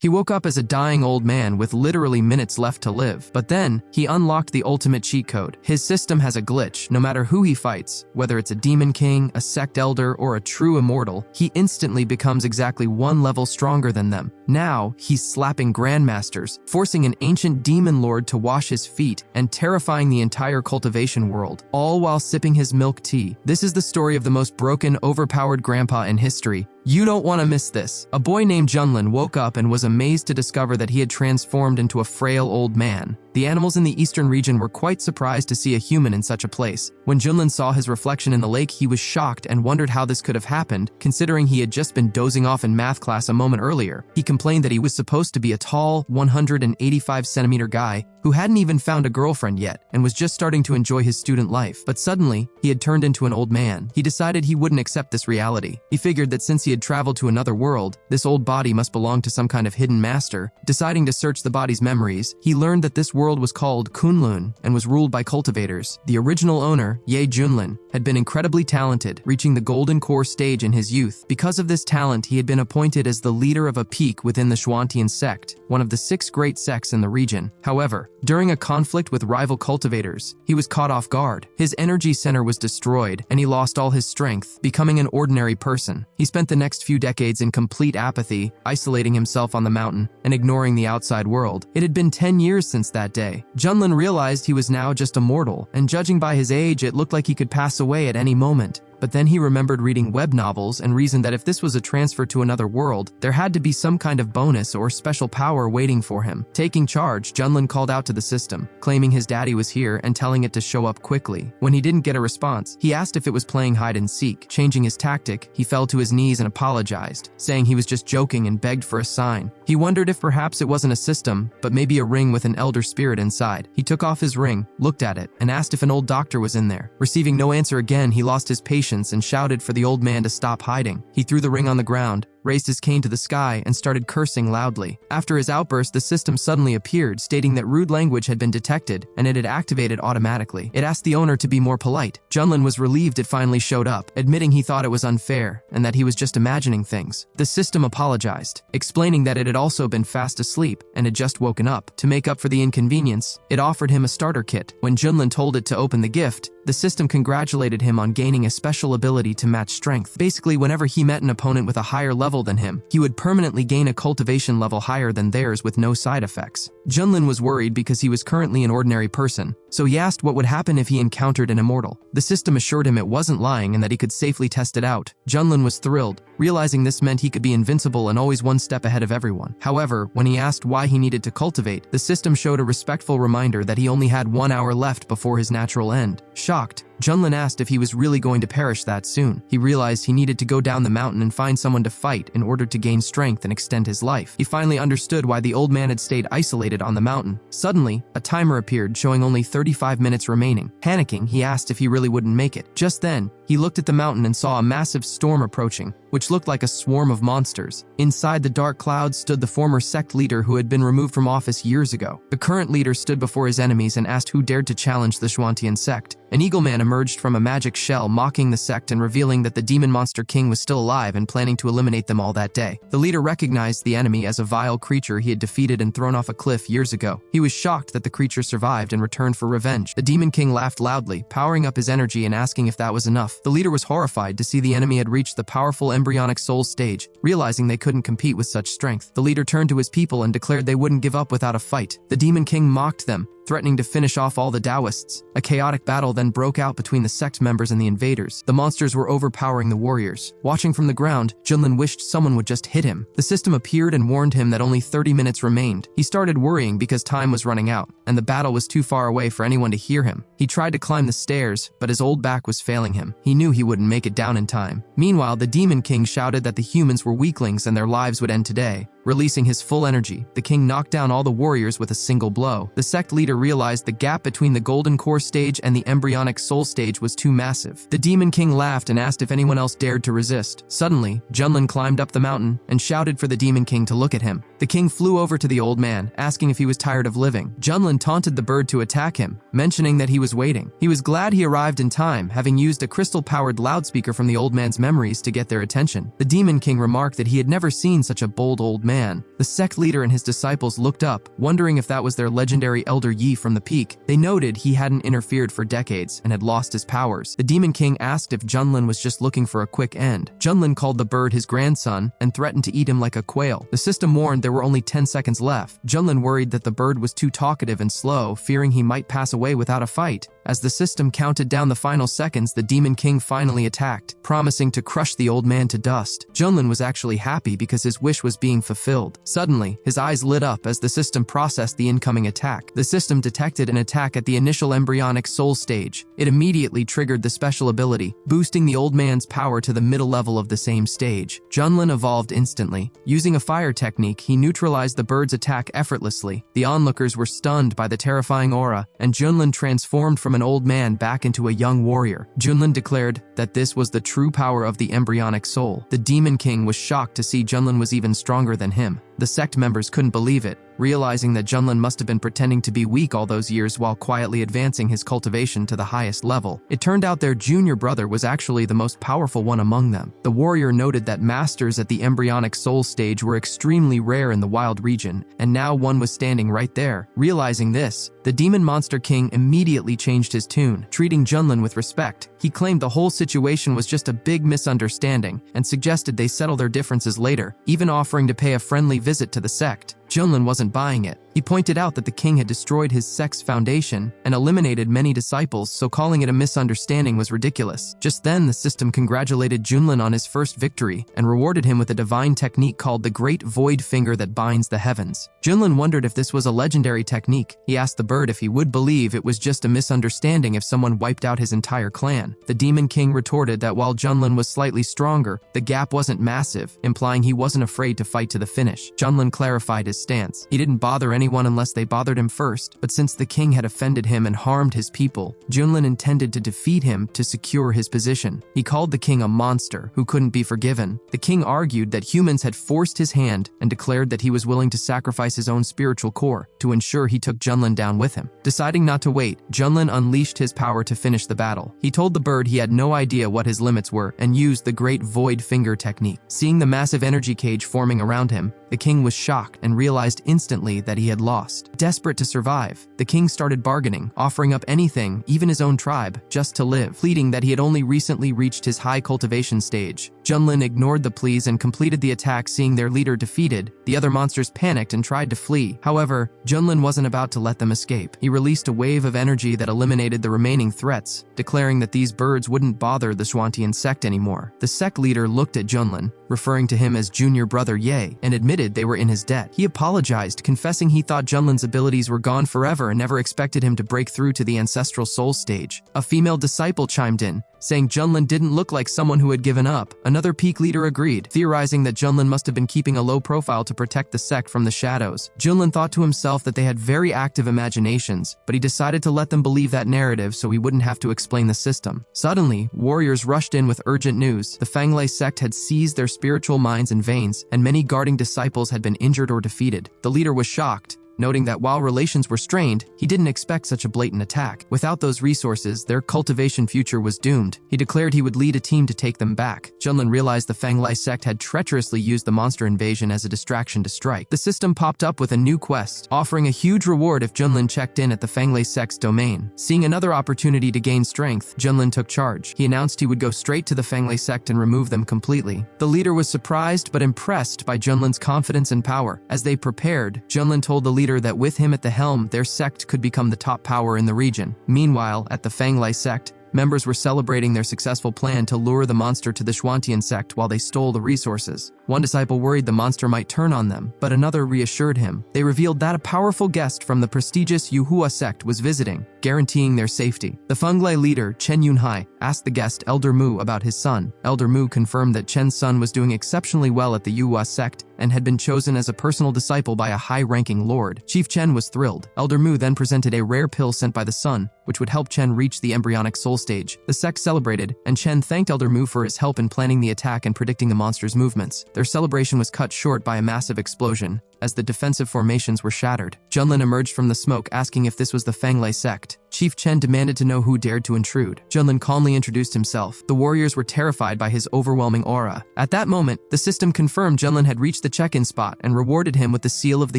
He woke up as a dying old man with literally minutes left to live. But then, he unlocked the ultimate cheat code. His system has a glitch. No matter who he fights, whether it's a demon king, a sect elder, or a true immortal, he instantly becomes exactly one level stronger than them. Now, he's slapping grandmasters, forcing an ancient demon lord to wash his feet, and terrifying the entire cultivation world, all while sipping his milk tea. This is the story of the most broken, overpowered grandpa in history. You don't want to miss this. A boy named Junlin woke up and was amazed to discover that he had transformed into a frail old man. The animals in the eastern region were quite surprised to see a human in such a place. When Junlin saw his reflection in the lake, he was shocked and wondered how this could have happened, considering he had just been dozing off in math class a moment earlier. He complained that he was supposed to be a tall, 185-centimeter guy who hadn't even found a girlfriend yet and was just starting to enjoy his student life. But suddenly, he had turned into an old man. He decided he wouldn't accept this reality. He figured that since he had traveled to another world, this old body must belong to some kind of hidden master. Deciding to search the body's memories, he learned that this world was called Kunlun and was ruled by cultivators. The original owner, Ye Junlin, had been incredibly talented, reaching the golden core stage in his youth. Because of this talent, he had been appointed as the leader of a peak within the Xuantian sect, one of the 6 great sects in the region. However, during a conflict with rival cultivators, he was caught off guard. His energy center was destroyed, and he lost all his strength, becoming an ordinary person. He spent the next few decades in complete apathy, isolating himself on the mountain and ignoring the outside world. It had been 10 years since that day. Junlin realized he was now just a mortal, and judging by his age, it looked like he could pass away at any moment. But then he remembered reading web novels and reasoned that if this was a transfer to another world, there had to be some kind of bonus or special power waiting for him. Taking charge, Junlin called out to the system, claiming his daddy was here and telling it to show up quickly. When he didn't get a response, he asked if it was playing hide and seek. Changing his tactic, he fell to his knees and apologized, saying he was just joking and begged for a sign. He wondered if perhaps it wasn't a system, but maybe a ring with an elder spirit inside. He took off his ring, looked at it, and asked if an old doctor was in there. Receiving no answer again, he lost his patience and shouted for the old man to stop hiding. He threw the ring on the ground, raised his cane to the sky, and started cursing loudly. After his outburst, the system suddenly appeared, stating that rude language had been detected and it had activated automatically. It asked the owner to be more polite. Junlin was relieved it finally showed up, admitting he thought it was unfair and that he was just imagining things. The system apologized, explaining that it had also been fast asleep and had just woken up. To make up for the inconvenience, it offered him a starter kit. When Junlin told it to open the gift, the system congratulated him on gaining a special ability to match strength. Basically, whenever he met an opponent with a higher level than him, he would permanently gain a cultivation level higher than theirs with no side effects. Junlin was worried because he was currently an ordinary person, so he asked what would happen if he encountered an immortal. The system assured him it wasn't lying and that he could safely test it out. Junlin was thrilled, realizing this meant he could be invincible and always one step ahead of everyone. However, when he asked why he needed to cultivate, the system showed a respectful reminder that he only had 1 hour left before his natural end. Shocked, Junlin asked if he was really going to perish that soon. He realized he needed to go down the mountain and find someone to fight in order to gain strength and extend his life. He finally understood why the old man had stayed isolated on the mountain. Suddenly, a timer appeared showing only 35 minutes remaining. Panicking, he asked if he really wouldn't make it. Just then, he looked at the mountain and saw a massive storm approaching, which looked like a swarm of monsters. Inside the dark clouds stood the former sect leader who had been removed from office years ago. The current leader stood before his enemies and asked who dared to challenge the Xuantian sect. An eagle man emerged from a magic shell, mocking the sect and revealing that the demon monster king was still alive and planning to eliminate them all that day. The leader recognized the enemy as a vile creature he had defeated and thrown off a cliff years ago. He was shocked that the creature survived and returned for revenge. The demon king laughed loudly, powering up his energy and asking if that was enough. The leader was horrified to see the enemy had reached the powerful embryonic soul stage. Realizing they couldn't compete with such strength, the leader turned to his people and declared they wouldn't give up without a fight. The demon king mocked them, threatening to finish off all the Taoists. A chaotic battle then broke out between the sect members and the invaders. The monsters were overpowering the warriors. Watching from the ground, Junlin wished someone would just hit him. The system appeared and warned him that only 30 minutes remained. He started worrying because time was running out, and the battle was too far away for anyone to hear him. He tried to climb the stairs, but his old back was failing him. He knew he wouldn't make it down in time. Meanwhile, the demon king shouted that the humans were weaklings and their lives would end today. Releasing his full energy, the king knocked down all the warriors with a single blow. The sect leader realized the gap between the golden core stage and the embryonic soul stage was too massive. The demon king laughed and asked if anyone else dared to resist. Suddenly, Junlin climbed up the mountain and shouted for the demon king to look at him. The king flew over to the old man, asking if he was tired of living. Junlin taunted the bird to attack him, mentioning that he was waiting. He was glad he arrived in time, having used a crystal-powered loudspeaker from the old man's memories to get their attention. The demon king remarked that he had never seen such a bold old man. The sect leader and his disciples looked up, wondering if that was their legendary elder Yi from the peak. They noted he hadn't interfered for decades and had lost his powers. The demon king asked if Junlin was just looking for a quick end. Junlin called the bird his grandson and threatened to eat him like a quail. The system warned there were only 10 seconds left. Junlin worried that the bird was too talkative and slow, fearing he might pass away without a fight. As the system counted down the final seconds, the demon king finally attacked, promising to crush the old man to dust. Junlin was actually happy because his wish was being fulfilled. Suddenly, his eyes lit up as the system processed the incoming attack. The system detected an attack at the initial embryonic soul stage. It immediately triggered the special ability, boosting the old man's power to the middle level of the same stage. Junlin evolved instantly. Using a fire technique, he neutralized the bird's attack effortlessly. The onlookers were stunned by the terrifying aura, and Junlin transformed from an old man back into a young warrior. Junlin declared that this was the true power of the embryonic soul. The demon king was shocked to see Junlin was even stronger than him. The sect members couldn't believe it, realizing that Junlin must have been pretending to be weak all those years while quietly advancing his cultivation to the highest level. It turned out their junior brother was actually the most powerful one among them. The warrior noted that masters at the embryonic soul stage were extremely rare in the wild region, and now one was standing right there. Realizing this, the demon monster king immediately changed his tune, treating Junlin with respect. He claimed the whole situation was just a big misunderstanding and suggested they settle their differences later, even offering to pay a friendly visit to the sect. Junlin wasn't buying it. He pointed out that the king had destroyed his sect's foundation and eliminated many disciples, so calling it a misunderstanding was ridiculous. Just then, the system congratulated Junlin on his first victory and rewarded him with a divine technique called the Great Void Finger that binds the heavens. Junlin wondered if this was a legendary technique. He asked the bird if he would believe it was just a misunderstanding if someone wiped out his entire clan. The demon king retorted that while Junlin was slightly stronger, the gap wasn't massive, implying he wasn't afraid to fight to the finish. Junlin clarified his stance. He didn't bother anyone unless they bothered him first, but since the king had offended him and harmed his people, Junlin intended to defeat him to secure his position. He called the king a monster who couldn't be forgiven. The king argued that humans had forced his hand and declared that he was willing to sacrifice his own spiritual core to ensure he took Junlin down with him. Deciding not to wait, Junlin unleashed his power to finish the battle. He told the bird he had no idea what his limits were and used the Great Void Finger technique. Seeing the massive energy cage forming around him, the king was shocked and realized instantly that he had lost. Desperate to survive, the king started bargaining, offering up anything, even his own tribe, just to live, pleading that he had only recently reached his high cultivation stage. Junlin ignored the pleas and completed the attack. Seeing their leader defeated, the other monsters panicked and tried to flee. However, Junlin wasn't about to let them escape. He released a wave of energy that eliminated the remaining threats, declaring that these birds wouldn't bother the Shuantian sect anymore. The sect leader looked at Junlin, referring to him as junior brother Ye, and admitted they were in his debt. He apologized, confessing he thought Junlin's abilities were gone forever and never expected him to break through to the ancestral soul stage. A female disciple chimed in, saying Junlin didn't look like someone who had given up. Another peak leader agreed, theorizing that Junlin must have been keeping a low profile to protect the sect from the shadows. Junlin thought to himself that they had very active imaginations, but he decided to let them believe that narrative so he wouldn't have to explain the system. Suddenly, warriors rushed in with urgent news. The Fanglei sect had seized their spiritual minds and veins, and many guarding disciples had been injured or defeated. The leader was shocked, noting that while relations were strained, he didn't expect such a blatant attack. Without those resources, their cultivation future was doomed. He declared he would lead a team to take them back. Junlin realized the Fanglei sect had treacherously used the monster invasion as a distraction to strike. The system popped up with a new quest, offering a huge reward if Junlin checked in at the Fanglei sect's domain. Seeing another opportunity to gain strength, Junlin took charge. He announced he would go straight to the Fanglei sect and remove them completely. The leader was surprised but impressed by Junlin's confidence and power. As they prepared, Junlin told the leader that with him at the helm, their sect could become the top power in the region. Meanwhile, at the Fanglei sect, members were celebrating their successful plan to lure the monster to the Shuantian sect while they stole the resources. One disciple worried the monster might turn on them, but another reassured him. They revealed that a powerful guest from the prestigious Yuhua sect was visiting, guaranteeing their safety. The Fanglei leader, Chen Yunhai, asked the guest Elder Mu about his son. Elder Mu confirmed that Chen's son was doing exceptionally well at the Yuhua sect and had been chosen as a personal disciple by a high-ranking lord. Chief Chen was thrilled. Elder Mu then presented a rare pill sent by the sun, which would help Chen reach the embryonic soul stage. The sect celebrated, and Chen thanked Elder Mu for his help in planning the attack and predicting the monster's movements. Their celebration was cut short by a massive explosion. as the defensive formations were shattered. Junlin emerged from the smoke asking if this was the Fanglei sect. Chief Chen demanded to know who dared to intrude. Junlin calmly introduced himself. The warriors were terrified by his overwhelming aura. At that moment, the system confirmed Junlin had reached the check-in spot and rewarded him with the seal of the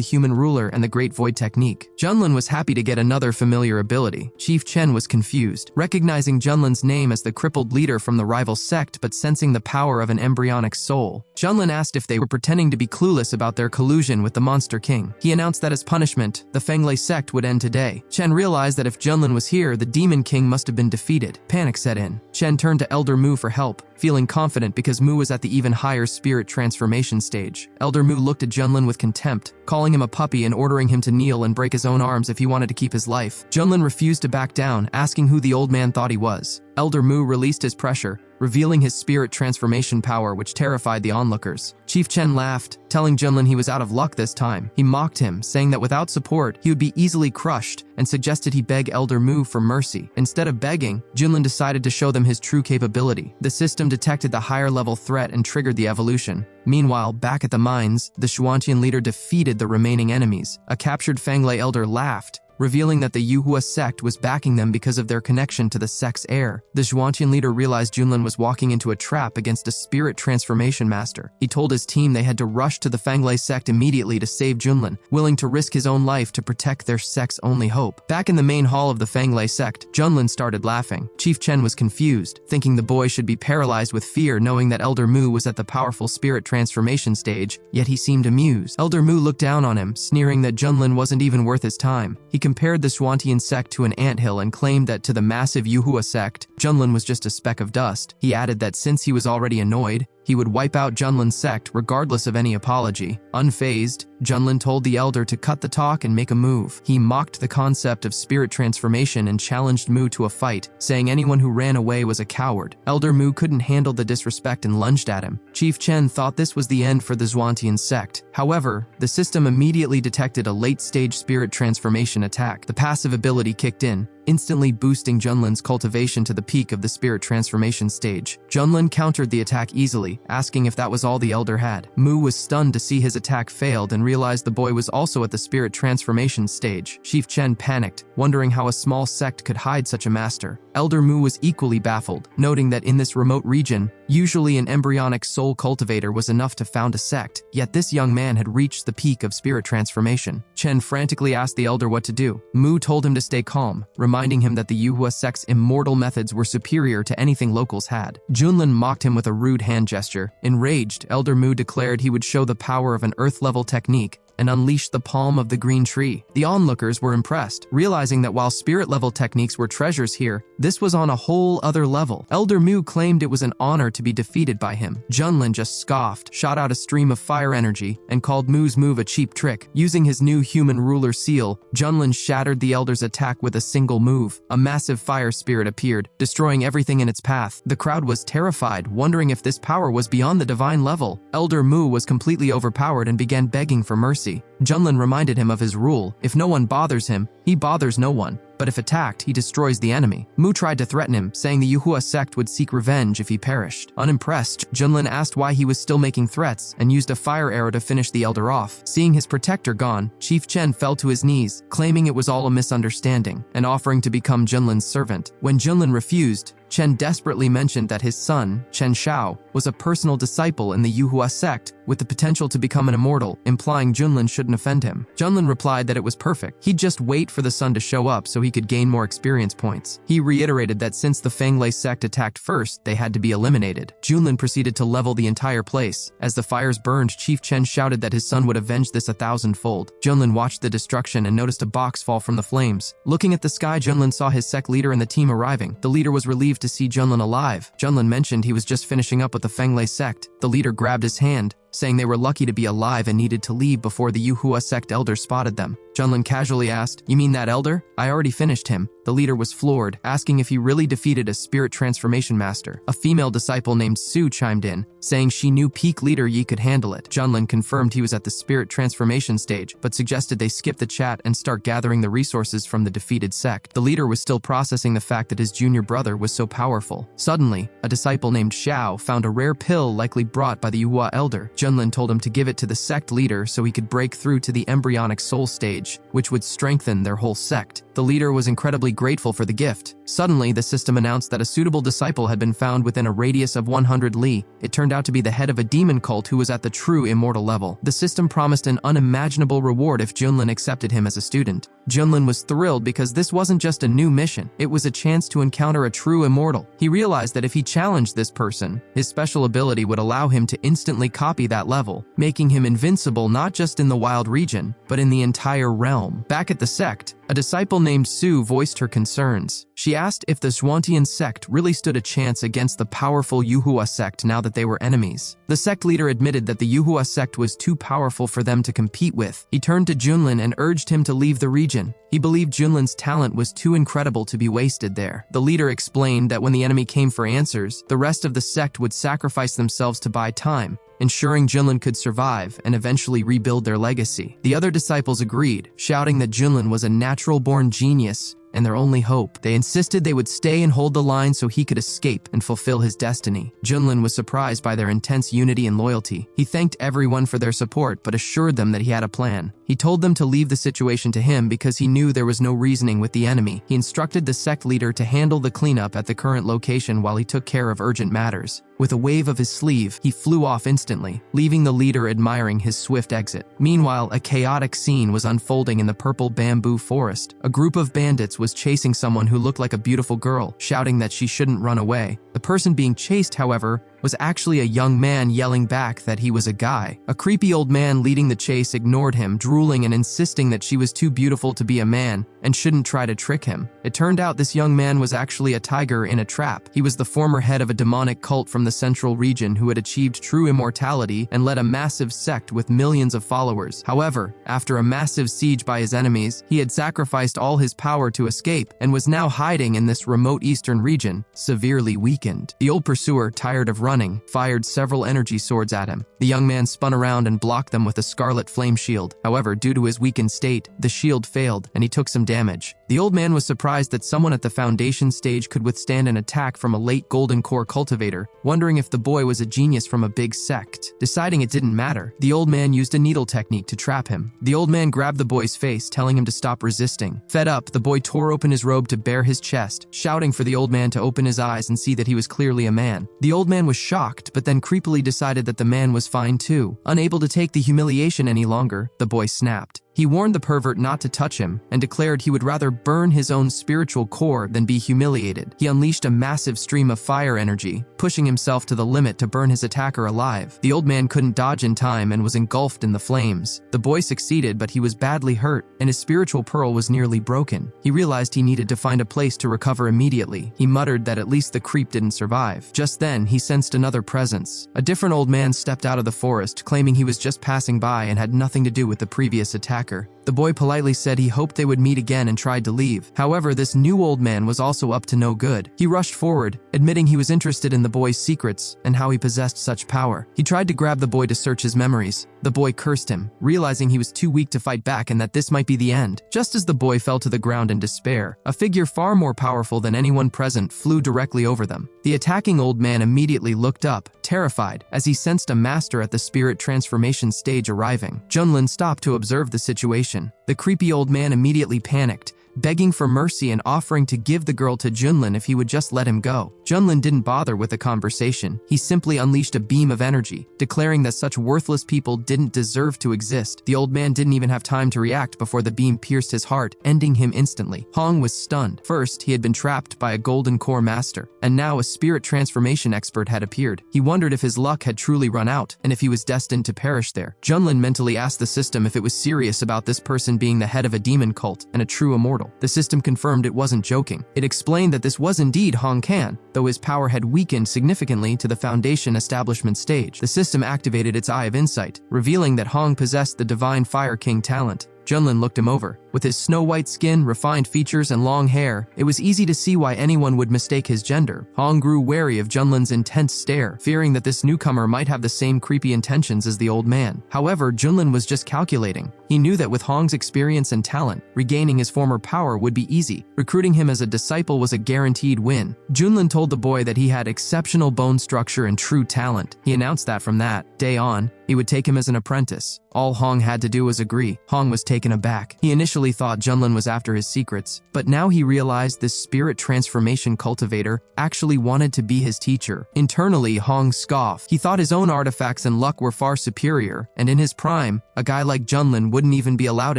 human ruler and the Great Void technique. Junlin was happy to get another familiar ability. Chief Chen was confused, recognizing Junlin's name as the crippled leader from the rival sect but sensing the power of an embryonic soul. Junlin asked if they were pretending to be clueless about their collusion with the Monster King. He announced that as punishment, the Fanglei sect would end today. Chen realized that if Junlin was here, the Demon King must have been defeated. Panic set in. Chen turned to Elder Mu for help, feeling confident because Mu was at the even higher spirit transformation stage. Elder Mu looked at Junlin with contempt, calling him a puppy and ordering him to kneel and break his own arms if he wanted to keep his life. Junlin refused to back down, asking who the old man thought he was. Elder Mu released his pressure, revealing his spirit transformation power, which terrified the onlookers. Chief Chen laughed, telling Junlin he was out of luck this time. He mocked him, saying that without support, he would be easily crushed, and suggested he beg Elder Mu for mercy. Instead of begging, Junlin decided to show them his true capability. The system detected the higher-level threat and triggered the evolution. Meanwhile, back at the mines, the Xuantian leader defeated the remaining enemies. A captured Fanglei elder laughed, revealing that the Yuhua sect was backing them because of their connection to the sect's heir. The Xuantian leader realized Junlin was walking into a trap against a spirit transformation master. He told his team they had to rush to the Fanglei sect immediately to save Junlin, willing to risk his own life to protect their sect's only hope. Back in the main hall of the Fanglei sect, Junlin started laughing. Chief Chen was confused, thinking the boy should be paralyzed with fear knowing that Elder Mu was at the powerful spirit transformation stage, yet he seemed amused. Elder Mu looked down on him, sneering that Junlin wasn't even worth his time. He compared the Xuantian sect to an anthill and claimed that to the massive Yuhua sect, Junlin was just a speck of dust. He added that since he was already annoyed, he would wipe out Junlin's sect regardless of any apology. Unfazed, Junlin told the elder to cut the talk and make a move. He mocked the concept of spirit transformation and challenged Mu to a fight, saying anyone who ran away was a coward. Elder Mu couldn't handle the disrespect and lunged at him. Chief Chen thought this was the end for the Xuantian sect. However, the system immediately detected a late-stage spirit transformation attack. The passive ability kicked in, instantly boosting Junlin's cultivation to the peak of the spirit transformation stage. Junlin countered the attack easily, asking if that was all the elder had. Mu was stunned to see his attack failed and realized the boy was also at the spirit transformation stage. Chief Chen panicked, wondering how a small sect could hide such a master. Elder Mu was equally baffled, noting that in this remote region, usually an embryonic soul cultivator was enough to found a sect, yet this young man had reached the peak of spirit transformation. Chen frantically asked the elder what to do. Mu told him to stay calm, reminding him that the Yuhua sect's immortal methods were superior to anything locals had. Junlin mocked him with a rude hand gesture. Enraged, Elder Mu declared he would show the power of an earth-level technique and unleashed the palm of the green tree. The onlookers were impressed, realizing that while spirit-level techniques were treasures here, this was on a whole other level. Elder Mu claimed it was an honor to be defeated by him. Junlin just scoffed, shot out a stream of fire energy, and called Mu's move a cheap trick. Using his new human ruler seal, Junlin shattered the elder's attack with a single move. A massive fire spirit appeared, destroying everything in its path. The crowd was terrified, wondering if this power was beyond the divine level. Elder Mu was completely overpowered and began begging for mercy. Junlin reminded him of his rule: if no one bothers him, he bothers no one. But if attacked, he destroys the enemy. Mu tried to threaten him, saying the Yuhua sect would seek revenge if he perished. Unimpressed, Junlin asked why he was still making threats and used a fire arrow to finish the elder off. Seeing his protector gone, Chief Chen fell to his knees, claiming it was all a misunderstanding, and offering to become Junlin's servant. When Junlin refused, Chen desperately mentioned that his son, Chen Shao, was a personal disciple in the Yuhua sect with the potential to become an immortal, implying Junlin shouldn't offend him. Junlin replied that it was perfect. He'd just wait for the son to show up so he could gain more experience points. He reiterated that since the Fanglei sect attacked first, they had to be eliminated. Junlin proceeded to level the entire place. As the fires burned, Chief Chen shouted that his son would avenge this 1,000-fold. Junlin watched the destruction and noticed a box fall from the flames. Looking at the sky, Junlin saw his sect leader and the team arriving. The leader was relieved to see Junlin alive. Junlin mentioned he was just finishing up with the Fanglei sect. The leader grabbed his hand, saying they were lucky to be alive and needed to leave before the Yuhua sect elder spotted them. Junlin casually asked, "You mean that elder? I already finished him." The leader was floored, asking if he really defeated a spirit transformation master. A female disciple named Su chimed in, saying she knew peak leader Yi could handle it. Junlin confirmed he was at the spirit transformation stage, but suggested they skip the chat and start gathering the resources from the defeated sect. The leader was still processing the fact that his junior brother was so powerful. Suddenly, a disciple named Xiao found a rare pill likely brought by the Yuhua elder. Junlin told him to give it to the sect leader so he could break through to the embryonic soul stage, which would strengthen their whole sect. The leader was incredibly grateful for the gift. Suddenly, the system announced that a suitable disciple had been found within a radius of 100 li. It turned out to be the head of a demon cult who was at the true immortal level. The system promised an unimaginable reward if Junlin accepted him as a student. Junlin was thrilled because this wasn't just a new mission, it was a chance to encounter a true immortal. He realized that if he challenged this person, his special ability would allow him to instantly copy that level, making him invincible not just in the wild region, but in the entire realm. Back at the sect, a disciple named Su voiced her concerns. She asked if the Zhuantian sect really stood a chance against the powerful Yuhua sect now that they were enemies. The sect leader admitted that the Yuhua sect was too powerful for them to compete with. He turned to Junlin and urged him to leave the region. He believed Junlin's talent was too incredible to be wasted there. The leader explained that when the enemy came for answers, the rest of the sect would sacrifice themselves to buy time, ensuring Junlin could survive and eventually rebuild their legacy. The other disciples agreed, shouting that Junlin was a natural-born genius and their only hope. They insisted they would stay and hold the line so he could escape and fulfill his destiny. Junlin was surprised by their intense unity and loyalty. He thanked everyone for their support but assured them that he had a plan. He told them to leave the situation to him because he knew there was no reasoning with the enemy. He instructed the sect leader to handle the cleanup at the current location while he took care of urgent matters. With a wave of his sleeve, he flew off instantly, leaving the leader admiring his swift exit. Meanwhile, a chaotic scene was unfolding in the purple bamboo forest. A group of bandits was chasing someone who looked like a beautiful girl, shouting that she shouldn't run away. The person being chased, however, was actually a young man yelling back that he was a guy. A creepy old man leading the chase ignored him, drooling and insisting that she was too beautiful to be a man and shouldn't try to trick him. It turned out this young man was actually a tiger in a trap. He was the former head of a demonic cult from the central region who had achieved true immortality and led a massive sect with millions of followers. However, after a massive siege by his enemies, he had sacrificed all his power to escape and was now hiding in this remote eastern region, severely weakened. The old pursuer, tired of running, fired several energy swords at him. The young man spun around and blocked them with a scarlet flame shield. However, due to his weakened state, the shield failed and he took some damage. The old man was surprised that someone at the foundation stage could withstand an attack from a late golden core cultivator, wondering if the boy was a genius from a big sect. Deciding it didn't matter, the old man used a needle technique to trap him. The old man grabbed the boy's face, telling him to stop resisting. Fed up, the boy tore open his robe to bare his chest, shouting for the old man to open his eyes and see that he was clearly a man. The old man was shocked, but then creepily decided that the man was fine too. Unable to take the humiliation any longer, the boy snapped. He warned the pervert not to touch him and declared he would rather burn his own spiritual core than be humiliated. He unleashed a massive stream of fire energy, pushing himself to the limit to burn his attacker alive. The old man couldn't dodge in time and was engulfed in the flames. The boy succeeded, but he was badly hurt, and his spiritual pearl was nearly broken. He realized he needed to find a place to recover immediately. He muttered that at least the creep didn't survive. Just then, he sensed another presence. A different old man stepped out of the forest, claiming he was just passing by and had nothing to do with the previous attacker. The boy politely said he hoped they would meet again and tried to leave. However, this new old man was also up to no good. He rushed forward, admitting he was interested in the boy's secrets and how he possessed such power. He tried to grab the boy to search his memories. The boy cursed him, realizing he was too weak to fight back and that this might be the end. Just as the boy fell to the ground in despair, a figure far more powerful than anyone present flew directly over them. The attacking old man immediately looked up, terrified, as he sensed a master at the spirit transformation stage arriving. Junlin stopped to observe the situation. The creepy old man immediately panicked, begging for mercy and offering to give the girl to Junlin if he would just let him go. Junlin didn't bother with the conversation. He simply unleashed a beam of energy, declaring that such worthless people didn't deserve to exist. The old man didn't even have time to react before the beam pierced his heart, ending him instantly. Hong was stunned. First, he had been trapped by a golden core master, and now a spirit transformation expert had appeared. He wondered if his luck had truly run out, and if he was destined to perish there. Junlin mentally asked the system if it was serious about this person being the head of a demon cult and a true immortal. The system confirmed it wasn't joking. It explained that this was indeed Hong Kan, though his power had weakened significantly to the foundation establishment stage. The system activated its Eye of Insight, revealing that Hong possessed the Divine Fire King talent. Junlin looked him over. With his snow-white skin, refined features, and long hair, it was easy to see why anyone would mistake his gender. Hong grew wary of Junlin's intense stare, fearing that this newcomer might have the same creepy intentions as the old man. However, Junlin was just calculating. He knew that with Hong's experience and talent, regaining his former power would be easy. Recruiting him as a disciple was a guaranteed win. Junlin told the boy that he had exceptional bone structure and true talent. He announced that from that day on, He would take him as an apprentice. All Hong had to do was agree. Hong was taken aback. He initially thought Junlin was after his secrets, but now he realized this spirit transformation cultivator actually wanted to be his teacher. Internally, Hong scoffed. He thought his own artifacts and luck were far superior, and in his prime, a guy like Junlin wouldn't even be allowed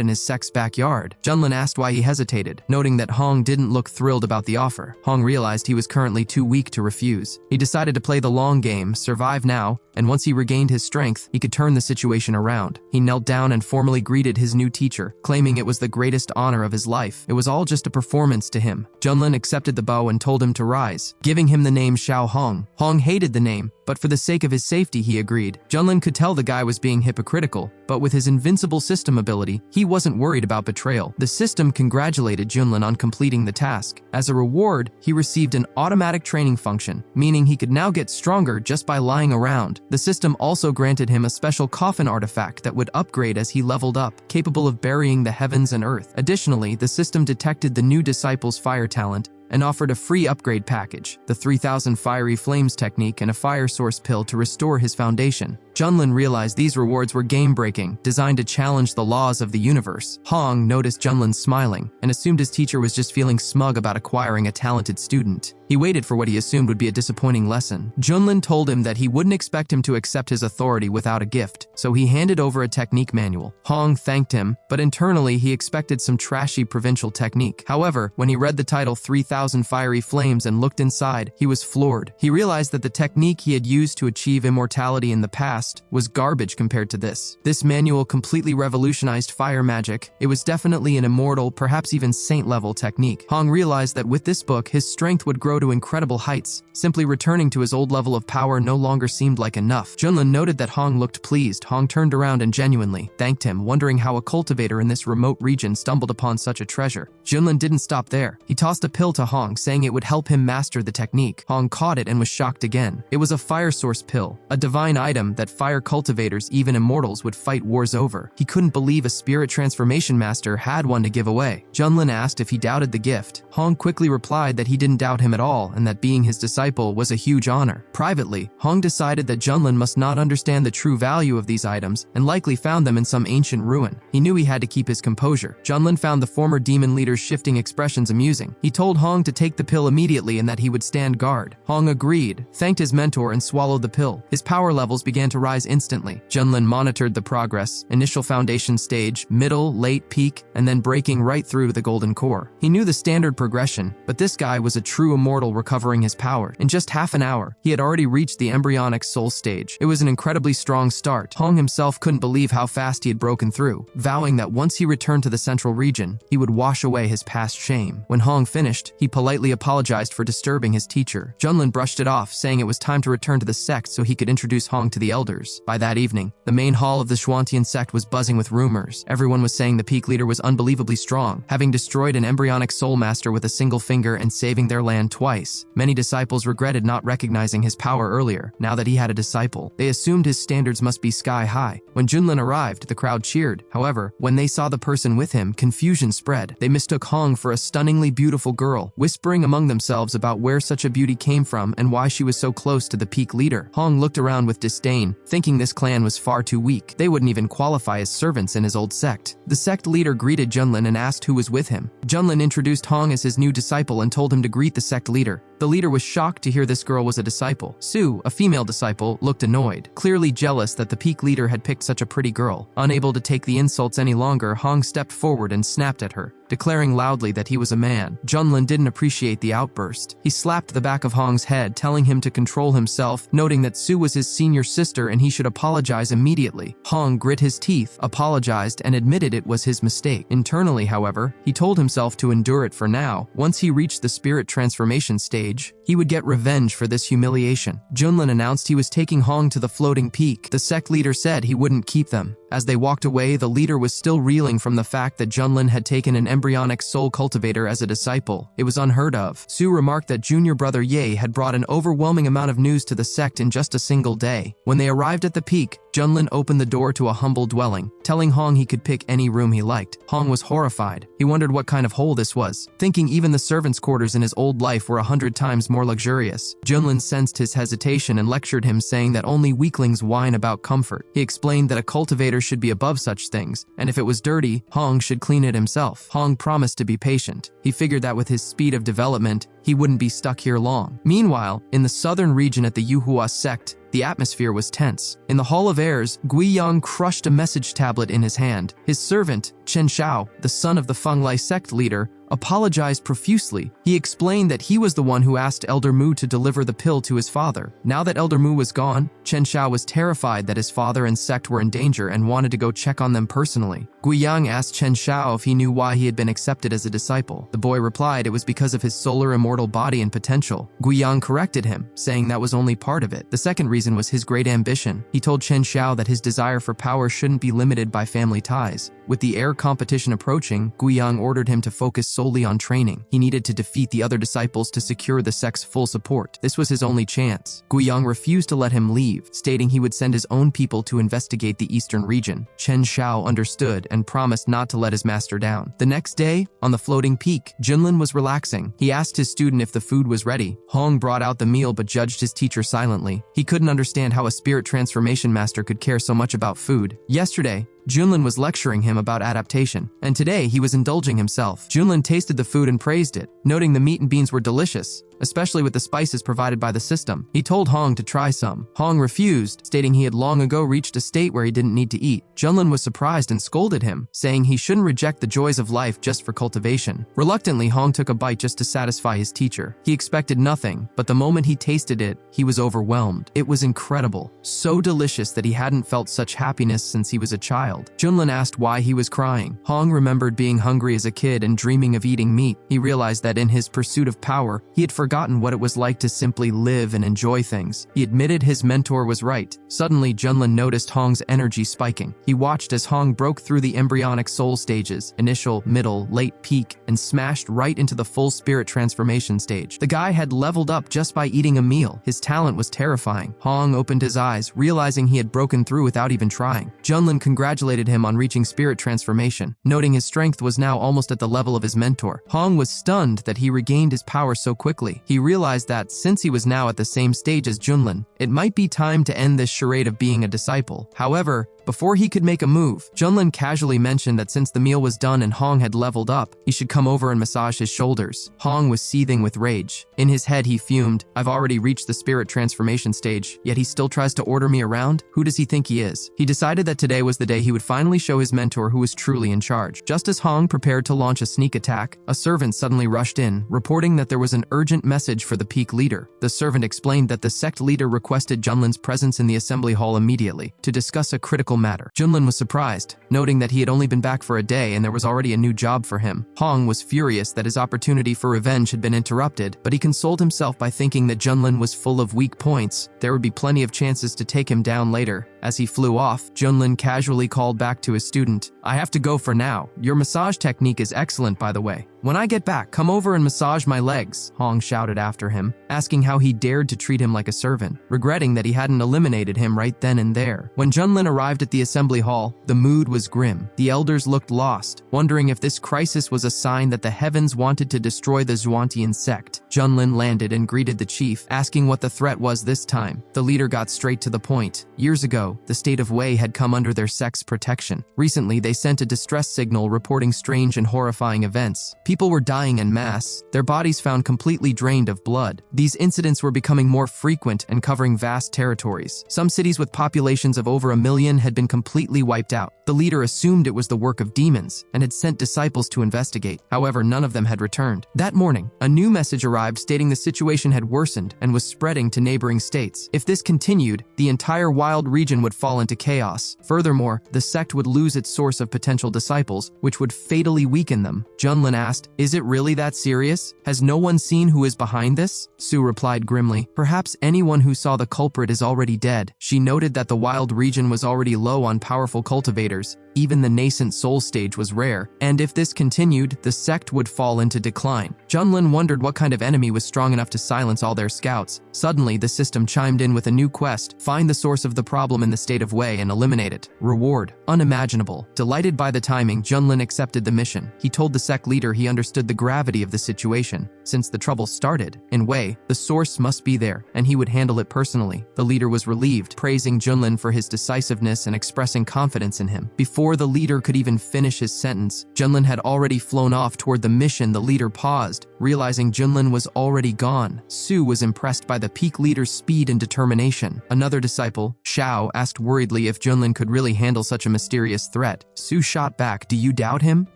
in his sect's backyard. Junlin asked why he hesitated, noting that Hong didn't look thrilled about the offer. Hong realized he was currently too weak to refuse. He decided to play the long game, survive now, and once he regained his strength, he could turn the situation around. He knelt down and formally greeted his new teacher, claiming it was the greatest honor of his life. It was all just a performance to him. Junlin accepted the bow and told him to rise, giving him the name Xiao Hong. Hong hated the name, but for the sake of his safety, he agreed. Junlin could tell the guy was being hypocritical, but with his invincible system ability, he wasn't worried about betrayal. The system congratulated Junlin on completing the task. As a reward, he received an automatic training function, meaning he could now get stronger just by lying around. The system also granted him a special coffin artifact that would upgrade as he leveled up, capable of burying the heavens and earth. Additionally, the system detected the new disciple's fire talent and offered a free upgrade package, the 3000 fiery flames technique and a fire source pill to restore his foundation. Junlin realized these rewards were game-breaking, designed to challenge the laws of the universe. Hong noticed Junlin smiling and assumed his teacher was just feeling smug about acquiring a talented student. He waited for what he assumed would be a disappointing lesson. Junlin told him that he wouldn't expect him to accept his authority without a gift, so he handed over a technique manual. Hong thanked him, but internally he expected some trashy provincial technique. However, when he read the title 3000 Fiery Flames and looked inside, he was floored. He realized that the technique he had used to achieve immortality in the past was garbage compared to this. This manual completely revolutionized fire magic. It was definitely an immortal, perhaps even saint-level technique. Hong realized that with this book, his strength would grow to incredible heights. Simply returning to his old level of power no longer seemed like enough. Junlin noted that Hong looked pleased. Hong turned around and genuinely thanked him, wondering how a cultivator in this remote region stumbled upon such a treasure. Junlin didn't stop there. He tossed a pill to Hong, saying it would help him master the technique. Hong caught it and was shocked again. It was a fire source pill, a divine item that fire cultivators, even immortals, would fight wars over. He couldn't believe a spirit transformation master had one to give away. Junlin asked if he doubted the gift. Hong quickly replied that he didn't doubt him at all and that being his disciple was a huge honor. Privately, Hong decided that Junlin must not understand the true value of these items and likely found them in some ancient ruin. He knew he had to keep his composure. Junlin found the former demon leader's shifting expressions amusing. He told Hong to take the pill immediately and that he would stand guard. Hong agreed, thanked his mentor, and swallowed the pill. His power levels began to rise instantly. Junlin monitored the progress: initial foundation stage, middle, late, peak, and then breaking right through the golden core. He knew the standard progression, but this guy was a true immortal recovering his power. In just half an hour, he had already reached the embryonic soul stage. It was an incredibly strong start. Hong himself couldn't believe how fast he had broken through, vowing that once he returned to the central region, he would wash away his past shame. When Hong finished, he politely apologized for disturbing his teacher. Junlin brushed it off, saying it was time to return to the sect so he could introduce Hong to the elders. By that evening, the main hall of the Xuantian sect was buzzing with rumors. Everyone was saying the peak leader was unbelievably strong, having destroyed an embryonic soul master with a single finger and saving their land twice. Many disciples regretted not recognizing his power earlier. Now that he had a disciple, they assumed his standards must be sky high. When Junlin arrived, the crowd cheered. However, when they saw the person with him, confusion spread. They mistook Hong for a stunningly beautiful girl, whispering among themselves about where such a beauty came from and why she was so close to the peak leader. Hong looked around with disdain, thinking this clan was far too weak. They wouldn't even qualify as servants in his old sect. The sect leader greeted Junlin and asked who was with him. Junlin introduced Hong as his new disciple and told him to greet the sect leader. The leader was shocked to hear this girl was a disciple. Sue, a female disciple, looked annoyed, clearly jealous that the peak leader had picked such a pretty girl. Unable to take the insults any longer, Hong stepped forward and snapped at her, declaring loudly that he was a man. Junlin didn't appreciate the outburst. He slapped the back of Hong's head, telling him to control himself, noting that Sue was his senior sister and he should apologize immediately. Hong grit his teeth, apologized, and admitted it was his mistake. Internally, however, he told himself to endure it for now. Once he reached the spirit transformation stage, he would get revenge for this humiliation. Junlin announced he was taking Hong to the floating peak. The sect leader said he wouldn't keep them, As they walked away, the leader was still reeling from the fact that Junlin had taken an embryonic soul cultivator as a disciple. It was unheard of. Su remarked that junior brother Ye had brought an overwhelming amount of news to the sect in just a single day. When they arrived at the peak, Junlin opened the door to a humble dwelling, telling Hong he could pick any room he liked. Hong was horrified. He wondered what kind of hole this was, thinking even the servants' quarters in his old life were 100 times more luxurious. Junlin sensed his hesitation and lectured him, saying that only weaklings whine about comfort. He explained that a cultivator should be above such things, and if it was dirty, Hong should clean it himself. Hong promised to be patient. He figured that with his speed of development, he wouldn't be stuck here long. Meanwhile, in the southern region at the Yuhua sect, the atmosphere was tense. In the Hall of Airs, Guiyang crushed a message tablet in his hand. His servant, Chen Shao, the son of the Fenglai sect leader, apologized profusely. He explained that he was the one who asked Elder Mu to deliver the pill to his father. Now that Elder Mu was gone, Chen Shao was terrified that his father and sect were in danger and wanted to go check on them personally. Guiyang asked Chen Shao if he knew why he had been accepted as a disciple. The boy replied it was because of his solar immortal body and potential. Guiyang corrected him, saying that was only part of it. The second reason was his great ambition. He told Chen Shao that his desire for power shouldn't be limited by family ties. With the air competition approaching, Guiyang ordered him to focus solely on training. He needed to defeat the other disciples to secure the sect's full support. This was his only chance. Guiyang refused to let him leave, stating he would send his own people to investigate the eastern region. Chen Shao understood and promised not to let his master down. The next day, on the floating peak, Junlin was relaxing. He asked his student if the food was ready. Hong brought out the meal but judged his teacher silently. He couldn't understand how a spirit transformation master could care so much about food. Yesterday, Junlin was lecturing him about adaptation, and today he was indulging himself. Junlin tasted the food and praised it, noting the meat and beans were delicious, especially with the spices provided by the system. He told Hong to try some. Hong refused, stating he had long ago reached a state where he didn't need to eat. Junlin was surprised and scolded him, saying he shouldn't reject the joys of life just for cultivation. Reluctantly, Hong took a bite just to satisfy his teacher. He expected nothing, but the moment he tasted it, he was overwhelmed. It was incredible, so delicious that he hadn't felt such happiness since he was a child. Junlin asked why he was crying. Hong remembered being hungry as a kid and dreaming of eating meat. He realized that in his pursuit of power, he had forgotten what it was like to simply live and enjoy things. He admitted his mentor was right. Suddenly, Junlin noticed Hong's energy spiking. He watched as Hong broke through the embryonic soul stages, initial, middle, late, peak, and smashed right into the full spirit transformation stage. The guy had leveled up just by eating a meal. His talent was terrifying. Hong opened his eyes, realizing he had broken through without even trying. Junlin congratulated him on reaching spirit transformation, noting his strength was now almost at the level of his mentor. Hong was stunned that he regained his power so quickly. He realized that, since he was now at the same stage as Junlin, it might be time to end this charade of being a disciple. However, before he could make a move, Junlin casually mentioned that since the meal was done and Hong had leveled up, he should come over and massage his shoulders. Hong was seething with rage. In his head, he fumed, I've already reached the spirit transformation stage, yet he still tries to order me around? Who does he think he is? He decided that today was the day he would finally show his mentor who was truly in charge. Just as Hong prepared to launch a sneak attack, a servant suddenly rushed in, reporting that there was an urgent message for the peak leader. The servant explained that the sect leader requested Junlin's presence in the assembly hall immediately to discuss a critical matter. Junlin was surprised, noting that he had only been back for a day and there was already a new job for him. Hong was furious that his opportunity for revenge had been interrupted, but he consoled himself by thinking that Junlin was full of weak points. There would be plenty of chances to take him down later. As he flew off, Junlin casually called back to his student, I have to go for now. Your massage technique is excellent, by the way. When I get back, come over and massage my legs, Hong shouted after him, asking how he dared to treat him like a servant, regretting that he hadn't eliminated him right then and there. When Junlin arrived at the assembly hall, the mood was grim. The elders looked lost, wondering if this crisis was a sign that the heavens wanted to destroy the Zhuantian sect. Junlin landed and greeted the chief, asking what the threat was this time. The leader got straight to the point. Years ago, the state of Wei had come under their sect's protection. Recently, they sent a distress signal reporting strange and horrifying events. People were dying en masse, their bodies found completely drained of blood. These incidents were becoming more frequent and covering vast territories. Some cities with populations of over 1 million had been completely wiped out. The leader assumed it was the work of demons and had sent disciples to investigate. However, none of them had returned. That morning, a new message arrived stating the situation had worsened and was spreading to neighboring states. If this continued, the entire wild region Junlin would fall into chaos. Furthermore, the sect would lose its source of potential disciples, which would fatally weaken them. Junlin asked, "Is it really that serious? Has no one seen who is behind this?" Su replied grimly, "Perhaps anyone who saw the culprit is already dead." She noted that the wild region was already low on powerful cultivators. Even the nascent soul stage was rare, and if this continued, the sect would fall into decline. Junlin wondered what kind of enemy was strong enough to silence all their scouts. Suddenly, the system chimed in with a new quest: find the source of the problem in the state of Wei and eliminate it. Reward: unimaginable. Delighted by the timing, Junlin accepted the mission. He told the sect leader he understood the gravity of the situation. Since the trouble started in Wei, the source must be there, and he would handle it personally. The leader was relieved, praising Junlin for his decisiveness and expressing confidence in him. Before the leader could even finish his sentence, Junlin had already flown off toward the mission. The leader paused, realizing Junlin was already gone. Su was impressed by the peak leader's speed and determination. Another disciple, Xiao, asked worriedly if Junlin could really handle such a mysterious threat. Su shot back, "Do you doubt him?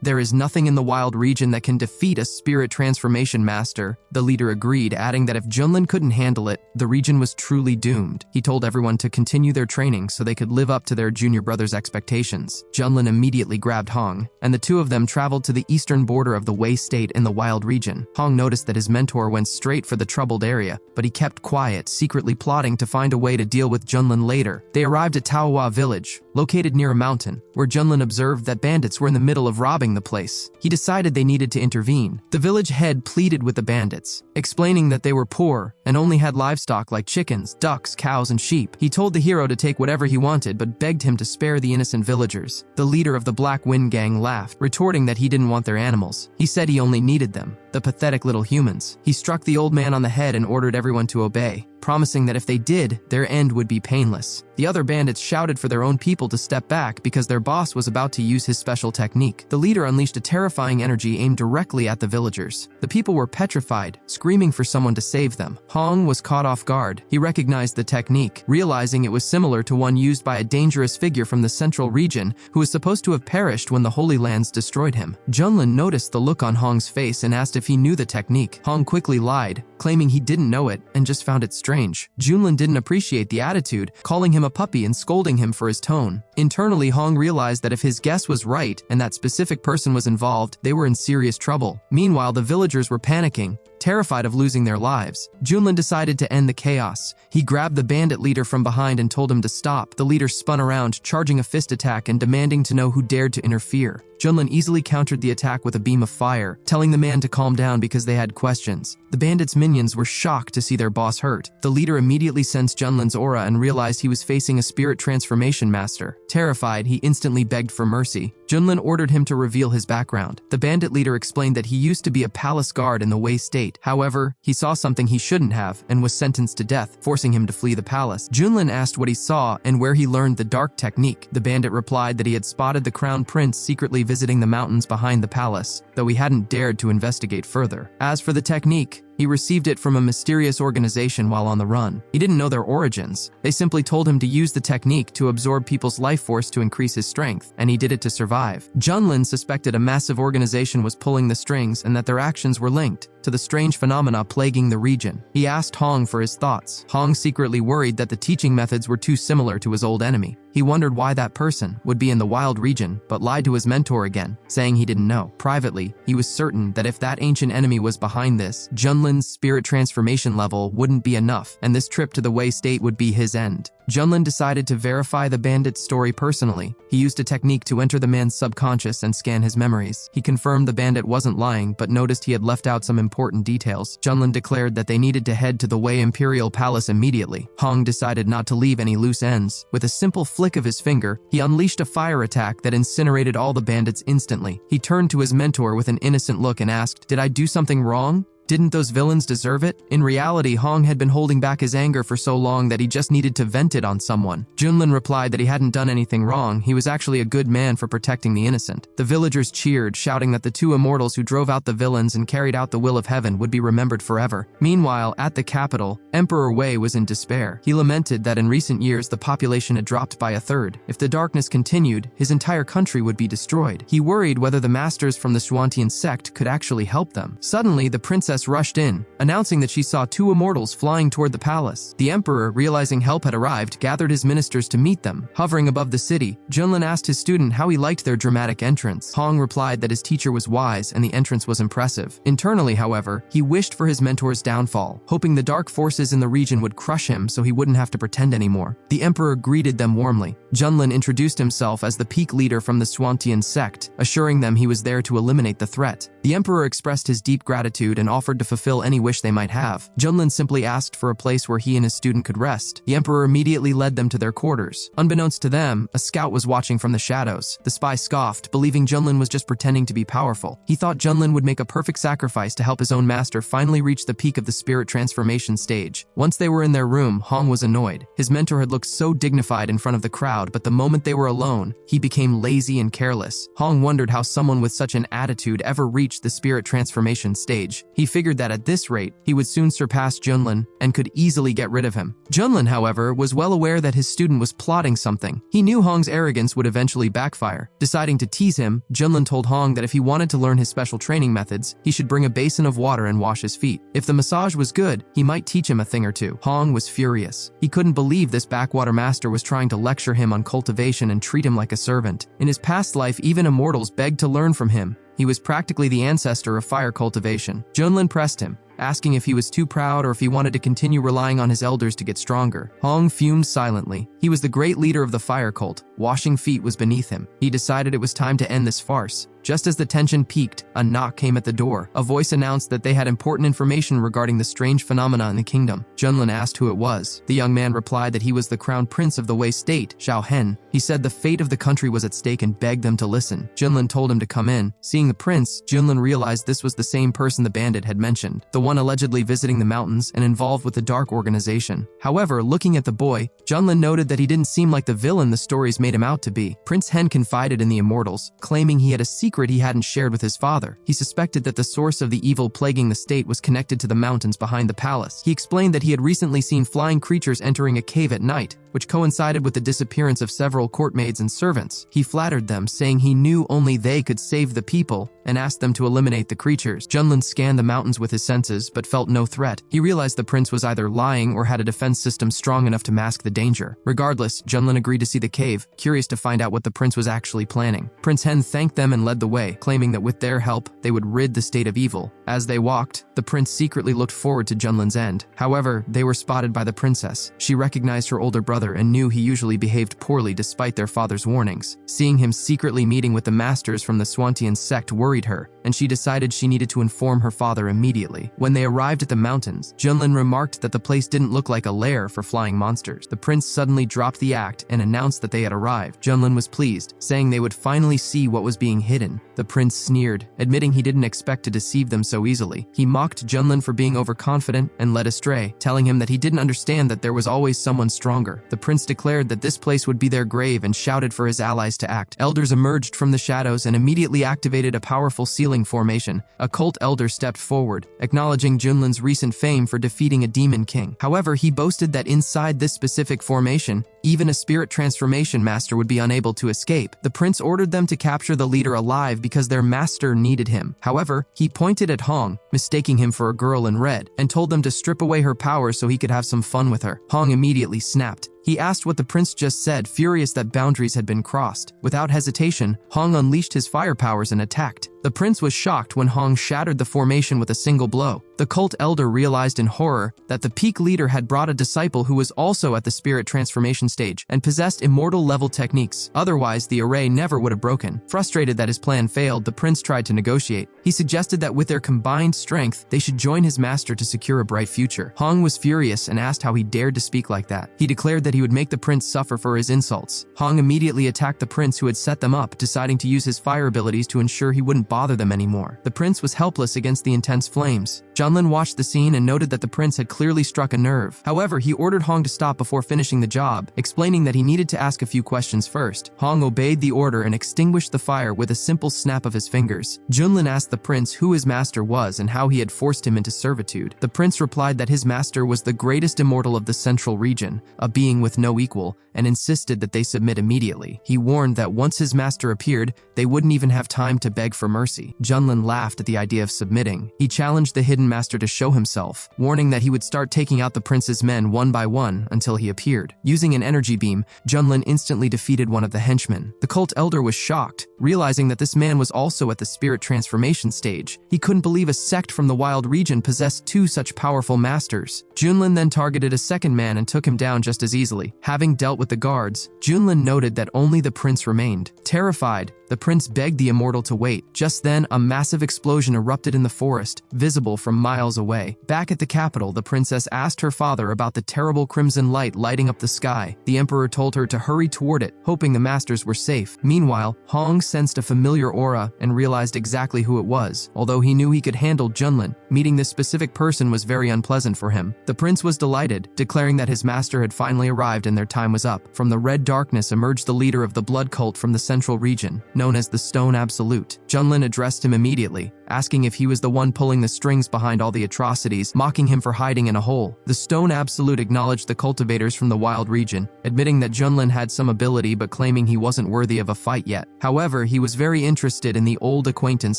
There is nothing in the wild region that can defeat a spirit transformation master." The leader agreed, adding that if Junlin couldn't handle it, the region was truly doomed. He told everyone to continue their training so they could live up to their junior brother's expectations. Junlin immediately grabbed Hong, and the two of them traveled to the eastern border of the Wei state in the wild region. Hong noticed that his mentor went straight for the troubled area, but he kept quiet, secretly plotting to find a way to deal with Junlin later. They arrived at Taohua village, located near a mountain, where Junlin observed that bandits were in the middle of robbing the place. He decided they needed to intervene. The village head pleaded with the bandits, explaining that they were poor and only had livestock like chickens, ducks, cows, and sheep. He told the hero to take whatever he wanted, but begged him to spare the innocent villagers. The leader of the Black Wind Gang laughed, retorting that he didn't want their animals. He said he only needed them, the pathetic little humans. He struck the old man on the head and ordered everyone to obey, promising that if they did, their end would be painless. The other bandits shouted for their own people to step back because their boss was about to use his special technique. The leader unleashed a terrifying energy aimed directly at the villagers. The people were petrified, screaming for someone to save them. Hong was caught off guard. He recognized the technique, realizing it was similar to one used by a dangerous figure from the central region who was supposed to have perished when the Holy Lands destroyed him. Junlin noticed the look on Hong's face and asked if he knew the technique. Hong quickly lied, claiming he didn't know it and just found it strange. Junlin didn't appreciate the attitude, calling him a puppy and scolding him for his tone. Internally, Hong realized that if his guess was right and that specific person was involved, they were in serious trouble. Meanwhile, the villagers were panicking, terrified of losing their lives. Junlin decided to end the chaos. He grabbed the bandit leader from behind and told him to stop. The leader spun around, charging a fist attack and demanding to know who dared to interfere. Junlin easily countered the attack with a beam of fire, telling the man to calm down because they had questions. The bandits' minions were shocked to see their boss hurt. The leader immediately sensed Junlin's aura and realized he was facing a spirit transformation master. Terrified, he instantly begged for mercy. Junlin ordered him to reveal his background. The bandit leader explained that he used to be a palace guard in the Wei state. However, he saw something he shouldn't have and was sentenced to death, forcing him to flee the palace. Junlin asked what he saw and where he learned the dark technique. The bandit replied that he had spotted the crown prince secretly visiting the mountains behind the palace, though he hadn't dared to investigate further. As for the technique, he received it from a mysterious organization while on the run. He didn't know their origins. They simply told him to use the technique to absorb people's life force to increase his strength, and he did it to survive. Junlin suspected a massive organization was pulling the strings and that their actions were linked to the strange phenomena plaguing the region. He asked Hong for his thoughts. Hong secretly worried that the teaching methods were too similar to his old enemy. He wondered why that person would be in the wild region, but lied to his mentor again, saying he didn't know. Privately, he was certain that if that ancient enemy was behind this, Junlin's spirit transformation level wouldn't be enough, and this trip to the Wei state would be his end. Junlin decided to verify the bandit's story personally. He used a technique to enter the man's subconscious and scan his memories. He confirmed the bandit wasn't lying, but noticed he had left out some important details. Junlin declared that they needed to head to the Wei Imperial Palace immediately. Hong decided not to leave any loose ends. With a simple flick of his finger, he unleashed a fire attack that incinerated all the bandits instantly. He turned to his mentor with an innocent look and asked, "Did I do something wrong? Didn't those villains deserve it?" In reality, Hong had been holding back his anger for so long that he just needed to vent it on someone. Junlin replied that he hadn't done anything wrong. He was actually a good man for protecting the innocent. The villagers cheered, shouting that the two immortals who drove out the villains and carried out the will of heaven would be remembered forever. Meanwhile, at the capital, Emperor Wei was in despair. He lamented that in recent years the population had dropped by a third. If the darkness continued, his entire country would be destroyed. He worried whether the masters from the Xuantian sect could actually help them. Suddenly, the princess princess rushed in, announcing that she saw two immortals flying toward the palace. The emperor, realizing help had arrived, gathered his ministers to meet them. Hovering above the city, Junlin asked his student how he liked their dramatic entrance. Hong replied that his teacher was wise and the entrance was impressive. Internally, however, he wished for his mentor's downfall, hoping the dark forces in the region would crush him so he wouldn't have to pretend anymore. The emperor greeted them warmly. Junlin introduced himself as the peak leader from the Swantian sect, assuring them he was there to eliminate the threat. The emperor expressed his deep gratitude and offered to fulfill any wish they might have. Junlin simply asked for a place where he and his student could rest. The emperor immediately led them to their quarters. Unbeknownst to them, a scout was watching from the shadows. The spy scoffed, believing Junlin was just pretending to be powerful. He thought Junlin would make a perfect sacrifice to help his own master finally reach the peak of the spirit transformation stage. Once they were in their room, Hong was annoyed. His mentor had looked so dignified in front of the crowd, but the moment they were alone, he became lazy and careless. Hong wondered how someone with such an attitude ever reached the spirit transformation stage. He figured that at this rate, he would soon surpass Junlin and could easily get rid of him. Junlin, however, was well aware that his student was plotting something. He knew Hong's arrogance would eventually backfire. Deciding to tease him, Junlin told Hong that if he wanted to learn his special training methods, he should bring a basin of water and wash his feet. If the massage was good, he might teach him a thing or two. Hong was furious. He couldn't believe this backwater master was trying to lecture him on cultivation and treat him like a servant. In his past life, even immortals begged to learn from him. He was practically the ancestor of fire cultivation. Junlin pressed him, asking if he was too proud or if he wanted to continue relying on his elders to get stronger. Hong fumed silently. He was the great leader of the fire cult. Washing feet was beneath him. He decided it was time to end this farce. Just as the tension peaked, a knock came at the door. A voice announced that they had important information regarding the strange phenomena in the kingdom. Junlin asked who it was. The young man replied that he was the crown prince of the Wei state, Zhao Hen. He said the fate of the country was at stake and begged them to listen. Junlin told him to come in. Seeing the prince, Junlin realized this was the same person the bandit had mentioned, the one allegedly visiting the mountains and involved with the dark organization. However, looking at the boy, Junlin noted that he didn't seem like the villain the stories made him out to be. Prince Hen confided in the immortals, claiming he had a secret he hadn't shared with his father. He suspected that the source of the evil plaguing the state was connected to the mountains behind the palace. He explained that he had recently seen flying creatures entering a cave at night, which coincided with the disappearance of several courtmaids and servants. He flattered them, saying he knew only they could save the people, and asked them to eliminate the creatures. Junlin scanned the mountains with his senses, but felt no threat. He realized the prince was either lying or had a defense system strong enough to mask the danger. Regardless, Junlin agreed to see the cave, curious to find out what the prince was actually planning. Prince Hen thanked them and led the way, claiming that with their help, they would rid the state of evil. As they walked, the prince secretly looked forward to Junlin's end. However, they were spotted by the princess. She recognized her older brother and knew he usually behaved poorly despite their father's warnings. Seeing him secretly meeting with the masters from the Swantian sect worried her, and she decided she needed to inform her father immediately. When they arrived at the mountains, Junlin remarked that the place didn't look like a lair for flying monsters. The prince suddenly dropped the act and announced that they had arrived. Junlin was pleased, saying they would finally see what was being hidden. The prince sneered, admitting he didn't expect to deceive them so easily. He mocked Junlin for being overconfident and led astray, telling him that he didn't understand that there was always someone stronger. The prince declared that this place would be their grave and shouted for his allies to act. Elders emerged from the shadows and immediately activated a powerful sealing formation. A cult elder stepped forward, acknowledging Junlin's recent fame for defeating a demon king. However, he boasted that inside this specific formation, even a spirit transformation master would be unable to escape. The prince ordered them to capture the leader alive because their master needed him. However, he pointed at Hong, mistaking him for a girl in red, and told them to strip away her powers so he could have some fun with her. Hong immediately snapped. He asked what the prince just said, furious that boundaries had been crossed. Without hesitation, Hong unleashed his fire powers and attacked. The prince was shocked when Hong shattered the formation with a single blow. The cult elder realized in horror that the peak leader had brought a disciple who was also at the spirit transformation stage and possessed immortal level techniques. Otherwise, the array never would have broken. Frustrated that his plan failed, the prince tried to negotiate. He suggested that with their combined strength, they should join his master to secure a bright future. Hong was furious and asked how he dared to speak like that. He declared that he would make the prince suffer for his insults. Hong immediately attacked the prince who had set them up, deciding to use his fire abilities to ensure he wouldn't bother them anymore. The prince was helpless against the intense flames. Junlin watched the scene and noted that the prince had clearly struck a nerve. However, he ordered Hong to stop before finishing the job, explaining that he needed to ask a few questions first. Hong obeyed the order and extinguished the fire with a simple snap of his fingers. Junlin asked the prince who his master was and how he had forced him into servitude. The prince replied that his master was the greatest immortal of the central region, a being with no equal, and insisted that they submit immediately. He warned that once his master appeared, they wouldn't even have time to beg for mercy. Junlin laughed at the idea of submitting. He challenged the hidden master to show himself, warning that he would start taking out the prince's men one by one until he appeared. Using an energy beam, Junlin instantly defeated one of the henchmen. The cult elder was shocked, realizing that this man was also at the spirit transformation stage. He couldn't believe a sect from the wild region possessed two such powerful masters. Junlin then targeted a second man and took him down just as easily. Having dealt with the guards, Junlin noted that only the prince remained. Terrified, the prince begged the immortal to wait. Just then, a massive explosion erupted in the forest, visible from miles away. Back at the capital, the princess asked her father about the terrible crimson light lighting up the sky. The emperor told her to hurry toward it, hoping the masters were safe. Meanwhile, Hong sensed a familiar aura and realized exactly who it was. Although he knew he could handle Junlin, meeting this specific person was very unpleasant for him. The prince was delighted, declaring that his master had finally arrived and their time was up. From the red darkness emerged the leader of the blood cult from the central region, known as the Stone Absolute. Junlin addressed him immediately, asking if he was the one pulling the strings behind all the atrocities, mocking him for hiding in a hole. The Stone Absolute acknowledged the cultivators from the wild region, admitting that Junlin had some ability but claiming he wasn't worthy of a fight yet. However, he was very interested in the old acquaintance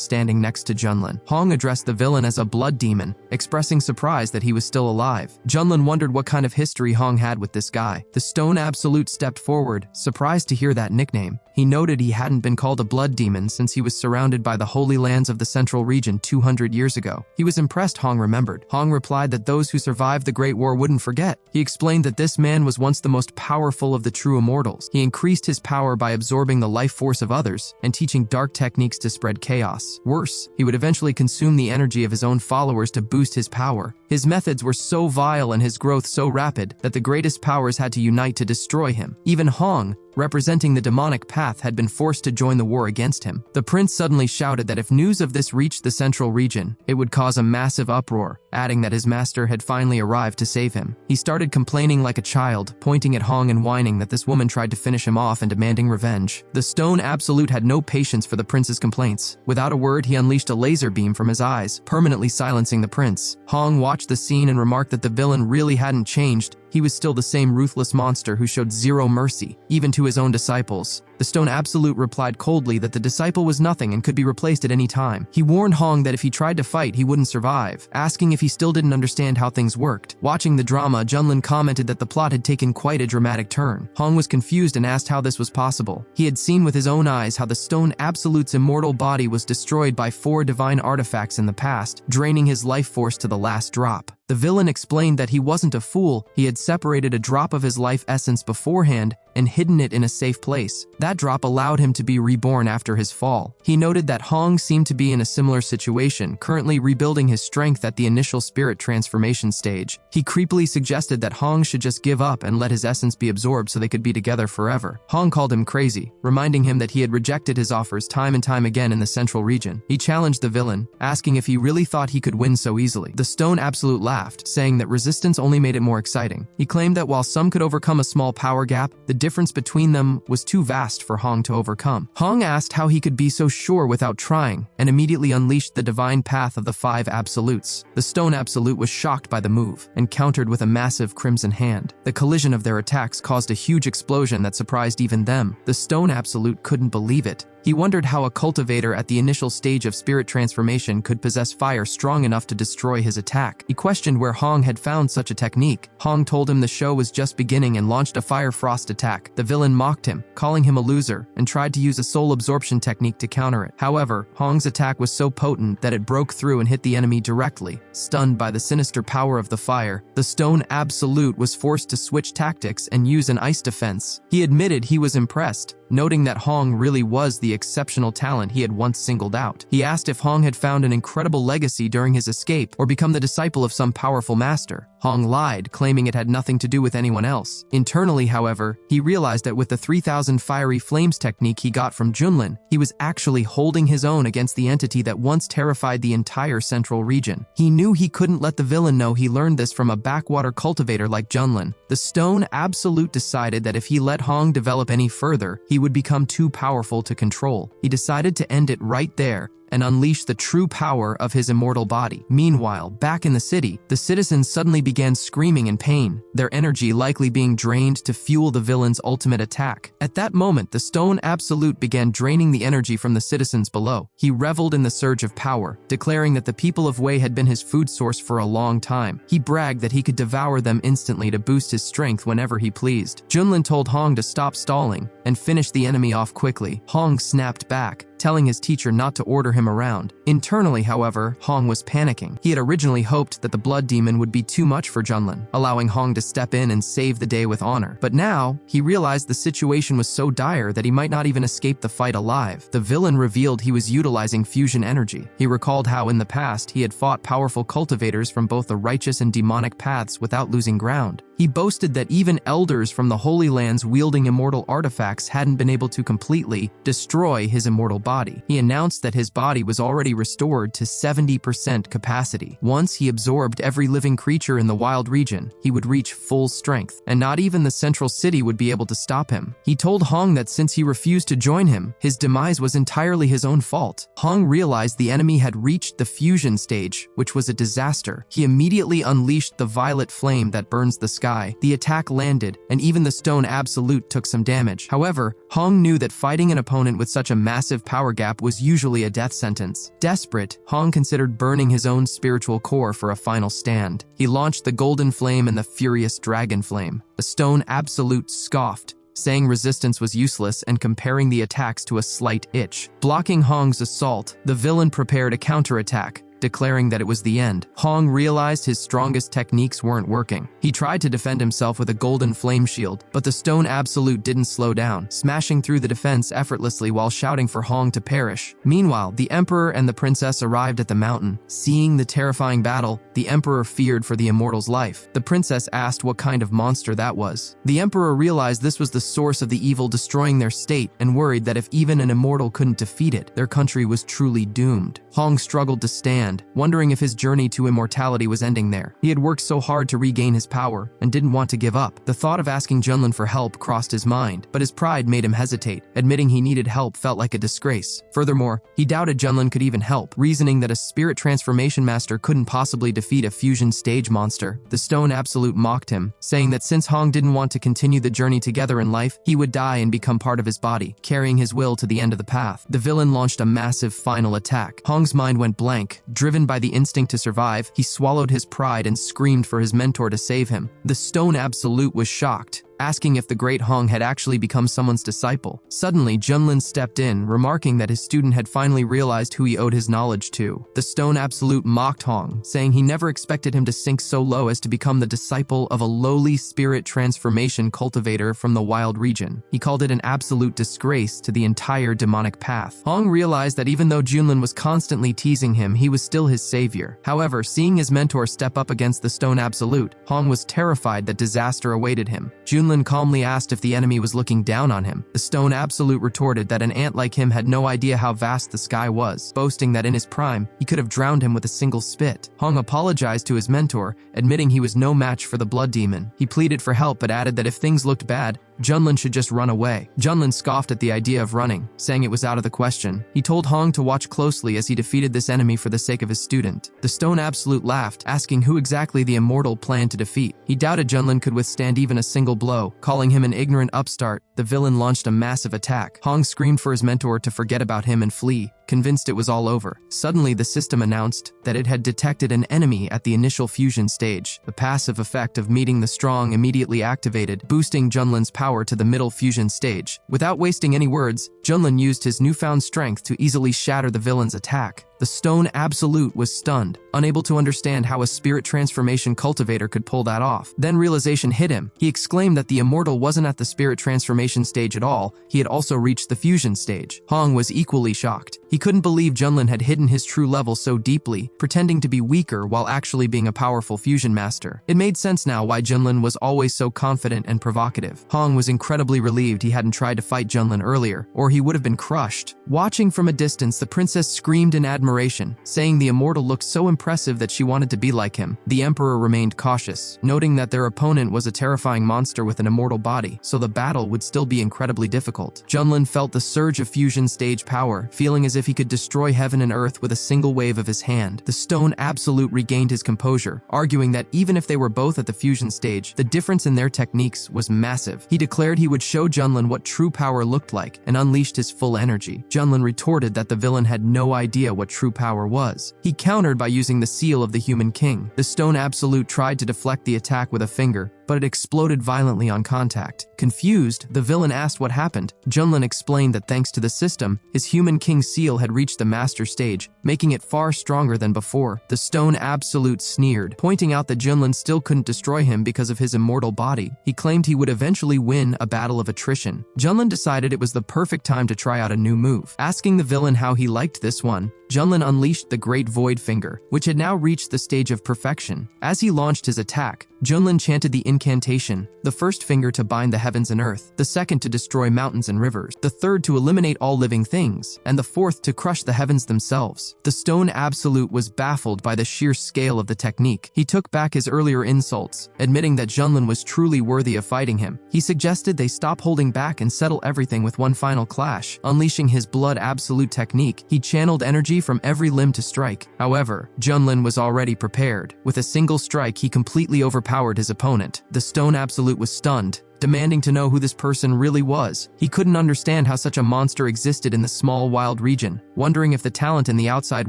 standing next to Junlin. Hong addressed the villain as a blood demon, expressing surprise that he was still alive. Junlin wondered what kind of history Hong had with this guy. The Stone Absolute stepped forward, surprised to hear that nickname. He noted he hadn't been called a blood demon since he was surrounded by the holy lands of the central region 200 years ago. He was impressed, Hong remembered. Hong replied that those who survived the Great War wouldn't forget. He explained that this man was once the most powerful of the true immortals. He increased his power by absorbing the life force of others and teaching dark techniques to spread chaos. Worse, he would eventually consume the energy of his own followers to boost his power. His methods were so vile and his growth so rapid that the greatest powers had to unite to destroy him. Even Hong, representing the demonic path, had been forced to join the war against him. The prince suddenly shouted that if news of this reached the central region, it would cause a massive uproar, adding that his master had finally arrived to save him. He started complaining like a child, pointing at Hong and whining that this woman tried to finish him off and demanding revenge. The Stone Absolute had no patience for the prince's complaints. Without a word, he unleashed a laser beam from his eyes, permanently silencing the prince. Hong watched the scene and remarked that the villain really hadn't changed. He was still the same ruthless monster who showed zero mercy, even to his own disciples. The Stone Absolute replied coldly that the disciple was nothing and could be replaced at any time. He warned Hong that if he tried to fight, he wouldn't survive, asking if he still didn't understand how things worked. Watching the drama, Junlin commented that the plot had taken quite a dramatic turn. Hong was confused and asked how this was possible. He had seen with his own eyes how the Stone Absolute's immortal body was destroyed by 4 divine artifacts in the past, draining his life force to the last drop. The villain explained that he wasn't a fool. He had separated a drop of his life essence beforehand and hidden it in a safe place. That drop allowed him to be reborn after his fall. He noted that Hong seemed to be in a similar situation, currently rebuilding his strength at the initial spirit transformation stage. He creepily suggested that Hong should just give up and let his essence be absorbed so they could be together forever. Hong called him crazy, reminding him that he had rejected his offers time and time again in the central region. He challenged the villain, asking if he really thought he could win so easily. The Stone Absolute laughed, saying that resistance only made it more exciting. He claimed that while some could overcome a small power gap, the difference between them was too vast for Hong to overcome. Hong asked how he could be so sure without trying, and immediately unleashed the divine path of the 5 absolutes. The Stone Absolute was shocked by the move, and countered with a massive crimson hand. The collision of their attacks caused a huge explosion that surprised even them. The Stone Absolute couldn't believe it. He wondered how a cultivator at the initial stage of spirit transformation could possess fire strong enough to destroy his attack. He questioned where Hong had found such a technique. Hong told him the show was just beginning and launched a fire frost attack. The villain mocked him, calling him a loser, and tried to use a soul absorption technique to counter it. However, Hong's attack was so potent that it broke through and hit the enemy directly. Stunned by the sinister power of the fire, the Stone Absolute was forced to switch tactics and use an ice defense. He admitted he was impressed, noting that Hong really was the exceptional talent he had once singled out. He asked if Hong had found an incredible legacy during his escape or become the disciple of some powerful master. Hong lied, claiming it had nothing to do with anyone else. Internally, however, he realized that with the 3000 fiery flames technique he got from Junlin, he was actually holding his own against the entity that once terrified the entire central region. He knew he couldn't let the villain know he learned this from a backwater cultivator like Junlin. The Stone Absolute decided that if he let Hong develop any further, he would become too powerful to control. He decided to end it right there, and unleash the true power of his immortal body. Meanwhile, back in the city, the citizens suddenly began screaming in pain, their energy likely being drained to fuel the villain's ultimate attack. At that moment, the Stone Absolute began draining the energy from the citizens below. He reveled in the surge of power, declaring that the people of Wei had been his food source for a long time. He bragged that he could devour them instantly to boost his strength whenever he pleased. Junlin told Hong to stop stalling and finish the enemy off quickly. Hong snapped back, telling his teacher not to order him around. Internally, however, Hong was panicking. He had originally hoped that the blood demon would be too much for Junlin, allowing Hong to step in and save the day with honor. But now, he realized the situation was so dire that he might not even escape the fight alive. The villain revealed he was utilizing fusion energy. He recalled how in the past he had fought powerful cultivators from both the righteous and demonic paths without losing ground. He boasted that even elders from the Holy Lands wielding immortal artifacts hadn't been able to completely destroy his immortal body. He announced that his body was already restored to 70% capacity. Once he absorbed every living creature in the wild region, he would reach full strength, and not even the central city would be able to stop him. He told Hong that since he refused to join him, his demise was entirely his own fault. Hong realized the enemy had reached the fusion stage, which was a disaster. He immediately unleashed the violet flame that burns the sky. The attack landed, and even the Stone Absolute took some damage. However, Hong knew that fighting an opponent with such a massive power gap was usually a death sentence. Desperate, Hong considered burning his own spiritual core for a final stand. He launched the Golden Flame and the Furious Dragon Flame. The Stone Absolute scoffed, saying resistance was useless and comparing the attacks to a slight itch. Blocking Hong's assault, the villain prepared a counterattack, declaring that it was the end. Hong realized his strongest techniques weren't working. He tried to defend himself with a golden flame shield, but the Stone Absolute didn't slow down, smashing through the defense effortlessly while shouting for Hong to perish. Meanwhile, the Emperor and the Princess arrived at the mountain. Seeing the terrifying battle, the Emperor feared for the immortal's life. The Princess asked what kind of monster that was. The Emperor realized this was the source of the evil destroying their state and worried that if even an immortal couldn't defeat it, their country was truly doomed. Hong struggled to stand, wondering if his journey to immortality was ending there. He had worked so hard to regain his power and didn't want to give up. The thought of asking Junlin for help crossed his mind, but his pride made him hesitate. Admitting he needed help felt like a disgrace. Furthermore, he doubted Junlin could even help, reasoning that a spirit transformation master couldn't possibly defeat a fusion stage monster. The Stone Absolute mocked him, saying that since Hong didn't want to continue the journey together in life, he would die and become part of his body, carrying his will to the end of the path. The villain launched a massive final attack. Hong's mind went blank. Driven by the instinct to survive, he swallowed his pride and screamed for his mentor to save him. The Stone Absolute was shocked, asking if the great Hong had actually become someone's disciple. Suddenly, Junlin stepped in, remarking that his student had finally realized who he owed his knowledge to. The Stone Absolute mocked Hong, saying he never expected him to sink so low as to become the disciple of a lowly spirit transformation cultivator from the wild region. He called it an absolute disgrace to the entire demonic path. Hong realized that even though Junlin was constantly teasing him, he was still his savior. However, seeing his mentor step up against the Stone Absolute, Hong was terrified that disaster awaited him. Junlin calmly asked if the enemy was looking down on him. The Stone Absolute retorted that an ant like him had no idea how vast the sky was, boasting that in his prime, he could have drowned him with a single spit. Hong apologized to his mentor, admitting he was no match for the blood demon. He pleaded for help but added that if things looked bad, Junlin should just run away. Junlin scoffed at the idea of running, saying it was out of the question. He told Hong to watch closely as he defeated this enemy for the sake of his student. The Stone Absolute laughed, asking who exactly the immortal planned to defeat. He doubted Junlin could withstand even a single blow. Calling him an ignorant upstart, the villain launched a massive attack. Hong screamed for his mentor to forget about him and flee, convinced it was all over. Suddenly, the system announced that it had detected an enemy at the initial fusion stage. The passive effect of meeting the strong immediately activated, boosting Junlin's power to the middle fusion stage. Without wasting any words, Junlin used his newfound strength to easily shatter the villain's attack. The Stone Absolute was stunned, unable to understand how a spirit transformation cultivator could pull that off. Then realization hit him. He exclaimed that the immortal wasn't at the spirit transformation stage at all, he had also reached the fusion stage. Hong was equally shocked. He couldn't believe Junlin had hidden his true level so deeply, pretending to be weaker while actually being a powerful fusion master. It made sense now why Junlin was always so confident and provocative. Hong was incredibly relieved he hadn't tried to fight Junlin earlier, or he would have been crushed. Watching from a distance, the princess screamed in admiration admiration, saying the immortal looked so impressive that she wanted to be like him. The emperor remained cautious, noting that their opponent was a terrifying monster with an immortal body, so the battle would still be incredibly difficult. Junlin felt the surge of fusion stage power, feeling as if he could destroy heaven and earth with a single wave of his hand. The Stone Absolute regained his composure, arguing that even if they were both at the fusion stage, the difference in their techniques was massive. He declared he would show Junlin what true power looked like and unleashed his full energy. Junlin retorted that the villain had no idea what true power was. He countered by using the seal of the Human King. The Stone Absolute tried to deflect the attack with a finger, but it exploded violently on contact. Confused, the villain asked what happened. Junlin explained that thanks to the system, his Human King seal had reached the master stage, making it far stronger than before. The Stone Absolute sneered, pointing out that Junlin still couldn't destroy him because of his immortal body. He claimed he would eventually win a battle of attrition. Junlin decided it was the perfect time to try out a new move. Asking the villain how he liked this one, Junlin unleashed the Great Void Finger, which had now reached the stage of perfection. As he launched his attack, Junlin chanted the incantation, the first finger to bind the heavens and earth, the second to destroy mountains and rivers, the third to eliminate all living things, and the fourth to crush the heavens themselves. The Stone Absolute was baffled by the sheer scale of the technique. He took back his earlier insults, admitting that Junlin was truly worthy of fighting him. He suggested they stop holding back and settle everything with one final clash. Unleashing his Blood Absolute technique, he channeled energy from every limb to strike. However, Junlin was already prepared. With a single strike, he completely overpowered his opponent. The Stone Absolute was stunned, demanding to know who this person really was. He couldn't understand how such a monster existed in the small wild region, wondering if the talent in the outside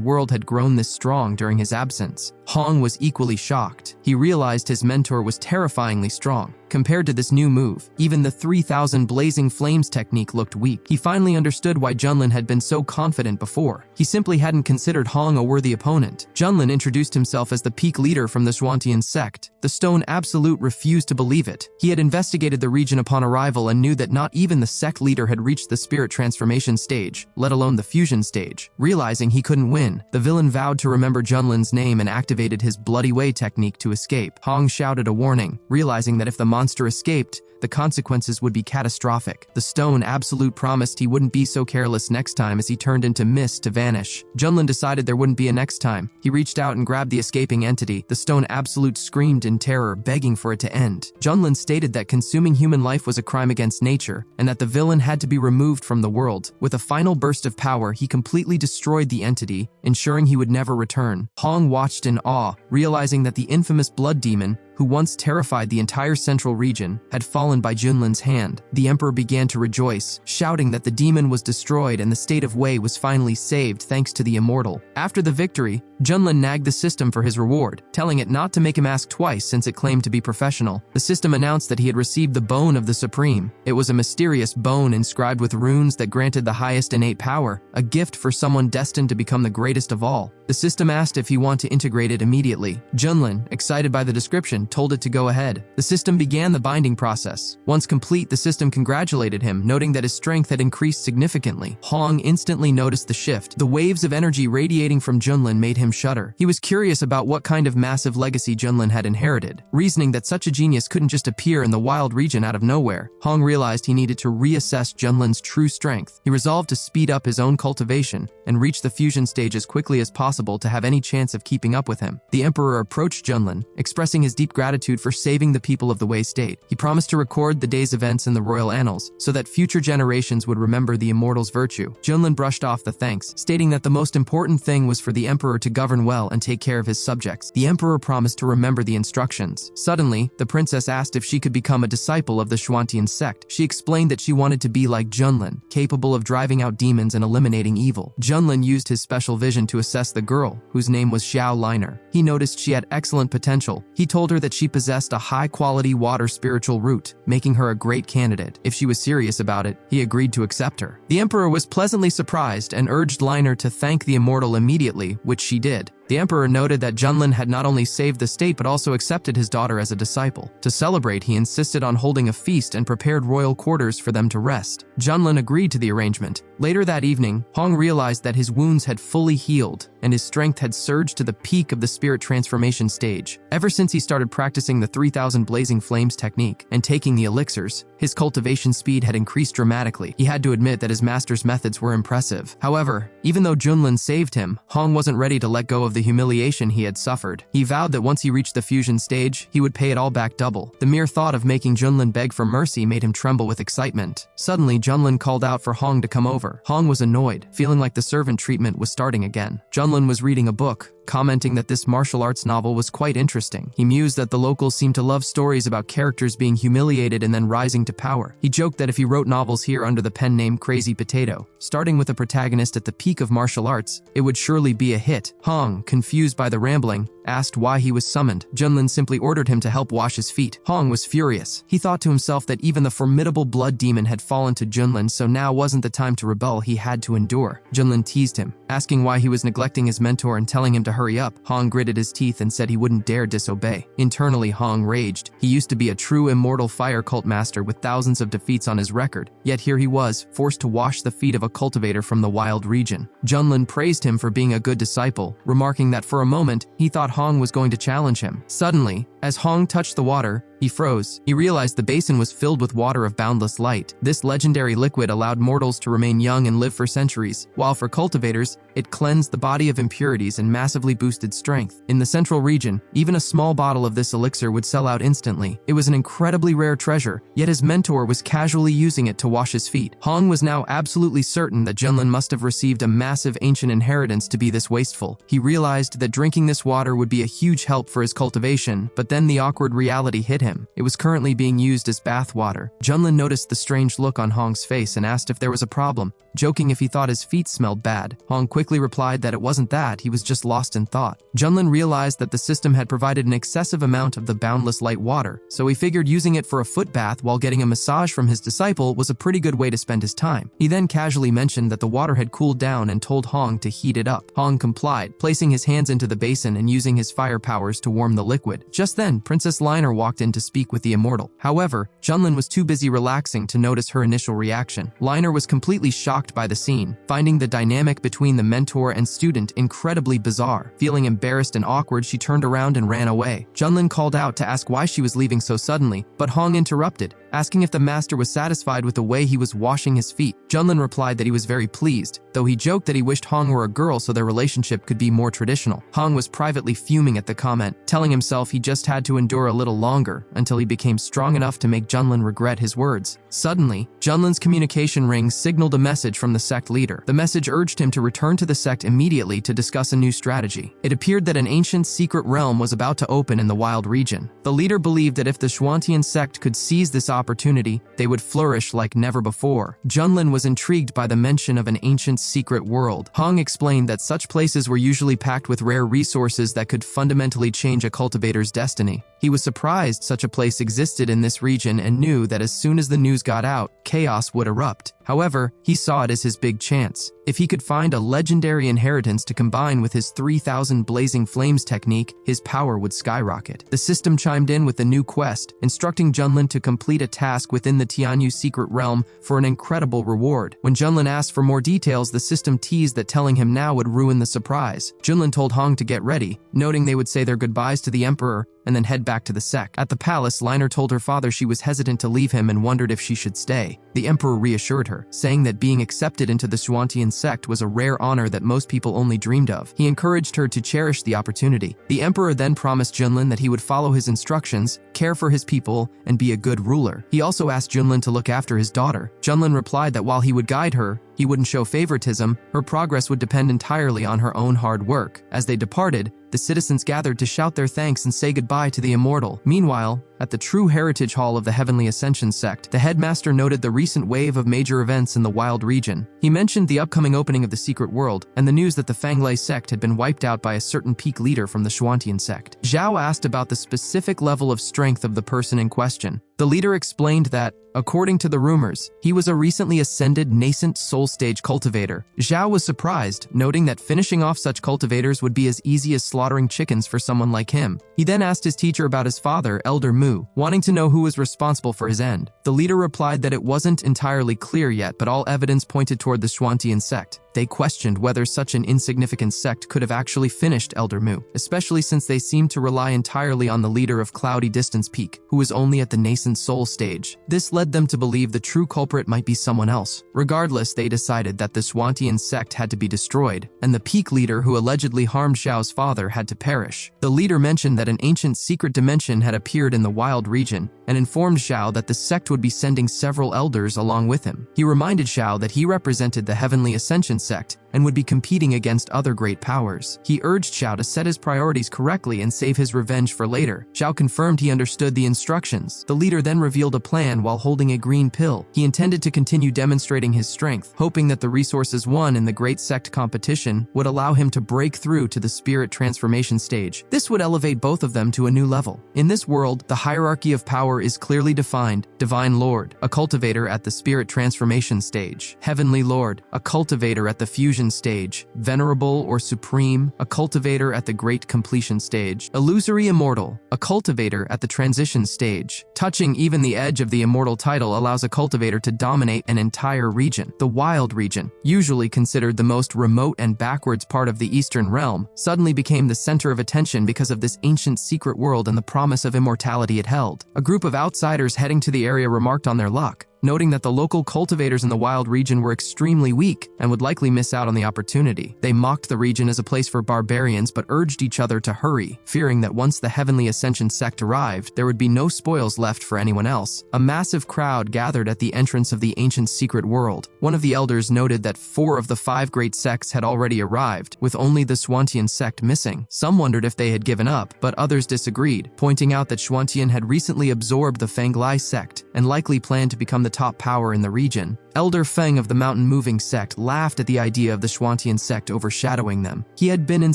world had grown this strong during his absence. Hong was equally shocked. He realized his mentor was terrifyingly strong. Compared to this new move, even the 3,000 Blazing Flames technique looked weak. He finally understood why Junlin had been so confident before. He simply hadn't considered Hong a worthy opponent. Junlin introduced himself as the peak leader from the Xuantian sect. The Stone Absolute refused to believe it. He had investigated the region upon arrival and knew that not even the sect leader had reached the spirit transformation stage, let alone the fusion stage. Realizing he couldn't win, the villain vowed to remember Junlin's name and activated his Bloody Way technique to escape. Hong shouted a warning, realizing that if the monster escaped, the consequences would be catastrophic. The Stone Absolute promised he wouldn't be so careless next time as he turned into mist to vanish. Junlin decided there wouldn't be a next time. He reached out and grabbed the escaping entity. The Stone Absolute screamed in terror, begging for it to end. Junlin stated that consuming human life was a crime against nature, and that the villain had to be removed from the world. With a final burst of power, he completely destroyed the entity, ensuring he would never return. Hong watched in awe, realizing that the infamous blood demon, who once terrified the entire central region, had fallen by Junlin's hand. The emperor began to rejoice, shouting that the demon was destroyed and the state of Wei was finally saved thanks to the immortal. After the victory, Junlin nagged the system for his reward, telling it not to make him ask twice since it claimed to be professional. The system announced that he had received the Bone of the Supreme. It was a mysterious bone inscribed with runes that granted the highest innate power, a gift for someone destined to become the greatest of all. The system asked if he wanted to integrate it immediately. Junlin, excited by the description, told it to go ahead. The system began the binding process. Once complete, the system congratulated him, noting that his strength had increased significantly. Hong instantly noticed the shift. The waves of energy radiating from Junlin made him shudder. He was curious about what kind of massive legacy Junlin had inherited, reasoning that such a genius couldn't just appear in the wild region out of nowhere. Hong realized he needed to reassess Junlin's true strength. He resolved to speed up his own cultivation and reach the fusion stage as quickly as possible to have any chance of keeping up with him. The emperor approached Junlin, expressing his deep gratitude for saving the people of the Wei state. He promised to record the day's events in the royal annals so that future generations would remember the immortal's virtue. Junlin brushed off the thanks, stating that the most important thing was for the emperor to govern well and take care of his subjects. The emperor promised to remember the instructions. Suddenly, the princess asked if she could become a disciple of the Xuantian sect. She explained that she wanted to be like Junlin, capable of driving out demons and eliminating evil. Junlin used his special vision to assess the girl, whose name was Xiao Liner. He noticed she had excellent potential. He told her that she possessed a high-quality water spiritual root, making her a great candidate. If she was serious about it, he agreed to accept her. The emperor was pleasantly surprised and urged Liner to thank the immortal immediately, which she did. The emperor noted that Junlin had not only saved the state but also accepted his daughter as a disciple. To celebrate, he insisted on holding a feast and prepared royal quarters for them to rest. Junlin agreed to the arrangement. Later that evening, Hong realized that his wounds had fully healed and his strength had surged to the peak of the spirit transformation stage. Ever since he started practicing the 3000 blazing flames technique and taking the elixirs, his cultivation speed had increased dramatically. He had to admit that his master's methods were impressive. However, even though Junlin saved him, Hong wasn't ready to let go of the humiliation he had suffered. He vowed that once he reached the fusion stage, he would pay it all back double. The mere thought of making Junlin beg for mercy made him tremble with excitement. Suddenly, Junlin called out for Hong to come over. Hong was annoyed, feeling like the servant treatment was starting again. Junlin was reading a book, commenting that this martial arts novel was quite interesting. He mused that the locals seemed to love stories about characters being humiliated and then rising to power. He joked that if he wrote novels here under the pen name Crazy Potato, starting with a protagonist at the peak of martial arts, it would surely be a hit. Hong, confused by the rambling, asked why he was summoned. Junlin simply ordered him to help wash his feet. Hong was furious. He thought to himself that even the formidable blood demon had fallen to Junlin, so now wasn't the time to rebel. He had to endure. Junlin teased him, asking why he was neglecting his mentor and telling him to hurry up. Hong gritted his teeth and said he wouldn't dare disobey. Internally, Hong raged. He used to be a true immortal fire cult master with thousands of defeats on his record, yet here he was, forced to wash the feet of a cultivator from the wild region. Junlin praised him for being a good disciple, remarking that for a moment, he thought Hong was going to challenge him. Suddenly, as Hong touched the water, he froze. He realized the basin was filled with water of boundless light. This legendary liquid allowed mortals to remain young and live for centuries, while for cultivators, it cleansed the body of impurities and massively boosted strength. In the central region, even a small bottle of this elixir would sell out instantly. It was an incredibly rare treasure, yet his mentor was casually using it to wash his feet. Hong was now absolutely certain that Junlin must have received a massive ancient inheritance to be this wasteful. He realized that drinking this water would be a huge help for his cultivation, but then the awkward reality hit him. It was currently being used as bath water. Junlin noticed the strange look on Hong's face and asked if there was a problem, joking if he thought his feet smelled bad. Hong quickly replied that it wasn't that, he was just lost in thought. Junlin realized that the system had provided an excessive amount of the boundless light water, so he figured using it for a foot bath while getting a massage from his disciple was a pretty good way to spend his time. He then casually mentioned that the water had cooled down and told Hong to heat it up. Hong complied, placing his hands into the basin and using his fire powers to warm the liquid. Just then, Princess Liner walked in to speak with the immortal. However, Junlin was too busy relaxing to notice her initial reaction. Liner was completely shocked by the scene, finding the dynamic between the mentor and student incredibly bizarre. Feeling embarrassed and awkward, she turned around and ran away. Junlin called out to ask why she was leaving so suddenly, but Hong interrupted, asking if the master was satisfied with the way he was washing his feet. Junlin replied that he was very pleased, though he joked that he wished Hong were a girl so their relationship could be more traditional. Hong was privately fuming at the comment, telling himself he just had to endure a little longer until he became strong enough to make Junlin regret his words. Suddenly, Junlin's communication ring signaled a message from the sect leader. The message urged him to return to the sect immediately to discuss a new strategy. It appeared that an ancient secret realm was about to open in the wild region. The leader believed that if the Xuantian sect could seize this opportunity, they would flourish like never before. Junlin was intrigued by the mention of an ancient secret world. Hong explained that such places were usually packed with rare resources that could fundamentally change a cultivator's destiny. He was surprised such a place existed in this region and knew that as soon as the news got out, chaos would erupt. However, he saw it as his big chance. If he could find a legendary inheritance to combine with his 3000 blazing flames technique, his power would skyrocket. The system chimed in with the new quest, instructing Junlin to complete a task within the Tianyu secret realm for an incredible reward. When Junlin asked for more details, the system teased that telling him now would ruin the surprise. Junlin told Hong to get ready, noting they would say their goodbyes to the emperor and then head back to the sect. At the palace, Liner told her father she was hesitant to leave him and wondered if she should stay. The emperor reassured her, saying that being accepted into the Xuantian sect was a rare honor that most people only dreamed of. He encouraged her to cherish the opportunity. The emperor then promised Junlin that he would follow his instructions, care for his people, and be a good ruler. He also asked Junlin to look after his daughter. Junlin replied that while he would guide her, he wouldn't show favoritism. Her progress would depend entirely on her own hard work. As they departed, the citizens gathered to shout their thanks and say goodbye to the immortal. Meanwhile, At the True Heritage Hall of the Heavenly Ascension sect, the headmaster noted the recent wave of major events in the Wild region. He mentioned the upcoming opening of the Secret World and the news that the Fanglai sect had been wiped out by a certain peak leader from the Xuantian sect. Zhao asked about the specific level of strength of the person in question. The leader explained that, according to the rumors, he was a recently ascended nascent soul stage cultivator. Zhao was surprised, noting that finishing off such cultivators would be as easy as slaughtering chickens for someone like him. He then asked his teacher about his father, Elder Mu, wanting to know who was responsible for his end. The leader replied that it wasn't entirely clear yet, but all evidence pointed toward the Xuantian sect. They questioned whether such an insignificant sect could have actually finished Elder Mu, especially since they seemed to rely entirely on the leader of Cloudy Distance Peak, who was only at the nascent soul stage. This led them to believe the true culprit might be someone else. Regardless, they decided that the Xuantian sect had to be destroyed, and the peak leader who allegedly harmed Xiao's father had to perish. The leader mentioned that an ancient secret dimension had appeared in the Wild region, and informed Xiao that the sect would be sending several elders along with him. He reminded Xiao that he represented the Heavenly Ascension sect and would be competing against other great powers. He urged Xiao to set his priorities correctly and save his revenge for later. Xiao confirmed he understood the instructions. The leader then revealed a plan while holding a green pill. He intended to continue demonstrating his strength, hoping that the resources won in the great sect competition would allow him to break through to the spirit transformation stage. This would elevate both of them to a new level. In this world, the hierarchy of power is clearly defined. Divine Lord, a cultivator at the spirit transformation stage. Heavenly Lord, a cultivator at the fusion stage. Venerable or Supreme, a cultivator at the great completion stage. Illusory Immortal, a cultivator at the transition stage. Touching even the edge of the immortal title allows a cultivator to dominate an entire region. The Wild region, usually considered the most remote and backwards part of the Eastern realm, suddenly became the center of attention because of this ancient secret world and the promise of immortality it held. A group of outsiders heading to the area remarked on their luck, noting that the local cultivators in the Wild region were extremely weak and would likely miss out on the opportunity. They mocked the region as a place for barbarians but urged each other to hurry, fearing that once the Heavenly Ascension sect arrived, there would be no spoils left for anyone else. A massive crowd gathered at the entrance of the ancient secret world. One of the elders noted that 4 of the 5 great sects had already arrived, with only the Xuantian sect missing. Some wondered if they had given up, but others disagreed, pointing out that Xuantian had recently absorbed the Fanglai sect and likely planned to become the top power in the region. Elder Feng of the Mountain Moving sect laughed at the idea of the Xuantian sect overshadowing them. He had been in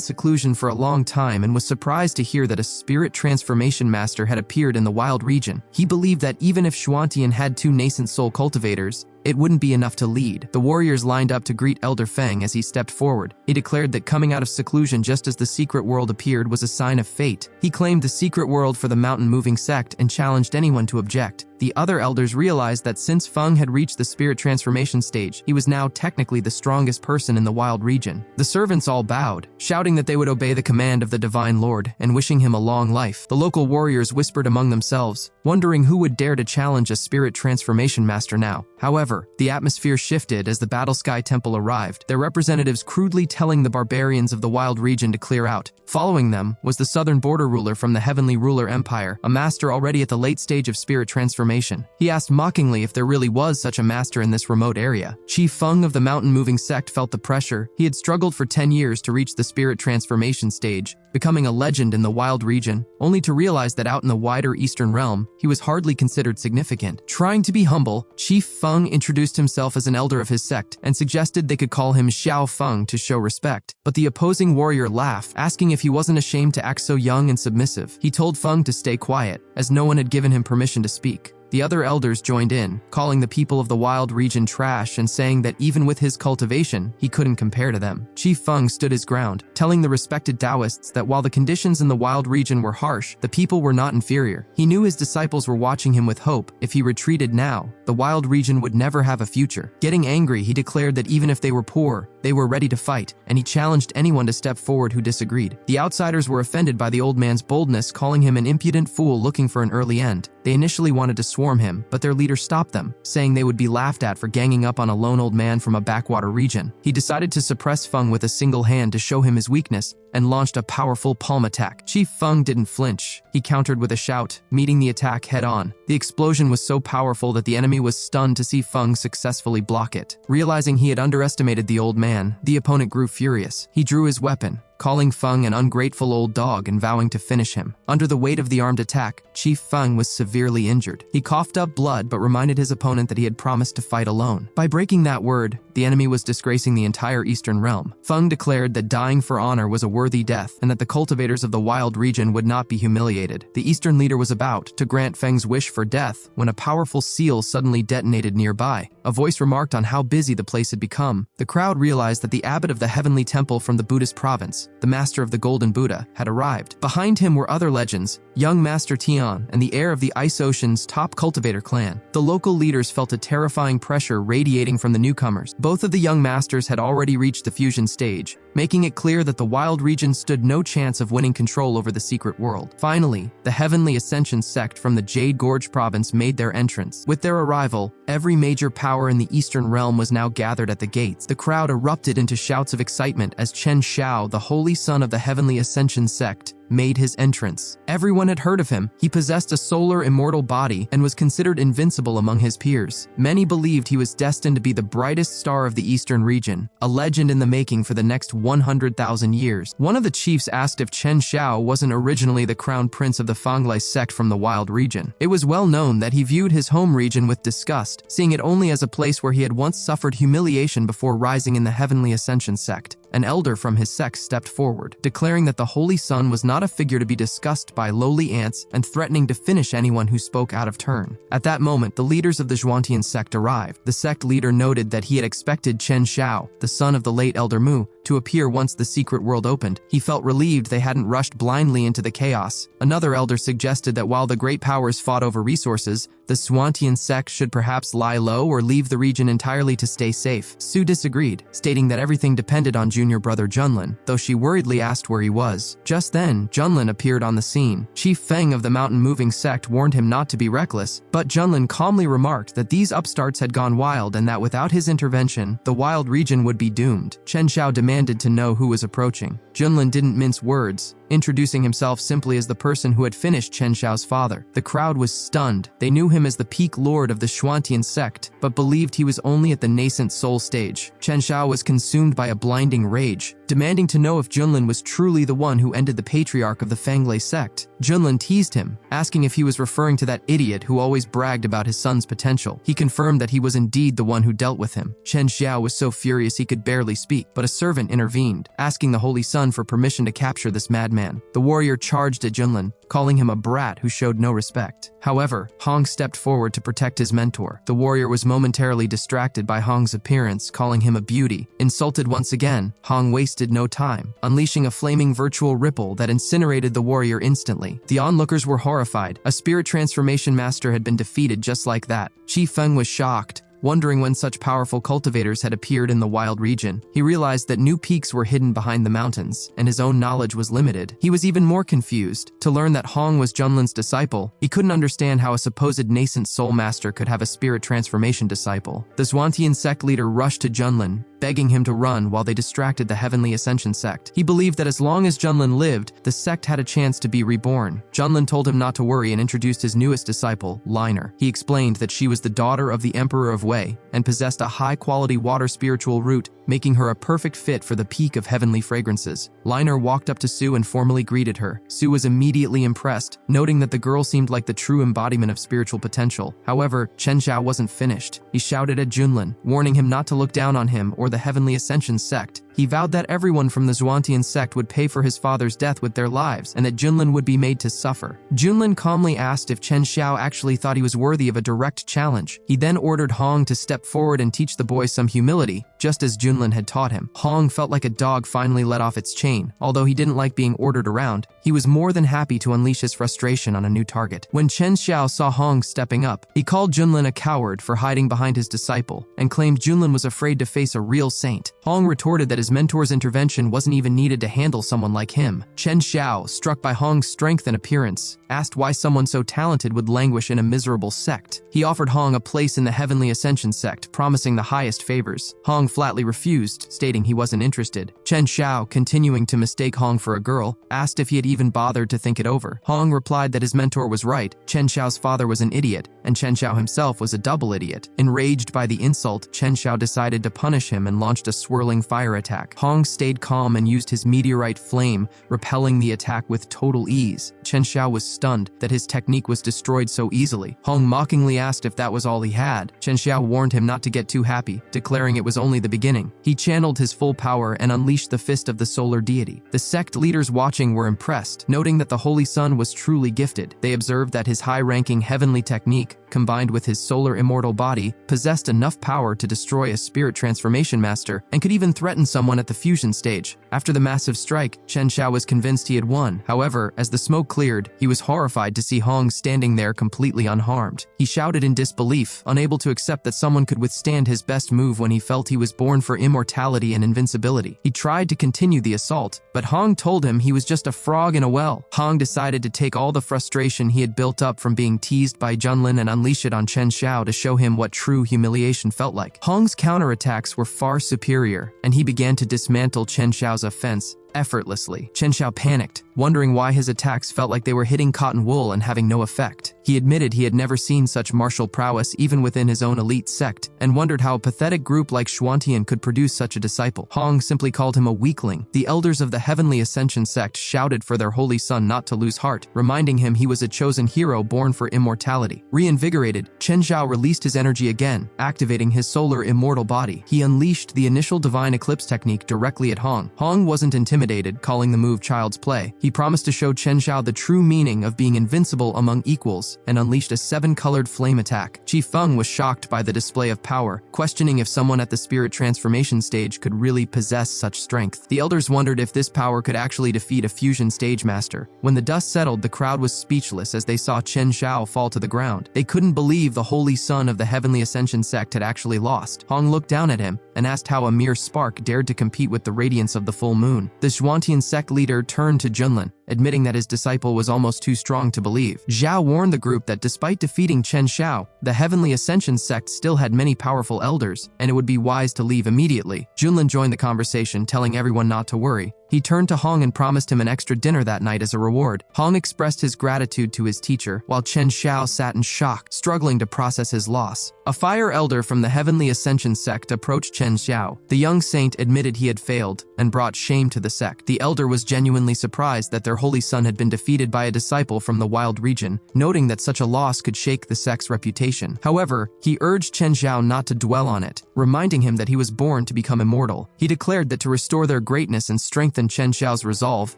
seclusion for a long time and was surprised to hear that a spirit transformation master had appeared in the Wild region. He believed that even if Xuantian had 2 nascent soul cultivators, it wouldn't be enough to lead. The warriors lined up to greet Elder Feng as he stepped forward. He declared that coming out of seclusion just as the secret world appeared was a sign of fate. He claimed the secret world for the Mountain Moving sect and challenged anyone to object. The other elders realized that since Feng had reached the spirit transformation stage, he was now technically the strongest person in the Wild region. The servants all bowed, shouting that they would obey the command of the Divine Lord and wishing him a long life. The local warriors whispered among themselves, wondering who would dare to challenge a spirit transformation master now. However, the atmosphere shifted as the Battle Sky Temple arrived, their representatives crudely telling the barbarians of the Wild region to clear out. Following them was the southern border ruler from the Heavenly Ruler Empire, a master already at the late stage of spirit transformation. He asked mockingly if there really was such a master in this remote area. Chief Feng of the Mountain Moving sect felt the pressure. He had struggled for 10 years to reach the spirit transformation stage, becoming a legend in the Wild region, only to realize that out in the wider Eastern realm, he was hardly considered significant. Trying to be humble, Chief Feng introduced himself as an elder of his sect and suggested they could call him Xiao Feng to show respect. But the opposing warrior laughed, asking if he wasn't ashamed to act so young and submissive. He told Feng to stay quiet, as no one had given him permission to speak. The other elders joined in, calling the people of the Wild region trash and saying that even with his cultivation, he couldn't compare to them. Chief Feng stood his ground, telling the respected Taoists that while the conditions in the Wild region were harsh, the people were not inferior. He knew his disciples were watching him with hope. If he retreated now, the Wild region would never have a future. Getting angry, he declared that even if they were poor, they were ready to fight, and he challenged anyone to step forward who disagreed. The outsiders were offended by the old man's boldness, calling him an impudent fool looking for an early end. They initially wanted to swarm him, but their leader stopped them, saying they would be laughed at for ganging up on a lone old man from a backwater region. He decided to suppress Feng with a single hand to show him his weakness, and launched a powerful palm attack. Chief Feng didn't flinch. He countered with a shout, meeting the attack head-on. The explosion was so powerful that the enemy was stunned to see Feng successfully block it. Realizing he had underestimated the old man, the opponent grew furious. He drew his weapon, calling Feng an ungrateful old dog and vowing to finish him. Under the weight of the armed attack, Chief Feng was severely injured. He coughed up blood but reminded his opponent that he had promised to fight alone. By breaking that word, the enemy was disgracing the entire Eastern realm. Feng declared that dying for honor was a worthy death and that the cultivators of the wild region would not be humiliated. The Eastern leader was about to grant Feng's wish for death when a powerful seal suddenly detonated nearby. A voice remarked on how busy the place had become. The crowd realized that the abbot of the heavenly temple from the Buddhist province, the master of the Golden Buddha, had arrived. Behind him were other legends, young Master Tian and the heir of the Ice Ocean's top cultivator clan. The local leaders felt a terrifying pressure radiating from the newcomers. Both of the young masters had already reached the fusion stage, making it clear that the wild region stood no chance of winning control over the secret world. Finally, the Heavenly Ascension sect from the Jade Gorge province made their entrance. With their arrival, every major power in the Eastern realm was now gathered at the gates. The crowd erupted into shouts of excitement as Chen Xiao, the holy son of the Heavenly Ascension sect, made his entrance. Everyone had heard of him. He possessed a solar immortal body and was considered invincible among his peers. Many believed he was destined to be the brightest star of the Eastern region, a legend in the making for the next 100,000 years. One of the chiefs asked if Chen Xiao wasn't originally the crown prince of the Fanglai sect from the wild region. It was well known that he viewed his home region with disgust, seeing it only as a place where he had once suffered humiliation before rising in the Heavenly Ascension sect. An elder from his sect stepped forward, declaring that the Holy Sun was not a figure to be discussed by lowly ants and threatening to finish anyone who spoke out of turn. At that moment, the leaders of the Zhuantian sect arrived. The sect leader noted that he had expected Chen Xiao, the son of the late Elder Mu, to appear once the secret world opened. He felt relieved they hadn't rushed blindly into the chaos. Another elder suggested that while the great powers fought over resources, the Zhuantian sect should perhaps lie low or leave the region entirely to stay safe. Su disagreed, stating that everything depended on junior brother Junlin, though she worriedly asked where he was. Just then, Junlin appeared on the scene. Chief Feng of the mountain-moving sect warned him not to be reckless, but Junlin calmly remarked that these upstarts had gone wild and that without his intervention, the wild region would be doomed. Chen Xiao demanded to know who was approaching. Junlin didn't mince words, introducing himself simply as the person who had finished Chen Xiao's father. The crowd was stunned. They knew him as the peak lord of the Zhuantian sect, but believed he was only at the nascent soul stage. Chen Xiao was consumed by a blinding rage, demanding to know if Junlin was truly the one who ended the patriarch of the Fanglai sect. Junlin teased him, asking if he was referring to that idiot who always bragged about his son's potential. He confirmed that he was indeed the one who dealt with him. Chen Xiao was so furious he could barely speak, but a servant intervened, asking the Holy Sun for permission to capture this madman. The warrior charged at Junlin, calling him a brat who showed no respect. However, Hong stepped forward to protect his mentor. The warrior was momentarily distracted by Hong's appearance, calling him a beauty. Insulted once again, Hong wasted no time, unleashing a flaming virtual ripple that incinerated the warrior instantly. The onlookers were horrified. A spirit transformation master had been defeated just like that. Chi Feng was shocked, wondering when such powerful cultivators had appeared in the wild region. He realized that new peaks were hidden behind the mountains, and his own knowledge was limited. He was even more confused. To learn that Hong was Junlin's disciple, he couldn't understand how a supposed nascent soul master could have a spirit transformation disciple. The Zhuantian sect leader rushed to Junlin, begging him to run while they distracted the Heavenly Ascension sect. He believed that as long as Junlin lived, the sect had a chance to be reborn. Junlin told him not to worry and introduced his newest disciple, Liner. He explained that she was the daughter of the Emperor of Wei and possessed a high-quality water spiritual root, making her a perfect fit for the peak of heavenly fragrances. Liner walked up to Su and formally greeted her. Su was immediately impressed, noting that the girl seemed like the true embodiment of spiritual potential. However, Chen Xiao wasn't finished. He shouted at Junlin, warning him not to look down on him or the Heavenly Ascension sect. He vowed that everyone from the Zhuantian sect would pay for his father's death with their lives, and that Junlin would be made to suffer. Junlin calmly asked if Chen Xiao actually thought he was worthy of a direct challenge. He then ordered Hong to step forward and teach the boy some humility, just as Junlin had taught him. Hong felt like a dog finally let off its chain. Although he didn't like being ordered around, he was more than happy to unleash his frustration on a new target. When Chen Xiao saw Hong stepping up, he called Junlin a coward for hiding behind his disciple, and claimed Junlin was afraid to face a real saint. Hong retorted that his mentor's intervention wasn't even needed to handle someone like him. Chen Xiao, struck by Hong's strength and appearance, asked why someone so talented would languish in a miserable sect. He offered Hong a place in the Heavenly Ascension sect, promising the highest favors. Hong flatly refused, stating he wasn't interested. Chen Xiao, continuing to mistake Hong for a girl, asked if he had even bothered to think it over. Hong replied that his mentor was right. Chen Xiao's father was an idiot, and Chen Xiao himself was a double idiot. Enraged by the insult, Chen Xiao decided to punish him and launched a swirling fire attack attack. Hong stayed calm and used his meteorite flame, repelling the attack with total ease. Chen Xiao was stunned that his technique was destroyed so easily. Hong mockingly asked if that was all he had. Chen Xiao warned him not to get too happy, declaring it was only the beginning. He channeled his full power and unleashed the fist of the solar deity. The sect leaders watching were impressed, noting that the Holy Sun was truly gifted. They observed that his high-ranking heavenly technique, combined with his solar immortal body, possessed enough power to destroy a spirit transformation master and could even threaten someone at the fusion stage. After the massive strike, Chen Xiao was convinced he had won. However, as the smoke cleared, he was horrified to see Hong standing there completely unharmed. He shouted in disbelief, unable to accept that someone could withstand his best move when he felt he was born for immortality and invincibility. He tried to continue the assault, but Hong told him he was just a frog in a well. Hong decided to take all the frustration he had built up from being teased by Junlin and unleash it on Chen Xiao to show him what true humiliation felt like. Hong's counterattacks were far superior, and he began to dismantle Chen Xiao's offense effortlessly. Chen Xiao panicked, wondering why his attacks felt like they were hitting cotton wool and having no effect. He admitted he had never seen such martial prowess even within his own elite sect, and wondered how a pathetic group like Xuantian could produce such a disciple. Hong simply called him a weakling. The elders of the Heavenly Ascension sect shouted for their holy son not to lose heart, reminding him he was a chosen hero born for immortality. Reinvigorated, Chen Xiao released his energy again, activating his solar immortal body. He unleashed the initial divine eclipse technique directly at Hong. Hong wasn't intimidated, calling the move child's play. He promised to show Chen Xiao the true meaning of being invincible among equals and unleashed a 7-colored flame attack. Qi Feng was shocked by the display of power, questioning if someone at the spirit transformation stage could really possess such strength. The elders wondered if this power could actually defeat a fusion stage master. When the dust settled, the crowd was speechless as they saw Chen Xiao fall to the ground. They couldn't believe the holy son of the Heavenly Ascension sect had actually lost. Hong looked down at him and asked how a mere spark dared to compete with the radiance of the full moon. The Xuantian sect leader turned to Junlin, admitting that his disciple was almost too strong to believe. Zhao warned the group that despite defeating Chen Xiao, the Heavenly Ascension sect still had many powerful elders, and it would be wise to leave immediately. Junlin joined the conversation, telling everyone not to worry. He turned to Hong and promised him an extra dinner that night as a reward. Hong expressed his gratitude to his teacher, while Chen Xiao sat in shock, struggling to process his loss. A fire elder from the Heavenly Ascension sect approached Chen Xiao. The young saint admitted he had failed and brought shame to the sect. The elder was genuinely surprised that their holy son had been defeated by a disciple from the wild region, noting that such a loss could shake the sect's reputation. However, he urged Chen Xiao not to dwell on it, reminding him that he was born to become immortal. He declared that to restore their greatness and strengthen Chen Xiao's resolve,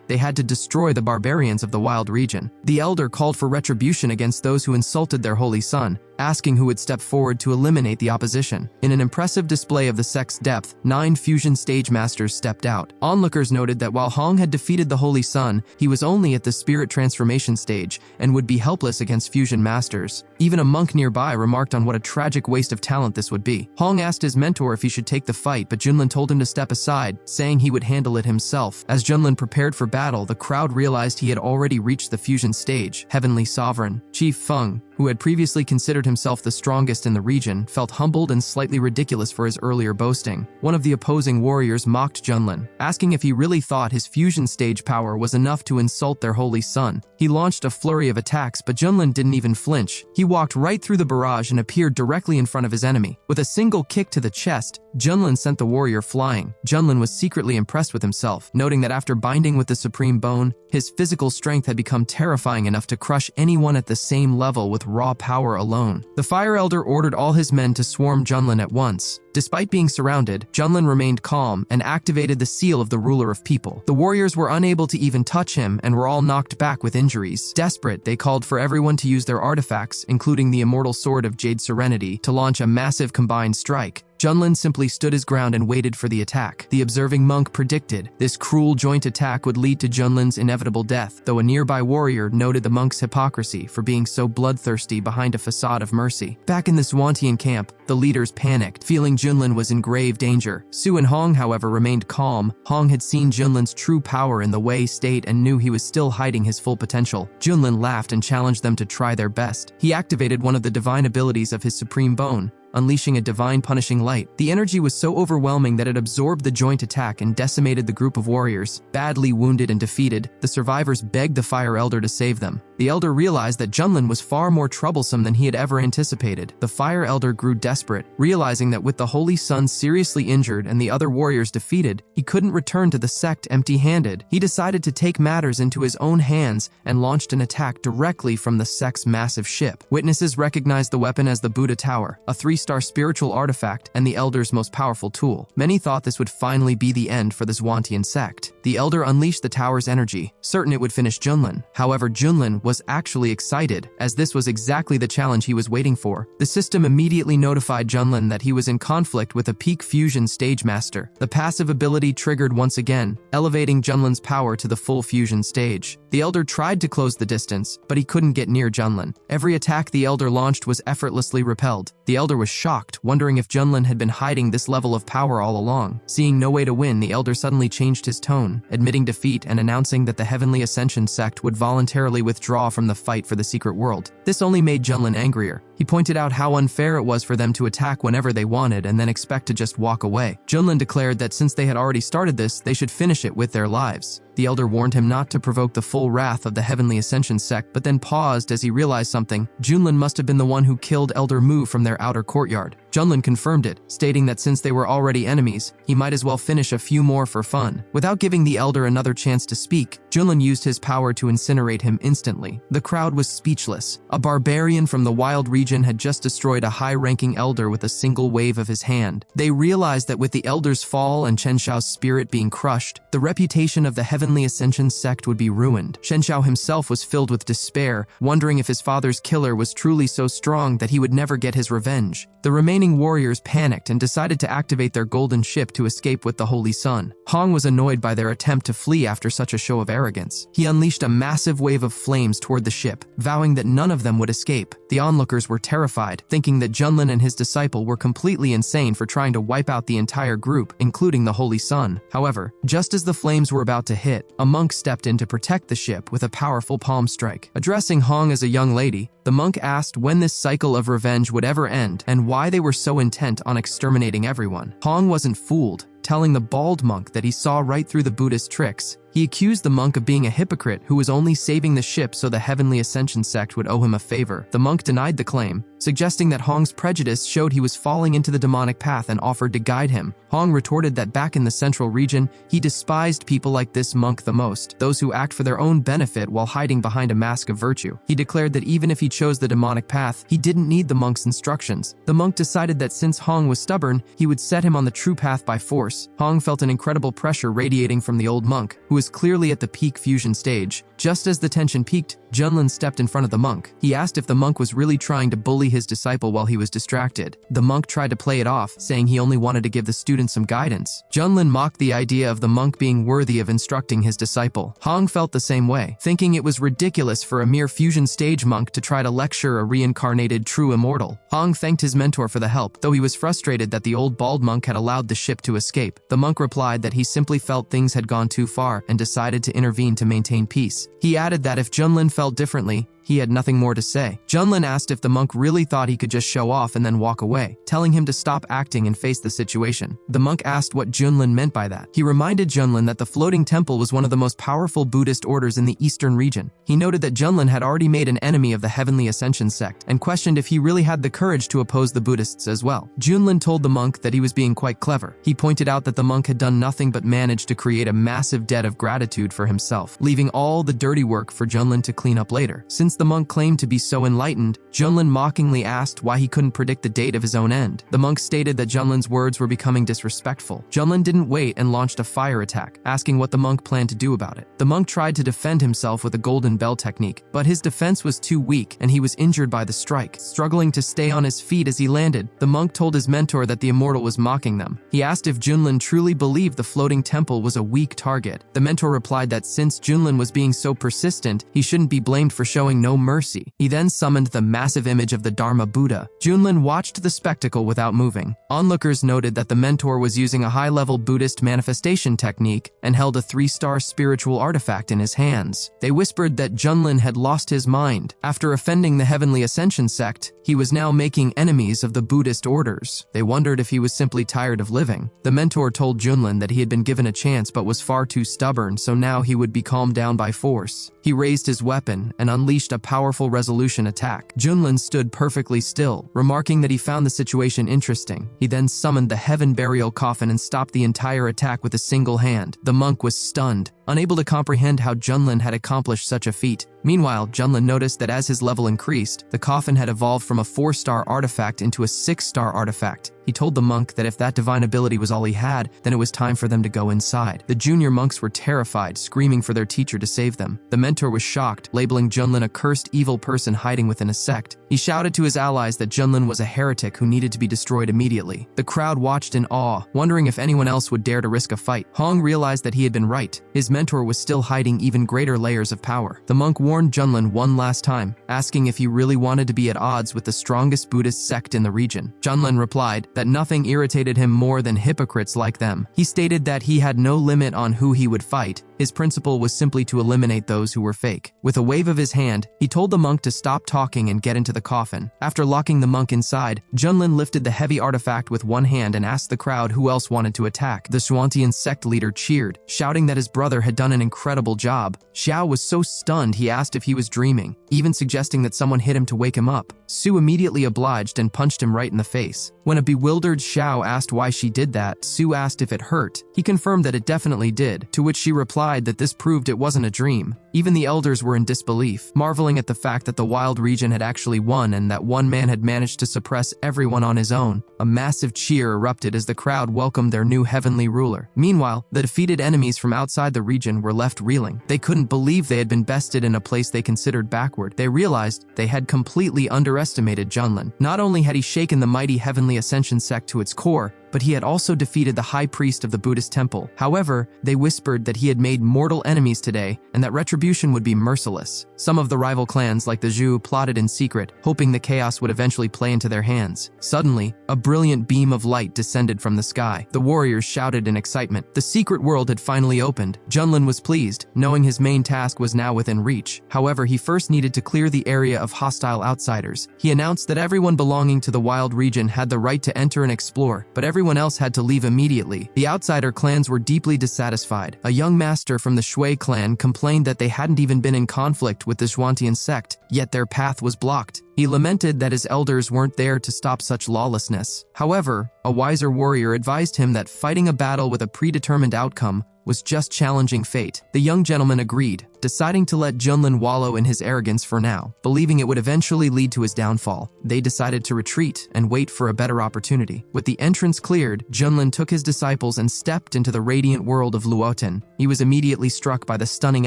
they had to destroy the barbarians of the wild region. The elder called for retribution against those who insulted their holy son, asking who would step forward to eliminate the opposition. In an impressive display of the sect's depth, 9 fusion stage masters stepped out. Onlookers noted that while Hong had defeated the Holy Sun, he was only at the spirit transformation stage and would be helpless against fusion masters. Even a monk nearby remarked on what a tragic waste of talent this would be. Hong asked his mentor if he should take the fight, but Junlin told him to step aside, saying he would handle it himself. As Junlin prepared for battle, the crowd realized he had already reached the fusion stage. Heavenly Sovereign Qi Feng, who had previously considered himself the strongest in the region, felt humbled and slightly ridiculous for his earlier boasting. One of the opposing warriors mocked Junlin, asking if he really thought his fusion stage power was enough to insult their holy son. He launched a flurry of attacks, but Junlin didn't even flinch. He walked right through the barrage and appeared directly in front of his enemy. With a single kick to the chest, Junlin sent the warrior flying. Junlin was secretly impressed with himself, noting that after binding with the Supreme Bone, his physical strength had become terrifying enough to crush anyone at the same level with raw power alone. The Fire Elder ordered all his men to swarm Junlin at once. Despite being surrounded, Junlin remained calm and activated the seal of the ruler of people. The warriors were unable to even touch him and were all knocked back with injuries. Desperate, they called for everyone to use their artifacts, including the immortal sword of Jade Serenity, to launch a massive combined strike. Junlin simply stood his ground and waited for the attack. The observing monk predicted this cruel joint attack would lead to Junlin's inevitable death, though a nearby warrior noted the monk's hypocrisy for being so bloodthirsty behind a facade of mercy. Back in the Xuantian camp, the leaders panicked, feeling Junlin was in grave danger. Su and Hong, however, remained calm. Hong had seen Junlin's true power in the Wei state and knew he was still hiding his full potential. Junlin laughed and challenged them to try their best. He activated one of the divine abilities of his Supreme Bone, unleashing a divine punishing light. The energy was so overwhelming that it absorbed the joint attack and decimated the group of warriors. Badly wounded and defeated, the survivors begged the Fire Elder to save them. The Elder realized that Junlin was far more troublesome than he had ever anticipated. The Fire Elder grew desperate, realizing that with the Holy Sun seriously injured and the other warriors defeated, he couldn't return to the sect empty-handed. He decided to take matters into his own hands and launched an attack directly from the sect's massive ship. Witnesses recognized the weapon as the Buddha Tower, a 3-star spiritual artifact and the Elder's most powerful tool. Many thought this would finally be the end for the Zwantian sect. The Elder unleashed the tower's energy, certain it would finish Junlin. However, Junlin was actually excited, as this was exactly the challenge he was waiting for. The system immediately notified Junlin that he was in conflict with a peak fusion stage master. The passive ability triggered once again, elevating Junlin's power to the full fusion stage. The Elder tried to close the distance, but he couldn't get near Junlin. Every attack the Elder launched was effortlessly repelled. The Elder was shocked, wondering if Junlin had been hiding this level of power all along. Seeing no way to win, the Elder suddenly changed his tone, admitting defeat and announcing that the Heavenly Ascension sect would voluntarily withdraw from the fight for the secret world. This only made Junlin angrier. He pointed out how unfair it was for them to attack whenever they wanted and then expect to just walk away. Junlin declared that since they had already started this, they should finish it with their lives. The Elder warned him not to provoke the full wrath of the Heavenly Ascension sect, but then paused as he realized something. Junlin must have been the one who killed Elder Mu from their outer courtyard. Junlin confirmed it, stating that since they were already enemies, he might as well finish a few more for fun. Without giving the Elder another chance to speak, Junlin used his power to incinerate him instantly. The crowd was speechless. A barbarian from the wild region had just destroyed a high-ranking Elder with a single wave of his hand. They realized that with the Elder's fall and Chen Shao's spirit being crushed, the reputation of the Heavenly Ascension sect would be ruined. Chen Shao himself was filled with despair, wondering if his father's killer was truly so strong that he would never get his revenge. The remaining warriors panicked and decided to activate their golden ship to escape with the Holy Sun. Hong was annoyed by their attempt to flee after such a show of arrogance. He unleashed a massive wave of flames toward the ship, vowing that none of them would escape. The onlookers were terrified, thinking that Junlin and his disciple were completely insane for trying to wipe out the entire group, including the Holy Sun. However, just as the flames were about to hit, a monk stepped in to protect the ship with a powerful palm strike. Addressing Hong as a young lady, the monk asked when this cycle of revenge would ever end and why they were so intent on exterminating everyone. Hong wasn't fooled, telling the bald monk that he saw right through the Buddhist tricks. He accused the monk of being a hypocrite who was only saving the ship so the Heavenly Ascension sect would owe him a favor. The monk denied the claim, suggesting that Hong's prejudice showed he was falling into the demonic path and offered to guide him. Hong retorted that back in the central region, he despised people like this monk the most, those who act for their own benefit while hiding behind a mask of virtue. He declared that even if he chose the demonic path, he didn't need the monk's instructions. The monk decided that since Hong was stubborn, he would set him on the true path by force. Hong felt an incredible pressure radiating from the old monk, who was clearly at the peak fusion stage. Just as the tension peaked, Junlin stepped in front of the monk. He asked if the monk was really trying to bully his disciple while he was distracted. The monk tried to play it off, saying he only wanted to give the student some guidance. Junlin mocked the idea of the monk being worthy of instructing his disciple. Hong felt the same way, thinking it was ridiculous for a mere fusion stage monk to try to lecture a reincarnated true immortal. Hong thanked his mentor for the help, though he was frustrated that the old bald monk had allowed the ship to escape. The monk replied that he simply felt things had gone too far and decided to intervene to maintain peace. He added that if Junlin felt differently, he had nothing more to say. Junlin asked if the monk really thought he could just show off and then walk away, telling him to stop acting and face the situation. The monk asked what Junlin meant by that. He reminded Junlin that the floating temple was one of the most powerful Buddhist orders in the eastern region. He noted that Junlin had already made an enemy of the Heavenly Ascension sect and questioned if he really had the courage to oppose the Buddhists as well. Junlin told the monk that he was being quite clever. He pointed out that the monk had done nothing but manage to create a massive debt of gratitude for himself, leaving all the dirty work for Junlin to clean up later. Since the monk claimed to be so enlightened, Junlin mockingly asked why he couldn't predict the date of his own end. The monk stated that Junlin's words were becoming disrespectful. Junlin didn't wait and launched a fire attack, asking what the monk planned to do about it. The monk tried to defend himself with a golden bell technique, but his defense was too weak and he was injured by the strike. Struggling to stay on his feet as he landed, the monk told his mentor that the immortal was mocking them. He asked if Junlin truly believed the floating temple was a weak target. The mentor replied that since Junlin was being so persistent, he shouldn't be blamed for showing no mercy. He then summoned the massive image of the Dharma Buddha. Junlin watched the spectacle without moving. Onlookers noted that the mentor was using a high-level Buddhist manifestation technique and held a 3-star spiritual artifact in his hands. They whispered that Junlin had lost his mind. After offending the Heavenly Ascension sect, he was now making enemies of the Buddhist orders. They wondered if he was simply tired of living. The mentor told Junlin that he had been given a chance but was far too stubborn, so now he would be calmed down by force. He raised his weapon and unleashed a powerful resolution attack. Junlin stood perfectly still, remarking that he found the situation interesting. He then summoned the Heaven Burial Coffin and stopped the entire attack with a single hand. The monk was stunned, unable to comprehend how Junlin had accomplished such a feat. Meanwhile, Junlin noticed that as his level increased, the coffin had evolved from a 4-star artifact into a 6-star artifact. He told the monk that if that divine ability was all he had, then it was time for them to go inside. The junior monks were terrified, screaming for their teacher to save them. The mentor was shocked, labeling Junlin a cursed evil person hiding within a sect. He shouted to his allies that Junlin was a heretic who needed to be destroyed immediately. The crowd watched in awe, wondering if anyone else would dare to risk a fight. Hong realized that he had been right. His mentor was still hiding even greater layers of power. The monk warned Junlin one last time, asking if he really wanted to be at odds with the strongest Buddhist sect in the region. Junlin replied that nothing irritated him more than hypocrites like them. He stated that he had no limit on who he would fight. His principle was simply to eliminate those who were fake. With a wave of his hand, he told the monk to stop talking and get into the coffin. After locking the monk inside, Junlin lifted the heavy artifact with one hand and asked the crowd who else wanted to attack. The Xuantian sect leader cheered, shouting that his brother had done an incredible job. Xiao was so stunned he asked if he was dreaming, even suggesting that someone hit him to wake him up. Su immediately obliged and punched him right in the face. When a bewildered Xiao asked why she did that, Su asked if it hurt. He confirmed that it definitely did, to which she replied that this proved it wasn't a dream. Even the elders were in disbelief, marveling at the fact that the wild region had actually won and that one man had managed to suppress everyone on his own. A massive cheer erupted as the crowd welcomed their new heavenly ruler. Meanwhile, the defeated enemies from outside the region were left reeling. They couldn't believe they had been bested in a place they considered backward. They realized they had completely underestimated Junlin. Not only had he shaken the mighty Heavenly Ascension sect to its core, but he had also defeated the high priest of the Buddhist temple. However, they whispered that he had made mortal enemies today and that retribution would be merciless. Some of the rival clans, like the Zhu, plotted in secret, hoping the chaos would eventually play into their hands. Suddenly, a brilliant beam of light descended from the sky. The warriors shouted in excitement. The secret world had finally opened. Junlin was pleased, knowing his main task was now within reach. However, he first needed to clear the area of hostile outsiders. He announced that everyone belonging to the wild region had the right to enter and explore, but everyone else had to leave immediately. The outsider clans were deeply dissatisfied. A young master from the Shui clan complained that they hadn't even been in conflict with the Xuantian sect, yet their path was blocked. He lamented that his elders weren't there to stop such lawlessness. However, a wiser warrior advised him that fighting a battle with a predetermined outcome was just challenging fate. The young gentleman agreed, deciding to let Junlin wallow in his arrogance for now, believing it would eventually lead to his downfall. They decided to retreat and wait for a better opportunity. With the entrance cleared, Junlin took his disciples and stepped into the radiant world of Luotan. He was immediately struck by the stunning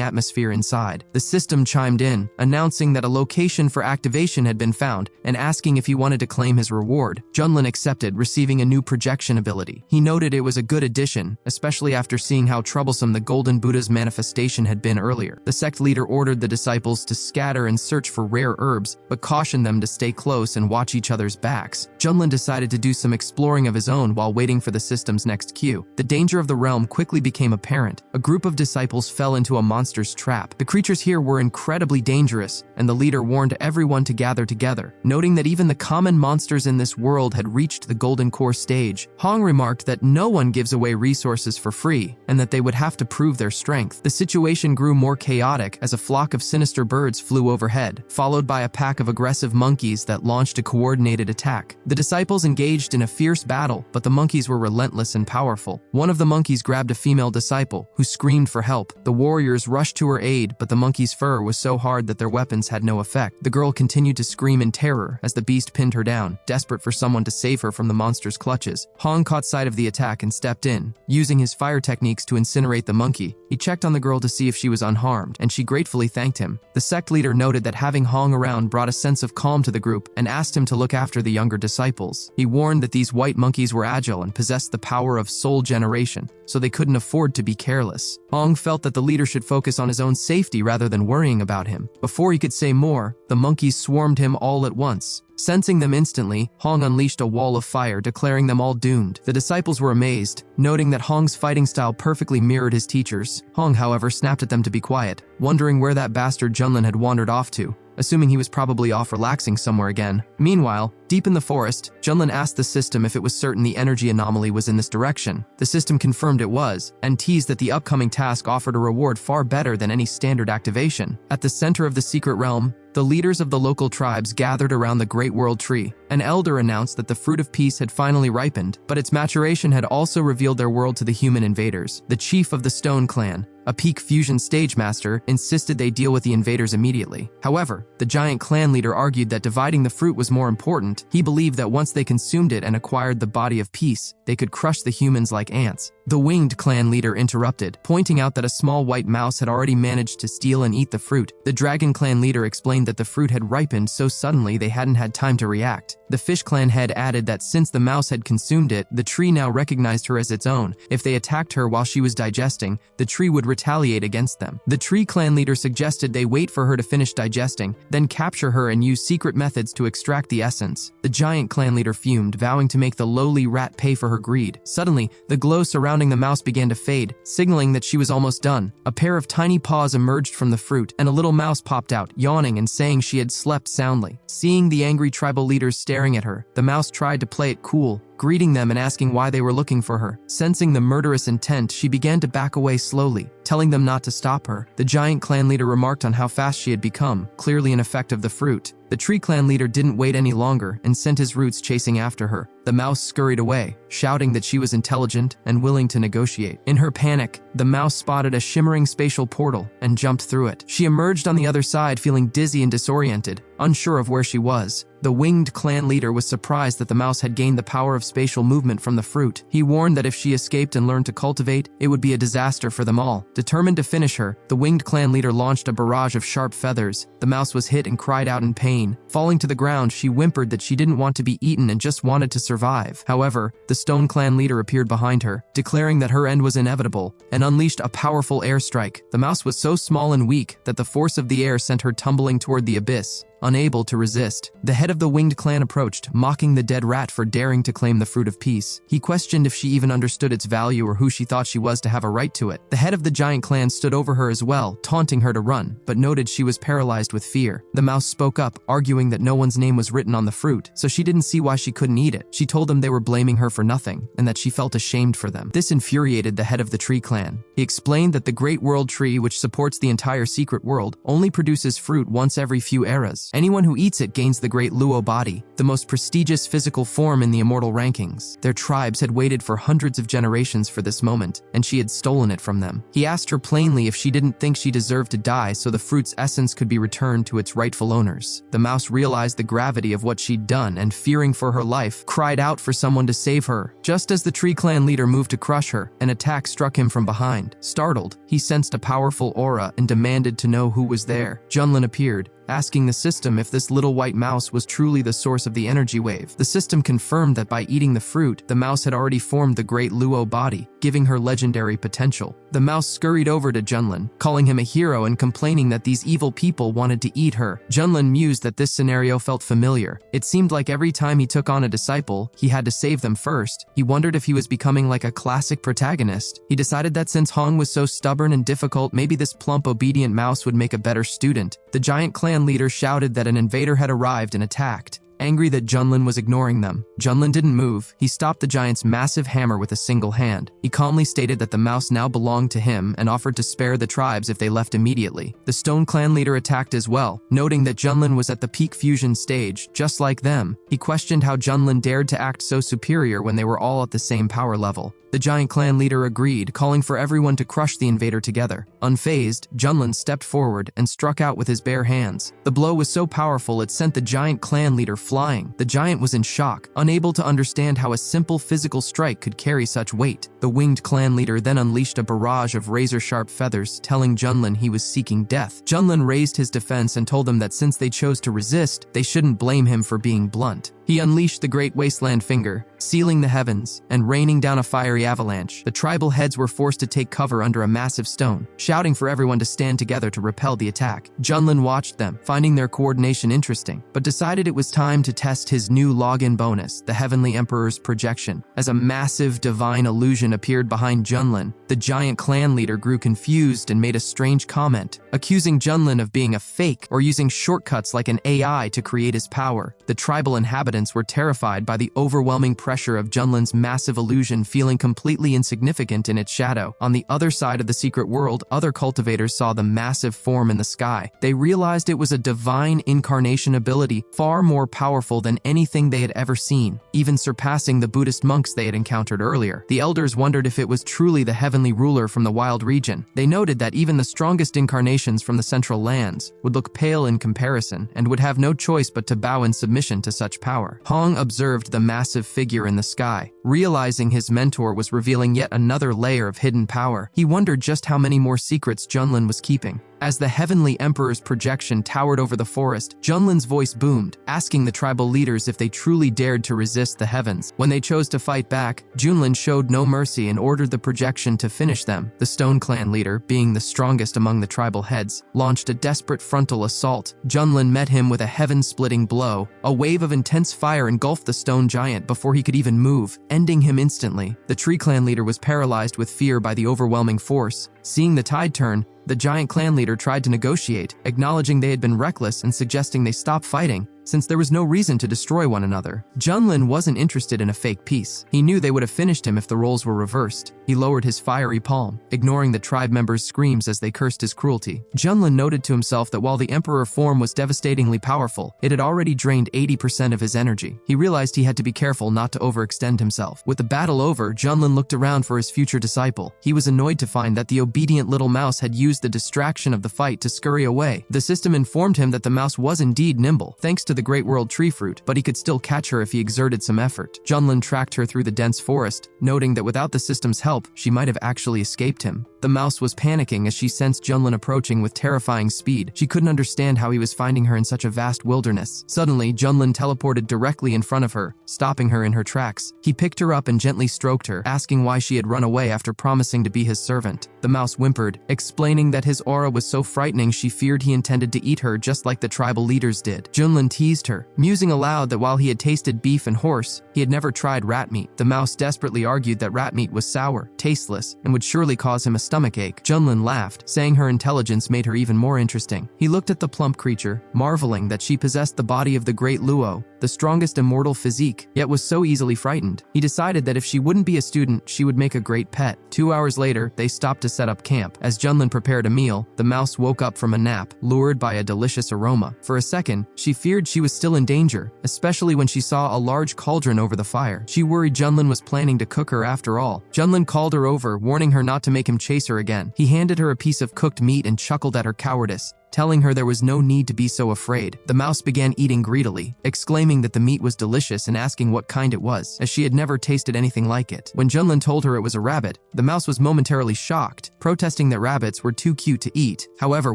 atmosphere inside. The system chimed in, announcing that a location for activation had been found and asking if he wanted to claim his reward. Junlin accepted, receiving a new projection ability. He noted it was a good addition, especially after seeing how troublesome the Golden Buddha's manifestation had been earlier. The sect leader ordered the disciples to scatter and search for rare herbs, but cautioned them to stay close and watch each other's backs. Junlin decided to do some exploring of his own while waiting for the system's next cue. The danger of the realm quickly became apparent. A group of disciples fell into a monster's trap. The creatures here were incredibly dangerous, and the leader warned everyone to gather together. Noting that even the common monsters in this world had reached the Golden Core stage, Hong remarked that no one gives away resources for free, and that they would have to prove their strength. The situation grew more chaotic as a flock of sinister birds flew overhead, followed by a pack of aggressive monkeys that launched a coordinated attack. The disciples engaged in a fierce battle, but the monkeys were relentless and powerful. One of the monkeys grabbed a female disciple, who screamed for help. The warriors rushed to her aid, but the monkey's fur was so hard that their weapons had no effect. The girl continued to scream in terror as the beast pinned her down, desperate for someone to save her from the monster's clutches. Hong caught sight of the attack and stepped in, using his fire techniques to incinerate the monkey. He checked on the girl to see if she was unharmed, and she gratefully thanked him. The sect leader noted that having Hong around brought a sense of calm to the group and asked him to look after the younger disciple. disciples. He warned that these white monkeys were agile and possessed the power of soul generation, so they couldn't afford to be careless. Hong felt that the leader should focus on his own safety rather than worrying about him. Before he could say more, the monkeys swarmed him all at once. Sensing them instantly, Hong unleashed a wall of fire, declaring them all doomed. The disciples were amazed, noting that Hong's fighting style perfectly mirrored his teacher's. Hong, however, snapped at them to be quiet, wondering where that bastard Junlin had wandered off to, assuming he was probably off relaxing somewhere again. Meanwhile, deep in the forest, Junlin asked the system if it was certain the energy anomaly was in this direction. The system confirmed it was, and teased that the upcoming task offered a reward far better than any standard activation. At the center of the secret realm, the leaders of the local tribes gathered around the Great World Tree. An elder announced that the fruit of peace had finally ripened, but its maturation had also revealed their world to the human invaders. The chief of the Stone Clan, a peak fusion stage master, insisted they deal with the invaders immediately. However, the giant clan leader argued that dividing the fruit was more important. He believed that once they consumed it and acquired the body of peace, they could crush the humans like ants. The winged clan leader interrupted, pointing out that a small white mouse had already managed to steal and eat the fruit. The dragon clan leader explained that the fruit had ripened so suddenly they hadn't had time to react. The fish clan head added that since the mouse had consumed it, the tree now recognized her as its own. If they attacked her while she was digesting, the tree would retaliate against them. The tree clan leader suggested they wait for her to finish digesting, then capture her and use secret methods to extract the essence. The giant clan leader fumed, vowing to make the lowly rat pay for her greed. Suddenly, the glow surrounding the mouse began to fade, signaling that she was almost done. A pair of tiny paws emerged from the fruit, and a little mouse popped out, yawning and saying she had slept soundly. Seeing the angry tribal leaders staring at her, the mouse tried to play it cool, greeting them and asking why they were looking for her. Sensing the murderous intent, she began to back away slowly, telling them not to stop her. The giant clan leader remarked on how fast she had become, clearly an effect of the fruit. The tree clan leader didn't wait any longer and sent his roots chasing after her. The mouse scurried away, shouting that she was intelligent and willing to negotiate. In her panic, the mouse spotted a shimmering spatial portal and jumped through it. She emerged on the other side feeling dizzy and disoriented, unsure of where she was. The winged clan leader was surprised that the mouse had gained the power of spatial movement from the fruit. He warned that if she escaped and learned to cultivate, it would be a disaster for them all. Determined to finish her, the winged clan leader launched a barrage of sharp feathers. The mouse was hit and cried out in pain. Falling to the ground, she whimpered that she didn't want to be eaten and just wanted to survive. However, the Stone Clan leader appeared behind her, declaring that her end was inevitable, and unleashed a powerful airstrike. The mouse was so small and weak that the force of the air sent her tumbling toward the abyss. Unable to resist, the head of the winged clan approached, mocking the dead rat for daring to claim the fruit of peace. He questioned if she even understood its value or who she thought she was to have a right to it. The head of the giant clan stood over her as well, taunting her to run, but noted she was paralyzed with fear. The mouse spoke up, arguing that no one's name was written on the fruit, so she didn't see why she couldn't eat it. She told them they were blaming her for nothing, and that she felt ashamed for them. This infuriated the head of the tree clan. He explained that the Great World Tree, which supports the entire secret world, only produces fruit once every few eras. Anyone who eats it gains the Great Luo body, the most prestigious physical form in the immortal rankings. Their tribes had waited for hundreds of generations for this moment, and she had stolen it from them. He asked her plainly if she didn't think she deserved to die so the fruit's essence could be returned to its rightful owners. The mouse realized the gravity of what she'd done and, fearing for her life, cried out for someone to save her. Just as the tree clan leader moved to crush her, an attack struck him from behind. Startled, he sensed a powerful aura and demanded to know who was there. Junlin appeared, asking the system if this little white mouse was truly the source of the energy wave. The system confirmed that by eating the fruit, the mouse had already formed the Great Luo body, giving her legendary potential. The mouse scurried over to Junlin, calling him a hero and complaining that these evil people wanted to eat her. Junlin mused that this scenario felt familiar. It seemed like every time he took on a disciple, he had to save them first. He wondered if he was becoming like a classic protagonist. He decided that since Hong was so stubborn and difficult, maybe this plump, obedient mouse would make a better student. The giant clan leader shouted that an invader had arrived and attacked. Angry that Junlin was ignoring them, Junlin didn't move. He stopped the giant's massive hammer with a single hand. He calmly stated that the mouse now belonged to him and offered to spare the tribes if they left immediately. The Stone Clan leader attacked as well, noting that Junlin was at the peak fusion stage, just like them. He questioned how Junlin dared to act so superior when they were all at the same power level. The giant clan leader agreed, calling for everyone to crush the invader together. Unfazed, Junlin stepped forward and struck out with his bare hands. The blow was so powerful it sent the giant clan leader flying. The giant was in shock, unable to understand how a simple physical strike could carry such weight. The winged clan leader then unleashed a barrage of razor-sharp feathers, telling Junlin he was seeking death. Junlin raised his defense and told them that since they chose to resist, they shouldn't blame him for being blunt. He He unleashed the Great Wasteland Finger, sealing the heavens and raining down a fiery avalanche. The tribal heads were forced to take cover under a massive stone, shouting for everyone to stand together to repel the attack. Junlin watched them, finding their coordination interesting, but decided it was time to test his new login bonus, the Heavenly Emperor's projection. As a massive divine illusion appeared behind Junlin, the giant clan leader grew confused and made a strange comment, accusing Junlin of being a fake or using shortcuts like an AI to create his power. The tribal inhabitants were terrified by the overwhelming pressure of Junlin's massive illusion, feeling completely insignificant in its shadow. On the other side of the secret world, other cultivators saw the massive form in the sky. They realized it was a divine incarnation ability, far more powerful than anything they had ever seen, even surpassing the Buddhist monks they had encountered earlier. The elders wondered if it was truly the heavenly ruler from the wild region. They noted that even the strongest incarnations from the central lands would look pale in comparison and would have no choice but to bow in submission to such power. Hong observed the massive figure in the sky. Realizing his mentor was revealing yet another layer of hidden power, he wondered just how many more secrets Junlin was keeping. As the Heavenly Emperor's projection towered over the forest, Junlin's voice boomed, asking the tribal leaders if they truly dared to resist the heavens. When they chose to fight back, Junlin showed no mercy and ordered the projection to finish them. The Stone Clan leader, being the strongest among the tribal heads, launched a desperate frontal assault. Junlin met him with a heaven-splitting blow. A wave of intense fire engulfed the stone giant before he could even move, ending him instantly. The Tree Clan leader was paralyzed with fear by the overwhelming force. Seeing the tide turn, the giant clan leader tried to negotiate, acknowledging they had been reckless and suggesting they stop fighting, since there was no reason to destroy one another. Junlin wasn't interested in a fake peace. He knew they would have finished him if the roles were reversed. He lowered his fiery palm, ignoring the tribe members' screams as they cursed his cruelty. Junlin noted to himself that while the Emperor form was devastatingly powerful, it had already drained 80% of his energy. He realized he had to be careful not to overextend himself. With the battle over, Junlin looked around for his future disciple. He was annoyed to find that the obedient little mouse had used the distraction of the fight to scurry away. The system informed him that the mouse was indeed nimble, thanks to the Great World Tree Fruit, but he could still catch her if he exerted some effort. Junlin tracked her through the dense forest, noting that without the system's help, she might have actually escaped him. The mouse was panicking as she sensed Junlin approaching with terrifying speed. She couldn't understand how he was finding her in such a vast wilderness. Suddenly, Junlin teleported directly in front of her, stopping her in her tracks. He picked her up and gently stroked her, asking why she had run away after promising to be his servant. The mouse whimpered, explaining that his aura was so frightening she feared he intended to eat her just like the tribal leaders did. Junlin teased her, musing aloud that while he had tasted beef and horse, he had never tried rat meat. The mouse desperately argued that rat meat was sour, tasteless, and would surely cause him a stomachache. Junlin laughed, saying her intelligence made her even more interesting. He looked at the plump creature, marveling that she possessed the body of the great Luo, the strongest immortal physique, yet was so easily frightened. He decided that if she wouldn't be a student, she would make a great pet. 2 hours later, they stopped to set up camp. As Junlin prepared a meal, the mouse woke up from a nap, lured by a delicious aroma. For a second, she feared she was still in danger, especially when she saw a large cauldron over the fire. She worried Junlin was planning to cook her after all. Junlin called her over, warning her not to make him chase her again. He handed her a piece of cooked meat and chuckled at her cowardice, telling her there was no need to be so afraid. The mouse began eating greedily, exclaiming that the meat was delicious and asking what kind it was, as she had never tasted anything like it. When Junlin told her it was a rabbit, the mouse was momentarily shocked, protesting that rabbits were too cute to eat. However,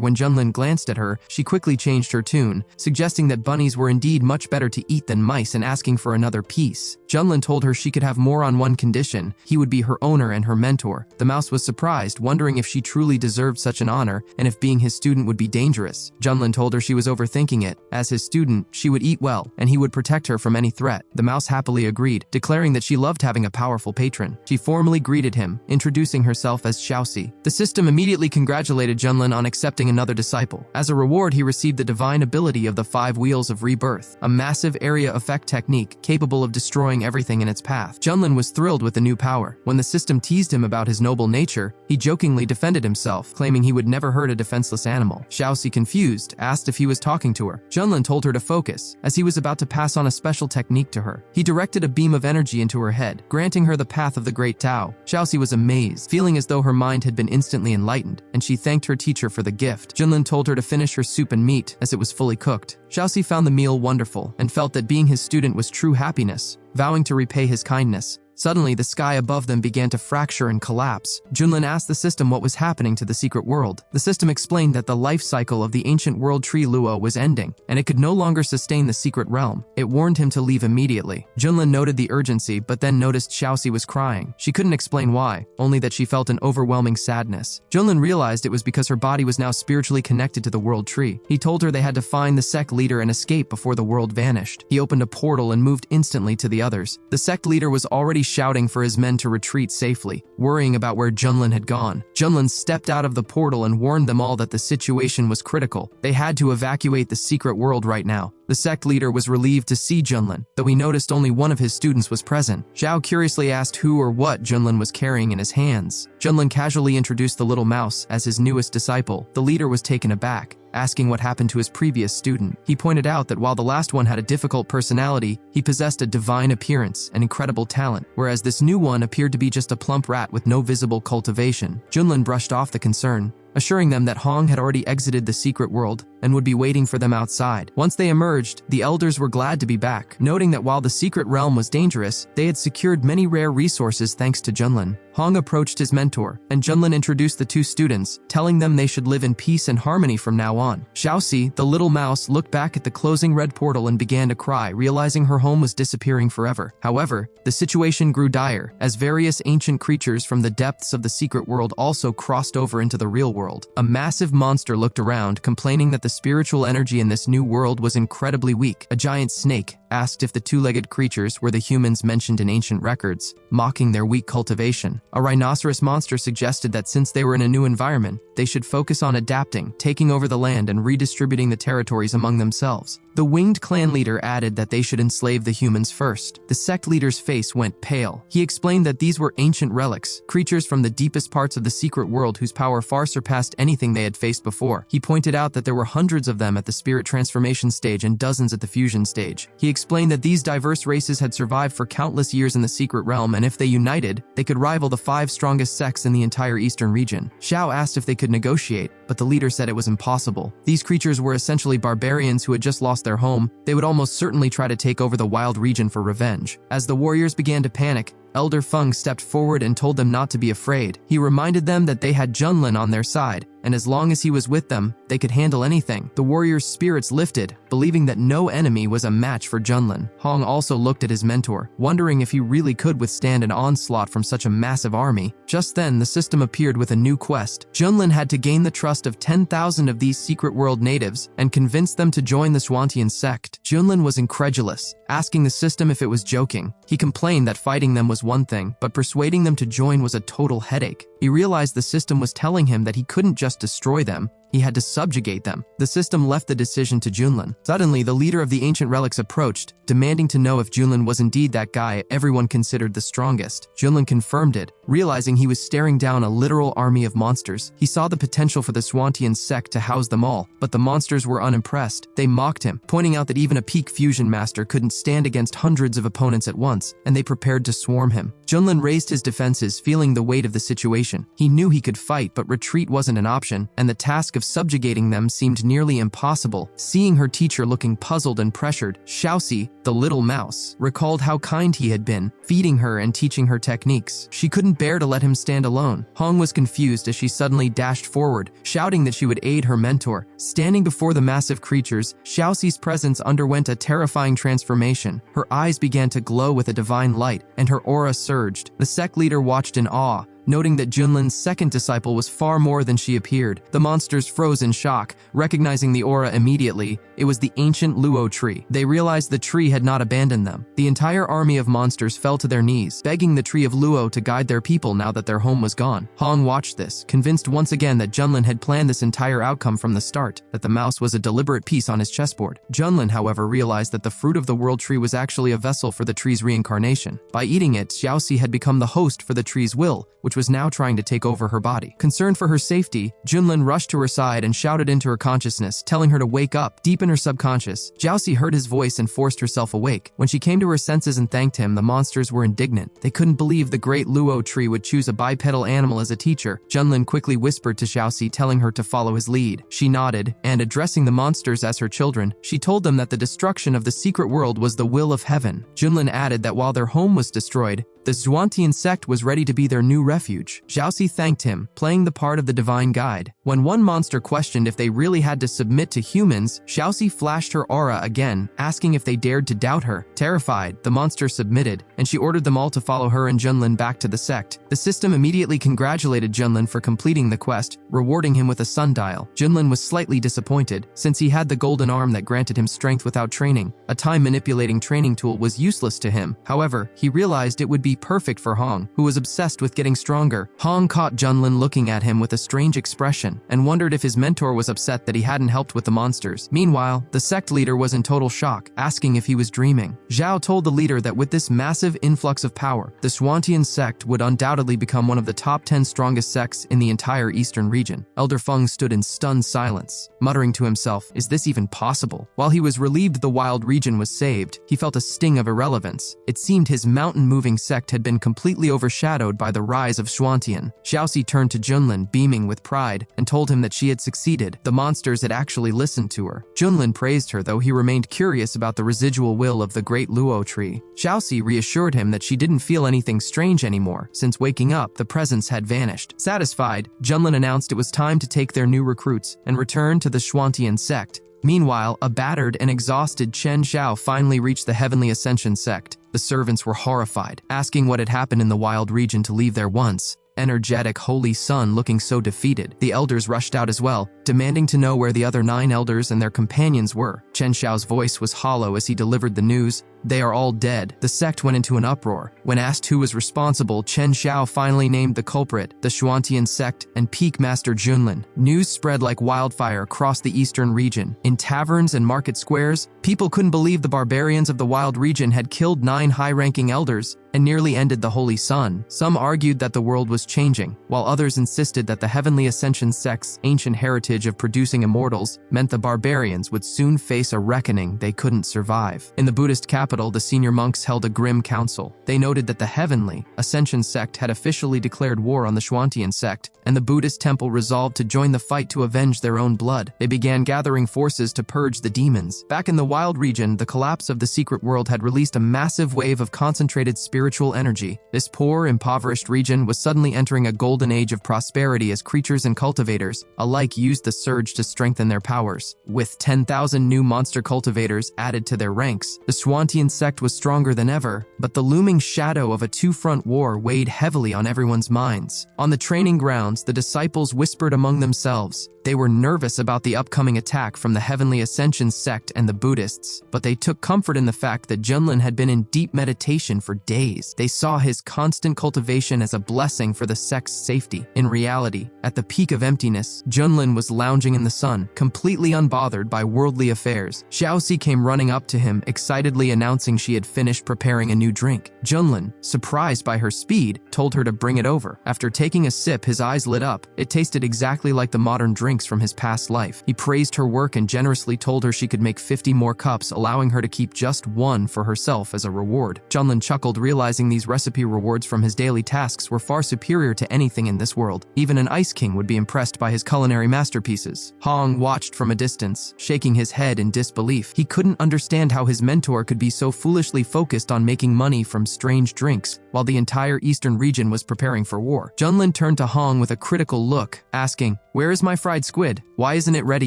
when Junlin glanced at her, she quickly changed her tune, suggesting that bunnies were indeed much better to eat than mice and asking for another piece. Junlin told her she could have more on one condition: he would be her owner and her mentor. The mouse was surprised, wondering if she truly deserved such an honor and if being his student would be dangerous. Junlin told her she was overthinking it. As his student, she would eat well, and he would protect her from any threat. The mouse happily agreed, declaring that she loved having a powerful patron. She formally greeted him, introducing herself as Xiaoxi. The system immediately congratulated Junlin on accepting another disciple. As a reward, he received the divine ability of the 5 Wheels of Rebirth, a massive area effect technique capable of destroying everything in its path. Junlin was thrilled with the new power. When the system teased him about his noble nature, he jokingly defended himself, claiming he would never hurt a defenseless animal. Xiaoxi, confused, asked if he was talking to her. Junlin told her to focus, as he was about to pass on a special technique to her. He directed a beam of energy into her head, granting her the path of the Great Tao. Xiaoxi was amazed, feeling as though her mind had been instantly enlightened, and she thanked her teacher for the gift. Junlin told her to finish her soup and meat, as it was fully cooked. Xiaoxi found the meal wonderful, and felt that being his student was true happiness. Vowing to repay his kindness, Suddenly, the sky above them began to fracture and collapse. Junlin asked the system what was happening to the secret world. The system explained that the life cycle of the ancient world tree Luo was ending, and it could no longer sustain the secret realm. It warned him to leave immediately. Junlin noted the urgency, but then noticed Xiaoxi was crying. She couldn't explain why, only that she felt an overwhelming sadness. Junlin realized it was because her body was now spiritually connected to the world tree. He told her they had to find the sect leader and escape before the world vanished. He opened a portal and moved instantly to the others. The sect leader was already shouting for his men to retreat safely, worrying about where Junlin had gone. Junlin stepped out of the portal and warned them all that the situation was critical. They had to evacuate the secret world right now. The sect leader was relieved to see Junlin, though he noticed only one of his students was present. Zhao curiously asked who or what Junlin was carrying in his hands. Junlin casually introduced the little mouse as his newest disciple. The leader was taken aback, asking what happened to his previous student. He pointed out that while the last one had a difficult personality, he possessed a divine appearance and incredible talent, whereas this new one appeared to be just a plump rat with no visible cultivation. Junlin brushed off the concern, assuring them that Hong had already exited the secret world and would be waiting for them outside. Once they emerged, the elders were glad to be back, noting that while the secret realm was dangerous, they had secured many rare resources thanks to Junlin. Hong approached his mentor, and Junlin introduced the two students, telling them they should live in peace and harmony from now on. Xiaoxi, the little mouse, looked back at the closing red portal and began to cry, realizing her home was disappearing forever. However, the situation grew dire, as various ancient creatures from the depths of the secret world also crossed over into the real world. A massive monster looked around, complaining that the spiritual energy in this new world was incredibly weak. A giant snake asked if the two-legged creatures were the humans mentioned in ancient records, mocking their weak cultivation. A rhinoceros monster suggested that since they were in a new environment, they should focus on adapting, taking over the land, and redistributing the territories among themselves. The winged clan leader added that they should enslave the humans first. The sect leader's face went pale. He explained that these were ancient relics, creatures from the deepest parts of the secret world whose power far surpassed anything they had faced before. He pointed out that there were hundreds of them at the spirit transformation stage and dozens at the fusion stage. He explained that these diverse races had survived for countless years in the secret realm, and if they united, they could rival the 5 strongest sects in the entire eastern region. Xiao asked if they could negotiate, but the leader said it was impossible. These creatures were essentially barbarians who had just lost their home. They would almost certainly try to take over the wild region for revenge. As the warriors began to panic, Elder Feng stepped forward and told them not to be afraid. He reminded them that they had Junlin on their side, and as long as he was with them, they could handle anything. The warriors' spirits lifted, believing that no enemy was a match for Junlin. Hong also looked at his mentor, wondering if he really could withstand an onslaught from such a massive army. Just then, the system appeared with a new quest. Junlin had to gain the trust of 10,000 of these secret world natives and convince them to join the Swantian sect. Junlin was incredulous, asking the system if it was joking. He complained that fighting them was one thing, but persuading them to join was a total headache. He realized the system was telling him that he couldn't just destroy them, he had to subjugate them. The system left the decision to Junlin. Suddenly, the leader of the ancient relics approached, demanding to know if Junlin was indeed that guy everyone considered the strongest. Junlin confirmed it, realizing he was staring down a literal army of monsters. He saw the potential for the Swantian sect to house them all, but the monsters were unimpressed. They mocked him, pointing out that even a peak fusion master couldn't stand against hundreds of opponents at once, and they prepared to swarm him. Junlin raised his defenses, feeling the weight of the situation. He knew he could fight, but retreat wasn't an option, and the task of subjugating them seemed nearly impossible. Seeing her teacher looking puzzled and pressured, Xiaoxi, the little mouse, recalled how kind he had been, feeding her and teaching her techniques. She couldn't bear to let him stand alone. Hong was confused as she suddenly dashed forward, shouting that she would aid her mentor. Standing before the massive creatures, Xiaoxi's presence underwent a terrifying transformation. Her eyes began to glow with a divine light, and her aura surged. The sect leader watched in awe, noting that Junlin's second disciple was far more than she appeared. The monsters froze in shock, recognizing the aura immediately. It was the ancient Luo tree. They realized the tree had not abandoned them. The entire army of monsters fell to their knees, begging the tree of Luo to guide their people now that their home was gone. Hong watched this, convinced once again that Junlin had planned this entire outcome from the start, that the mouse was a deliberate piece on his chessboard. Junlin, however, realized that the fruit of the world tree was actually a vessel for the tree's reincarnation. By eating it, Xiaoxi had become the host for the tree's will, which was now trying to take over her body. Concerned for her safety, Junlin rushed to her side and shouted into her consciousness, telling her to wake up. Deep in her subconscious, Xiaoxi heard his voice and forced herself awake. When she came to her senses and thanked him, the monsters were indignant. They couldn't believe the great Luo tree would choose a bipedal animal as a teacher. Junlin quickly whispered to Xiaoxi, telling her to follow his lead. She nodded, and addressing the monsters as her children, she told them that the destruction of the secret world was the will of heaven. Junlin added that while their home was destroyed, The Zhuantian sect was ready to be their new refuge. Xiaoxi thanked him, playing the part of the divine guide. When one monster questioned if they really had to submit to humans, Xiaoxi flashed her aura again, asking if they dared to doubt her. Terrified, the monster submitted, and she ordered them all to follow her and Junlin back to the sect. The system immediately congratulated Junlin for completing the quest, rewarding him with a sundial. Junlin was slightly disappointed, since he had the golden arm that granted him strength without training. A time-manipulating training tool was useless to him. However, he realized it would be perfect for Hong, who was obsessed with getting stronger. Hong caught Junlin looking at him with a strange expression, and wondered if his mentor was upset that he hadn't helped with the monsters. Meanwhile, the sect leader was in total shock, asking if he was dreaming. Zhao told the leader that with this massive influx of power, the Zhuantian sect would undoubtedly become one of the top 10 strongest sects in the entire eastern region. Elder Feng stood in stunned silence, muttering to himself, is this even possible? While he was relieved the wild region was saved, he felt a sting of irrelevance. It seemed his mountain-moving sect had been completely overshadowed by the rise of Zhuantian. Xiaoxi turned to Junlin, beaming with pride, and told him that she had succeeded. The monsters had actually listened to her. Junlin praised her, though he remained curious about the residual will of the great luo tree. Xiaoxi reassured him that she didn't feel anything strange anymore, since waking up, the presence had vanished. Satisfied, Junlin announced it was time to take their new recruits and return to the Zhuantian sect. Meanwhile, a battered and exhausted Chen Xiao finally reached the Heavenly Ascension sect. The servants were horrified, asking what had happened in the wild region to leave their once energetic holy son looking so defeated. The elders rushed out as well, demanding to know where the other 9 elders and their companions were. Chen Xiao's voice was hollow as he delivered the news. They are all dead. The sect went into an uproar. When asked who was responsible, Chen Xiao finally named the culprit, the Zhuantian sect and Peak Master Junlin. News spread like wildfire across the eastern region. In taverns and market squares, people couldn't believe the barbarians of the wild region had killed 9 high-ranking elders and nearly ended the Holy Sun. Some argued that the world was changing, while others insisted that the Heavenly Ascension sect's ancient heritage of producing immortals meant the barbarians would soon face a reckoning they couldn't survive. In the Buddhist capital, the senior monks held a grim council. They noted that the Heavenly Ascension sect had officially declared war on the Zhuantian sect, and the Buddhist temple resolved to join the fight to avenge their own blood. They began gathering forces to purge the demons. Back in the wild region, the collapse of the secret world had released a massive wave of concentrated spiritual energy. This poor, impoverished region was suddenly entering a golden age of prosperity as creatures and cultivators alike used the surge to strengthen their powers. With 10,000 new monster cultivators added to their ranks, the Zhuantian sect was stronger than ever, but the looming shadow of a two-front war weighed heavily on everyone's minds. On the training grounds, the disciples whispered among themselves. They were nervous about the upcoming attack from the Heavenly Ascension sect and the Buddhists, but they took comfort in the fact that Junlin had been in deep meditation for days. They saw his constant cultivation as a blessing for the sect's safety. In reality, at the peak of emptiness, Junlin was lounging in the sun, completely unbothered by worldly affairs. Xiaoxi came running up to him, excitedly announcing she had finished preparing a new drink. Junlin, surprised by her speed, told her to bring it over. After taking a sip, his eyes lit up. It tasted exactly like the modern drink from his past life. He praised her work and generously told her she could make 50 more cups, allowing her to keep just 1 for herself as a reward. Junlin chuckled, realizing these recipe rewards from his daily tasks were far superior to anything in this world. Even an Ice King would be impressed by his culinary masterpieces. Hong watched from a distance, shaking his head in disbelief. He couldn't understand how his mentor could be so foolishly focused on making money from strange drinks, while the entire eastern region was preparing for war. Junlin turned to Hong with a critical look, asking, "Where is my fried squid? Why isn't it ready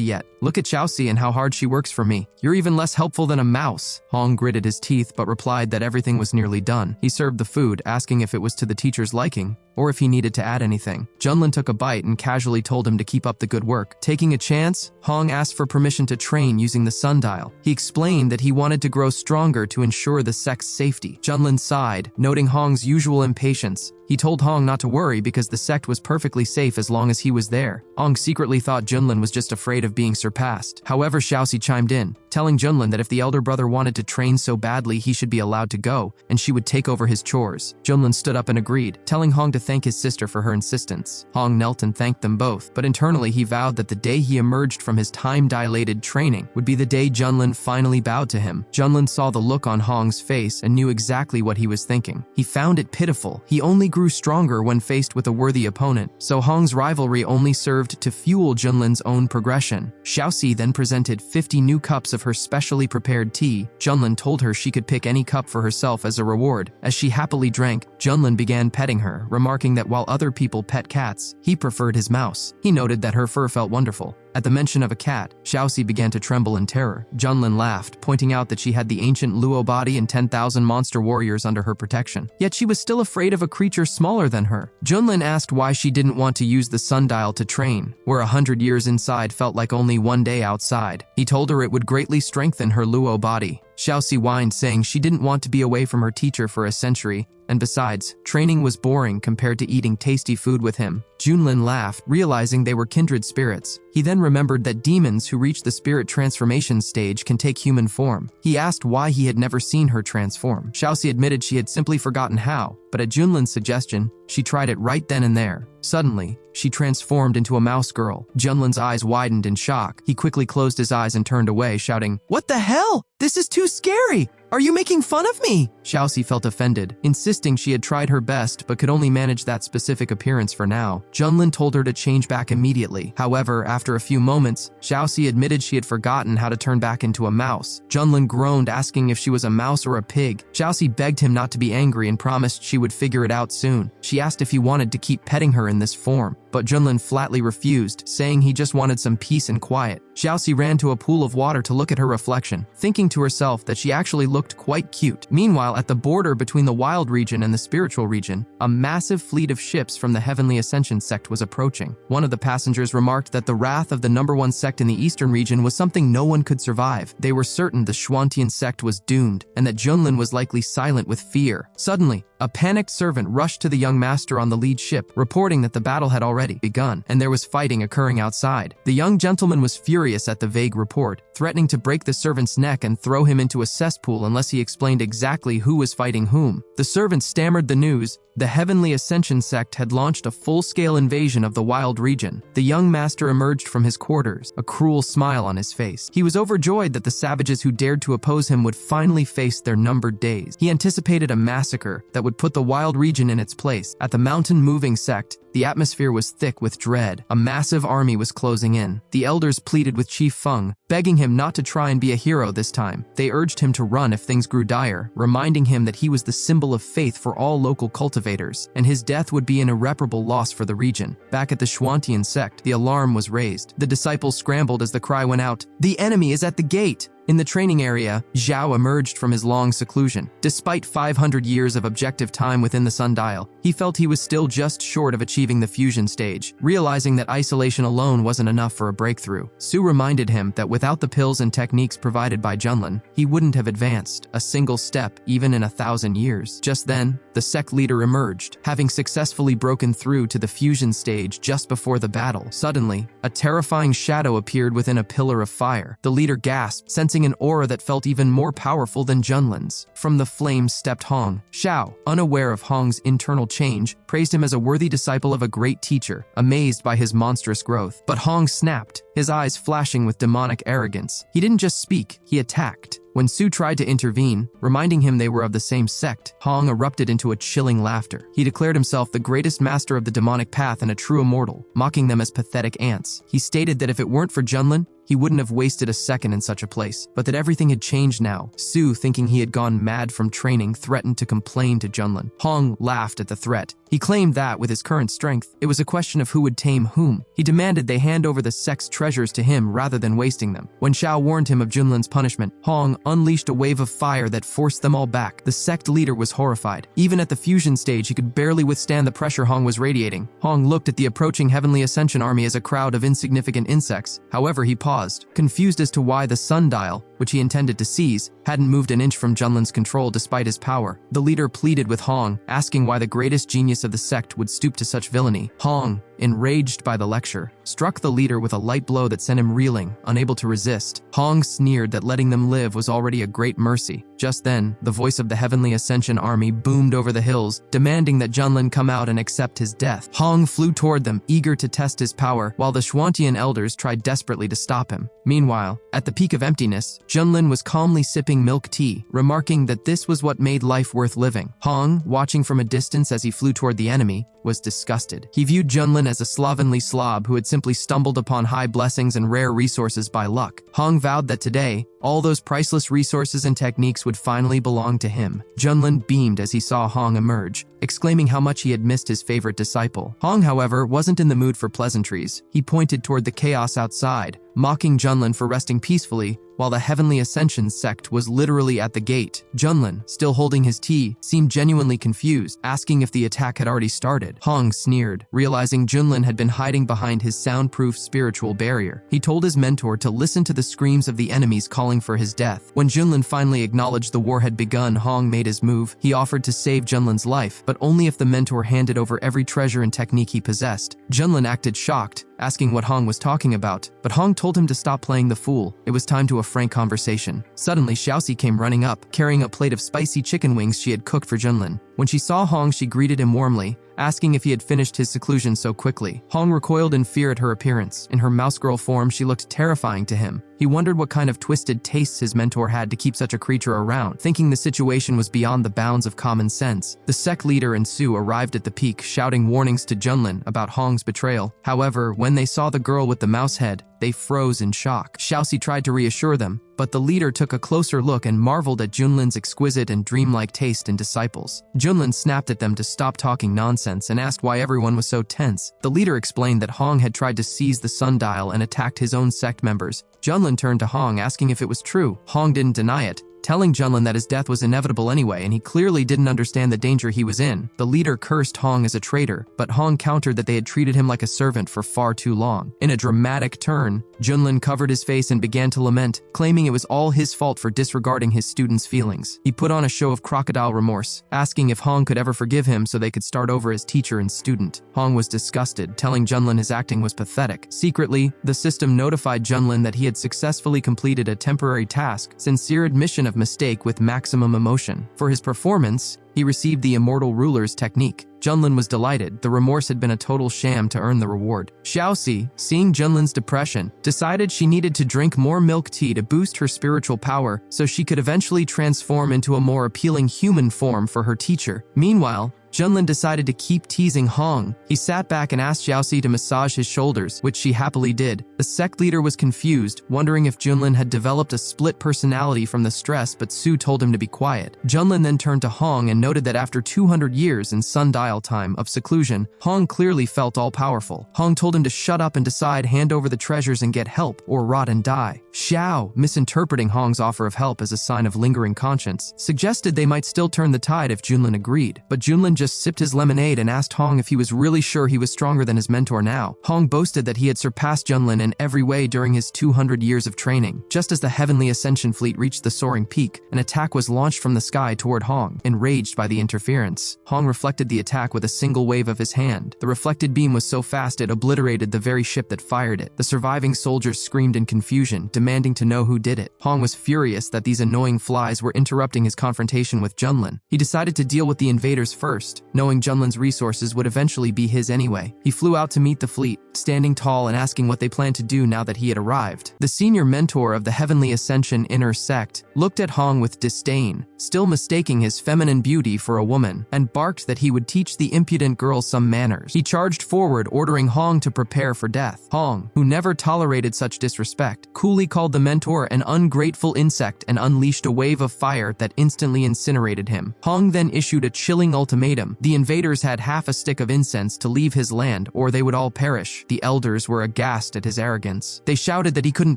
yet? Look at Xiaoxi and how hard she works for me. You're even less helpful than a mouse." Hong gritted his teeth but replied that everything was nearly done. He served the food, asking if it was to the teacher's liking or if he needed to add anything. Junlin took a bite and casually told him to keep up the good work. Taking a chance, Hong asked for permission to train using the sundial. He explained that he wanted to grow stronger to ensure the sect's safety. Junlin sighed, noting Hong's usual impatience. He told Hong not to worry because the sect was perfectly safe as long as he was there. Hong secretly thought Junlin was just afraid of being surpassed. However, Xiaoxi chimed in, telling Junlin that if the elder brother wanted to train so badly, he should be allowed to go, and she would take over his chores. Junlin stood up and agreed, telling Hong to thank his sister for her insistence. Hong knelt and thanked them both, but internally he vowed that the day he emerged from his time-dilated training would be the day Junlin finally bowed to him. Junlin saw the look on Hong's face and knew exactly what he was thinking. He found it pitiful. He only grew grew stronger when faced with a worthy opponent, so Hong's rivalry only served to fuel Junlin's own progression. Xiaoxi then presented 50 new cups of her specially prepared tea. Junlin told her she could pick any cup for herself as a reward. As she happily drank, Junlin began petting her, remarking that while other people pet cats, he preferred his mouse. He noted that her fur felt wonderful. At the mention of a cat, Xiaoxi began to tremble in terror. Junlin laughed, pointing out that she had the ancient Luo body and 10,000 monster warriors under her protection. Yet she was still afraid of a creature smaller than her. Junlin asked why she didn't want to use the sundial to train, where 100 years inside felt like only one day outside. He told her it would greatly strengthen her Luo body. Xiaoxi whined, saying she didn't want to be away from her teacher for a century, and besides, training was boring compared to eating tasty food with him. Junlin laughed, realizing they were kindred spirits. He then remembered that demons who reach the spirit transformation stage can take human form. He asked why he had never seen her transform. Xiaoxi admitted she had simply forgotten how, but at Junlin's suggestion, she tried it right then and there. Suddenly, she transformed into a mouse girl. Junlin's eyes widened in shock. He quickly closed his eyes and turned away, shouting, "What the hell? This is too scary! Are you making fun of me?" Xiaoxi felt offended, insisting she had tried her best but could only manage that specific appearance for now. Junlin told her to change back immediately. However, after a few moments, Xiaoxi admitted she had forgotten how to turn back into a mouse. Junlin groaned, asking if she was a mouse or a pig. Xiaoxi begged him not to be angry and promised she would figure it out soon. She asked if he wanted to keep petting her in this form, but Junlin flatly refused, saying he just wanted some peace and quiet. Xiaoxi ran to a pool of water to look at her reflection, thinking to herself that she actually looked quite cute. Meanwhile, at the border between the wild region and the spiritual region, a massive fleet of ships from the Heavenly Ascension sect was approaching. One of the passengers remarked that the wrath of the #1 sect in the eastern region was something no one could survive. They were certain the Xuantian sect was doomed, and that Junlin was likely silent with fear. Suddenly, a panicked servant rushed to the young master on the lead ship, reporting that the battle had already begun, and there was fighting occurring outside. The young gentleman was furious at the vague report, threatening to break the servant's neck and throw him into a cesspool unless he explained exactly who was fighting whom. The servant stammered the news. The Heavenly Ascension sect had launched a full-scale invasion of the wild region. The young master emerged from his quarters, a cruel smile on his face. He was overjoyed that the savages who dared to oppose him would finally face their numbered days. He anticipated a massacre that would put the wild region in its place. At the mountain-moving sect, the atmosphere was thick with dread. A massive army was closing in. The elders pleaded with Chief Feng, begging him not to try and be a hero this time. They urged him to run if things grew dire, reminding him that he was the symbol of faith for all local cultivators, and his death would be an irreparable loss for the region. Back at the Xuantian sect, the alarm was raised. The disciples scrambled as the cry went out, "The enemy is at the gate!" In the training area, Zhao emerged from his long seclusion. Despite 500 years of objective time within the sundial, he felt he was still just short of achieving the fusion stage, realizing that isolation alone wasn't enough for a breakthrough. Su reminded him that without the pills and techniques provided by Junlin, he wouldn't have advanced a single step even in 1,000 years. Just then, the sect leader emerged, having successfully broken through to the fusion stage just before the battle. Suddenly, a terrifying shadow appeared within a pillar of fire. The leader gasped, sensing an aura that felt even more powerful than Junlin's. From the flames stepped Hong. Xiao, unaware of Hong's internal change, praised him as a worthy disciple of a great teacher, amazed by his monstrous growth. But Hong snapped, his eyes flashing with demonic arrogance. He didn't just speak, he attacked. When Su tried to intervene, reminding him they were of the same sect, Hong erupted into a chilling laughter. He declared himself the greatest master of the demonic path and a true immortal, mocking them as pathetic ants. He stated that if it weren't for Junlin, he wouldn't have wasted a second in such a place, but that everything had changed now. Su, thinking he had gone mad from training, threatened to complain to Junlin. Hong laughed at the threat. He claimed that, with his current strength, it was a question of who would tame whom. He demanded they hand over the sect's treasures to him rather than wasting them. When Xiao warned him of Junlin's punishment, Hong unleashed a wave of fire that forced them all back. The sect leader was horrified. Even at the fusion stage, he could barely withstand the pressure Hong was radiating. Hong looked at the approaching Heavenly Ascension army as a crowd of insignificant insects. However, he paused, confused as to why the sundial, which he intended to seize, hadn't moved an inch from Junlin's control despite his power. The leader pleaded with Hong, asking why the greatest genius of the sect would stoop to such villainy. Hong, enraged by the lecture, struck the leader with a light blow that sent him reeling, unable to resist. Hong sneered that letting them live was already a great mercy. Just then, the voice of the Heavenly Ascension army boomed over the hills, demanding that Junlin come out and accept his death. Hong flew toward them, eager to test his power, while the Xuantian elders tried desperately to stop him. Meanwhile, at the peak of emptiness, Junlin was calmly sipping milk tea, remarking that this was what made life worth living. Hong, watching from a distance as he flew toward the enemy, was disgusted. He viewed Junlin as a slovenly slob who had simply stumbled upon high blessings and rare resources by luck. Hong vowed that today, all those priceless resources and techniques would finally belong to him. Junlin beamed as he saw Hong emerge, exclaiming how much he had missed his favorite disciple. Hong, however, wasn't in the mood for pleasantries. He pointed toward the chaos outside, mocking Junlin for resting peacefully, while the Heavenly Ascension sect was literally at the gate. Junlin, still holding his tea, seemed genuinely confused, asking if the attack had already started. Hong sneered, realizing Junlin had been hiding behind his soundproof spiritual barrier. He told his mentor to listen to the screams of the enemies calling for his death. When Junlin finally acknowledged the war had begun, Hong made his move. He offered to save Junlin's life, but only if the mentor handed over every treasure and technique he possessed. Junlin acted shocked, asking what Hong was talking about, but Hong told him to stop playing the fool. It was time to a frank conversation. Suddenly, Xiaoxi came running up, carrying a plate of spicy chicken wings she had cooked for Junlin. When she saw Hong, she greeted him warmly, asking if he had finished his seclusion so quickly. Hong recoiled in fear at her appearance. In her mouse girl form, she looked terrifying to him. He wondered what kind of twisted tastes his mentor had to keep such a creature around, thinking the situation was beyond the bounds of common sense. The sect leader and Su arrived at the peak, shouting warnings to Junlin about Hong's betrayal. However, when they saw the girl with the mouse head, they froze in shock. Xiaoxi tried to reassure them, but the leader took a closer look and marveled at Junlin's exquisite and dreamlike taste in disciples. Junlin snapped at them to stop talking nonsense and asked why everyone was so tense. The leader explained that Hong had tried to seize the sundial and attacked his own sect members. Junlin turned to Hong, asking if it was true. Hong didn't deny it, telling Junlin that his death was inevitable anyway, and he clearly didn't understand the danger he was in. The leader cursed Hong as a traitor, but Hong countered that they had treated him like a servant for far too long. In a dramatic turn, Junlin covered his face and began to lament, claiming it was all his fault for disregarding his students' feelings. He put on a show of crocodile remorse, asking if Hong could ever forgive him so they could start over as teacher and student. Hong was disgusted, telling Junlin his acting was pathetic. Secretly, the system notified Junlin that he had successfully completed a temporary task, sincere admission of mistake with maximum emotion. For his performance, he received the Immortal Ruler's technique. Junlin was delighted. The remorse had been a total sham to earn the reward. Xiaoxi, seeing Junlin's depression, decided she needed to drink more milk tea to boost her spiritual power so she could eventually transform into a more appealing human form for her teacher. Meanwhile, Junlin decided to keep teasing Hong. He sat back and asked Xiaoxi to massage his shoulders, which she happily did. The sect leader was confused, wondering if Junlin had developed a split personality from the stress, but Su told him to be quiet. Junlin then turned to Hong and noted that after 200 years in sundial time of seclusion, Hong clearly felt all-powerful. Hong told him to shut up and decide, hand over the treasures and get help, or rot and die. Xiao, misinterpreting Hong's offer of help as a sign of lingering conscience, suggested they might still turn the tide if Junlin agreed, but Junlin just sipped his lemonade and asked Hong if he was really sure he was stronger than his mentor now. Hong boasted that he had surpassed Junlin in every way during his 200 years of training. Just as the Heavenly Ascension fleet reached the soaring peak, an attack was launched from the sky toward Hong. Enraged by the interference, Hong reflected the attack with a single wave of his hand. The reflected beam was so fast it obliterated the very ship that fired it. The surviving soldiers screamed in confusion, demanding to know who did it. Hong was furious that these annoying flies were interrupting his confrontation with Junlin. He decided to deal with the invaders first, knowing Junlin's resources would eventually be his anyway. He flew out to meet the fleet, standing tall and asking what they planned to do now that he had arrived. The senior mentor of the Heavenly Ascension inner sect looked at Hong with disdain, still mistaking his feminine beauty for a woman, and barked that he would teach the impudent girl some manners. He charged forward, ordering Hong to prepare for death. Hong, who never tolerated such disrespect, coolly called the mentor an ungrateful insect and unleashed a wave of fire that instantly incinerated him. Hong then issued a chilling ultimatum. The invaders had half a stick of incense to leave his land, or they would all perish. The elders were aghast at his arrogance. They shouted that he couldn't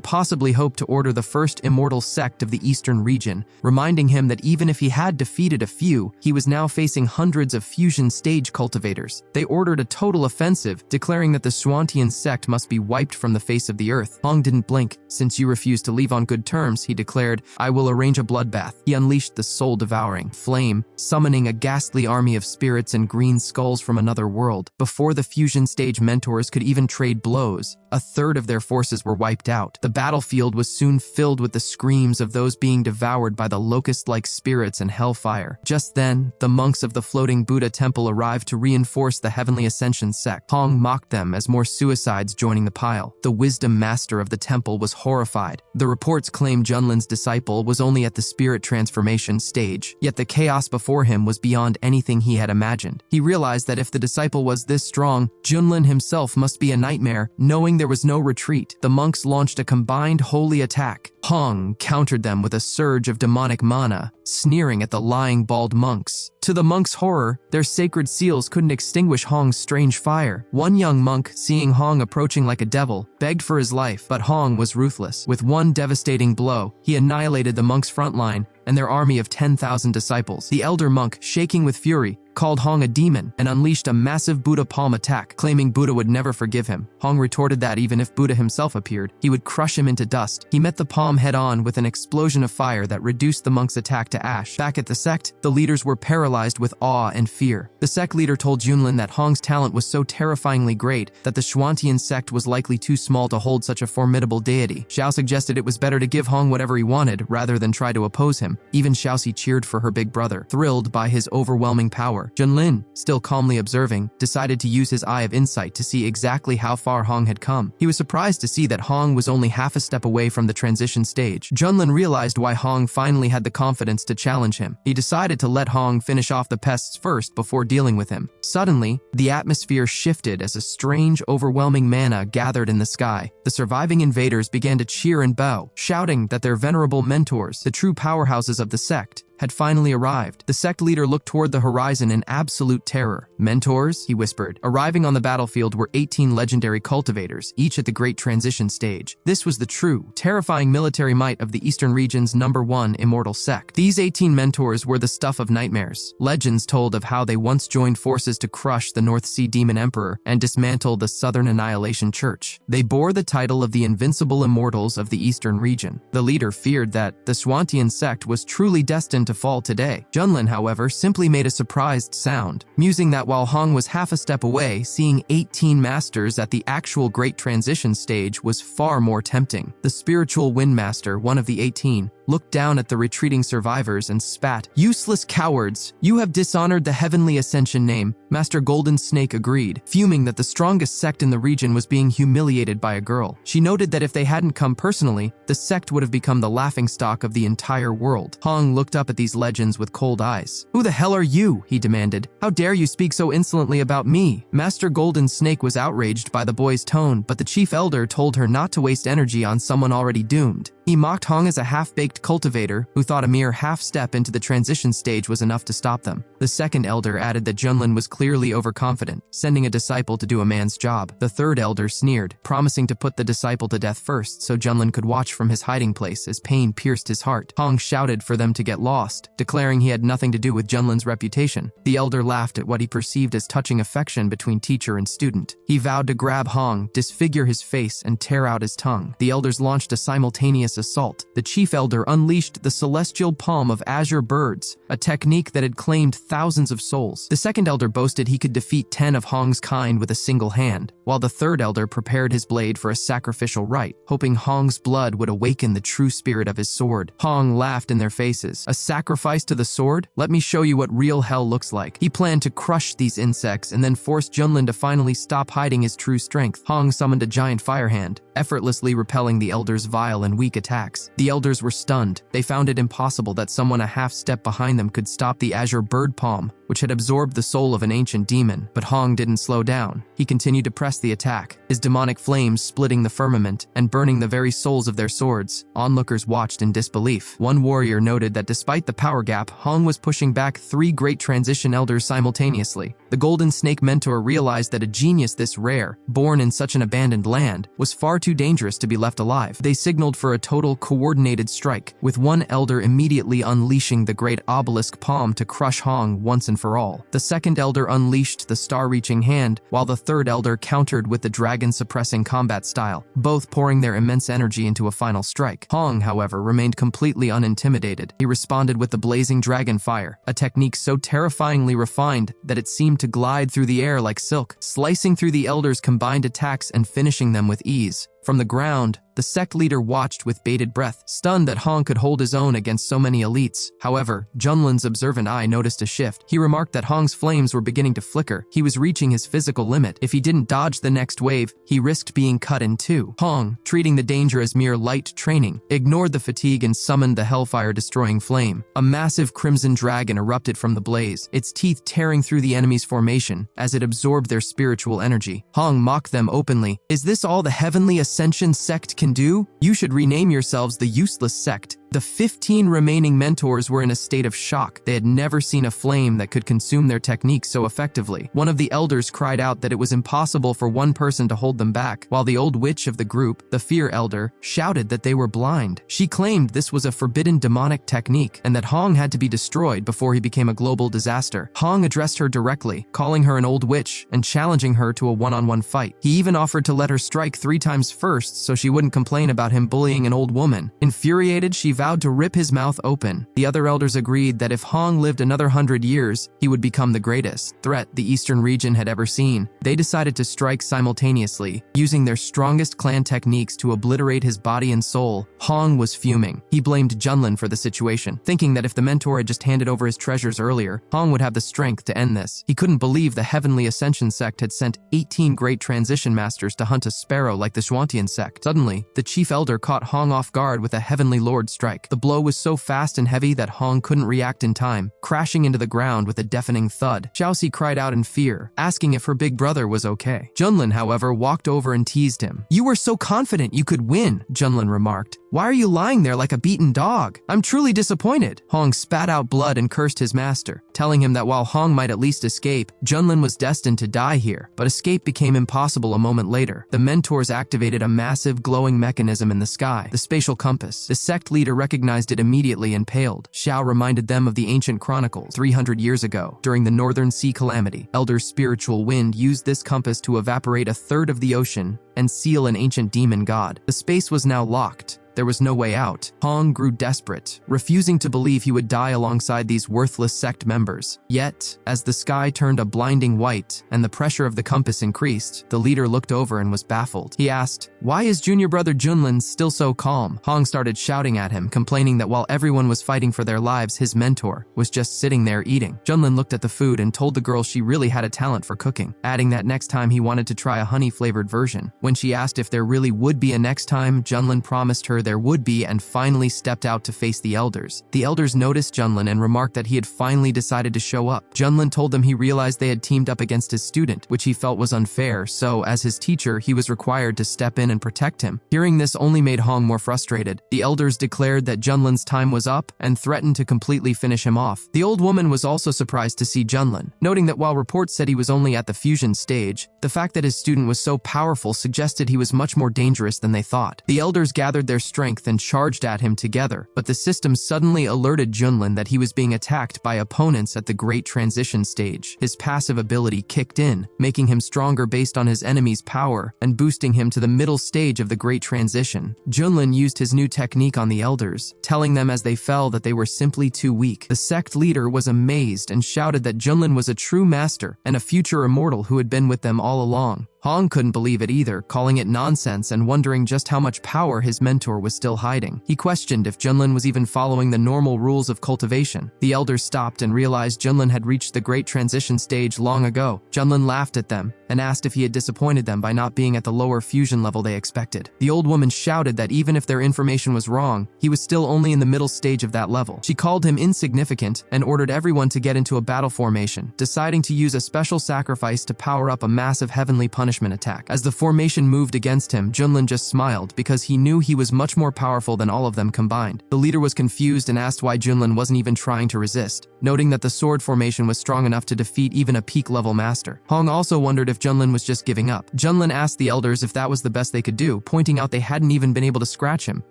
possibly hope to order the first immortal sect of the eastern region, reminding him that even if he had defeated a few, he was now facing hundreds of fusion stage cultivators. They ordered a total offensive, declaring that the Xuantian sect must be wiped from the face of the earth. Hong didn't blink. Since you you refuse to leave on good terms, he declared, I will arrange a bloodbath. He unleashed the soul-devouring flame, summoning a ghastly army of spirits and green skulls from another world. Before the fusion stage mentors could even trade blows, a third of their forces were wiped out. The battlefield was soon filled with the screams of those being devoured by the locust-like spirits and hellfire. Just then, the monks of the floating Buddha temple arrived to reinforce the Heavenly Ascension sect. Hong mocked them as more suicides joining the pile. The wisdom master of the temple was horrified. The reports claimed Junlin's disciple was only at the spirit transformation stage, yet the chaos before him was beyond anything he had imagined. He realized that if the disciple was this strong, Junlin himself must be a nightmare. Knowing there was no retreat, the monks launched a combined holy attack. Hong countered them with a surge of demonic mana, sneering at the lying bald monks. To the monks' horror, their sacred seals couldn't extinguish Hong's strange fire. One young monk, seeing Hong approaching like a devil, begged for his life, but Hong was ruthless. With one devastating blow, he annihilated the monks' front line and their army of 10,000 disciples. The elder monk, shaking with fury, called Hong a demon and unleashed a massive Buddha palm attack, claiming Buddha would never forgive him. Hong retorted that even if Buddha himself appeared, he would crush him into dust. He met the palm head-on with an explosion of fire that reduced the monk's attack to ash. Back at the sect, the leaders were paralyzed with awe and fear. The sect leader told Junlin that Hong's talent was so terrifyingly great that the Xuantian sect was likely too small to hold such a formidable deity. Xiao suggested it was better to give Hong whatever he wanted rather than try to oppose him. Even Xiaoxi cheered for her big brother, thrilled by his overwhelming power. Junlin, still calmly observing, decided to use his eye of insight to see exactly how far Hong had come. He was surprised to see that Hong was only half a step away from the transition stage. Junlin realized why Hong finally had the confidence to challenge him. He decided to let Hong finish off the pests first before dealing with him. Suddenly, the atmosphere shifted as a strange, overwhelming mana gathered in the sky. The surviving invaders began to cheer and bow, shouting that their venerable mentors, the true powerhouses of the sect, had finally arrived. The sect leader looked toward the horizon in absolute terror. Mentors, he whispered. Arriving on the battlefield were 18 legendary cultivators, each at the great transition stage. This was the true, terrifying military might of the Eastern region's #1 immortal sect. These 18 mentors were the stuff of nightmares. Legends told of how they once joined forces to crush the North Sea Demon Emperor and dismantle the Southern Annihilation Church. They bore the title of the Invincible Immortals of the Eastern region. The leader feared that the Xuantian sect was truly destined to fall today. Junlin, however, simply made a surprised sound, musing that while Hong was half a step away, seeing 18 masters at the actual Great Transition stage was far more tempting. The spiritual Wind Master, one of the 18, looked down at the retreating survivors and spat. Useless cowards! You have dishonored the Heavenly Ascension name. Master Golden Snake agreed, fuming that the strongest sect in the region was being humiliated by a girl. She noted that if they hadn't come personally, the sect would have become the laughingstock of the entire world. Hong looked up at these legends with cold eyes. Who the hell are you? He demanded. How dare you speak so insolently about me? Master Golden Snake was outraged by the boy's tone, but the chief elder told her not to waste energy on someone already doomed. He mocked Hong as a half-baked cultivator who thought a mere half-step into the transition stage was enough to stop them. The second elder added that Junlin was clearly overconfident, sending a disciple to do a man's job. The third elder sneered, promising to put the disciple to death first so Junlin could watch from his hiding place as pain pierced his heart. Hong shouted for them to get lost, declaring he had nothing to do with Junlin's reputation. The elder laughed at what he perceived as touching affection between teacher and student. He vowed to grab Hong, disfigure his face, and tear out his tongue. The elders launched a simultaneous assault. The chief elder unleashed the celestial palm of azure birds, a technique that had claimed thousands of souls. The second elder boasted he could defeat 10 of Hong's kind with a single hand, while the third elder prepared his blade for a sacrificial rite, hoping Hong's blood would awaken the true spirit of his sword. Hong laughed in their faces. A sacrifice to the sword? Let me show you what real hell looks like. He planned to crush these insects and then force Junlin to finally stop hiding his true strength. Hong summoned a giant fire hand, effortlessly repelling the elders' vile and weak attacks. The elders were stunned. They found it impossible that someone a half step behind them could stop the azure bird palm, which had absorbed the soul of an ancient demon. But Hong didn't slow down. He continued to press the attack, his demonic flames splitting the firmament and burning the very souls of their swords. Onlookers watched in disbelief. One warrior noted that despite the power gap, Hong was pushing back 3 great transition elders simultaneously. The Golden Snake mentor realized that a genius this rare, born in such an abandoned land, was far too dangerous to be left alive. They signaled for a total coordinated strike, with one elder immediately unleashing the great obelisk palm to crush Hong once and for all. The second elder unleashed the star-reaching hand, while the third elder countered with the dragon-suppressing combat style, both pouring their immense energy into a final strike. Hong, however, remained completely unintimidated. He responded with the blazing dragon fire, a technique so terrifyingly refined that it seemed to glide through the air like silk, slicing through the elders' combined attacks and finishing them with ease. From the ground, the sect leader watched with bated breath, stunned that Hong could hold his own against so many elites. However, Junlin's observant eye noticed a shift. He remarked that Hong's flames were beginning to flicker. He was reaching his physical limit. If he didn't dodge the next wave, he risked being cut in two. Hong, treating the danger as mere light training, ignored the fatigue and summoned the hellfire-destroying flame. A massive crimson dragon erupted from the blaze, its teeth tearing through the enemy's formation as it absorbed their spiritual energy. Hong mocked them openly. "Is this all the heavenly Ascension sect can do? You should rename yourselves the Useless Sect." The 15 remaining mentors were in a state of shock. They had never seen a flame that could consume their technique so effectively. One of the elders cried out that it was impossible for one person to hold them back, while the old witch of the group, the Fear Elder, shouted that they were blind. She claimed this was a forbidden demonic technique and that Hong had to be destroyed before he became a global disaster. Hong addressed her directly, calling her an old witch and challenging her to a one-on-one fight. He even offered to let her strike 3 times first so she wouldn't complain about him bullying an old woman. Infuriated, she vowed to rip his mouth open. The other elders agreed that if Hong lived another 100 years, he would become the greatest threat the eastern region had ever seen. They decided to strike simultaneously, using their strongest clan techniques to obliterate his body and soul. Hong was fuming. He blamed Junlin for the situation, thinking that if the mentor had just handed over his treasures earlier, Hong would have the strength to end this. He couldn't believe the Heavenly Ascension sect had sent 18 great transition masters to hunt a sparrow like the Xuantian sect. Suddenly, the chief elder caught Hong off guard with a Heavenly Lord strike. The blow was so fast and heavy that Hong couldn't react in time, crashing into the ground with a deafening thud. Xiaoxi cried out in fear, asking if her big brother was okay. Junlin, however, walked over and teased him. "You were so confident you could win," Junlin remarked. "Why are you lying there like a beaten dog? I'm truly disappointed." Hong spat out blood and cursed his master, telling him that while Hong might at least escape, Junlin was destined to die here. But escape became impossible a moment later. The mentors activated a massive glowing mechanism in the sky, the spatial compass. The sect leader recognized it immediately and paled. Xiao reminded them of the ancient chronicles 300 years ago. During the Northern Sea calamity, Elder Spiritual Wind used this compass to evaporate a third of the ocean and seal an ancient demon god. The space was now locked. There was no way out. Hong grew desperate, refusing to believe he would die alongside these worthless sect members. Yet, as the sky turned a blinding white and the pressure of the compass increased, the leader looked over and was baffled. He asked, "Why is junior brother Junlin still so calm?" Hong started shouting at him, complaining that while everyone was fighting for their lives, his mentor was just sitting there eating. Junlin looked at the food and told the girl she really had a talent for cooking, adding that next time he wanted to try a honey-flavored version. When she asked if there really would be a next time, Junlin promised her there would be and finally stepped out to face the elders. The elders noticed Junlin and remarked that he had finally decided to show up. Junlin told them he realized they had teamed up against his student, which he felt was unfair, so as his teacher, he was required to step in and protect him. Hearing this only made Hong more frustrated. The elders declared that Junlin's time was up and threatened to completely finish him off. The old woman was also surprised to see Junlin, noting that while reports said he was only at the fusion stage, the fact that his student was so powerful suggested he was much more dangerous than they thought. The elders gathered their strength and charged at him together, but the system suddenly alerted Junlin that he was being attacked by opponents at the Great Transition stage. His passive ability kicked in, making him stronger based on his enemy's power and boosting him to the middle stage of the Great Transition. Junlin used his new technique on the elders, telling them as they fell that they were simply too weak. The sect leader was amazed and shouted that Junlin was a true master and a future immortal who had been with them all along. Hong couldn't believe it either, calling it nonsense and wondering just how much power his mentor was still hiding. He questioned if Junlin was even following the normal rules of cultivation. The elders stopped and realized Junlin had reached the Great Transition stage long ago. Junlin laughed at them and asked if he had disappointed them by not being at the lower fusion level they expected. The old woman shouted that even if their information was wrong, he was still only in the middle stage of that level. She called him insignificant and ordered everyone to get into a battle formation, deciding to use a special sacrifice to power up a massive heavenly punishment punishment attack. As the formation moved against him, Junlin just smiled because he knew he was much more powerful than all of them combined. The leader was confused and asked why Junlin wasn't even trying to resist, noting that the sword formation was strong enough to defeat even a peak-level master. Hong also wondered if Junlin was just giving up. Junlin asked the elders if that was the best they could do, pointing out they hadn't even been able to scratch him.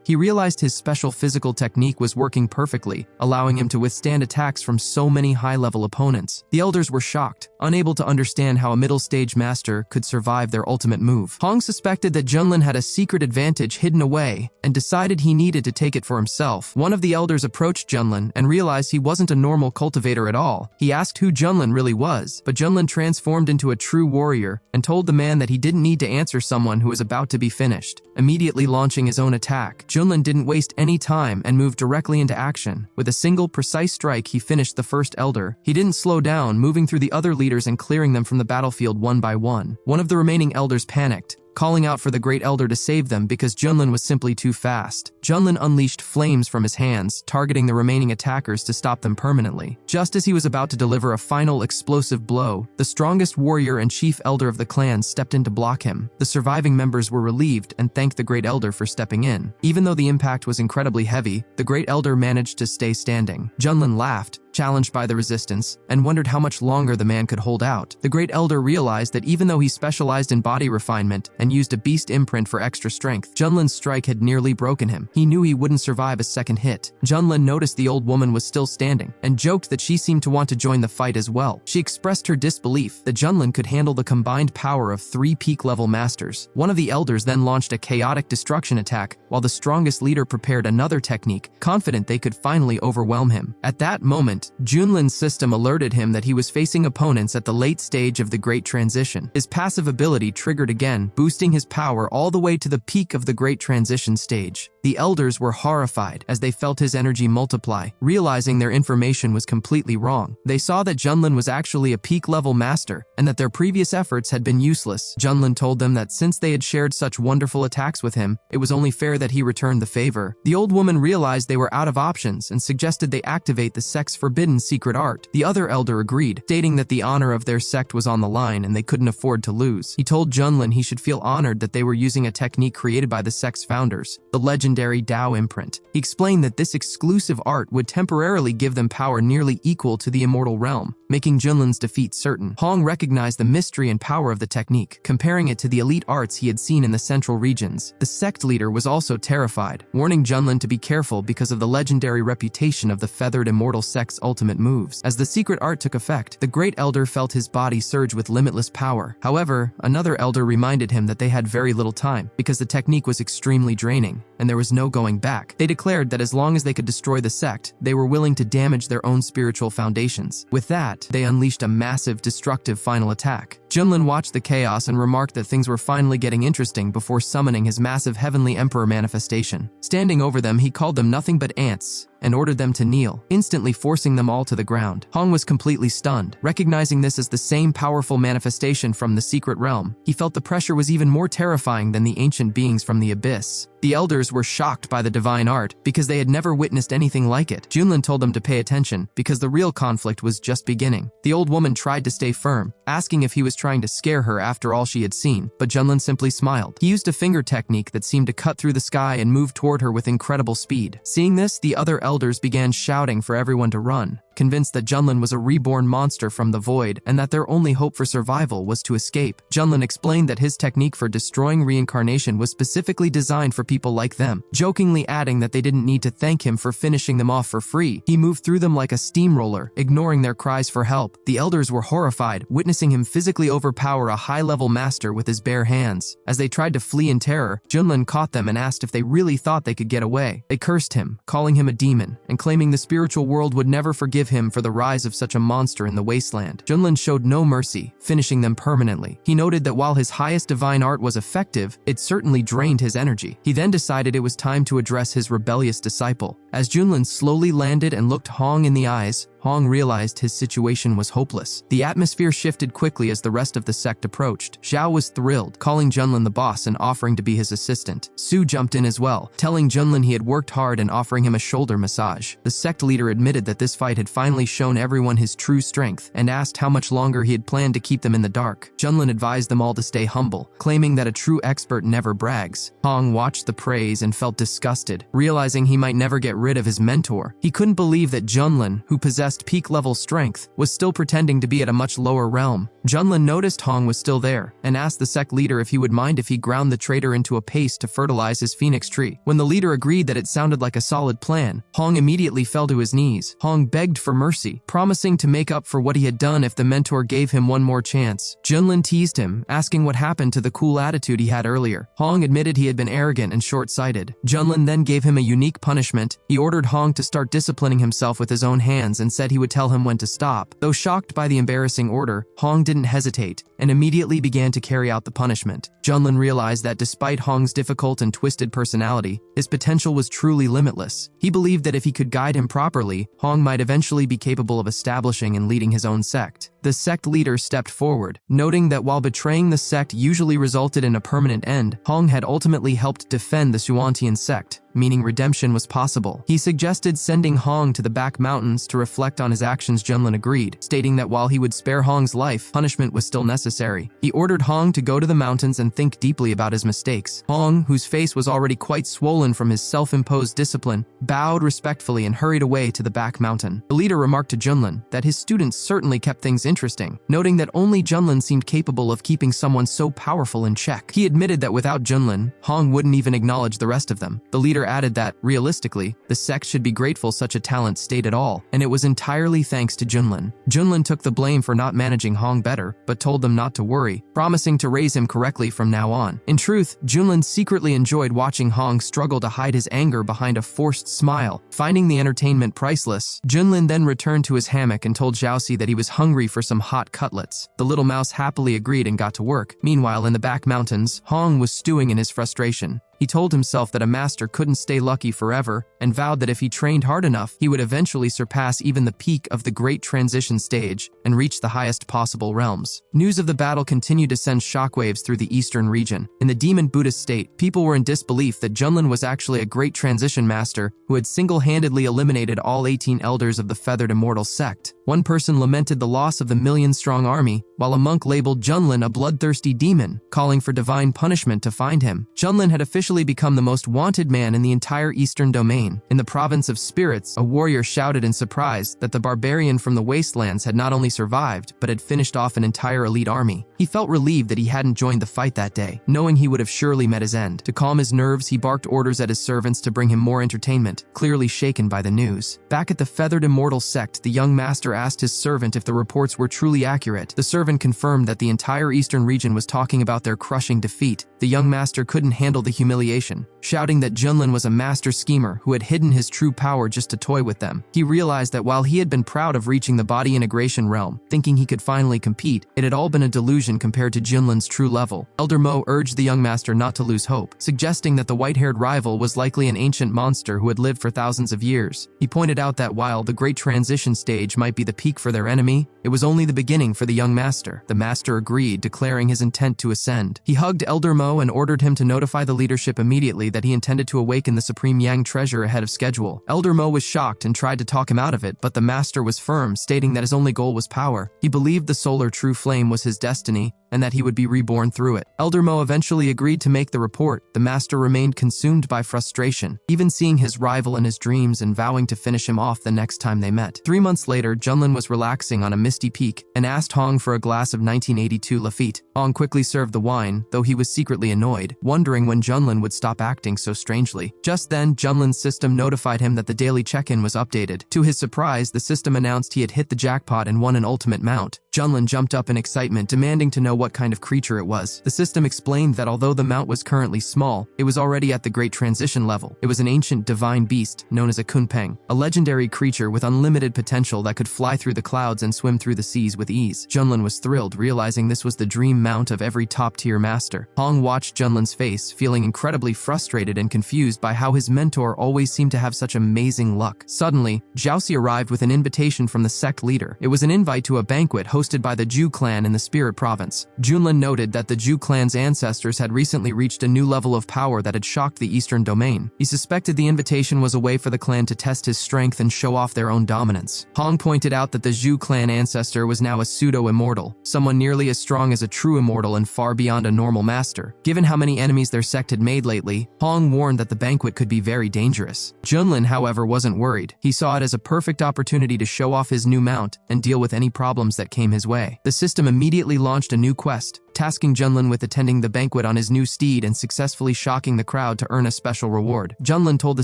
He realized his special physical technique was working perfectly, allowing him to withstand attacks from so many high-level opponents. The elders were shocked, unable to understand how a middle-stage master could survive their ultimate move. Hong suspected that Junlin had a secret advantage hidden away and decided he needed to take it for himself. One of the elders approached Junlin and realized he wasn't a normal cultivator at all. He asked who Junlin really was, but Junlin transformed into a true warrior and told the man that he didn't need to answer someone who was about to be finished. Immediately launching his own attack, Junlin didn't waste any time and moved directly into action. With a single precise strike, he finished the first elder. He didn't slow down, moving through the other leaders and clearing them from the battlefield one by one. One of the remaining elders panicked, calling out for the Great Elder to save them because Junlin was simply too fast. Junlin unleashed flames from his hands, targeting the remaining attackers to stop them permanently. Just as he was about to deliver a final explosive blow, the strongest warrior and chief elder of the clan stepped in to block him. The surviving members were relieved and thanked the Great Elder for stepping in. Even though the impact was incredibly heavy, the Great Elder managed to stay standing. Junlin laughed, challenged by the resistance, and wondered how much longer the man could hold out. The Great Elder realized that even though he specialized in body refinement and used a beast imprint for extra strength, Junlin's strike had nearly broken him. He knew he wouldn't survive a second hit. Junlin noticed the old woman was still standing and joked that she seemed to want to join the fight as well. She expressed her disbelief that Junlin could handle the combined power of 3 peak-level masters. One of the elders then launched a chaotic destruction attack, while the strongest leader prepared another technique, confident they could finally overwhelm him. At that moment, Junlin's system alerted him that he was facing opponents at the late stage of the Great Transition. His passive ability triggered again, boosting his power all the way to the peak of the Great Transition stage. The elders were horrified as they felt his energy multiply, realizing their information was completely wrong. They saw that Junlin was actually a peak-level master and that their previous efforts had been useless. Junlin told them that since they had shared such wonderful attacks with him, it was only fair that he return the favor. The old woman realized they were out of options and suggested they activate the sect's forbidden secret art. The other elder agreed, stating that the honor of their sect was on the line and they couldn't afford to lose. He told Junlin he should feel honored that they were using a technique created by the sect's founders, the legendary Tao imprint. He explained that this exclusive art would temporarily give them power nearly equal to the immortal realm, making Junlin's defeat certain. Hong recognized the mystery and power of the technique, comparing it to the elite arts he had seen in the central regions. The sect leader was also terrified, warning Junlin to be careful because of the legendary reputation of the feathered immortal sect's ultimate moves. As the secret art took effect, the Great Elder felt his body surge with limitless power. However, another elder reminded him that they had very little time because the technique was extremely draining and there was no going back. They declared that as long as they could destroy the sect, they were willing to damage their own spiritual foundations. With that, they unleashed a massive, destructive final attack. Junlin watched the chaos and remarked that things were finally getting interesting before summoning his massive Heavenly Emperor manifestation. Standing over them, he called them nothing but ants and ordered them to kneel, instantly forcing them all to the ground. Hong was completely stunned. Recognizing this as the same powerful manifestation from the secret realm, he felt the pressure was even more terrifying than the ancient beings from the abyss. The elders were shocked by the divine art because they had never witnessed anything like it. Junlin told them to pay attention because the real conflict was just beginning. The old woman tried to stay firm, asking if he was trying to scare her after all she had seen, but Junlin simply smiled. He used a finger technique that seemed to cut through the sky and move toward her with incredible speed. Seeing this, the other elders began shouting for everyone to run, convinced that Junlin was a reborn monster from the void and that their only hope for survival was to escape. Junlin explained that his technique for destroying reincarnation was specifically designed for people like them, jokingly adding that they didn't need to thank him for finishing them off for free. He moved through them like a steamroller, ignoring their cries for help. The elders were horrified, witnessing him physically overpower a high-level master with his bare hands. As they tried to flee in terror, Junlin caught them and asked if they really thought they could get away. They cursed him, calling him a demon, and claiming the spiritual world would never forgive him for the rise of such a monster in the wasteland. Junlin showed no mercy, finishing them permanently. He noted that while his highest divine art was effective, it certainly drained his energy. He then decided it was time to address his rebellious disciple. As Junlin slowly landed and looked Hong in the eyes, Hong realized his situation was hopeless. The atmosphere shifted quickly as the rest of the sect approached. Zhao was thrilled, calling Junlin the boss and offering to be his assistant. Su jumped in as well, telling Junlin he had worked hard and offering him a shoulder massage. The sect leader admitted that this fight had finally shown everyone his true strength and asked how much longer he had planned to keep them in the dark. Junlin advised them all to stay humble, claiming that a true expert never brags. Hong watched the praise and felt disgusted, realizing he might never get rid of his mentor. He couldn't believe that Junlin, who possessed peak-level strength, was still pretending to be at a much lower realm. Junlin noticed Hong was still there and asked the sect leader if he would mind if he ground the traitor into a paste to fertilize his phoenix tree. When the leader agreed that it sounded like a solid plan, Hong immediately fell to his knees. Hong begged for mercy, promising to make up for what he had done if the mentor gave him one more chance. Junlin teased him, asking what happened to the cool attitude he had earlier. Hong admitted he had been arrogant and short-sighted. Junlin then gave him a unique punishment. He ordered Hong to start disciplining himself with his own hands and said he would tell him when to stop. Though shocked by the embarrassing order, Hong didn't hesitate and immediately began to carry out the punishment. Junlin realized that despite Hong's difficult and twisted personality, his potential was truly limitless. He believed that if he could guide him properly, Hong might eventually be capable of establishing and leading his own sect. The sect leader stepped forward, noting that while betraying the sect usually resulted in a permanent end, Hong had ultimately helped defend the Suantian sect, meaning redemption was possible. He suggested sending Hong to the back mountains to reflect on his actions. Junlin agreed, stating that while he would spare Hong's life, punishment was still necessary. He ordered Hong to go to the mountains and think deeply about his mistakes. Hong, whose face was already quite swollen from his self-imposed discipline, bowed respectfully and hurried away to the back mountain. The leader remarked to Junlin that his students certainly kept things interesting, noting that only Junlin seemed capable of keeping someone so powerful in check. He admitted that without Junlin, Hong wouldn't even acknowledge the rest of them. The leader added that, realistically, the sect should be grateful such a talent stayed at all, and it was entirely thanks to Junlin. Junlin took the blame for not managing Hong better, but told them not to worry, promising to raise him correctly from now on. In truth, Junlin secretly enjoyed watching Hong struggle to hide his anger behind a forced smile. Finding the entertainment priceless, Junlin then returned to his hammock and told Xiaoxi that he was hungry for some hot cutlets. The little mouse happily agreed and got to work. Meanwhile, in the back mountains, Hong was stewing in his frustration. He told himself that a master couldn't stay lucky forever and vowed that if he trained hard enough, he would eventually surpass even the peak of the Great Transition stage and reach the highest possible realms. News of the battle continued to send shockwaves through the eastern region. In the demon Buddhist state, people were in disbelief that Junlin was actually a Great Transition master who had single-handedly eliminated all 18 elders of the Feathered Immortal sect. One person lamented the loss of the million-strong army, while a monk labeled Junlin a bloodthirsty demon, calling for divine punishment to find him. Junlin had officially become the most wanted man in the entire eastern domain. In the province of spirits, a warrior shouted in surprise that the barbarian from the wastelands had not only survived, but had finished off an entire elite army. He felt relieved that he hadn't joined the fight that day, knowing he would have surely met his end. To calm his nerves, he barked orders at his servants to bring him more entertainment, clearly shaken by the news. Back at the Feathered Immortal sect, the young master asked his servant if the reports were truly accurate. The servant confirmed that the entire eastern region was talking about their crushing defeat. The young master couldn't handle the humiliation, shouting that Junlin was a master schemer who had hidden his true power just to toy with them. He realized that while he had been proud of reaching the body integration realm, thinking he could finally compete, it had all been a delusion compared to Junlin's true level. Elder Mo urged the young master not to lose hope, suggesting that the white-haired rival was likely an ancient monster who had lived for thousands of years. He pointed out that while the Great Transition stage might be the peak for their enemy, it was only the beginning for the young master. The master agreed, declaring his intent to ascend. He hugged Elder Mo and ordered him to notify the leadership immediately that he intended to awaken the Supreme Yang treasure ahead of schedule. Elder Mo was shocked and tried to talk him out of it, but the master was firm, stating that his only goal was power. He believed the solar true flame was his destiny, and that he would be reborn through it. Elder Mo eventually agreed to make the report. The master remained consumed by frustration, even seeing his rival in his dreams and vowing to finish him off the next time they met. 3 months later, Junlin was relaxing on a misty peak and asked Hong for a glass of 1982 Lafite. Hong quickly served the wine, though he was secretly annoyed, wondering when Junlin would stop acting so strangely. Just then, Junlin's system notified him that the daily check-in was updated. To his surprise, the system announced he had hit the jackpot and won an ultimate mount. Junlin jumped up in excitement, demanding to know what kind of creature it was. The system explained that although the mount was currently small, it was already at the great transition level. It was an ancient divine beast known as a kunpeng, a legendary creature with unlimited potential that could fly through the clouds and swim through the seas with ease. Junlin was thrilled, realizing this was the dream mount of every top-tier master. Hong watched Junlin's face, feeling incredibly frustrated and confused by how his mentor always seemed to have such amazing luck. Suddenly, Jiaoxi arrived with an invitation from the sect leader. It was an invite to a banquet hosted by the Zhu clan in the Spirit Province. Junlin noted that the Zhu clan's ancestors had recently reached a new level of power that had shocked the eastern domain. He suspected the invitation was a way for the clan to test his strength and show off their own dominance. Hong pointed out that the Zhu clan ancestor was now a pseudo-immortal, someone nearly as strong as a true immortal and far beyond a normal master. Given how many enemies their sect had made lately, Hong warned that the banquet could be very dangerous. Junlin, however, wasn't worried. He saw it as a perfect opportunity to show off his new mount and deal with any problems that came his way. The system immediately launched a new quest, tasking Junlin with attending the banquet on his new steed and successfully shocking the crowd to earn a special reward. Junlin told the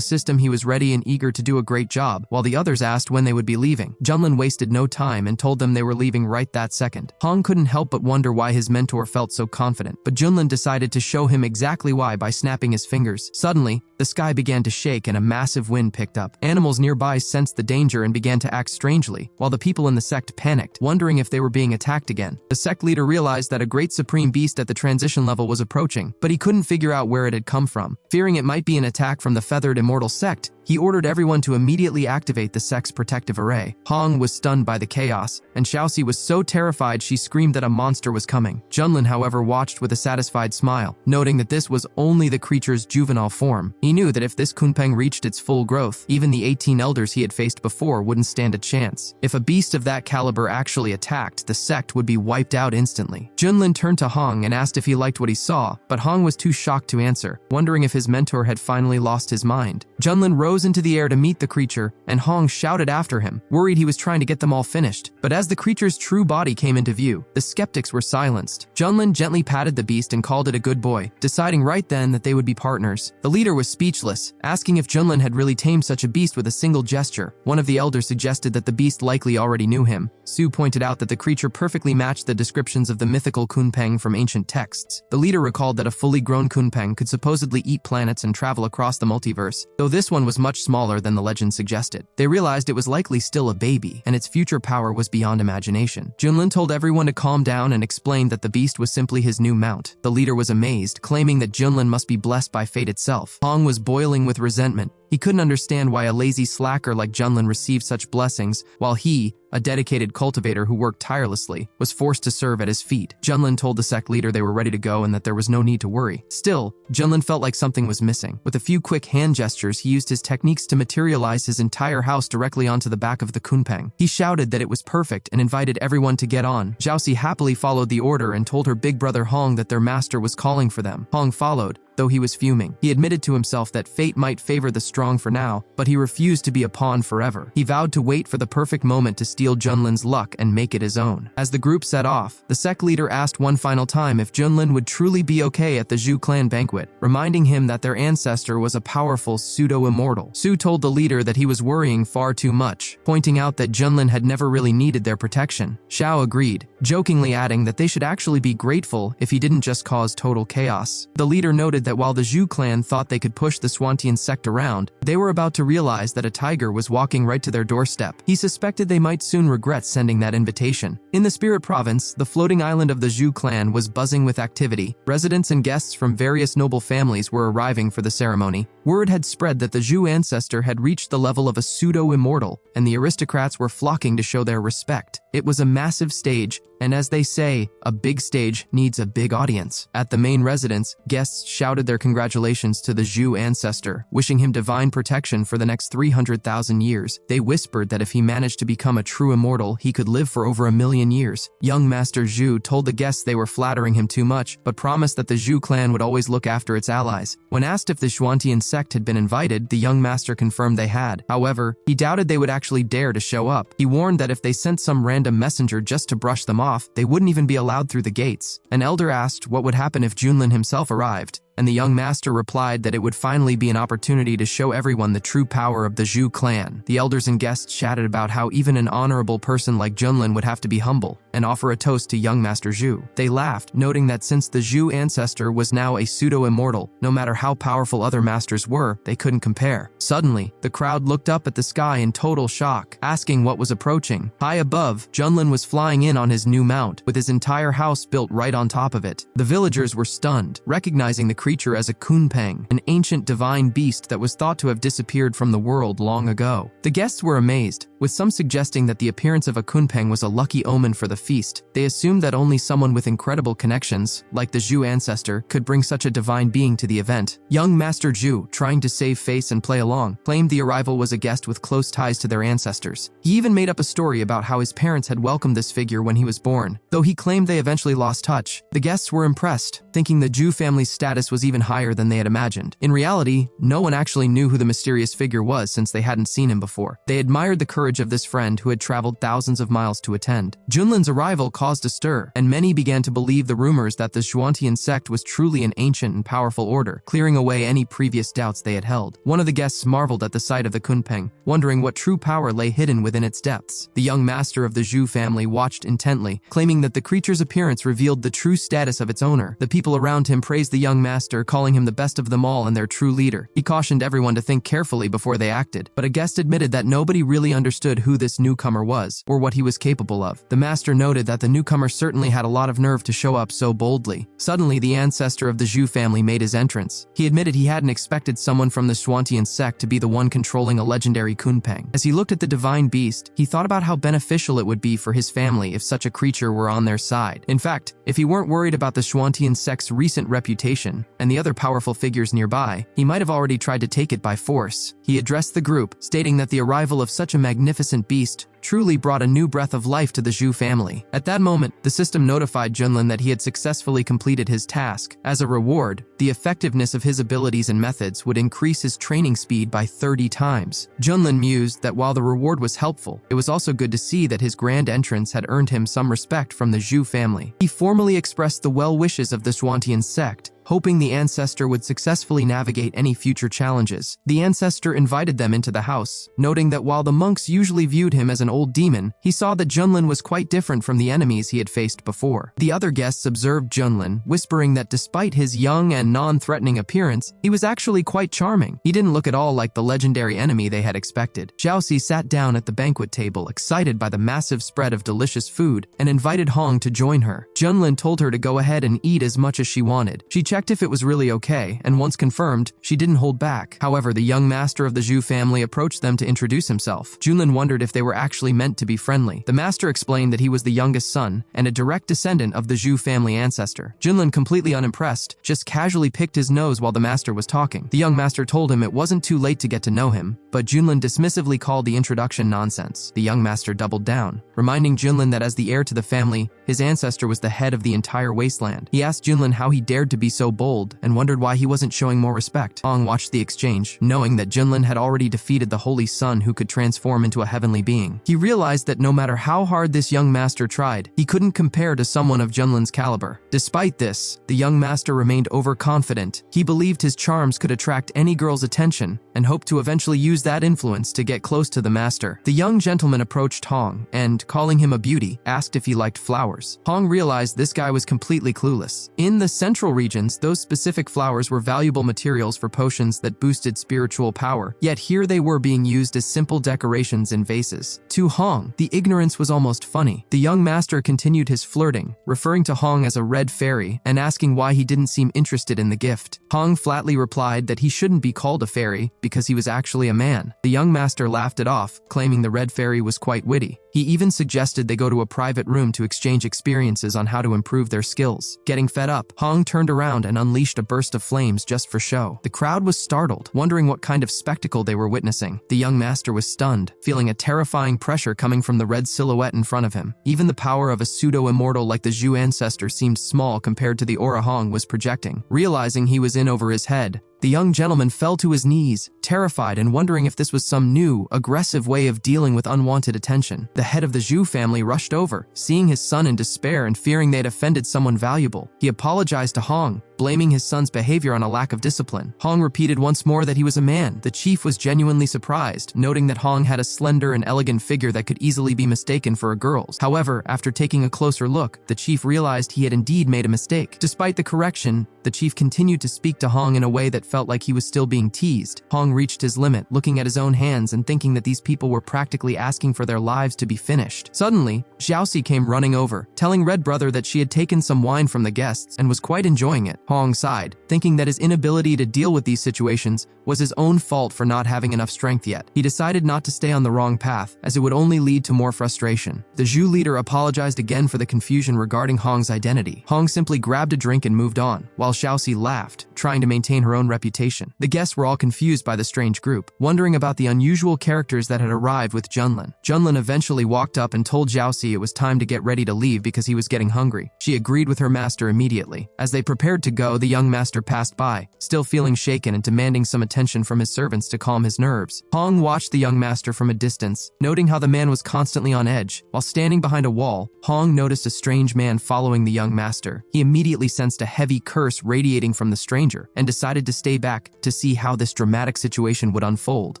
system he was ready and eager to do a great job, while the others asked when they would be leaving. Junlin wasted no time and told them they were leaving right that second. Hong couldn't help but wonder why his mentor felt so confident, but Junlin decided to show him exactly why by snapping his fingers. Suddenly, the sky began to shake and a massive wind picked up. Animals nearby sensed the danger and began to act strangely, while the people in the sect panicked, wondering if they were being attacked again. The sect leader realized that a great supreme beast at the transition level was approaching, but he couldn't figure out where it had come from. Fearing it might be an attack from the feathered immortal sect, he ordered everyone to immediately activate the sect's protective array. Hong was stunned by the chaos, and Xiaoxi was so terrified she screamed that a monster was coming. Junlin, however, watched with a satisfied smile, noting that this was only the creature's juvenile form. He knew that if this kunpeng reached its full growth, even the 18 elders he had faced before wouldn't stand a chance. If a beast of that caliber actually attacked, the sect would be wiped out instantly. Junlin turned to Hong and asked if he liked what he saw, but Hong was too shocked to answer, wondering if his mentor had finally lost his mind. Junlin rose into the air to meet the creature, and Hong shouted after him, worried he was trying to get them all finished. But as the creature's true body came into view, the skeptics were silenced. Junlin gently patted the beast and called it a good boy, deciding right then that they would be partners. The leader was speechless, asking if Junlin had really tamed such a beast with a single gesture. One of the elders suggested that the beast likely already knew him. Su pointed out that the creature perfectly matched the descriptions of the mythical kunpeng from ancient texts. The leader recalled that a fully grown kunpeng could supposedly eat planets and travel across the multiverse, though this one was much smaller than the legend suggested. They realized it was likely still a baby, and its future power was beyond imagination. Junlin told everyone to calm down and explained that the beast was simply his new mount. The leader was amazed, claiming that Junlin must be blessed by fate itself. Hong was boiling with resentment. He couldn't understand why a lazy slacker like Junlin received such blessings, while he, a dedicated cultivator who worked tirelessly, was forced to serve at his feet. Junlin told the sect leader they were ready to go and that there was no need to worry. Still, Junlin felt like something was missing. With a few quick hand gestures, he used his techniques to materialize his entire house directly onto the back of the kunpeng. He shouted that it was perfect and invited everyone to get on. Xiaoxi happily followed the order and told her big brother Hong that their master was calling for them. Hong followed, though he was fuming. He admitted to himself that fate might favor the strong for now, but he refused to be a pawn forever. He vowed to wait for the perfect moment to steal Junlin's luck and make it his own. As the group set off, the sect leader asked one final time if Junlin would truly be okay at the Zhu clan banquet, reminding him that their ancestor was a powerful pseudo-immortal. Su told the leader that he was worrying far too much, pointing out that Junlin had never really needed their protection. Xiao agreed, jokingly adding that they should actually be grateful if he didn't just cause total chaos. The leader noted that while the Zhu clan thought they could push the Swantian sect around, they were about to realize that a tiger was walking right to their doorstep. He suspected they might soon regret sending that invitation. In the Spirit Province, the floating island of the Zhu clan was buzzing with activity. Residents and guests from various noble families were arriving for the ceremony. Word had spread that the Zhu ancestor had reached the level of a pseudo-immortal, and the aristocrats were flocking to show their respect. It was a massive stage, and as they say, a big stage needs a big audience. At the main residence, guests shouted their congratulations to the Zhu ancestor, wishing him divine protection for the next 300,000 years. They whispered that if he managed to become a true immortal, he could live for over 1,000,000 years. Young Master Zhu told the guests they were flattering him too much, but promised that the Zhu clan would always look after its allies. When asked if the Xuantian sect had been invited, the young master confirmed they had. However, he doubted they would actually dare to show up. He warned that if they sent some random messenger just to brush them off, they wouldn't even be allowed through the gates. An elder asked what would happen if Junlin himself arrived. and the young master replied that it would finally be an opportunity to show everyone the true power of the Zhu clan. The elders and guests chatted about how even an honorable person like Junlin would have to be humble and offer a toast to young Master Zhu. They laughed, noting that since the Zhu ancestor was now a pseudo-immortal, no matter how powerful other masters were, they couldn't compare. Suddenly, the crowd looked up at the sky in total shock, asking what was approaching. High above, Junlin was flying in on his new mount, with his entire house built right on top of it. The villagers were stunned, recognizing the creature as a kunpeng, an ancient divine beast that was thought to have disappeared from the world long ago. The guests were amazed, with some suggesting that the appearance of a kunpeng was a lucky omen for the feast. They assumed that only someone with incredible connections, like the Zhu ancestor, could bring such a divine being to the event. Young Master Zhu, trying to save face and play along, claimed the arrival was a guest with close ties to their ancestors. He even made up a story about how his parents had welcomed this figure when he was born, though he claimed they eventually lost touch. The guests were impressed, thinking the Zhu family's status was even higher than they had imagined. In reality, no one actually knew who the mysterious figure was since they hadn't seen him before. They admired the courage of this friend who had traveled thousands of miles to attend. Junlin's arrival caused a stir, and many began to believe the rumors that the Xuantian sect was truly an ancient and powerful order, clearing away any previous doubts they had held. One of the guests marveled at the sight of the kunpeng, wondering what true power lay hidden within its depths. The young master of the Zhu family watched intently, claiming that the creature's appearance revealed the true status of its owner. The people around him praised the young master, calling him the best of them all and their true leader. He cautioned everyone to think carefully before they acted, but a guest admitted that nobody really understood who this newcomer was, or what he was capable of. The master noted that the newcomer certainly had a lot of nerve to show up so boldly. Suddenly, the ancestor of the Zhu family made his entrance. He admitted he hadn't expected someone from the Xuantian sect to be the one controlling a legendary kunpeng. As he looked at the divine beast, he thought about how beneficial it would be for his family if such a creature were on their side. In fact, if he weren't worried about the Xuantian sect's recent reputation and the other powerful figures nearby, he might have already tried to take it by force. He addressed the group, stating that the arrival of such a magnificent beast truly brought a new breath of life to the Zhu family. At that moment, the system notified Junlin that he had successfully completed his task. As a reward, the effectiveness of his abilities and methods would increase his training speed by 30 times. Junlin mused that while the reward was helpful, it was also good to see that his grand entrance had earned him some respect from the Zhu family. He formally expressed the well wishes of the Xuantian sect, hoping the ancestor would successfully navigate any future challenges. The ancestor invited them into the house, noting that while the monks usually viewed him as an old demon, he saw that Junlin was quite different from the enemies he had faced before. The other guests observed Junlin, whispering that despite his young and non-threatening appearance, he was actually quite charming. He didn't look at all like the legendary enemy they had expected. Xiaoxi sat down at the banquet table, excited by the massive spread of delicious food, and invited Hong to join her. Junlin told her to go ahead and eat as much as she wanted. She checked if it was really okay, and once confirmed, she didn't hold back. However, the young master of the Zhu family approached them to introduce himself. Junlin wondered if they were actually meant to be friendly. The master explained that he was the youngest son and a direct descendant of the Zhu family ancestor. Junlin, completely unimpressed, just casually picked his nose while the master was talking. The young master told him it wasn't too late to get to know him, but Junlin dismissively called the introduction nonsense. The young master doubled down, reminding Junlin that as the heir to the family, his ancestor was the head of the entire wasteland. He asked Junlin how he dared to be so bold and wondered why he wasn't showing more respect. Hong watched the exchange, knowing that Junlin had already defeated the Holy Sun who could transform into a heavenly being. He realized that no matter how hard this young master tried, he couldn't compare to someone of Junlin's caliber. Despite this, the young master remained overconfident. He believed his charms could attract any girl's attention and hoped to eventually use that influence to get close to the master. The young gentleman approached Hong and, calling him a beauty, asked if he liked flowers. Hong realized this guy was completely clueless. In the central regions, those specific flowers were valuable materials for potions that boosted spiritual power, yet here they were being used as simple decorations in vases. To Hong, the ignorance was almost funny. The young master continued his flirting, referring to Hong as a red fairy and asking why he didn't seem interested in the gift. Hong flatly replied that he shouldn't be called a fairy because he was actually a man. The young master laughed it off, claiming the red fairy was quite witty. He even suggested they go to a private room to exchange experiences on how to improve their skills. Getting fed up, Hong turned around and unleashed a burst of flames just for show. The crowd was startled, wondering what kind of spectacle they were witnessing. The young master was stunned, feeling a terrifying pressure coming from the red silhouette in front of him. Even the power of a pseudo-immortal like the Zhu ancestor seemed small compared to the aura Hong was projecting. Realizing he was in over his head, the young gentleman fell to his knees, terrified and wondering if this was some new, aggressive way of dealing with unwanted attention. The head of the Zhu family rushed over, seeing his son in despair and fearing they had offended someone valuable. He apologized to Hong, blaming his son's behavior on a lack of discipline. Hong repeated once more that he was a man. The chief was genuinely surprised, noting that Hong had a slender and elegant figure that could easily be mistaken for a girl's. However, after taking a closer look, the chief realized he had indeed made a mistake. Despite the correction, the chief continued to speak to Hong in a way that felt like he was still being teased. Hong reached his limit, looking at his own hands and thinking that these people were practically asking for their lives to be finished. Suddenly, Xiaoxi came running over, telling Red Brother that she had taken some wine from the guests and was quite enjoying it. Hong sighed, thinking that his inability to deal with these situations was his own fault for not having enough strength yet. He decided not to stay on the wrong path, as it would only lead to more frustration. The Zhu leader apologized again for the confusion regarding Hong's identity. Hong simply grabbed a drink and moved on, while Xiaoxi laughed, trying to maintain her own reputation. The guests were all confused by the strange group, wondering about the unusual characters that had arrived with Junlin. Junlin eventually walked up and told Xiaoxi it was time to get ready to leave because he was getting hungry. She agreed with her master immediately. As they prepared to go, the young master passed by, still feeling shaken and demanding some attention from his servants to calm his nerves. Hong watched the young master from a distance, noting how the man was constantly on edge. While standing behind a wall, Hong noticed a strange man following the young master. He immediately sensed a heavy curse radiating from the stranger and decided to stay back to see how this dramatic situation would unfold.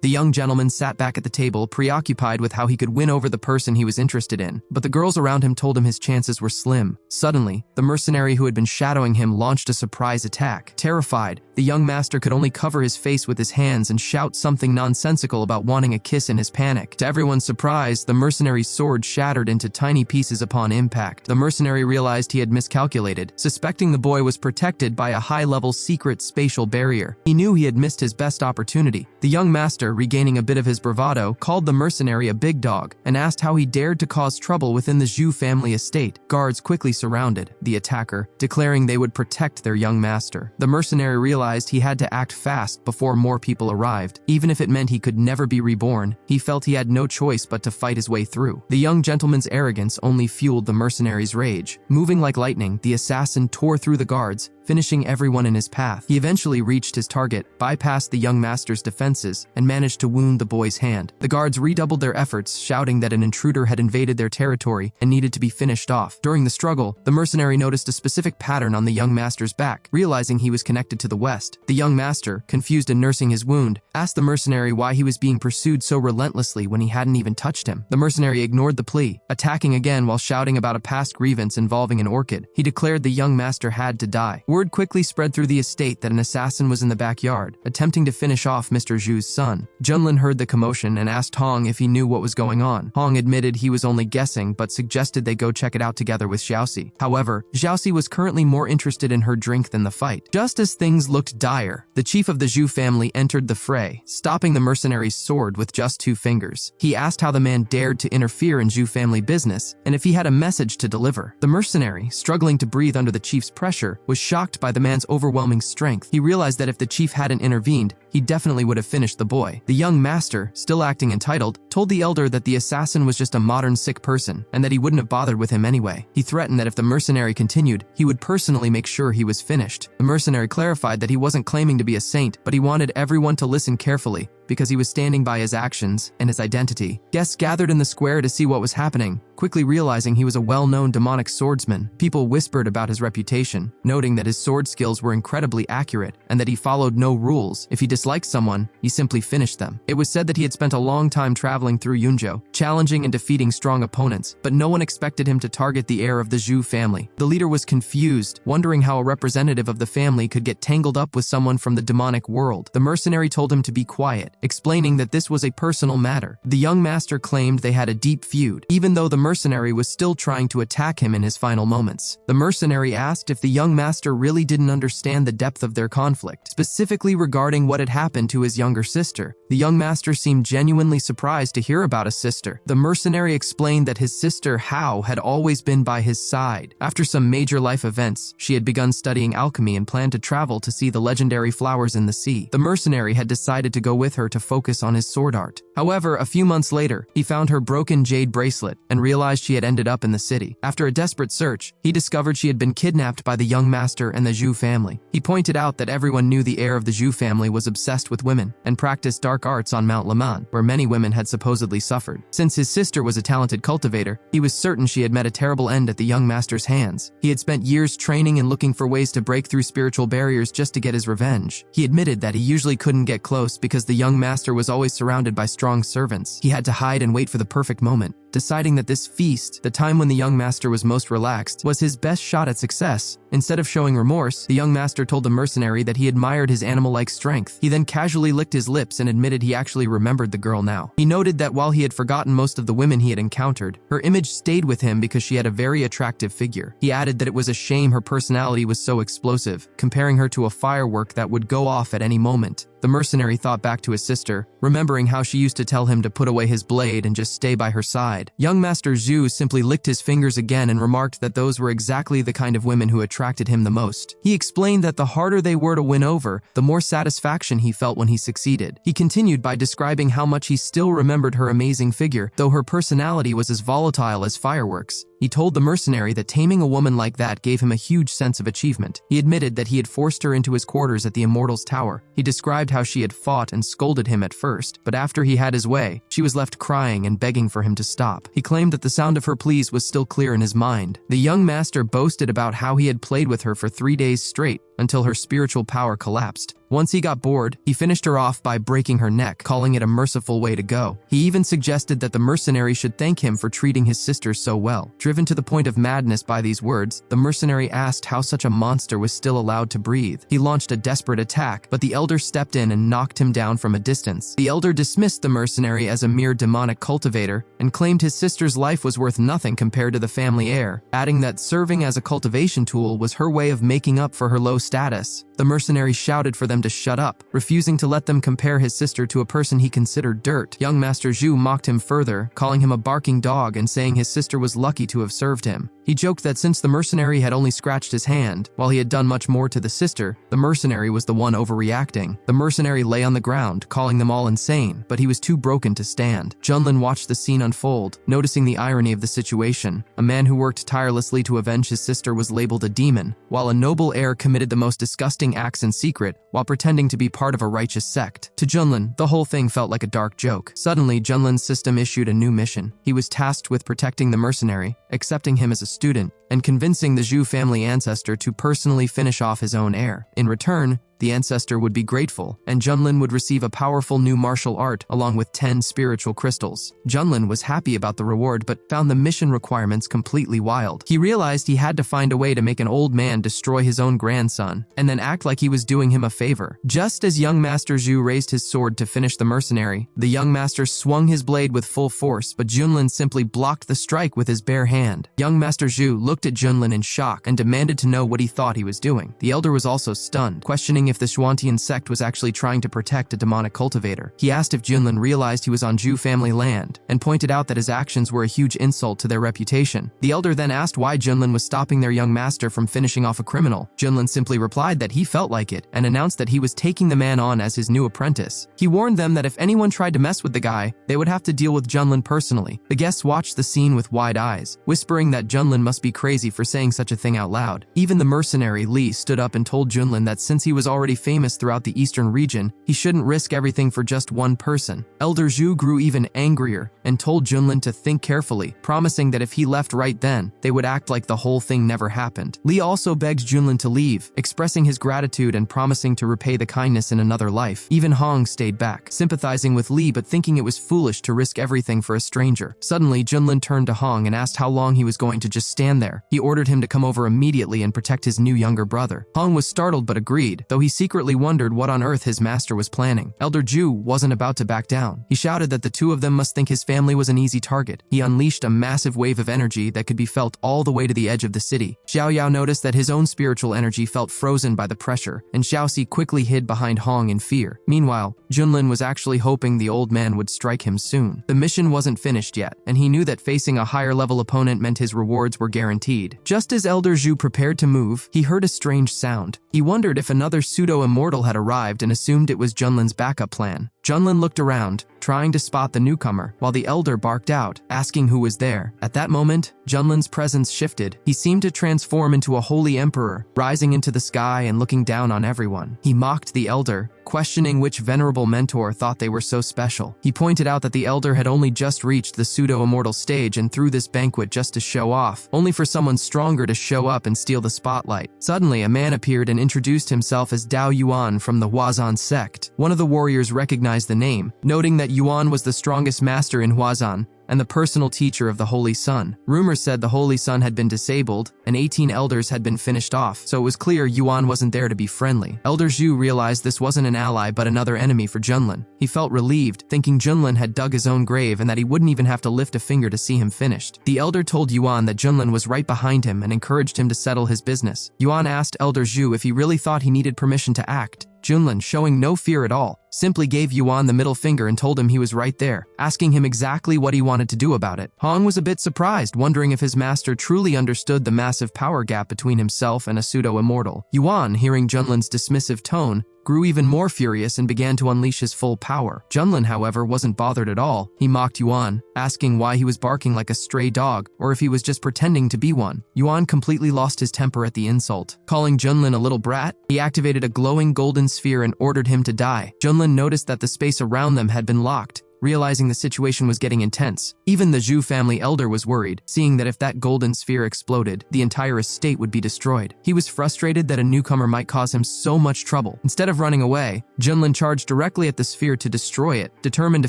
The young gentleman sat back at the table, preoccupied with how he could win over the person he was interested in, but the girls around him told him his chances were slim. Suddenly, the mercenary who had been shadowing him launched a surprise attack. Terrified, the young master could only cover his face with his hands and shout something nonsensical about wanting a kiss in his panic. To everyone's surprise, the mercenary's sword shattered into tiny pieces upon impact. The mercenary realized he had miscalculated, suspecting the boy was protected by a high-level secret spatial barrier. He knew he had missed his best opportunity. The young master, regaining a bit of his bravado, called the mercenary a big dog and asked how he dared to cause trouble within the Zhu family estate. Guards quickly surrounded the attacker, declaring they would protect their young master. The mercenary realized he had to act fast before more people arrived. Even if it meant he could never be reborn, he felt he had no choice but to fight his way through. The young gentleman's arrogance only fueled the mercenary's rage. Moving like lightning, the assassin tore through the guards, finishing everyone in his path. He eventually reached his target, bypassed the young master's defenses, and managed to wound the boy's hand. The guards redoubled their efforts, shouting that an intruder had invaded their territory and needed to be finished off. During the struggle, the mercenary noticed a specific pattern on the young master's back, realizing he was connected to the west. The young master, confused and nursing his wound, asked the mercenary why he was being pursued so relentlessly when he hadn't even touched him. The mercenary ignored the plea, attacking again while shouting about a past grievance involving an orchid. He declared the young master had to die. Word quickly spread through the estate that an assassin was in the backyard, attempting to finish off Mr. Zhu's son. Junlin heard the commotion and asked Hong if he knew what was going on. Hong admitted he was only guessing, but suggested they go check it out together with Xiaoxi. However, Xiaoxi was currently more interested in her drink than the fight. Just as things looked dire, the chief of the Zhu family entered the fray, stopping the mercenary's sword with just 2 fingers. He asked how the man dared to interfere in Zhu family business, and if he had a message to deliver. The mercenary, struggling to breathe under the chief's pressure, was shocked by the man's overwhelming strength. He realized that if the chief hadn't intervened, he definitely would have finished the boy. The young master, still acting entitled, told the elder that the assassin was just a modern sick person and that he wouldn't have bothered with him anyway. He threatened that if the mercenary continued, he would personally make sure he was finished. The mercenary clarified that he wasn't claiming to be a saint, but he wanted everyone to listen carefully because he was standing by his actions and his identity. Guests gathered in the square to see what was happening, quickly realizing he was a well-known demonic swordsman. People whispered about his reputation, noting that his sword skills were incredibly accurate and that he followed no rules. If he disliked someone, he simply finished them. It was said that he had spent a long time traveling through Yunzhou, challenging and defeating strong opponents, but no one expected him to target the heir of the Zhu family. The leader was confused, wondering how a representative of the family could get tangled up with someone from the demonic world. The mercenary told him to be quiet, explaining that this was a personal matter. The young master claimed they had a deep feud, even though the mercenary was still trying to attack him in his final moments. The mercenary asked if the young master really didn't understand the depth of their conflict, specifically regarding what had happened to his younger sister. The young master seemed genuinely surprised to hear about a sister. The mercenary explained that his sister Hao had always been by his side. After some major life events, she had begun studying alchemy and planned to travel to see the legendary flowers in the sea. The mercenary had decided to go with her to focus on his sword art. However, a few months later, he found her broken jade bracelet and realized she had ended up in the city. After a desperate search, he discovered she had been kidnapped by the young master and the Zhu family. He pointed out that everyone knew the heir of the Zhu family was obsessed obsessed with women and practiced dark arts on Mount Lemon, where many women had supposedly suffered. Since his sister was a talented cultivator, he was certain she had met a terrible end at the young master's hands. He had spent years training and looking for ways to break through spiritual barriers just to get his revenge. He admitted that he usually couldn't get close because the young master was always surrounded by strong servants. He had to hide and wait for the perfect moment, deciding that this feast, the time when the young master was most relaxed, was his best shot at success. Instead of showing remorse, the young master told the mercenary that he admired his animal-like strength. He then casually licked his lips and admitted he actually remembered the girl now. He noted that while he had forgotten most of the women he had encountered, her image stayed with him because she had a very attractive figure. He added that it was a shame her personality was so explosive, comparing her to a firework that would go off at any moment. The mercenary thought back to his sister, remembering how she used to tell him to put away his blade and just stay by her side. Young Master Zhu simply licked his fingers again and remarked that those were exactly the kind of women who attracted him the most. He explained that the harder they were to win over, the more satisfaction he felt when he succeeded. He continued by describing how much he still remembered her amazing figure, though her personality was as volatile as fireworks. He told the mercenary that taming a woman like that gave him a huge sense of achievement. He admitted that he had forced her into his quarters at the Immortals Tower. He described how she had fought and scolded him at first, but after he had his way, she was left crying and begging for him to stop. He claimed that the sound of her pleas was still clear in his mind. The young master boasted about how he had played with her for 3 days straight, until her spiritual power collapsed. Once he got bored, he finished her off by breaking her neck, calling it a merciful way to go. He even suggested that the mercenary should thank him for treating his sister so well. Driven to the point of madness by these words, the mercenary asked how such a monster was still allowed to breathe. He launched a desperate attack, but the elder stepped in and knocked him down from a distance. The elder dismissed the mercenary as a mere demonic cultivator and claimed his sister's life was worth nothing compared to the family heir, adding that serving as a cultivation tool was her way of making up for her low status. The mercenary shouted for them to shut up, refusing to let them compare his sister to a person he considered dirt. Young Master Zhu mocked him further, calling him a barking dog and saying his sister was lucky to have served him. He joked that since the mercenary had only scratched his hand, while he had done much more to the sister, the mercenary was the one overreacting. The mercenary lay on the ground, calling them all insane, but he was too broken to stand. Junlin watched the scene unfold, noticing the irony of the situation. A man who worked tirelessly to avenge his sister was labeled a demon, while a noble heir committed the most disgusting acts in secret while pretending to be part of a righteous sect. To Junlin, the whole thing felt like a dark joke. Suddenly, Junlin's system issued a new mission. He was tasked with protecting the mercenary, accepting him as a student, and convincing the Zhu family ancestor to personally finish off his own heir. In return, the ancestor would be grateful, and Junlin would receive a powerful new martial art along with 10 spiritual crystals. Junlin was happy about the reward but found the mission requirements completely wild. He realized he had to find a way to make an old man destroy his own grandson, and then act like he was doing him a favor. Just as young Master Zhu raised his sword to finish the mercenary, the young master swung his blade with full force, but Junlin simply blocked the strike with his bare hand. Young Master Zhu looked at Junlin in shock and demanded to know what he thought he was doing. The elder was also stunned, questioning if the Xuantian sect was actually trying to protect a demonic cultivator. He asked if Junlin realized he was on Zhu family land, and pointed out that his actions were a huge insult to their reputation. The elder then asked why Junlin was stopping their young master from finishing off a criminal. Junlin simply replied that he felt like it, and announced that he was taking the man on as his new apprentice. He warned them that if anyone tried to mess with the guy, they would have to deal with Junlin personally. The guests watched the scene with wide eyes, whispering that Junlin must be crazy for saying such a thing out loud. Even the mercenary Li stood up and told Junlin that since he was already famous throughout the eastern region, he shouldn't risk everything for just one person. Elder Zhu grew even angrier and told Junlin to think carefully, promising that if he left right then, they would act like the whole thing never happened. Li also begged Junlin to leave, expressing his gratitude and promising to repay the kindness in another life. Even Hong stayed back, sympathizing with Li but thinking it was foolish to risk everything for a stranger. Suddenly, Junlin turned to Hong and asked how long he was going to just stand there. He ordered him to come over immediately and protect his new younger brother. Hong was startled but agreed, though he secretly wondered what on earth his master was planning. Elder Zhu wasn't about to back down. He shouted that the two of them must think his family was an easy target. He unleashed a massive wave of energy that could be felt all the way to the edge of the city. Xiao Yao noticed that his own spiritual energy felt frozen by the pressure, and Xiaoxi quickly hid behind Hong in fear. Meanwhile, Junlin was actually hoping the old man would strike him soon. The mission wasn't finished yet, and he knew that facing a higher level opponent meant his rewards were guaranteed. Just as Elder Zhu prepared to move, he heard a strange sound. He wondered if another pseudo-immortal had arrived and assumed it was Junlin's backup plan. Junlin looked around, trying to spot the newcomer, while the elder barked out, asking who was there. At that moment, Junlin's presence shifted. He seemed to transform into a holy emperor, rising into the sky and looking down on everyone. He mocked the elder, questioning which venerable mentor thought they were so special. He pointed out that the elder had only just reached the pseudo-immortal stage and threw this banquet just to show off, only for someone stronger to show up and steal the spotlight. Suddenly, a man appeared and introduced himself as Dao Yuan from the Huazan sect. One of the warriors recognized the name, noting that Yuan was the strongest master in Huazan and the personal teacher of the Holy Sun. Rumors said the Holy Sun had been disabled and 18 elders had been finished off, so it was clear Yuan wasn't there to be friendly. Elder Zhu realized this wasn't an ally but another enemy for Junlin. He felt relieved, thinking Junlin had dug his own grave and that he wouldn't even have to lift a finger to see him finished. The elder told Yuan that Junlin was right behind him and encouraged him to settle his business. Yuan asked Elder Zhu if he really thought he needed permission to act. Junlin, showing no fear at all, simply gave Yuan the middle finger and told him he was right there, asking him exactly what he wanted to do about it. Hong was a bit surprised, wondering if his master truly understood the massive power gap between himself and a pseudo-immortal. Yuan, hearing Junlin's dismissive tone, grew even more furious and began to unleash his full power. Junlin, however, wasn't bothered at all. He mocked Yuan, asking why he was barking like a stray dog or if he was just pretending to be one. Yuan completely lost his temper at the insult. Calling Junlin a little brat, he activated a glowing golden sphere and ordered him to die. Junlin noticed that the space around them had been locked, realizing the situation was getting intense. Even the Zhu family elder was worried, seeing that if that golden sphere exploded, the entire estate would be destroyed. He was frustrated that a newcomer might cause him so much trouble. Instead of running away, Junlin charged directly at the sphere to destroy it, determined to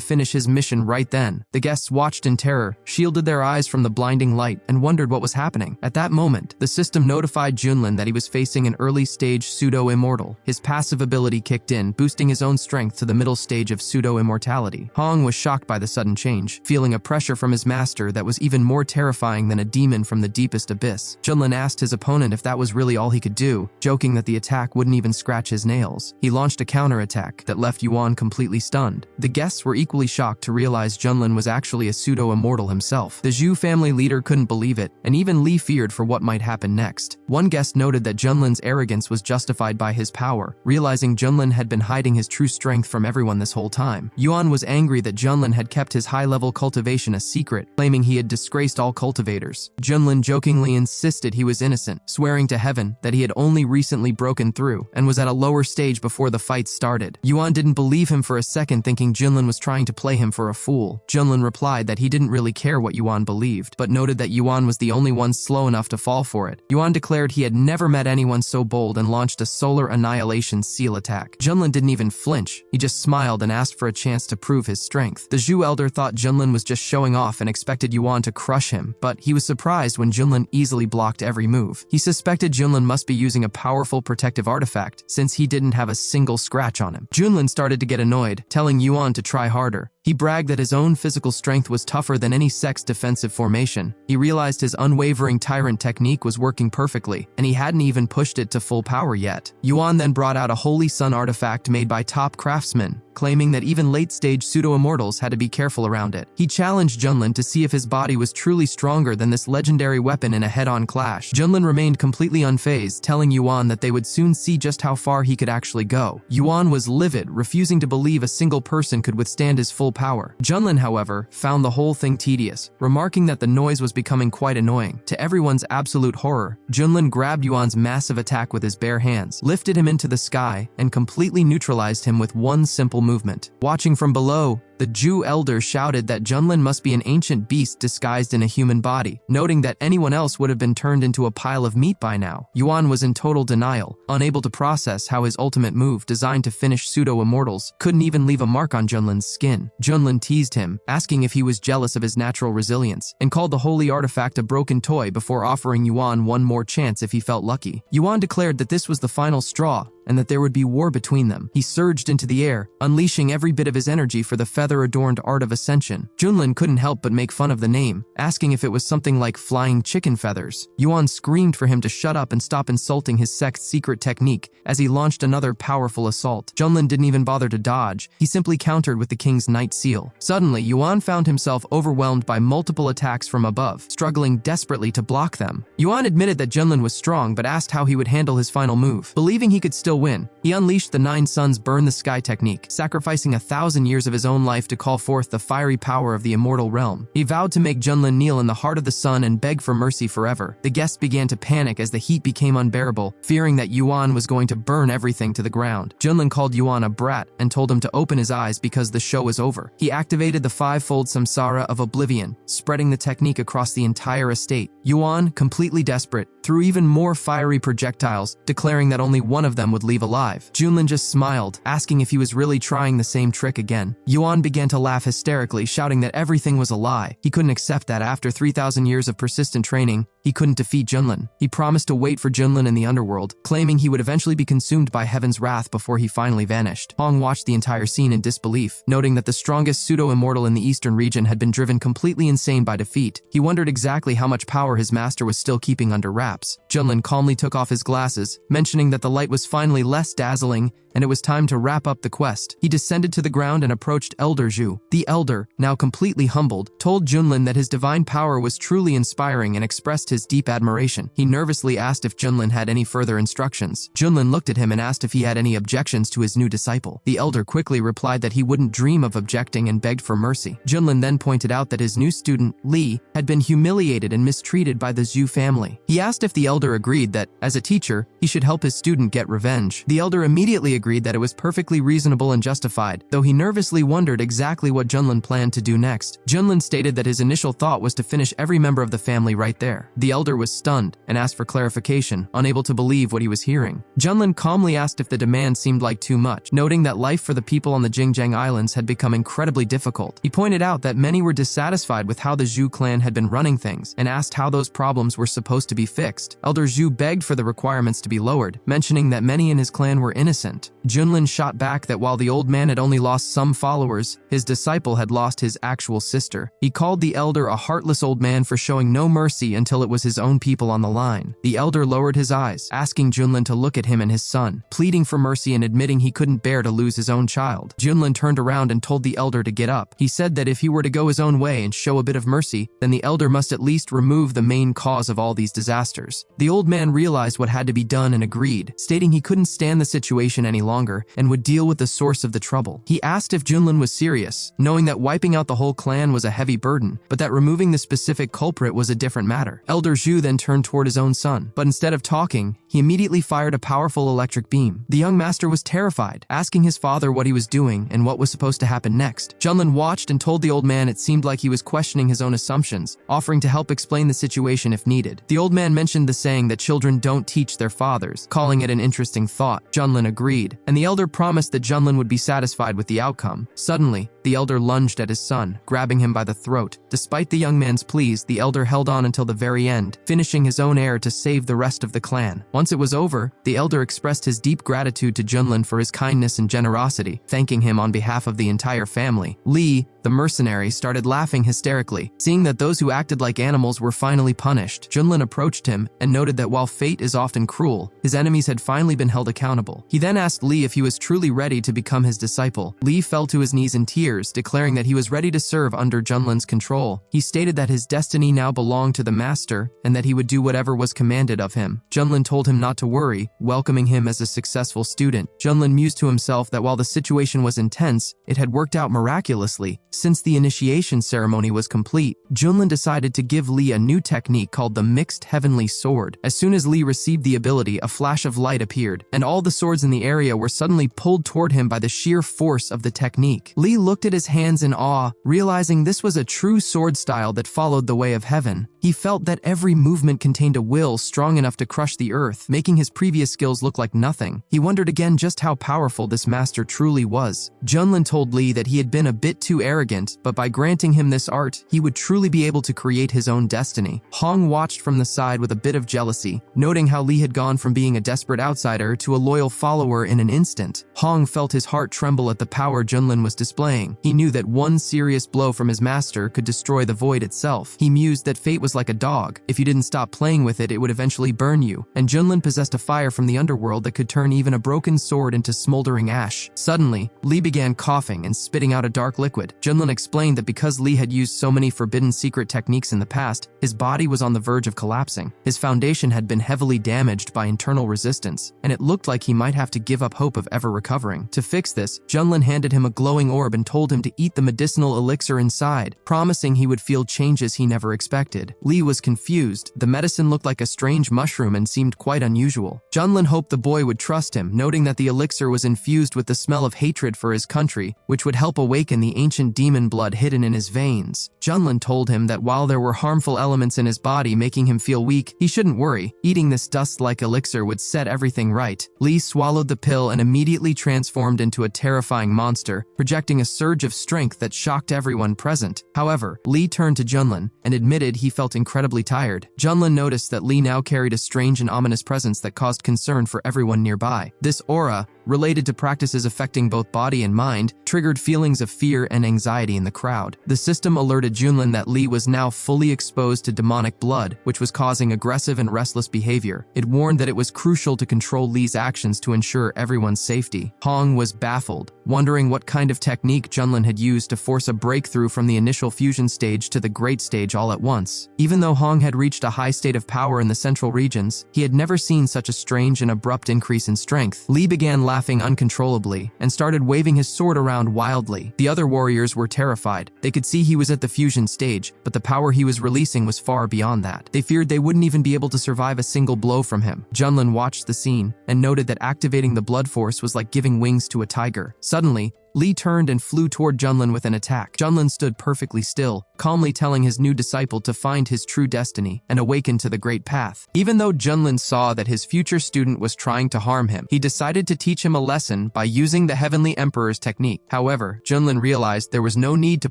finish his mission right then. The guests watched in terror, shielded their eyes from the blinding light, and wondered what was happening. At that moment, the system notified Junlin that he was facing an early-stage pseudo-immortal. His passive ability kicked in, boosting his own strength to the middle stage of pseudo-immortality. Hong was shocked by the sudden change, feeling a pressure from his master that was even more terrifying than a demon from the deepest abyss. Junlin asked his opponent if that was really all he could do, joking that the attack wouldn't even scratch his nails. He launched a counterattack that left Yuan completely stunned. The guests were equally shocked to realize Junlin was actually a pseudo-immortal himself. The Zhu family leader couldn't believe it, and even Li feared for what might happen next. One guest noted that Junlin's arrogance was justified by his power, realizing Junlin had been hiding his true strength from everyone this whole time. Yuan was angry that Junlin had kept his high-level cultivation a secret, claiming he had disgraced all cultivators. Junlin jokingly insisted he was innocent, swearing to heaven that he had only recently broken through and was at a lower stage before the fight started. Yuan didn't believe him for a second, thinking Junlin was trying to play him for a fool. Junlin replied that he didn't really care what Yuan believed, but noted that Yuan was the only one slow enough to fall for it. Yuan declared he had never met anyone so bold and launched a solar annihilation seal attack. Junlin didn't even flinch. He just smiled and asked for a chance to prove his strength. The Zhu elder thought Junlin was just showing off and expected Yuan to crush him, but he was surprised when Junlin easily blocked every move. He suspected Junlin must be using a powerful protective artifact, since he didn't have a single scratch on him. Junlin started to get annoyed, telling Yuan to try harder. He bragged that his own physical strength was tougher than any sect's defensive formation. He realized his unwavering tyrant technique was working perfectly, and he hadn't even pushed it to full power yet. Yuan then brought out a Holy Sun artifact made by top craftsmen, claiming that even late-stage pseudo-immortals had to be careful around it. He challenged Junlin to see if his body was truly stronger than this legendary weapon in a head-on clash. Junlin remained completely unfazed, telling Yuan that they would soon see just how far he could actually go. Yuan was livid, refusing to believe a single person could withstand his full power. Junlin, however, found the whole thing tedious, remarking that the noise was becoming quite annoying. To everyone's absolute horror, Junlin grabbed Yuan's massive attack with his bare hands, lifted him into the sky, and completely neutralized him with one simple movement. Watching from below, the Zhu elder shouted that Junlin must be an ancient beast disguised in a human body, noting that anyone else would have been turned into a pile of meat by now. Yuan was in total denial, unable to process how his ultimate move, designed to finish pseudo-immortals, couldn't even leave a mark on Junlin's skin. Junlin teased him, asking if he was jealous of his natural resilience, and called the holy artifact a broken toy before offering Yuan one more chance if he felt lucky. Yuan declared that this was the final straw, and that there would be war between them. He surged into the air, unleashing every bit of his energy for the feather-adorned art of ascension. Junlin couldn't help but make fun of the name, asking if it was something like flying chicken feathers. Yuan screamed for him to shut up and stop insulting his sect's secret technique as he launched another powerful assault. Junlin didn't even bother to dodge. He simply countered with the king's night seal. Suddenly, Yuan found himself overwhelmed by multiple attacks from above, struggling desperately to block them. Yuan admitted that Junlin was strong but asked how he would handle his final move. Believing he could still still win. He unleashed the 9 suns burn the sky technique, sacrificing 1,000 years of his own life to call forth the fiery power of the immortal realm. He vowed to make Junlin kneel in the heart of the sun and beg for mercy forever. The guests began to panic as the heat became unbearable, fearing that Yuan was going to burn everything to the ground. Junlin called Yuan a brat and told him to open his eyes because the show was over. He activated the 5-fold samsara of oblivion, spreading the technique across the entire estate. Yuan, completely desperate, threw even more fiery projectiles, declaring that only one of them would leave alive. Junlin just smiled, asking if he was really trying the same trick again. Yuan began to laugh hysterically, shouting that everything was a lie. He couldn't accept that after 3,000 years of persistent training, he couldn't defeat Junlin. He promised to wait for Junlin in the underworld, claiming he would eventually be consumed by heaven's wrath before he finally vanished. Hong watched the entire scene in disbelief, noting that the strongest pseudo-immortal in the eastern region had been driven completely insane by defeat. He wondered exactly how much power his master was still keeping under wraps. Junlin calmly took off his glasses, mentioning that the light was finally less dazzling and it was time to wrap up the quest. He descended to the ground and approached Elder Zhu. The Elder, now completely humbled, told Junlin that his divine power was truly inspiring and expressed his deep admiration. He nervously asked if Junlin had any further instructions. Junlin looked at him and asked if he had any objections to his new disciple. The Elder quickly replied that he wouldn't dream of objecting and begged for mercy. Junlin then pointed out that his new student, Li, had been humiliated and mistreated by the Zhu family. He asked if the Elder agreed that, as a teacher, he should help his student get revenge. The Elder immediately agreed that it was perfectly reasonable and justified, though he nervously wondered exactly what Junlin planned to do next. Junlin stated that his initial thought was to finish every member of the family right there. The Elder was stunned and asked for clarification, unable to believe what he was hearing. Junlin calmly asked if the demand seemed like too much, noting that life for the people on the Jingjiang Islands had become incredibly difficult. He pointed out that many were dissatisfied with how the Zhu clan had been running things and asked how those problems were supposed to be fixed. Elder Zhu begged for the requirements to be lowered, mentioning that many in his clan were innocent. Junlin shot back that while the old man had only lost some followers, his disciple had lost his actual sister. He called the Elder a heartless old man for showing no mercy until it was his own people on the line. The Elder lowered his eyes, asking Junlin to look at him and his son, pleading for mercy and admitting he couldn't bear to lose his own child. Junlin turned around and told the Elder to get up. He said that if he were to go his own way and show a bit of mercy, then the Elder must at least remove the main cause of all these disasters. The old man realized what had to be done and agreed, stating he couldn't stand the situation any longer and would deal with the source of the trouble. He asked if Junlin was serious, knowing that wiping out the whole clan was a heavy burden, but that removing the specific culprit was a different matter. Elder Zhu then turned toward his own son, but instead of talking, he immediately fired a powerful electric beam. The young master was terrified, asking his father what he was doing and what was supposed to happen next. Junlin watched and told the old man it seemed like he was questioning his own assumptions, offering to help explain the situation if needed. The old man mentioned the saying that children don't teach their fathers, calling it an interesting thought. Junlin agreed, and the Elder promised that Junlin would be satisfied with the outcome. Suddenly, the Elder lunged at his son, grabbing him by the throat. Despite the young man's pleas, the Elder held on until the very end, finishing his own heir to save the rest of the clan. Once it was over, the Elder expressed his deep gratitude to Junlin for his kindness and generosity, thanking him on behalf of the entire family. Li, the mercenary, started laughing hysterically, seeing that those who acted like animals were finally punished. Junlin approached him and noted that while fate is often cruel, his enemies had finally been held accountable. He then asked Li if he was truly ready to become his disciple. Li fell to his knees in tears, declaring that he was ready to serve under Junlin's control. He stated that his destiny now belonged to the master and that he would do whatever was commanded of him. Junlin told him not to worry, welcoming him as a successful student. Junlin mused to himself that while the situation was intense, it had worked out miraculously. Since the initiation ceremony was complete, Junlin decided to give Li a new technique called the Mixed Heavenly Sword. As soon as Li received the ability, a flash of light appeared, and all the swords in the area were suddenly pulled toward him by the sheer force of the technique. Li looked at his hands in awe, realizing this was a true sword style that followed the way of heaven. He felt that every movement contained a will strong enough to crush the earth, making his previous skills look like nothing. He wondered again just how powerful this master truly was. Junlin told Li that he had been a bit too arrogant, but by granting him this art, he would truly be able to create his own destiny. Hong watched from the side with a bit of jealousy, noting how Li had gone from being a desperate outsider to a loyal follower in an instant. Hong felt his heart tremble at the power Junlin was displaying. everything. He knew that one serious blow from his master could destroy the void itself. He mused that fate was like a dog. If you didn't stop playing with it, it would eventually burn you. And Junlin possessed a fire from the underworld that could turn even a broken sword into smoldering ash. Suddenly, Lee began coughing and spitting out a dark liquid. Junlin explained that because Lee had used so many forbidden secret techniques in the past, his body was on the verge of collapsing. His foundation had been heavily damaged by internal resistance, and it looked like he might have to give up hope of ever recovering. To fix this, Junlin handed him a glowing orb and told him to eat the medicinal elixir inside, promising he would feel changes he never expected. Lee was confused. The medicine looked like a strange mushroom and seemed quite unusual. Junlin hoped the boy would trust him, noting that the elixir was infused with the smell of hatred for his country, which would help awaken the ancient demon blood hidden in his veins. Junlin told him that while there were harmful elements in his body making him feel weak, he shouldn't worry. Eating this dust-like elixir would set everything right. Lee swallowed the pill and immediately transformed into a terrifying monster, projecting a surge of strength that shocked everyone present. However, Lee turned to Junlin and admitted he felt incredibly tired. Junlin noticed that Lee now carried a strange and ominous presence that caused concern for everyone nearby. This aura, related to practices affecting both body and mind, triggered feelings of fear and anxiety in the crowd. The system alerted Junlin that Lee was now fully exposed to demonic blood, which was causing aggressive and restless behavior. It warned that it was crucial to control Lee's actions to ensure everyone's safety. Hong was baffled, wondering what kind of technique Junlin had used to force a breakthrough from the initial fusion stage to the great stage all at once. Even though Hong had reached a high state of power in the central regions, he had never seen such a strange and abrupt increase in strength. Lee began laughing uncontrollably and started waving his sword around wildly. The other warriors were terrified. They could see he was at the fusion stage, but the power he was releasing was far beyond that. They feared they wouldn't even be able to survive a single blow from him. Junlin watched the scene and noted that activating the blood force was like giving wings to a tiger. Suddenly, Lee turned and flew toward Junlin with an attack. Junlin stood perfectly still, calmly telling his new disciple to find his true destiny and awaken to the great path. Even though Junlin saw that his future student was trying to harm him, he decided to teach him a lesson by using the Heavenly Emperor's technique. However, Junlin realized there was no need to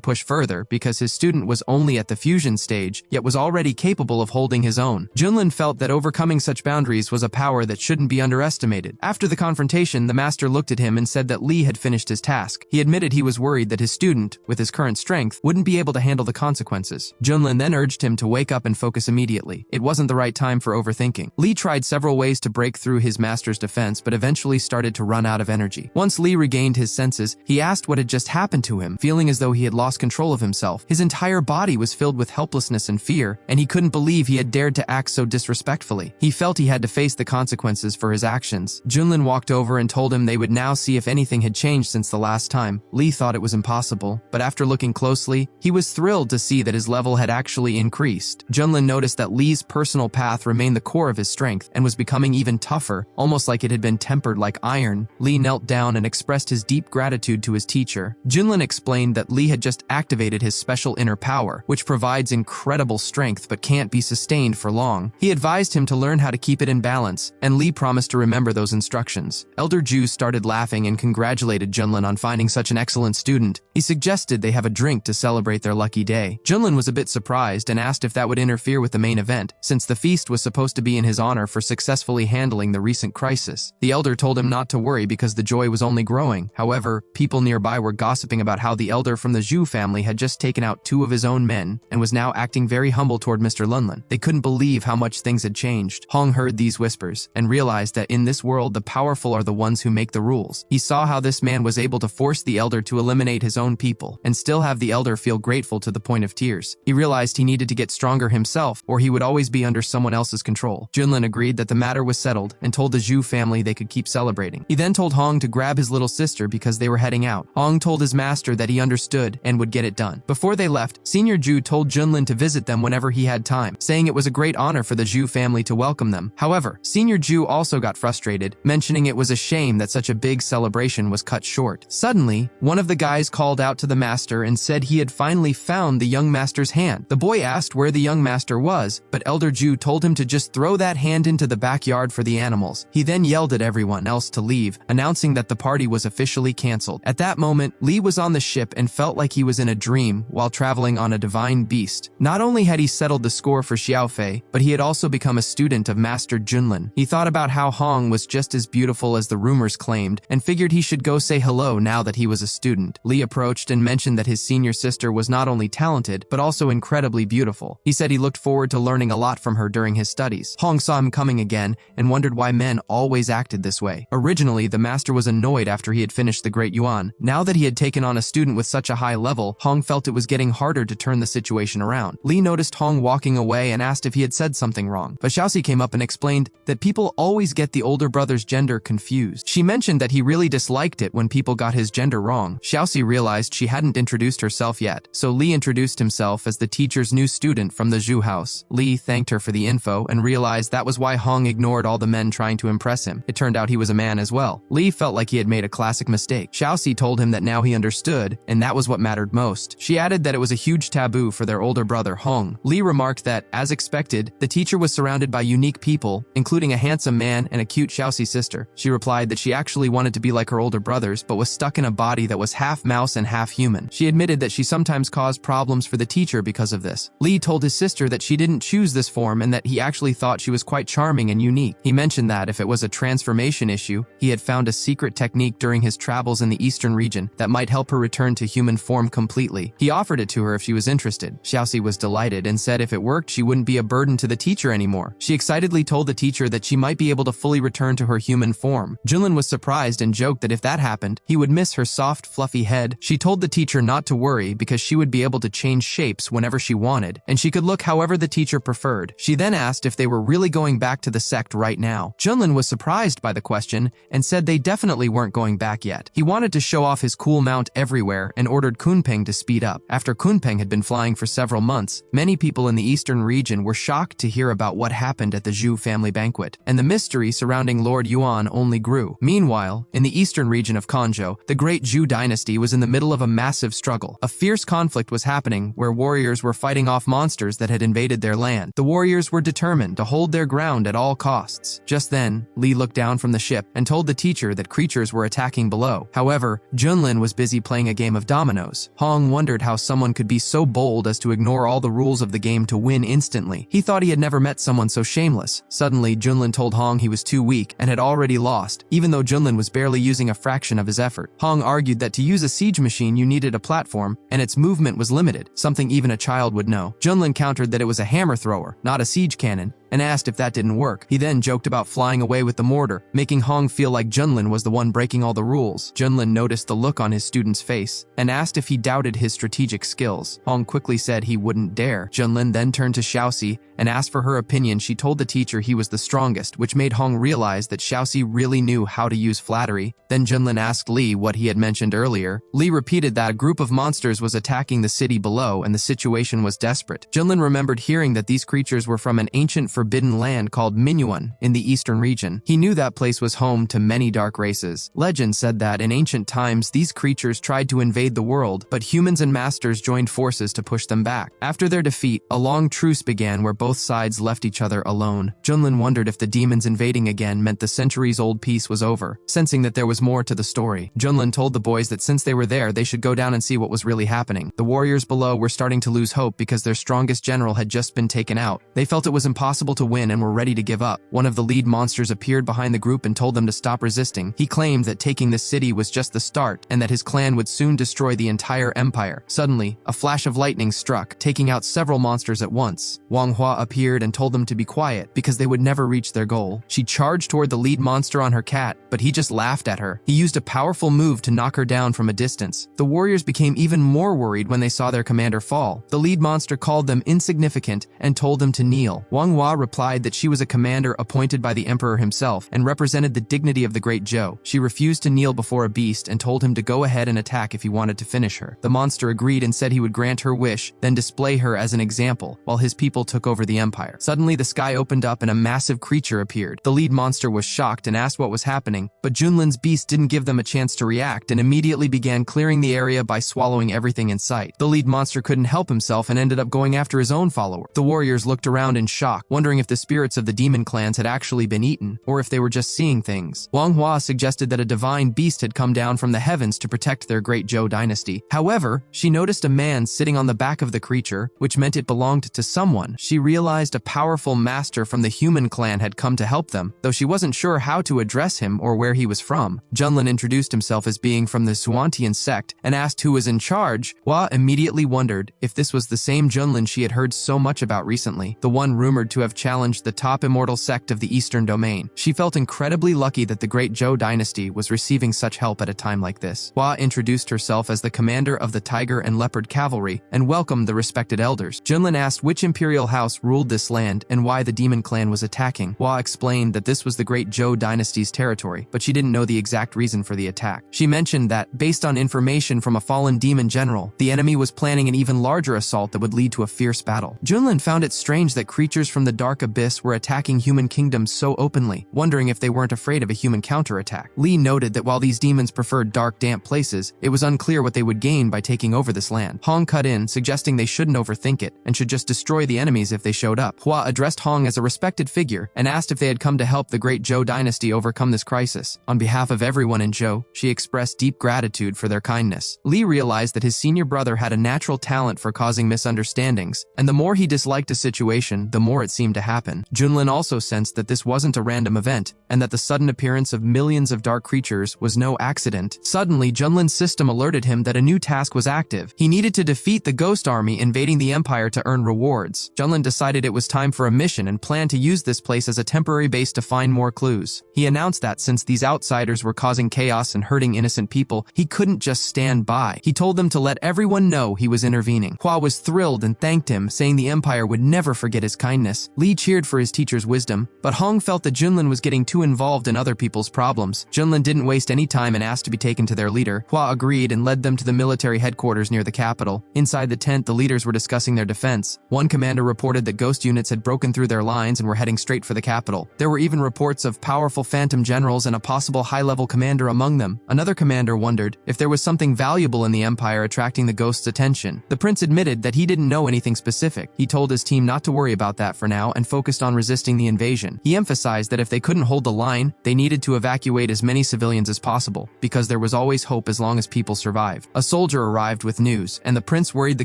push further because his student was only at the fusion stage, yet was already capable of holding his own. Junlin felt that overcoming such boundaries was a power that shouldn't be underestimated. After the confrontation, the master looked at him and said that Lee had finished his task. He admitted he was worried that his student, with his current strength, wouldn't be able to handle the consequences. Junlin then urged him to wake up and focus immediately. It wasn't the right time for overthinking. Lee tried several ways to break through his master's defense, but eventually started to run out of energy. Once Lee regained his senses, he asked what had just happened to him, feeling as though he had lost control of himself. His entire body was filled with helplessness and fear, and he couldn't believe he had dared to act so disrespectfully. He felt he had to face the consequences for his actions. Junlin walked over and told him they would now see if anything had changed since the last time. Lee thought it was impossible, but after looking closely, he was thrilled to see that his level had actually increased. Junlin noticed that Lee's personal path remained the core of his strength and was becoming even tougher, almost like it had been tempered like iron. Lee knelt down and expressed his deep gratitude to his teacher. Junlin explained that Lee had just activated his special inner power, which provides incredible strength but can't be sustained for long. He advised him to learn how to keep it in balance, and Lee promised to remember those instructions. Elder Ju started laughing and congratulated Junlin on finding such an excellent student. He suggested they have a drink to celebrate their lucky day. Junlin was a bit surprised and asked if that would interfere with the main event, since the feast was supposed to be in his honor for successfully handling the recent crisis. The elder told him not to worry because the joy was only growing. However, people nearby were gossiping about how the elder from the Zhu family had just taken out 2 of his own men and was now acting very humble toward Mr. Lunlin. They couldn't believe how much things had changed. Hong heard these whispers and realized that in this world the powerful are the ones who make the rules. He saw how this man was able to force the elder to eliminate his own people and still have the elder feel grateful to the point of tears. He realized he needed to get stronger himself or he would always be under someone else's control. Junlin agreed that the matter was settled and told the Zhu family they could keep celebrating. He then told Hong to grab his little sister because they were heading out. Hong told his master that he understood and would get it done. Before they left, Senior Zhu told Junlin to visit them whenever he had time, saying it was a great honor for the Zhu family to welcome them. However, Senior Zhu also got frustrated, mentioning it was a shame that such a big celebration was cut short. Suddenly, one of the guys called out to the master and said he had finally found the young master's hand. The boy asked where the young master was, but Elder Ju told him to just throw that hand into the backyard for the animals. He then yelled at everyone else to leave, announcing that the party was officially canceled. At that moment, Lee was on the ship and felt like he was in a dream while traveling on a divine beast. Not only had he settled the score for Xiaofei, but he had also become a student of Master Junlin. He thought about how Hong was just as beautiful as the rumors claimed and figured he should go say hello now now that he was a student. Lee approached and mentioned that his senior sister was not only talented, but also incredibly beautiful. He said he looked forward to learning a lot from her during his studies. Hong saw him coming again and wondered why men always acted this way. Originally, the master was annoyed after he had finished the Great Yuan. Now that he had taken on a student with such a high level, Hong felt it was getting harder to turn the situation around. Lee noticed Hong walking away and asked if he had said something wrong. But Xiaoxi came up and explained that people always get the older brother's gender confused. She mentioned that he really disliked it when people got his gender wrong. Xiaoxi realized she hadn't introduced herself yet, so Lee introduced himself as the teacher's new student from the Zhu house. Lee thanked her for the info and realized that was why Hong ignored all the men trying to impress him. It turned out he was a man as well. Lee felt like he had made a classic mistake. Xiaoxi told him that now he understood, and that was what mattered most. She added that it was a huge taboo for their older brother, Hong. Lee remarked that, as expected, the teacher was surrounded by unique people, including a handsome man and a cute Xiaoxi sister. She replied that she actually wanted to be like her older brothers, but was stuck in a body that was half mouse and half human. She admitted that she sometimes caused problems for the teacher because of this. Lee told his sister that she didn't choose this form and that he actually thought she was quite charming and unique. He mentioned that if it was a transformation issue, he had found a secret technique during his travels in the eastern region that might help her return to human form completely. He offered it to her if she was interested. Xiaoxi was delighted and said if it worked, she wouldn't be a burden to the teacher anymore. She excitedly told the teacher that she might be able to fully return to her human form. Junlin was surprised and joked that if that happened, he would miss her soft, fluffy head. She told the teacher not to worry because she would be able to change shapes whenever she wanted, and she could look however the teacher preferred. She then asked if they were really going back to the sect right now. Junlin was surprised by the question and said they definitely weren't going back yet. He wanted to show off his cool mount everywhere and ordered Kunpeng to speed up. After Kunpeng had been flying for several months, many people in the eastern region were shocked to hear about what happened at the Zhu family banquet, and the mystery surrounding Lord Yuan only grew. Meanwhile, in the eastern region of Kanzhou, the great Zhu dynasty was in the middle of a massive struggle. A fierce conflict was happening where warriors were fighting off monsters that had invaded their land. The warriors were determined to hold their ground at all costs. Just then, Lee looked down from the ship and told the teacher that creatures were attacking below. However, Junlin was busy playing a game of dominoes. Hong wondered how someone could be so bold as to ignore all the rules of the game to win instantly. He thought he had never met someone so shameless. Suddenly, Junlin told Hong he was too weak and had already lost, even though Junlin was barely using a fraction of his effort. Hong argued that to use a siege machine you needed a platform, and its movement was limited, something even a child would know. Junlin countered that it was a hammer thrower, not a siege cannon, and asked if that didn't work. He then joked about flying away with the mortar, making Hong feel like Junlin was the one breaking all the rules. Junlin noticed the look on his student's face and asked if he doubted his strategic skills. Hong quickly said he wouldn't dare. Junlin then turned to Xiaoxi and asked for her opinion. She told the teacher he was the strongest, which made Hong realize that Xiaoxi really knew how to use flattery. Then Junlin asked Lee what he had mentioned earlier. Lee repeated that a group of monsters was attacking the city below and the situation was desperate. Junlin remembered hearing that these creatures were from an ancient forbidden land called Manhwa in the eastern region. He knew that place was home to many dark races. Legend said that in ancient times these creatures tried to invade the world, but humans and masters joined forces to push them back. After their defeat, a long truce began where both sides left each other alone. Junlin wondered if the demons invading again meant the centuries-old peace was over. Sensing that there was more to the story, Junlin told the boys that since they were there, they should go down and see what was really happening. The warriors below were starting to lose hope because their strongest general had just been taken out. They felt it was impossible to win and were ready to give up. One of the lead monsters appeared behind the group and told them to stop resisting. He claimed that taking the city was just the start and that his clan would soon destroy the entire empire. Suddenly, a flash of lightning struck, taking out several monsters at once. Manhwa appeared and told them to be quiet because they would never reach their goal. She charged toward the lead monster on her cat, but he just laughed at her. He used a powerful move to knock her down from a distance. The warriors became even more worried when they saw their commander fall. The lead monster called them insignificant and told them to kneel. Manhwa replied that she was a commander appointed by the emperor himself and represented the dignity of the great Zhou. She refused to kneel before a beast and told him to go ahead and attack if he wanted to finish her. The monster agreed and said he would grant her wish, then display her as an example, while his people took over the empire. Suddenly, the sky opened up and a massive creature appeared. The lead monster was shocked and asked what was happening, but Junlin's beast didn't give them a chance to react and immediately began clearing the area by swallowing everything in sight. The lead monster couldn't help himself and ended up going after his own follower. The warriors looked around in shock, wondering wondering if the spirits of the demon clans had actually been eaten, or if they were just seeing things. Manhwa suggested that a divine beast had come down from the heavens to protect their great Zhou dynasty. However, she noticed a man sitting on the back of the creature, which meant it belonged to someone. She realized a powerful master from the human clan had come to help them, though she wasn't sure how to address him or where he was from. Junlin introduced himself as being from the Xuantian sect and asked who was in charge. Hua immediately wondered if this was the same Junlin she had heard so much about recently, the one rumored to have challenged the top immortal sect of the Eastern Domain. She felt incredibly lucky that the great Zhou dynasty was receiving such help at a time like this. Hua introduced herself as the commander of the Tiger and Leopard Cavalry and welcomed the respected elders. Junlin asked which imperial house ruled this land and why the demon clan was attacking. Hua explained that this was the great Zhou dynasty's territory, but she didn't know the exact reason for the attack. She mentioned that, based on information from a fallen demon general, the enemy was planning an even larger assault that would lead to a fierce battle. Junlin found it strange that creatures from the dark abyss were attacking human kingdoms so openly, wondering if they weren't afraid of a human counterattack. Li noted that while these demons preferred dark, damp places, it was unclear what they would gain by taking over this land. Hong cut in, suggesting they shouldn't overthink it and should just destroy the enemies if they showed up. Hua addressed Hong as a respected figure and asked if they had come to help the great Zhou dynasty overcome this crisis. On behalf of everyone in Zhou, she expressed deep gratitude for their kindness. Li realized that his senior brother had a natural talent for causing misunderstandings, and the more he disliked a situation, the more it seemed to happen. Junlin also sensed that this wasn't a random event, and that the sudden appearance of millions of dark creatures was no accident. Suddenly, Junlin's system alerted him that a new task was active. He needed to defeat the ghost army invading the empire to earn rewards. Junlin decided it was time for a mission and planned to use this place as a temporary base to find more clues. He announced that since these outsiders were causing chaos and hurting innocent people, he couldn't just stand by. He told them to let everyone know he was intervening. Hua was thrilled and thanked him, saying the empire would never forget his kindness. Li cheered for his teacher's wisdom, but Hong felt that Junlin was getting too involved in other people's problems. Junlin didn't waste any time and asked to be taken to their leader. Hua agreed and led them to the military headquarters near the capital. Inside the tent, the leaders were discussing their defense. One commander reported that ghost units had broken through their lines and were heading straight for the capital. There were even reports of powerful phantom generals and a possible high-level commander among them. Another commander wondered if there was something valuable in the empire attracting the ghost's attention. The prince admitted that he didn't know anything specific. He told his team not to worry about that for now and focused on resisting the invasion. He emphasized that if they couldn't hold the line, they needed to evacuate as many civilians as possible, because there was always hope as long as people survive. A soldier arrived with news, and the prince worried the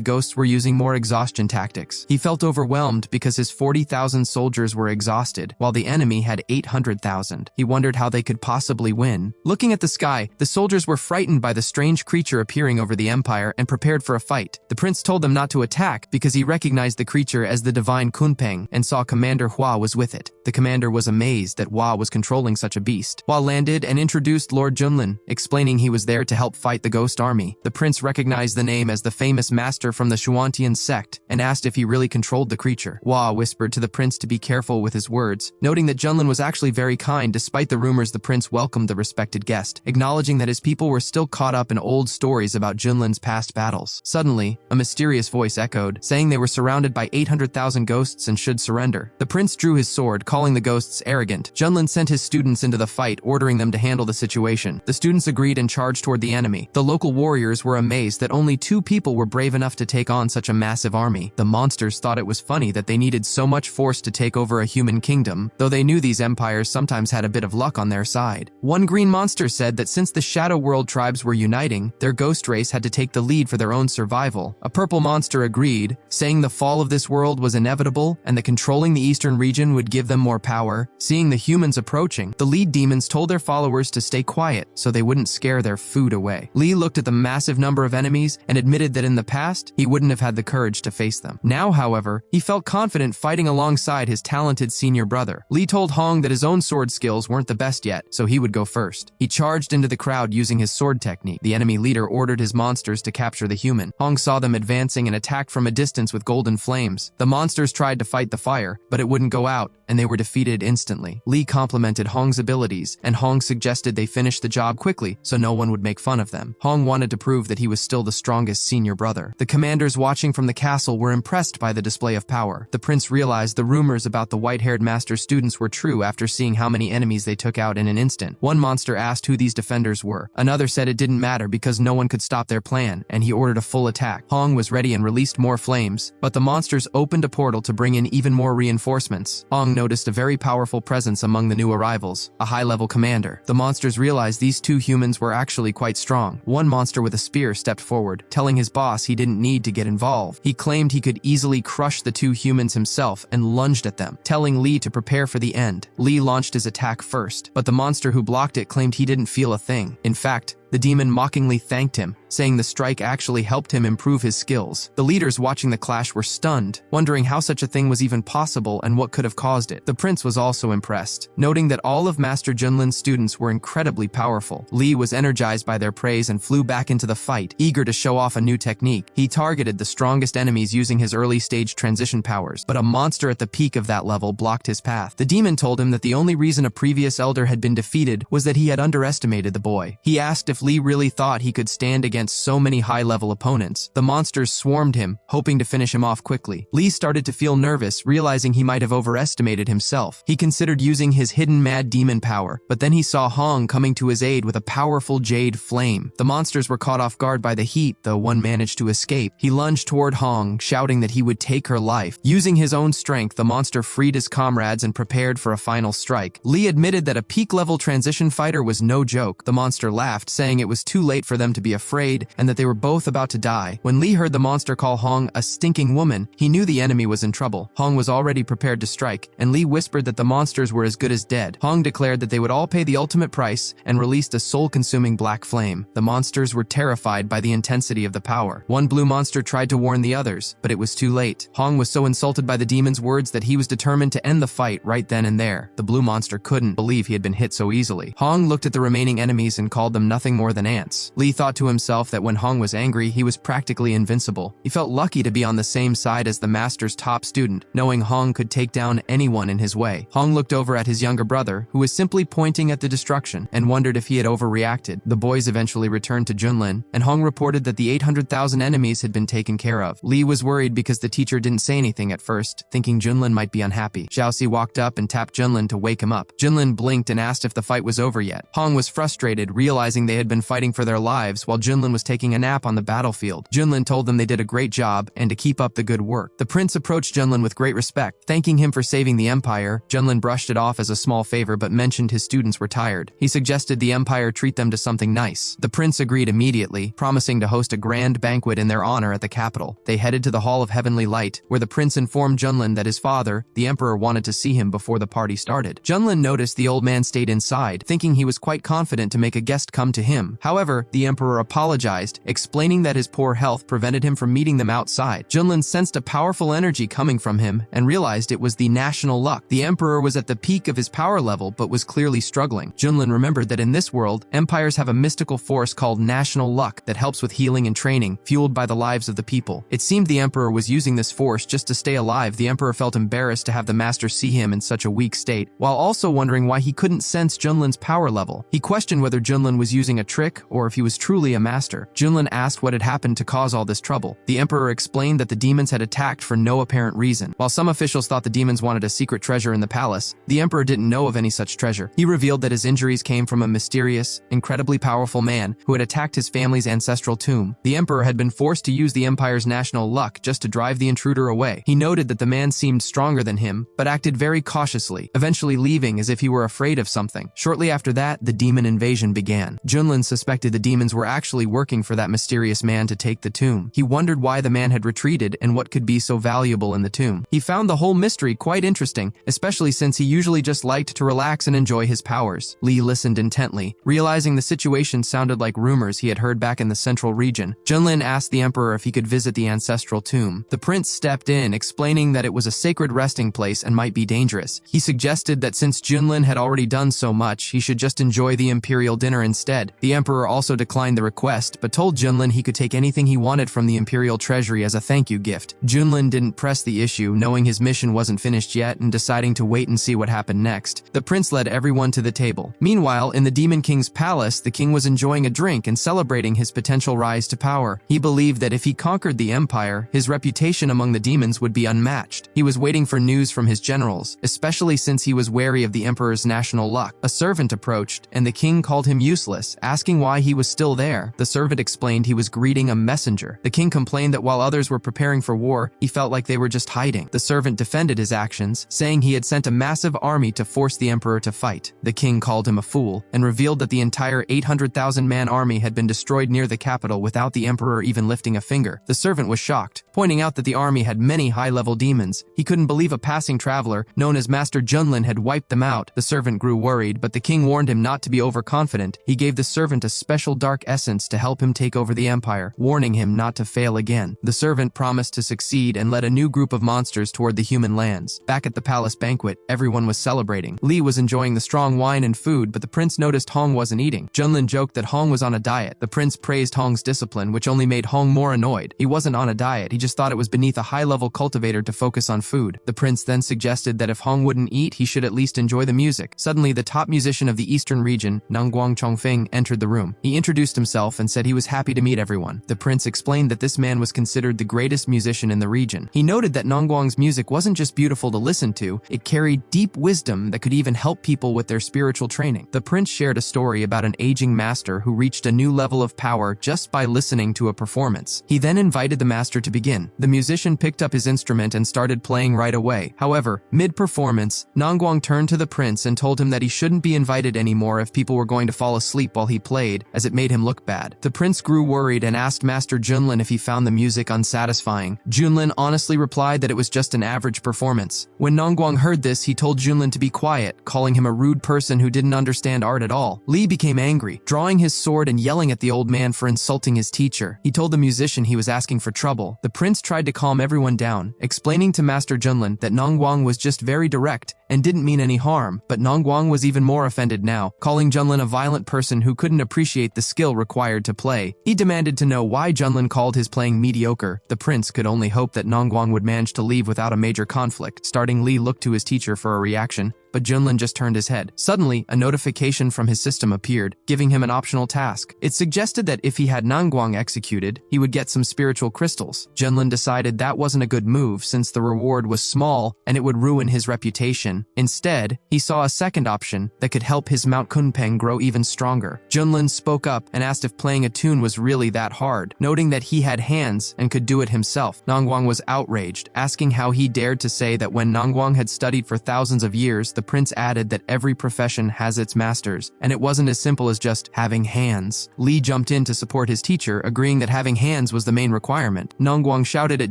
ghosts were using more exhaustion tactics. He felt overwhelmed because his 40,000 soldiers were exhausted, while the enemy had 800,000. He wondered how they could possibly win. Looking at the sky, the soldiers were frightened by the strange creature appearing over the empire and prepared for a fight. The prince told them not to attack because he recognized the creature as the divine Kunpeng and saw Commander Hua was with it. The commander was amazed that Hua was controlling such a beast. Hua landed and introduced Lord Junlin, explaining he was there to help fight the ghost army. The prince recognized the name as the famous master from the Xuantian sect and asked if he really controlled the creature. Hua whispered to the prince to be careful with his words, noting that Junlin was actually very kind despite the rumors. The prince welcomed the respected guest, acknowledging that his people were still caught up in old stories about Junlin's past battles. Suddenly, a mysterious voice echoed, saying they were surrounded by 800,000 ghosts and should surrender. The prince drew his sword, calling the ghosts arrogant. Junlin sent his students into the fight, ordering them to handle the situation. The students agreed and charged toward the enemy. The local warriors were amazed that only 2 people were brave enough to take on such a massive army. The monsters thought it was funny that they needed so much force to take over a human kingdom, though they knew these empires sometimes had a bit of luck on their side. One green monster said that since the Shadow World tribes were uniting, their ghost race had to take the lead for their own survival. A purple monster agreed, saying the fall of this world was inevitable and that controlling the eastern region would give them more power. Seeing the humans approaching, the lead demons told their followers to stay quiet so they wouldn't scare their food away. Li looked at the massive number of enemies and admitted that in the past, he wouldn't have had the courage to face them. Now, however, he felt confident fighting alongside his talented senior brother. Li told Hong that his own sword skills weren't the best yet, so he would go first. He charged into the crowd using his sword technique. The enemy leader ordered his monsters to capture the human. Hong saw them advancing and attacked from a distance with golden flames. The monsters tried to fight the fire, but it wouldn't go out, and they were were defeated instantly. Lee complimented Hong's abilities, and Hong suggested they finish the job quickly so no one would make fun of them. Hong wanted to prove that he was still the strongest senior brother. The commanders watching from the castle were impressed by the display of power. The prince realized the rumors about the white-haired master's students were true after seeing how many enemies they took out in an instant. One monster asked who these defenders were. Another said it didn't matter because no one could stop their plan, and he ordered a full attack. Hong was ready and released more flames, but the monsters opened a portal to bring in even more reinforcements. Hong noticed a very powerful presence among the new arrivals, a high-level commander. The monsters realized these two humans were actually quite strong. One monster with a spear stepped forward, telling his boss he didn't need to get involved. He claimed he could easily crush the two humans himself and lunged at them, telling Lee to prepare for the end. Lee launched his attack first, but the monster who blocked it claimed he didn't feel a thing. In fact, the demon mockingly thanked him, saying the strike actually helped him improve his skills. The leaders watching the clash were stunned, wondering how such a thing was even possible and what could have caused it. The prince was also impressed, noting that all of Master Junlin's students were incredibly powerful. Lee was energized by their praise and flew back into the fight, eager to show off a new technique. He targeted the strongest enemies using his early-stage transition powers, but a monster at the peak of that level blocked his path. The demon told him that the only reason a previous elder had been defeated was that he had underestimated the boy. He asked if Lee really thought he could stand against so many high-level opponents. The monsters swarmed him, hoping to finish him off quickly. Lee started to feel nervous, realizing he might have overestimated himself. He considered using his hidden mad demon power, but then he saw Hong coming to his aid with a powerful jade flame. The monsters were caught off guard by the heat, though one managed to escape. He lunged toward Hong, shouting that he would take her life. Using his own strength, the monster freed his comrades and prepared for a final strike. Lee admitted that a peak-level transition fighter was no joke. The monster laughed, saying it was too late for them to be afraid and that they were both about to die. When Lee heard the monster call Hong a stinking woman, he knew the enemy was in trouble. Hong was already prepared to strike, and Lee whispered that the monsters were as good as dead. Hong declared that they would all pay the ultimate price and released a soul-consuming black flame. The monsters were terrified by the intensity of the power. One blue monster tried to warn the others, but it was too late. Hong was so insulted by the demon's words that he was determined to end the fight right then and there. The blue monster couldn't believe he had been hit so easily. Hong looked at the remaining enemies and called them nothing more than ants. Lee thought to himself that when Hong was angry, he was practically invincible. He felt lucky to be on the same side as the master's top student, knowing Hong could take down anyone in his way. Hong looked over at his younger brother, who was simply pointing at the destruction, and wondered if he had overreacted. The boys eventually returned to Junlin, and Hong reported that the 800,000 enemies had been taken care of. Lee was worried because the teacher didn't say anything at first, thinking Junlin might be unhappy. Xiaoxi walked up and tapped Junlin to wake him up. Junlin blinked and asked if the fight was over yet. Hong was frustrated, realizing they had been fighting for their lives while Junlin was taking a nap on the battlefield. Junlin told them they did a great job and to keep up the good work. The prince approached Junlin with great respect, thanking him for saving the empire. Junlin brushed it off as a small favor but mentioned his students were tired. He suggested the empire treat them to something nice. The prince agreed immediately, promising to host a grand banquet in their honor at the capital. They headed to the Hall of Heavenly Light, where the prince informed Junlin that his father, the emperor, wanted to see him before the party started. Junlin noticed the old man stayed inside, thinking he was quite confident to make a guest come to him. However, the emperor apologized, explaining that his poor health prevented him from meeting them outside. Junlin sensed a powerful energy coming from him and realized it was the national luck. The emperor was at the peak of his power level but was clearly struggling. Junlin remembered that in this world, empires have a mystical force called national luck that helps with healing and training, fueled by the lives of the people. It seemed the emperor was using this force just to stay alive. The emperor felt embarrassed to have the master see him in such a weak state, while also wondering why he couldn't sense Junlin's power level. He questioned whether Junlin was using a trick or if he was truly a master. Junlin asked what had happened to cause all this trouble. The emperor explained that the demons had attacked for no apparent reason. While some officials thought the demons wanted a secret treasure in the palace, the emperor didn't know of any such treasure. He revealed that his injuries came from a mysterious, incredibly powerful man who had attacked his family's ancestral tomb. The emperor had been forced to use the empire's national luck just to drive the intruder away. He noted that the man seemed stronger than him, but acted very cautiously, eventually leaving as if he were afraid of something. Shortly after that, the demon invasion began. Junlin suspected the demons were actually working for that mysterious man to take the tomb. He wondered why the man had retreated and what could be so valuable in the tomb. He found the whole mystery quite interesting, especially since he usually just liked to relax and enjoy his powers. Lee listened intently, realizing the situation sounded like rumors he had heard back in the central region. Junlin asked the emperor if he could visit the ancestral tomb. The prince stepped in, explaining that it was a sacred resting place and might be dangerous. He suggested that since Junlin had already done so much, he should just enjoy the imperial dinner instead, The emperor also declined the request, but told Junlin he could take anything he wanted from the imperial treasury as a thank you gift. Junlin didn't press the issue, knowing his mission wasn't finished yet and deciding to wait and see what happened next. The prince led everyone to the table. Meanwhile, in the Demon King's palace, the king was enjoying a drink and celebrating his potential rise to power. He believed that if he conquered the empire, his reputation among the demons would be unmatched. He was waiting for news from his generals, especially since he was wary of the emperor's national luck. A servant approached, and the king called him useless, asking why he was still there. The servant explained he was greeting a messenger. The king complained that while others were preparing for war, he felt like they were just hiding. The servant defended his actions, saying he had sent a massive army to force the emperor to fight. The king called him a fool and revealed that the entire 800,000-man army had been destroyed near the capital without the emperor even lifting a finger. The servant was shocked, pointing out that the army had many high-level demons. He couldn't believe a passing traveler, known as Master Junlin, had wiped them out. The servant grew worried, but the king warned him not to be overconfident. He gave the servant a special dark essence to help him take over the empire, warning him not to fail again. The servant promised to succeed and led a new group of monsters toward the human lands. Back at the palace banquet, everyone was celebrating. Li was enjoying the strong wine and food, but the prince noticed Hong wasn't eating. Junlin joked that Hong was on a diet. The prince praised Hong's discipline, which only made Hong more annoyed. He wasn't on a diet, he just thought it was beneath a high-level cultivator to focus on food. The prince then suggested that if Hong wouldn't eat, he should at least enjoy the music. Suddenly, the top musician of the eastern region, Nangguang Chongfeng, entered the room. He introduced himself and said he was happy to meet everyone. The prince explained that this man was considered the greatest musician in the region. He noted that Nangguang's music wasn't just beautiful to listen to, it carried deep wisdom that could even help people with their spiritual training. The prince shared a story about an aging master who reached a new level of power just by listening to a performance. He then invited the master to begin. The musician picked up his instrument and started playing right away. However, mid-performance, Nangguang turned to the prince and told him that he shouldn't be invited anymore if people were going to fall asleep while he played, as it made him look bad. The prince grew worried and asked Master Junlin if he found the music unsatisfying. Junlin honestly replied that it was just an average performance. When Nangguang heard this, he told Junlin to be quiet, calling him a rude person who didn't understand art at all. Li became angry, drawing his sword and yelling at the old man for insulting his teacher. He told the musician he was asking for trouble. The prince tried to calm everyone down, explaining to Master Junlin that Nangguang was just very direct and didn't mean any harm, but Nangguang was even more offended now, calling Junlin a violent person who couldn't appreciate the skill required to play. He demanded to know why Junlin called his playing mediocre. The prince could only hope that Nangguang would manage to leave without a major conflict. Starting, Li looked to his teacher for a reaction, but Junlin just turned his head. Suddenly, a notification from his system appeared, giving him an optional task. It suggested that if he had Nangguang executed, he would get some spiritual crystals. Junlin decided that wasn't a good move since the reward was small and it would ruin his reputation. Instead, he saw a second option that could help his Mount Kunpeng grow even stronger. Junlin spoke up and asked if playing a tune was really that hard, noting that he had hands and could do it himself. Nangguang was outraged, asking how he dared to say that when Nangguang had studied for thousands of years. The prince added that every profession has its masters, and it wasn't as simple as just having hands. Li jumped in to support his teacher, agreeing that having hands was the main requirement. Nangguang shouted at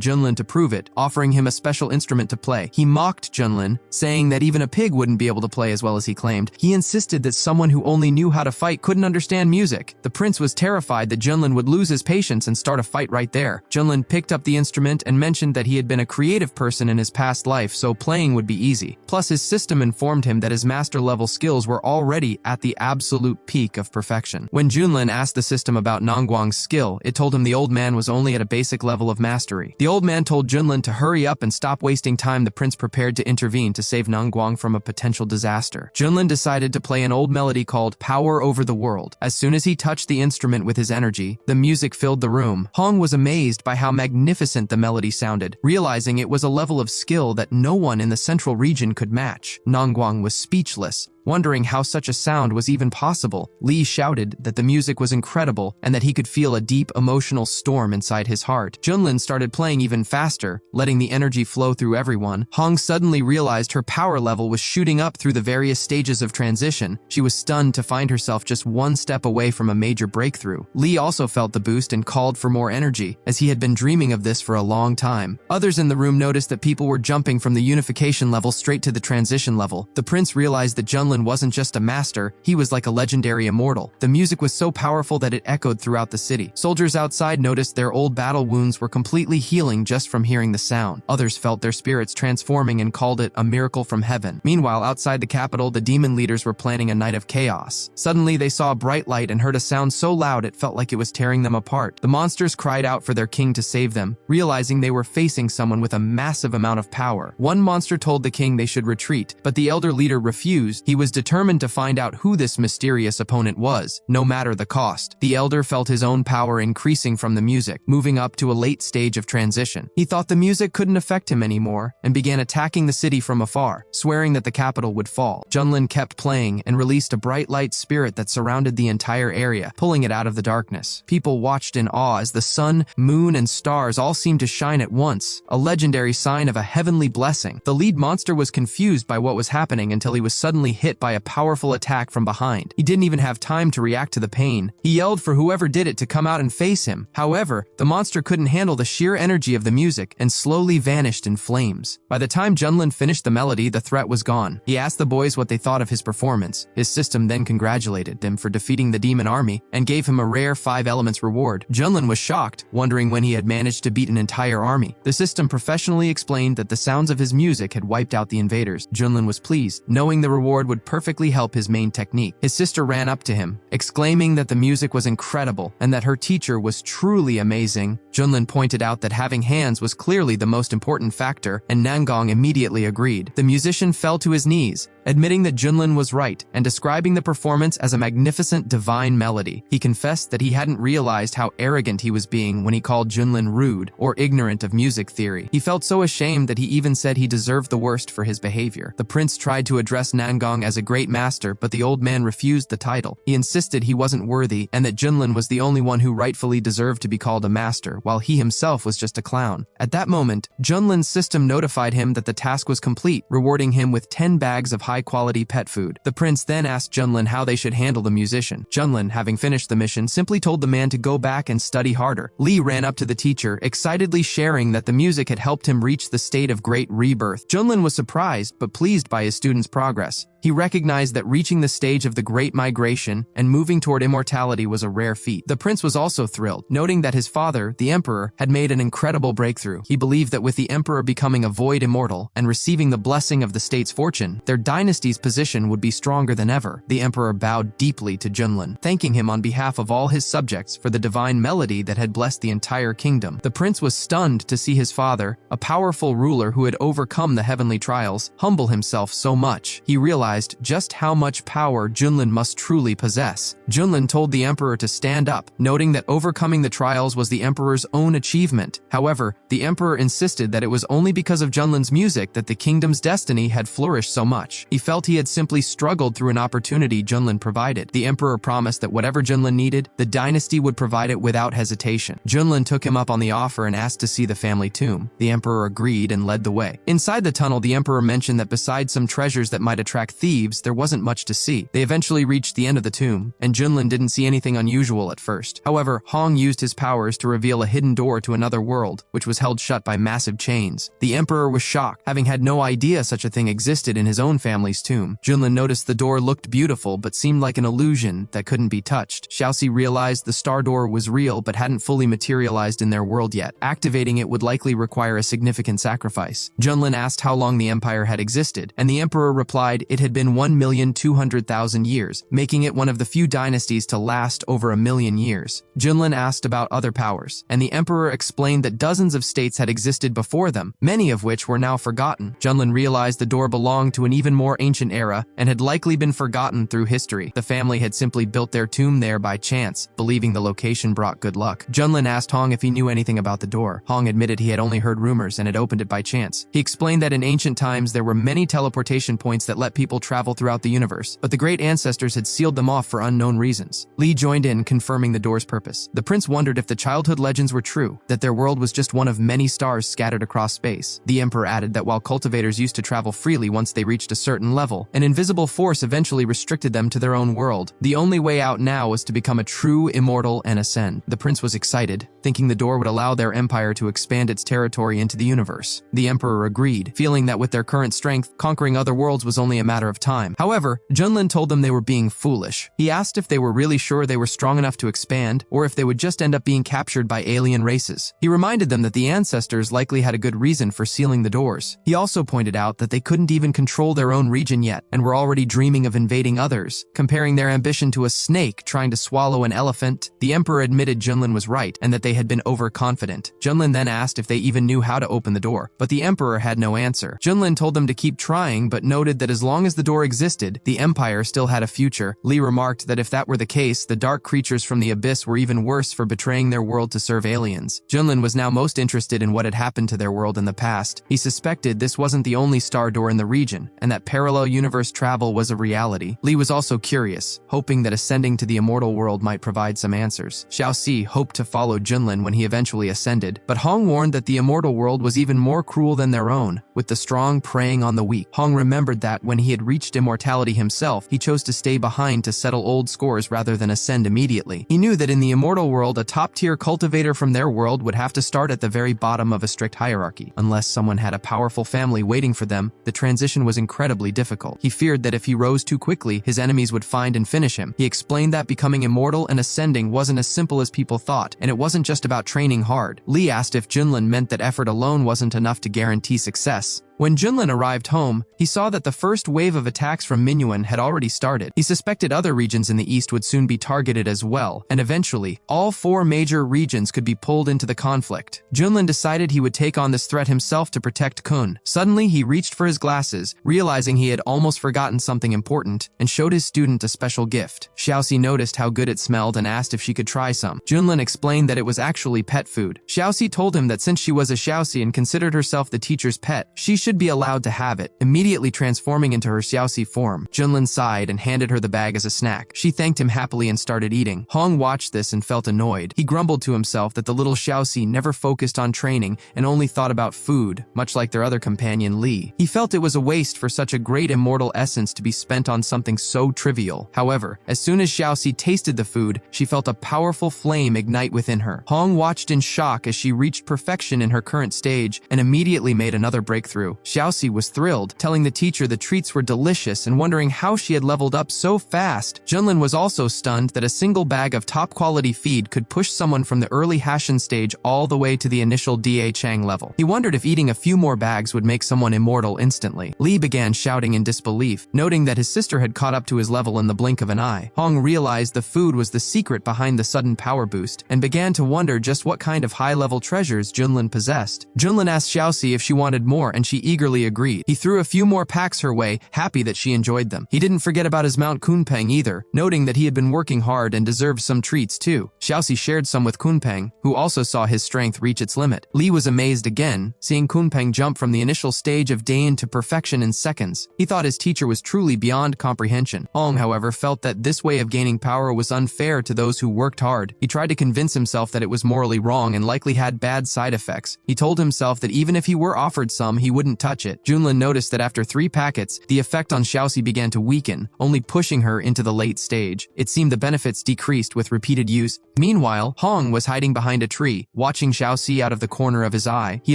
Junlin to prove it, offering him a special instrument to play. He mocked Junlin, saying that even a pig wouldn't be able to play as well as he claimed. He insisted that someone who only knew how to fight couldn't understand music. The prince was terrified that Junlin would lose his patience and start a fight right there. Junlin picked up the instrument and mentioned that he had been a creative person in his past life, so playing would be easy. Plus, his system informed him that his master-level skills were already at the absolute peak of perfection. When Junlin asked the system about Nangguang's skill, it told him the old man was only at a basic level of mastery. The old man told Junlin to hurry up and stop wasting time. The prince prepared to intervene to save Nangguang from a potential disaster. Junlin decided to play an old melody called Power Over the World. As soon as he touched the instrument with his energy, the music filled the room. Hong was amazed by how magnificent the melody sounded, realizing it was a level of skill that no one in the central region could match. Nangguang was speechless, wondering how such a sound was even possible. Li shouted that the music was incredible and that he could feel a deep emotional storm inside his heart. Junlin started playing even faster, letting the energy flow through everyone. Hong suddenly realized her power level was shooting up through the various stages of transition. She was stunned to find herself just one step away from a major breakthrough. Li also felt the boost and called for more energy, as he had been dreaming of this for a long time. Others in the room noticed that people were jumping from the unification level straight to the transition level. The prince realized that Junlin Junlin wasn't just a master, he was like a legendary immortal. The music was so powerful that it echoed throughout the city. Soldiers outside noticed their old battle wounds were completely healing just from hearing the sound. Others felt their spirits transforming and called it a miracle from heaven. Meanwhile, outside the capital, the demon leaders were planning a night of chaos. Suddenly, they saw a bright light and heard a sound so loud it felt like it was tearing them apart. The monsters cried out for their king to save them, realizing they were facing someone with a massive amount of power. One monster told the king they should retreat, but the elder leader refused. He was determined to find out who this mysterious opponent was, no matter the cost. The elder felt his own power increasing from the music, moving up to a late stage of transition. He thought the music couldn't affect him anymore and began attacking the city from afar, swearing that the capital would fall. Junlin kept playing and released a bright light spirit that surrounded the entire area, pulling it out of the darkness. People watched in awe as the sun, moon, and stars all seemed to shine at once, a legendary sign of a heavenly blessing. The lead monster was confused by what was happening until he was suddenly hit by a powerful attack from behind. He didn't even have time to react to the pain. He yelled for whoever did it to come out and face him. However, the monster couldn't handle the sheer energy of the music and slowly vanished in flames. By the time Junlin finished the melody, the threat was gone. He asked the boys what they thought of his performance. His system then congratulated him for defeating the demon army and gave him a rare 5 elements reward. Junlin was shocked, wondering when he had managed to beat an entire army. The system professionally explained that the sounds of his music had wiped out the invaders. Junlin was pleased, knowing the reward would perfectly help his main technique. His sister ran up to him, exclaiming that the music was incredible and that her teacher was truly amazing. Junlin pointed out that having hands was clearly the most important factor, and Nangong immediately agreed. The musician fell to his knees, admitting that Junlin was right and describing the performance as a magnificent divine melody. He confessed that he hadn't realized how arrogant he was being when he called Junlin rude or ignorant of music theory. He felt so ashamed that he even said he deserved the worst for his behavior. The prince tried to address Nangong as a great master, but the old man refused the title. He insisted he wasn't worthy and that Junlin was the only one who rightfully deserved to be called a master, while he himself was just a clown. At that moment, Junlin's system notified him that the task was complete, rewarding him with 10 bags of high-quality pet food. The prince then asked Junlin how they should handle the musician. Junlin, having finished the mission, simply told the man to go back and study harder. Lee ran up to the teacher, excitedly sharing that the music had helped him reach the state of great rebirth. Junlin was surprised but pleased by his student's progress. He recognized that reaching the stage of the Great Migration and moving toward immortality was a rare feat. The prince was also thrilled, noting that his father, the emperor, had made an incredible breakthrough. He believed that with the emperor becoming a void immortal and receiving the blessing of the state's fortune, their dynasty's position would be stronger than ever. The emperor bowed deeply to Junlin, thanking him on behalf of all his subjects for the divine melody that had blessed the entire kingdom. The prince was stunned to see his father, a powerful ruler who had overcome the heavenly trials, humble himself so much. He realized just how much power Junlin must truly possess. Junlin told the emperor to stand up, noting that overcoming the trials was the emperor's own achievement. However, the emperor insisted that it was only because of Junlin's music that the kingdom's destiny had flourished so much. He felt he had simply struggled through an opportunity Junlin provided. The emperor promised that whatever Junlin needed, the dynasty would provide it without hesitation. Junlin took him up on the offer and asked to see the family tomb. The emperor agreed and led the way. Inside the tunnel, the emperor mentioned that besides some treasures that might attract thieves, there wasn't much to see. They eventually reached the end of the tomb, and Junlin didn't see anything unusual at first. However, Hong used his powers to reveal a hidden door to another world, which was held shut by massive chains. The emperor was shocked, having had no idea such a thing existed in his own family's tomb. Junlin noticed the door looked beautiful but seemed like an illusion that couldn't be touched. Xiaoxi realized the star door was real but hadn't fully materialized in their world yet. Activating it would likely require a significant sacrifice. Junlin asked how long the empire had existed, and the emperor replied it had been 1,200,000 years, making it one of the few dynasties to last over 1,000,000 years. Junlin asked about other powers, and the emperor explained that dozens of states had existed before them, many of which were now forgotten. Junlin realized the door belonged to an even more ancient era and had likely been forgotten through history. The family had simply built their tomb there by chance, believing the location brought good luck. Junlin asked Hong if he knew anything about the door. Hong admitted he had only heard rumors and had opened it by chance. He explained that in ancient times there were many teleportation points that let people travel throughout the universe, but the great ancestors had sealed them off for unknown reasons. Lee joined in, confirming the door's purpose. The prince wondered if the childhood legends were true, that their world was just one of many stars scattered across space. The emperor added that while cultivators used to travel freely once they reached a certain level, an invisible force eventually restricted them to their own world. The only way out now was to become a true immortal and ascend. The prince was excited, thinking the door would allow their empire to expand its territory into the universe. The Emperor agreed, feeling that with their current strength, conquering other worlds was only a matter of time. However, Junlin told them they were being foolish. He asked if they were really sure they were strong enough to expand, or if they would just end up being captured by alien races. He reminded them that the ancestors likely had a good reason for sealing the doors. He also pointed out that they couldn't even control their own region yet, and were already dreaming of invading others, comparing their ambition to a snake trying to swallow an elephant. The Emperor admitted Junlin was right, and that they had been overconfident. Junlin then asked if they even knew how to open the door, but the Emperor had no answer. Junlin told them to keep trying, but noted that as long as the door existed, the Empire still had a future. Lee remarked that if that were the case, the dark creatures from the abyss were even worse for betraying their world to serve aliens. Junlin was now most interested in what had happened to their world in the past. He suspected this wasn't the only star door in the region, and that parallel universe travel was a reality. Lee was also curious, hoping that ascending to the immortal world might provide some answers. Xiaoxi hoped to follow Junlin when he eventually ascended, but Hong warned that the immortal world was even more cruel than their own, with the strong preying on the weak. Hong remembered that when he had reached immortality himself, he chose to stay behind to settle old scores rather than ascend immediately. He knew that in the immortal world, a top-tier cultivator from their world would have to start at the very bottom of a strict hierarchy. Unless someone had a powerful family waiting for them, the transition was incredibly difficult. He feared that if he rose too quickly, his enemies would find and finish him. He explained that becoming immortal and ascending wasn't as simple as people thought, and it wasn't just about training hard. Lee asked if Junlin meant that effort alone wasn't enough to guarantee success. When Junlin arrived home, he saw that the first wave of attacks from Manhwa had already started. He suspected other regions in the east would soon be targeted as well, and eventually, all 4 major regions could be pulled into the conflict. Junlin decided he would take on this threat himself to protect Kun. Suddenly, he reached for his glasses, realizing he had almost forgotten something important, and showed his student a special gift. Xiaoxi noticed how good it smelled and asked if she could try some. Junlin explained that it was actually pet food. Xiaoxi told him that since she was a Xiaoxi and considered herself the teacher's pet, she should be allowed to have it, immediately transforming into her Xiaoxi form. Junlin sighed and handed her the bag as a snack. She thanked him happily and started eating. Hong watched this and felt annoyed. He grumbled to himself that the little Xiaoxi never focused on training and only thought about food, much like their other companion Li. He felt it was a waste for such a great immortal essence to be spent on something so trivial. However, as soon as Xiaoxi tasted the food, she felt a powerful flame ignite within her. Hong watched in shock as she reached perfection in her current stage and immediately made another breakthrough. Xiaoxi was thrilled, telling the teacher the treats were delicious and wondering how she had leveled up so fast. Junlin was also stunned that a single bag of top-quality feed could push someone from the early Hashin stage all the way to the initial Da Chang level. He wondered if eating a few more bags would make someone immortal instantly. Li began shouting in disbelief, noting that his sister had caught up to his level in the blink of an eye. Hong realized the food was the secret behind the sudden power boost, and began to wonder just what kind of high-level treasures Junlin possessed. Junlin asked Xiaoxi if she wanted more, and she eagerly agreed. He threw a few more packs her way, happy that she enjoyed them. He didn't forget about his Mount Kunpeng either, noting that he had been working hard and deserved some treats too. Xiaoxi shared some with Kunpeng, who also saw his strength reach its limit. Li was amazed again, seeing Kunpeng jump from the initial stage of Dain to perfection in seconds. He thought his teacher was truly beyond comprehension. Hong, however, felt that this way of gaining power was unfair to those who worked hard. He tried to convince himself that it was morally wrong and likely had bad side effects. He told himself that even if he were offered some, he wouldn't touch it. Junlin noticed that after 3 packets, the effect on Xiaoxi began to weaken, only pushing her into the late stage. It seemed the benefits decreased with repeated use. Meanwhile, Hong was hiding behind a tree, watching Xiaoxi out of the corner of his eye. He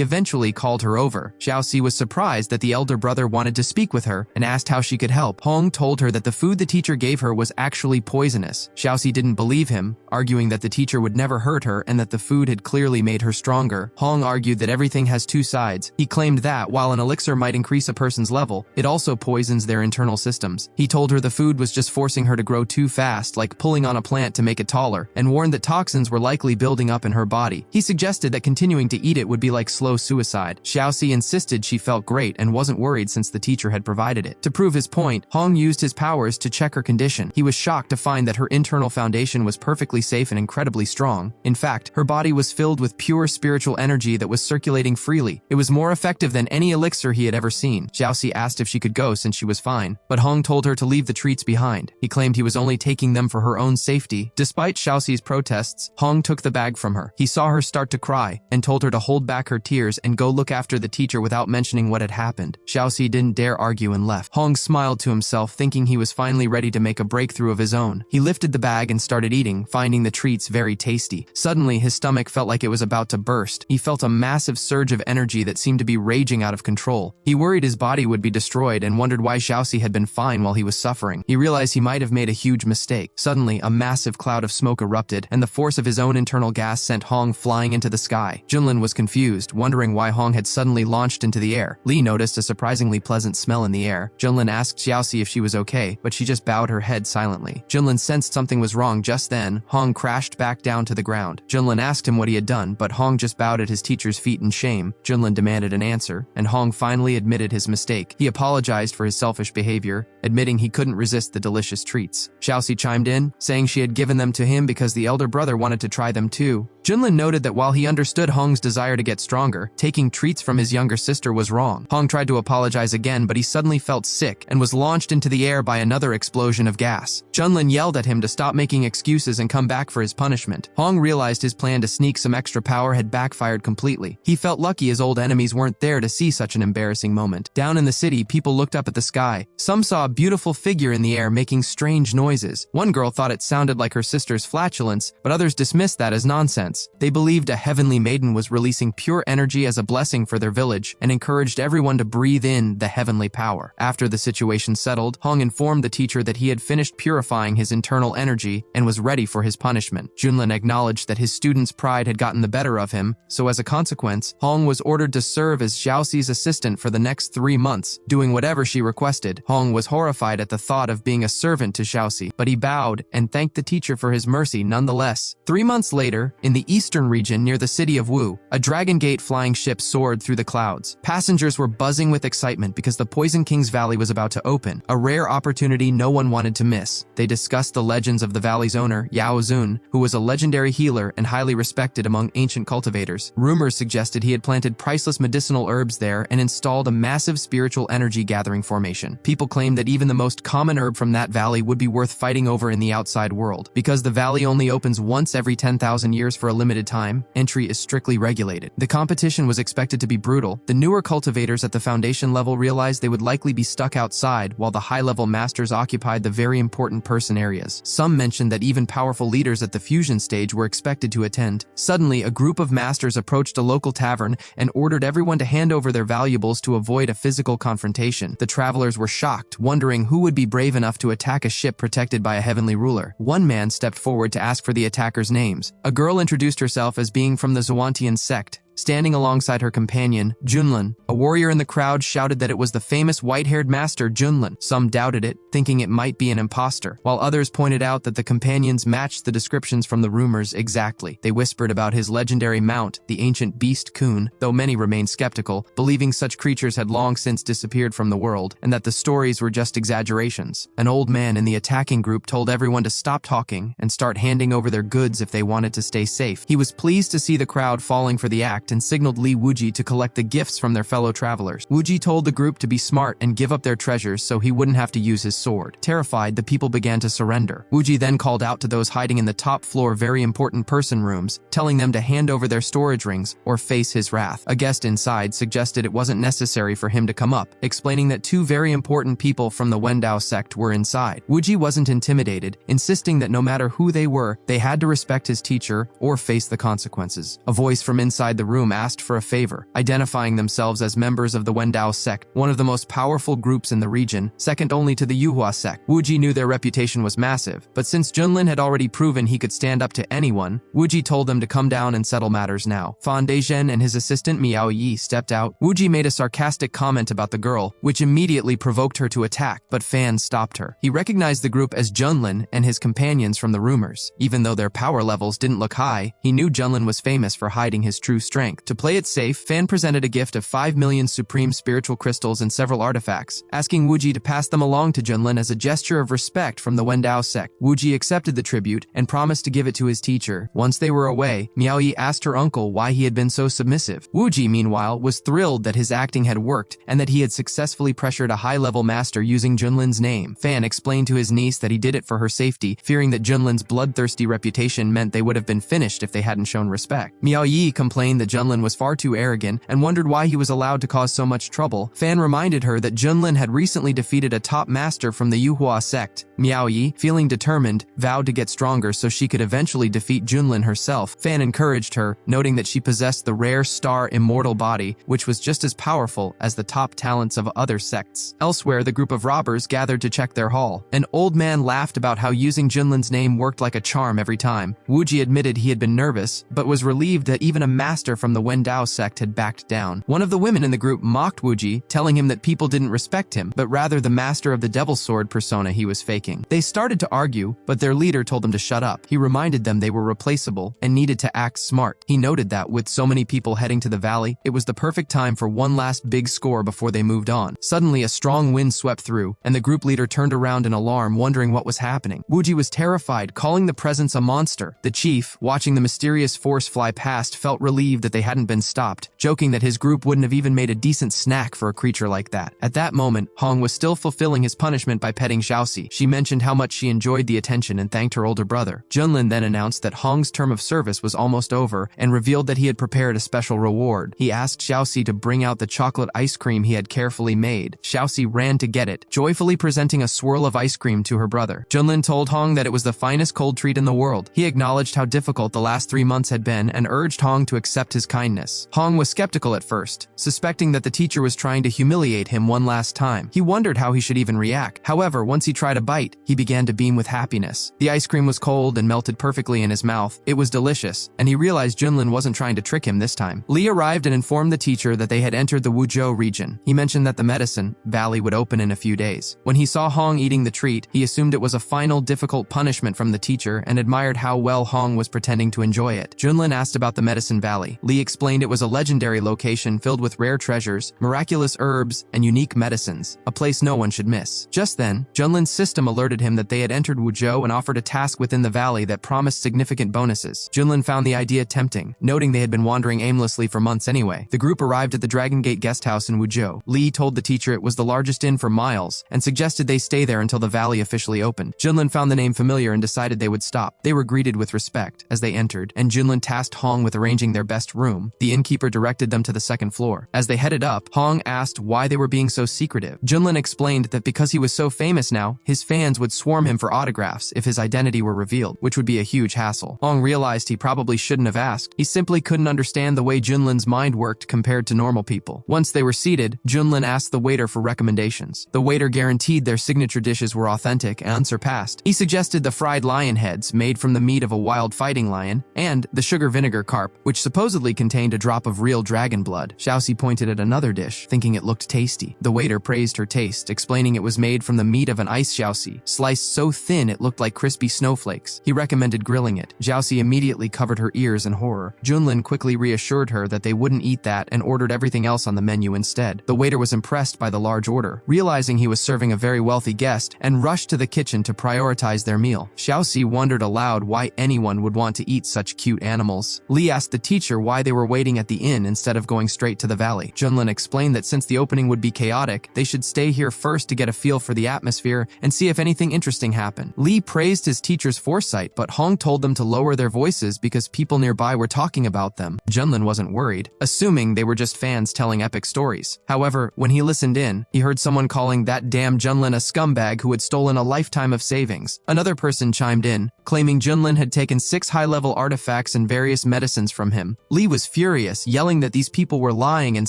eventually called her over. Xiaoxi was surprised that the elder brother wanted to speak with her and asked how she could help. Hong told her that the food the teacher gave her was actually poisonous. Xiaoxi didn't believe him, arguing that the teacher would never hurt her and that the food had clearly made her stronger. Hong argued that everything has 2 sides. He claimed that, while an elixir might increase a person's level, it also poisons their internal systems. He told her the food was just forcing her to grow too fast, like pulling on a plant to make it taller, and warned that toxins were likely building up in her body. He suggested that continuing to eat it would be like slow suicide. Xiaoxi insisted she felt great and wasn't worried since the teacher had provided it. To prove his point, Hong used his powers to check her condition. He was shocked to find that her internal foundation was perfectly safe and incredibly strong. In fact, her body was filled with pure spiritual energy that was circulating freely. It was more effective than any elixir he had ever seen. Xiaoxi asked if she could go since she was fine, but Hong told her to leave the treats behind. He claimed he was only taking them for her own safety. Despite Xiaoxi's protests, Hong took the bag from her. He saw her start to cry and told her to hold back her tears and go look after the teacher without mentioning what had happened. Xiaoxi didn't dare argue and left. Hong smiled to himself, thinking he was finally ready to make a breakthrough of his own. He lifted the bag and started eating, finding the treats very tasty. Suddenly, his stomach felt like it was about to burst. He felt a massive surge of energy that seemed to be raging out of control. He worried his body would be destroyed and wondered why Xiaoxi had been fine while he was suffering. He realized he might have made a huge mistake. Suddenly, a massive cloud of smoke erupted, and the force of his own internal gas sent Hong flying into the sky. Junlin was confused, wondering why Hong had suddenly launched into the air. Li noticed a surprisingly pleasant smell in the air. Junlin asked Xiaoxi if she was okay, but she just bowed her head silently. Junlin sensed something was wrong just then. Hong crashed back down to the ground. Junlin asked him what he had done, but Hong just bowed at his teacher's feet in shame. Junlin demanded an answer, and Hong finally admitted his mistake. He apologized for his selfish behavior, admitting he couldn't resist the delicious treats. Xiaoxi chimed in, saying she had given them to him because the elder brother wanted to try them too. Junlin noted that while he understood Hong's desire to get stronger, taking treats from his younger sister was wrong. Hong tried to apologize again, but he suddenly felt sick and was launched into the air by another explosion of gas. Junlin yelled at him to stop making excuses and come back for his punishment. Hong realized his plan to sneak some extra power had backfired completely. He felt lucky his old enemies weren't there to see such an embarrassing moment. Down in the city, people looked up at the sky. Some saw a beautiful figure in the air making strange noises. One girl thought it sounded like her sister's flatulence, but others dismissed that as nonsense. They believed a heavenly maiden was releasing pure energy as a blessing for their village and encouraged everyone to breathe in the heavenly power. After the situation settled, Hong informed the teacher that he had finished purifying his internal energy and was ready for his punishment. Junlin acknowledged that his student's pride had gotten the better of him, so as a consequence, Hong was ordered to serve as Xiaoxi's assistant for the next 3 months, doing whatever she requested. Hong was horrified at the thought of being a servant to Xiaoxi, but he bowed and thanked the teacher for his mercy nonetheless. 3 months later, in the eastern region near the city of Wu, a Dragon Gate flying ship soared through the clouds. Passengers were buzzing with excitement because the Poison King's Valley was about to open, a rare opportunity no one wanted to miss. They discussed the legends of the valley's owner, Yao Zun, who was a legendary healer and highly respected among ancient cultivators. Rumors suggested he had planted priceless medicinal herbs there and installed a massive spiritual energy gathering formation. People claimed that even the most common herb from that valley would be worth fighting over in the outside world. Because the valley only opens once every 10,000 years for a limited time, entry is strictly regulated. The competition was expected to be brutal. The newer cultivators at the foundation level realized they would likely be stuck outside, while the high-level masters occupied the very important person areas. Some mentioned that even powerful leaders at the fusion stage were expected to attend. Suddenly, a group of masters approached a local tavern and ordered everyone to hand over their valuables to avoid a physical confrontation. The travelers were shocked, wondering who would be brave enough to attack a ship protected by a heavenly ruler. One man stepped forward to ask for the attackers' names. A girl introduced herself as being from the Zhuantian sect. Standing alongside her companion, Junlin, a warrior in the crowd shouted that it was the famous white-haired master Junlin. Some doubted it, thinking it might be an imposter, while others pointed out that the companions matched the descriptions from the rumors exactly. They whispered about his legendary mount, the ancient beast Kun, though many remained skeptical, believing such creatures had long since disappeared from the world, and that the stories were just exaggerations. An old man in the attacking group told everyone to stop talking and start handing over their goods if they wanted to stay safe. He was pleased to see the crowd falling for the act and signaled Li Wuji to collect the gifts from their fellow travelers. Wuji told the group to be smart and give up their treasures so he wouldn't have to use his sword. Terrified, the people began to surrender. Wuji then called out to those hiding in the top floor very important person rooms, telling them to hand over their storage rings or face his wrath. A guest inside suggested it wasn't necessary for him to come up, explaining that 2 very important people from the Wendao sect were inside. Wuji wasn't intimidated, insisting that no matter who they were, they had to respect his teacher or face the consequences. A voice from inside the room asked for a favor, identifying themselves as members of the Wendao sect, one of the most powerful groups in the region, second only to the Yuhua sect. Wuji knew their reputation was massive, but since Junlin had already proven he could stand up to anyone, Wuji told them to come down and settle matters now. Fan Dezhen and his assistant Miao Yi stepped out. Wuji made a sarcastic comment about the girl, which immediately provoked her to attack, but Fan stopped her. He recognized the group as Junlin and his companions from the rumors. Even though their power levels didn't look high, he knew Junlin was famous for hiding his true strength. strength. To play it safe, Fan presented a gift of 5 million supreme spiritual crystals and several artifacts, asking Wuji to pass them along to Junlin as a gesture of respect from the Wendao sect. Wuji accepted the tribute and promised to give it to his teacher. Once they were away, Miaoyi asked her uncle why he had been so submissive. Wuji, meanwhile, was thrilled that his acting had worked and that he had successfully pressured a high-level master using Junlin's name. Fan explained to his niece that he did it for her safety, fearing that Junlin's bloodthirsty reputation meant they would have been finished if they hadn't shown respect. Miaoyi complained that Junlin was far too arrogant and wondered why he was allowed to cause so much trouble. Fan reminded her that Junlin had recently defeated a top master from the Yuhua sect. Miaoyi, feeling determined, vowed to get stronger so she could eventually defeat Junlin herself. Fan encouraged her, noting that she possessed the rare star immortal body, which was just as powerful as the top talents of other sects. Elsewhere, the group of robbers gathered to check their haul. An old man laughed about how using Junlin's name worked like a charm every time. Wuji admitted he had been nervous, but was relieved that even a master from the Wendao sect had backed down. One of the women in the group mocked Wuji, telling him that people didn't respect him, but rather the master of the Devil's Sword persona he was faking. They started to argue, but their leader told them to shut up. He reminded them they were replaceable and needed to act smart. He noted that with so many people heading to the valley, it was the perfect time for one last big score before they moved on. Suddenly, a strong wind swept through, and the group leader turned around in alarm, wondering what was happening. Wuji was terrified, calling the presence a monster. The chief, watching the mysterious force fly past, felt relieved that they hadn't been stopped, joking that his group wouldn't have even made a decent snack for a creature like that. At that moment, Hong was still fulfilling his punishment by petting Xiaoxi. She mentioned how much she enjoyed the attention and thanked her older brother. Junlin then announced that Hong's term of service was almost over and revealed that he had prepared a special reward. He asked Xiaoxi to bring out the chocolate ice cream he had carefully made. Xiaoxi ran to get it, joyfully presenting a swirl of ice cream to her brother. Junlin told Hong that it was the finest cold treat in the world. He acknowledged how difficult the last 3 months had been and urged Hong to accept his kindness. Hong was skeptical at first, suspecting that the teacher was trying to humiliate him one last time. He wondered how he should even react. However, once he tried a bite, he began to beam with happiness. The ice cream was cold and melted perfectly in his mouth. It was delicious, and he realized Junlin wasn't trying to trick him this time. Li arrived and informed the teacher that they had entered the Wuzhou region. He mentioned that the medicine valley would open in a few days. When he saw Hong eating the treat, he assumed it was a final difficult punishment from the teacher and admired how well Hong was pretending to enjoy it. Junlin asked about the medicine valley. Li explained it was a legendary location filled with rare treasures, miraculous herbs, and unique medicines, a place no one should miss. Just then, Junlin's system alerted him that they had entered Wuzhou and offered a task within the valley that promised significant bonuses. Junlin found the idea tempting, noting they had been wandering aimlessly for months anyway. The group arrived at the Dragon Gate guest house in Wuzhou. Li told the teacher it was the largest inn for miles and suggested they stay there until the valley officially opened. Junlin found the name familiar and decided they would stop. They were greeted with respect as they entered, and Junlin tasked Hong with arranging their best room. The innkeeper directed them to the second floor. As they headed up, Hong asked why they were being so secretive. Junlin explained that because he was so famous now, his fans would swarm him for autographs if his identity were revealed, which would be a huge hassle. Hong realized he probably shouldn't have asked. He simply couldn't understand the way Junlin's mind worked compared to normal people. Once they were seated, Junlin asked the waiter for recommendations. The waiter guaranteed their signature dishes were authentic and unsurpassed. He suggested the fried lion heads made from the meat of a wild fighting lion and the sugar vinegar carp, which supposedly contained a drop of real dragon blood. Xiaoxi pointed at another dish, thinking it looked tasty. The waiter praised her taste, explaining it was made from the meat of an ice Xiaoxi, sliced so thin it looked like crispy snowflakes. He recommended grilling it. Xiaoxi immediately covered her ears in horror. Junlin quickly reassured her that they wouldn't eat that and ordered everything else on the menu instead. The waiter was impressed by the large order, realizing he was serving a very wealthy guest, and rushed to the kitchen to prioritize their meal. Xiaoxi wondered aloud why anyone would want to eat such cute animals. Li asked the teacher why they were waiting at the inn instead of going straight to the valley. Junlin explained that since the opening would be chaotic, they should stay here first to get a feel for the atmosphere and see if anything interesting happened. Li praised his teacher's foresight, but Hong told them to lower their voices because people nearby were talking about them. Junlin wasn't worried, assuming they were just fans telling epic stories. However, when he listened in, he heard someone calling that damn Junlin a scumbag who had stolen a lifetime of savings. Another person chimed in, claiming Junlin had taken 6 high-level artifacts and various medicines from him. Li was furious, yelling that these people were lying and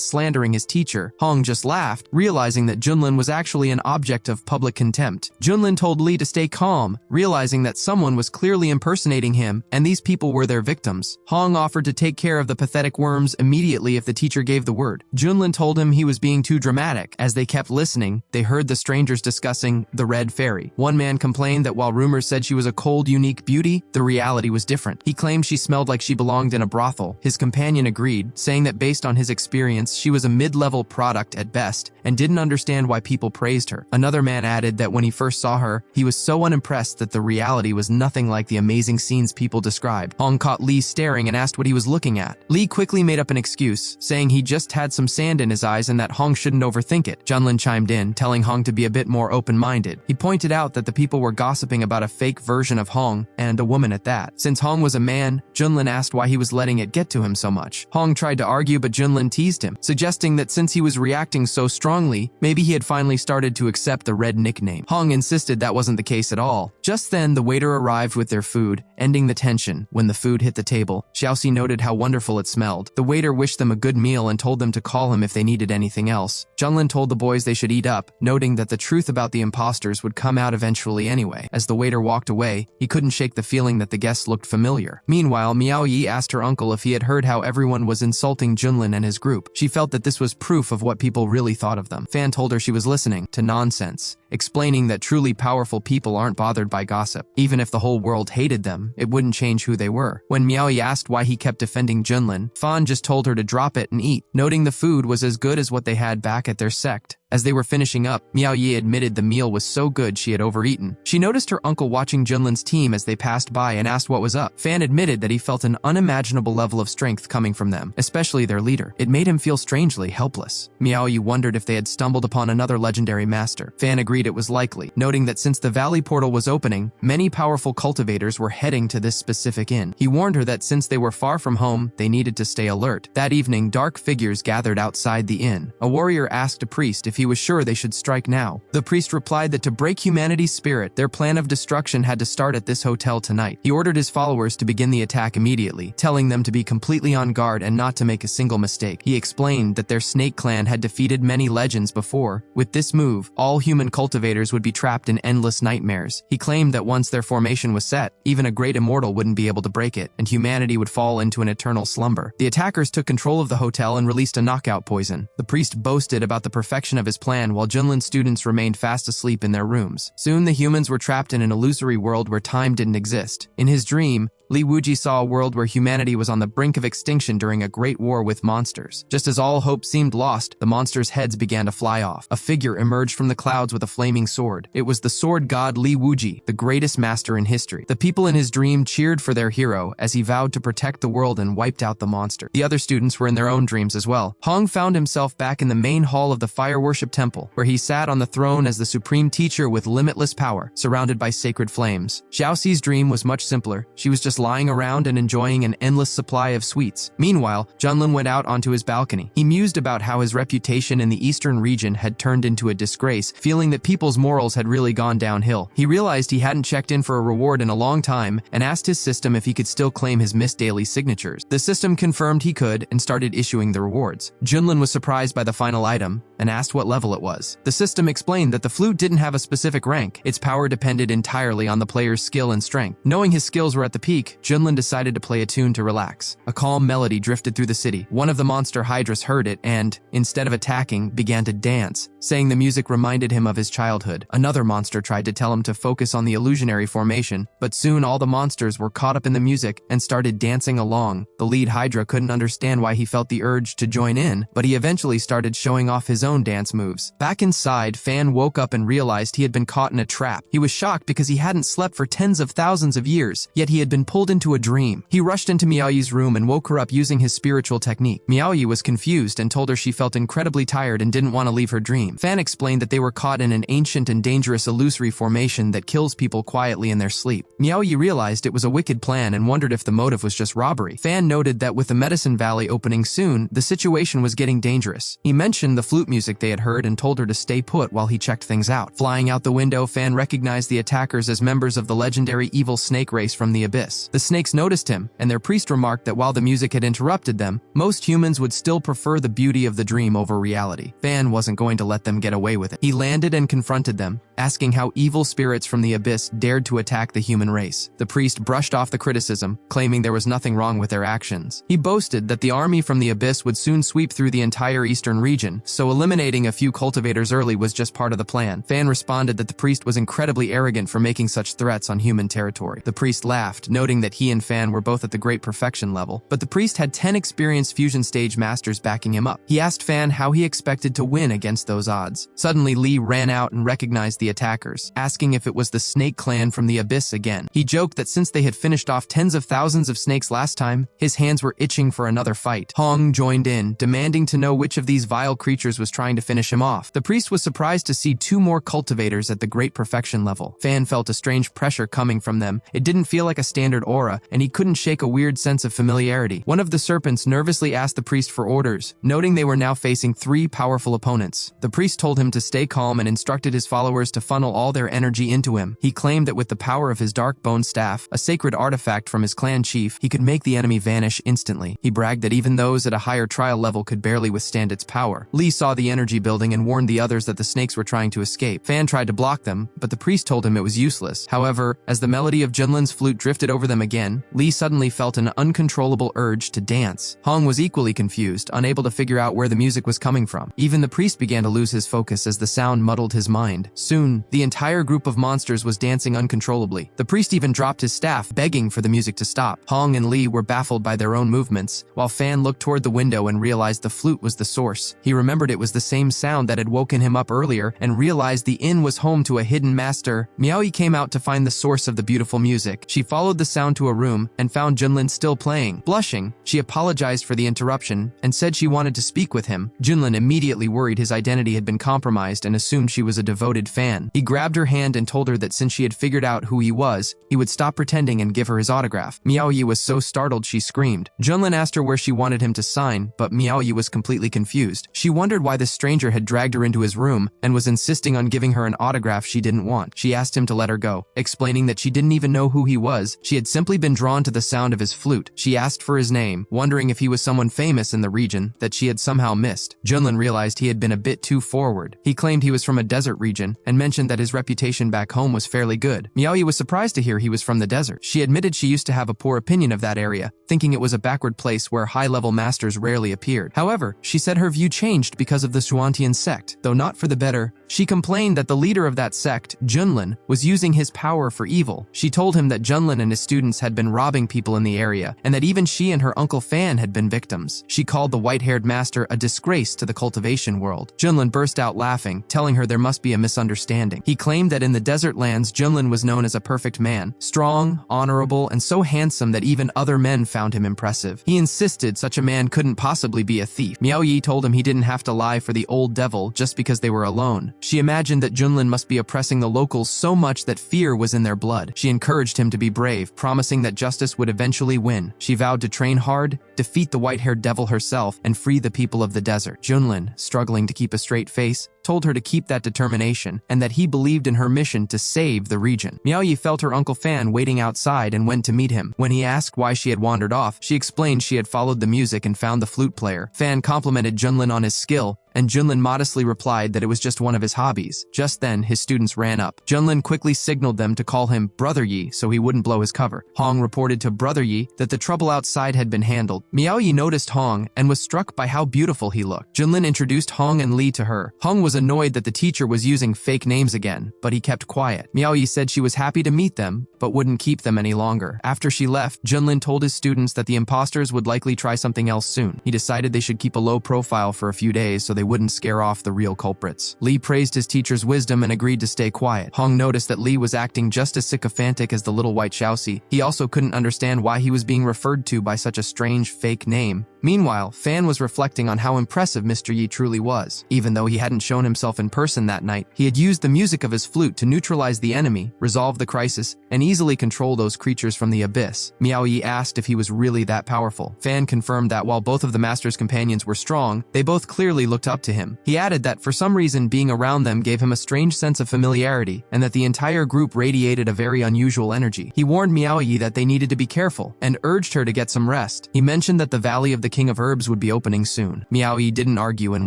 slandering his teacher. Hong just laughed, realizing that Junlin was actually an object of public contempt. Junlin told Li to stay calm, realizing that someone was clearly impersonating him, and these people were their victims. Hong offered to take care of the pathetic worms immediately if the teacher gave the word. Junlin told him he was being too dramatic. As they kept listening, they heard the strangers discussing the Red Fairy. One man complained that while rumors said she was a cold, unique beauty, the reality was different. He claimed she smelled like she belonged in a brothel. His companion agreed, saying that based on his experience, she was a mid-level product at best and didn't understand why people praised her. Another man added that when he first saw her, he was so unimpressed that the reality was nothing like the amazing scenes people described. Hong caught Lee staring and asked what he was looking at. Lee quickly made up an excuse, saying he just had some sand in his eyes and that Hong shouldn't overthink it. Junlin chimed in, telling Hong to be a bit more open-minded. He pointed out that the people were gossiping about a fake version of Hong, and a woman at that. Since Hong was a man, Junlin asked why he was letting it get to him so much. Hong tried to argue, but Junlin teased him, suggesting that since he was reacting so strongly, maybe he had finally started to accept the red nickname. Hong insisted that wasn't the case at all. Just then, the waiter arrived with their food, ending the tension. When the food hit the table, Xiaoxi noted how wonderful it smelled. The waiter wished them a good meal and told them to call him if they needed anything else. Junlin told the boys they should eat up, noting that the truth about the imposters would come out eventually anyway. As the waiter walked away, he couldn't shake the feeling that the guests looked familiar. Meanwhile, Miao Yi asked her uncle if he had heard how everyone was insulting Junlin and his group. She felt that this was proof of what people really thought of them. Fan told her she was listening to nonsense, explaining that truly powerful people aren't bothered by gossip. Even if the whole world hated them, it wouldn't change who they were. When Miao Yi asked why he kept defending Junlin, Fan just told her to drop it and eat, noting the food was as good as what they had back at their sect. As they were finishing up, Miao Yi admitted the meal was so good she had overeaten. She noticed her uncle watching Junlin's team as they passed by and asked what was up. Fan admitted that he felt an unimaginable level of strength coming from them, especially their leader. It made him feel strangely helpless. Miao Yi wondered if they had stumbled upon another legendary master. Fan agreed it was likely, noting that since the valley portal was opening, many powerful cultivators were heading to this specific inn. He warned her that since they were far from home, they needed to stay alert. That evening, dark figures gathered outside the inn. A warrior asked a priest if he was sure they should strike now. The priest replied that to break humanity's spirit, their plan of destruction had to start at this hotel tonight. He ordered his followers to begin the attack immediately, telling them to be completely on guard and not to make a single mistake. He explained that their snake clan had defeated many legends before. With this move, all human cultivators would be trapped in endless nightmares. He claimed that once their formation was set, even a great immortal wouldn't be able to break it, and humanity would fall into an eternal slumber. The attackers took control of the hotel and released a knockout poison. The priest boasted about the perfection of his plan while Junlin's students remained fast asleep in their rooms. Soon the humans were trapped in an illusory world where time didn't exist. In his dream, Li Wuji saw a world where humanity was on the brink of extinction during a great war with monsters. Just as all hope seemed lost, the monsters' heads began to fly off. A figure emerged from the clouds with a flaming sword. It was the sword god Li Wuji, the greatest master in history. The people in his dream cheered for their hero as he vowed to protect the world and wiped out the monster. The other students were in their own dreams as well. Hong found himself back in the main hall of the fire worship temple, where he sat on the throne as the supreme teacher with limitless power, surrounded by sacred flames. Xiaoxi's dream was much simpler. She was just lying around and enjoying an endless supply of sweets. Meanwhile, Junlin went out onto his balcony. He mused about how his reputation in the eastern region had turned into a disgrace, feeling that people's morals had really gone downhill. He realized he hadn't checked in for a reward in a long time and asked his system if he could still claim his missed daily signatures. The system confirmed he could and started issuing the rewards. Junlin was surprised by the final item and asked what level it was. The system explained that the flute didn't have a specific rank. Its power depended entirely on the player's skill and strength. Knowing his skills were at the peak, Junlin decided to play a tune to relax. A calm melody drifted through the city. One of the monster hydras heard it and, instead of attacking, began to dance, saying the music reminded him of his childhood. Another monster tried to tell him to focus on the illusionary formation, but soon all the monsters were caught up in the music and started dancing along. The lead hydra couldn't understand why he felt the urge to join in, but he eventually started showing off his own dance moves. Back inside, Fan woke up and realized he had been caught in a trap. He was shocked because he hadn't slept for tens of thousands of years, yet he had been pulled into a dream. He rushed into Miaoyi's room and woke her up using his spiritual technique. Miaoyi was confused and told her she felt incredibly tired and didn't want to leave her dream. Fan explained that they were caught in an ancient and dangerous illusory formation that kills people quietly in their sleep. Miaoyi realized it was a wicked plan and wondered if the motive was just robbery. Fan noted that with the Medicine Valley opening soon, the situation was getting dangerous. He mentioned the flute music they had heard and told her to stay put while he checked things out. Flying out the window, Fan recognized the attackers as members of the legendary evil snake race from the abyss. The snakes noticed him, and their priest remarked that while the music had interrupted them, most humans would still prefer the beauty of the dream over reality. Fan wasn't going to let them get away with it. He landed and confronted them, asking how evil spirits from the abyss dared to attack the human race. The priest brushed off the criticism, claiming there was nothing wrong with their actions. He boasted that the army from the abyss would soon sweep through the entire eastern region, so eliminating a few cultivators early was just part of the plan. Fan responded that the priest was incredibly arrogant for making such threats on human territory. The priest laughed, noting that he and Fan were both at the great perfection level, but the priest had 10 experienced fusion stage masters backing him up. He asked Fan how he expected to win against those odds. Suddenly, Lee ran out and recognized the attackers, asking if it was the Snake Clan from the abyss again. He joked that since they had finished off tens of thousands of snakes last time, his hands were itching for another fight. Hong joined in, demanding to know which of these vile creatures was trying to finish him off. The priest was surprised to see 2 more cultivators at the great perfection level. Fan felt a strange pressure coming from them. It didn't feel like a standard aura, and he couldn't shake a weird sense of familiarity. One of the serpents nervously asked the priest for orders, noting they were now facing 3 powerful opponents. The priest told him to stay calm and instructed his followers to funnel all their energy into him. He claimed that with the power of his dark bone staff, a sacred artifact from his clan chief, he could make the enemy vanish instantly. He bragged that even those at a higher trial level could barely withstand its power. Lee saw the energy building and warned the others that the snakes were trying to escape. Fan tried to block them, but the priest told him it was useless. However, as the melody of Junlin's flute drifted over them again, Lee suddenly felt an uncontrollable urge to dance. Hong was equally confused, unable to figure out where the music was coming from. Even the priest began to lose his focus as the sound muddled his mind. Soon, the entire group of monsters was dancing uncontrollably. The priest even dropped his staff, begging for the music to stop. Hong and Lee were baffled by their own movements, while Fan looked toward the window and realized the flute was the source. He remembered it was the same sound that had woken him up earlier and realized the inn was home to a hidden master. Miaoyi came out to find the source of the beautiful music. She followed the sound to a room and found Junlin still playing. Blushing, she apologized for the interruption and said she wanted to speak with him. Junlin immediately worried his identity had been compromised and assumed she was a devoted fan. He grabbed her hand and told her that since she had figured out who he was, he would stop pretending and give her his autograph. Miaoyi was so startled she screamed. Junlin asked her where she wanted him to sign, but Miaoyi was completely confused. She wondered why the stranger had dragged her into his room and was insisting on giving her an autograph she didn't want. She asked him to let her go, explaining that she didn't even know who he was. She had simply been drawn to the sound of his flute. She asked for his name, wondering if he was someone famous in the region that she had somehow missed. Junlin realized he had been a bit too forward. He claimed he was from a desert region and mentioned that his reputation back home was fairly good. Miaoyi was surprised to hear he was from the desert. She admitted she used to have a poor opinion of that area, thinking it was a backward place where high-level masters rarely appeared. However, she said her view changed because of the Xuantian sect, though not for the better. She complained that the leader of that sect, Junlin, was using his power for evil. She told him that Junlin and his students had been robbing people in the area, and that even she and her uncle Fan had been victims. She called the white-haired master a disgrace to the cultivation world. Junlin burst out laughing, telling her there must be a misunderstanding. He claimed that in the desert lands, Junlin was known as a perfect man, strong, honorable, and so handsome that even other men found him impressive. He insisted such a man couldn't possibly be a thief. Miaoyi told him he didn't have to lie for the old devil just because they were alone. She imagined that Junlin must be oppressing the locals so much that fear was in their blood. She encouraged him to be brave, promising that justice would eventually win. She vowed to train hard, defeat the white-haired devil herself, and free the people of the desert. Junlin, struggling to keep a straight face, told her to keep that determination and that he believed in her mission to save the region. Miaoyi felt her Uncle Fan waiting outside and went to meet him. When he asked why she had wandered off, she explained she had followed the music and found the flute player. Fan complimented Junlin on his skill, and Junlin modestly replied that it was just one of his hobbies. Just then, his students ran up. Junlin quickly signaled them to call him Brother Yi so he wouldn't blow his cover. Hong reported to Brother Yi that the trouble outside had been handled. Miaoyi noticed Hong and was struck by how beautiful he looked. Junlin introduced Hong and Lee to her. Hong was annoyed that the teacher was using fake names again, but he kept quiet. Miaoyi said she was happy to meet them, but wouldn't keep them any longer. After she left, Junlin told his students that the imposters would likely try something else soon. He decided they should keep a low profile for a few days so they wouldn't scare off the real culprits. Lee praised his teacher's wisdom and agreed to stay quiet. Hong noticed that Lee was acting just as sycophantic as the little white Xiaoxi. He also couldn't understand why he was being referred to by such a strange fake name. Meanwhile, Fan was reflecting on how impressive Mr. Yi truly was. Even though he hadn't shown himself in person that night, he had used the music of his flute to neutralize the enemy, resolve the crisis, and easily control those creatures from the abyss. Miaoyi asked if he was really that powerful. Fan confirmed that while both of the master's companions were strong, they both clearly looked up to him. He added that for some reason being around them gave him a strange sense of familiarity, and that the entire group radiated a very unusual energy. He warned Miaoyi that they needed to be careful, and urged her to get some rest. He mentioned that the Valley of the the King of Herbs would be opening soon. Miao Yi didn't argue and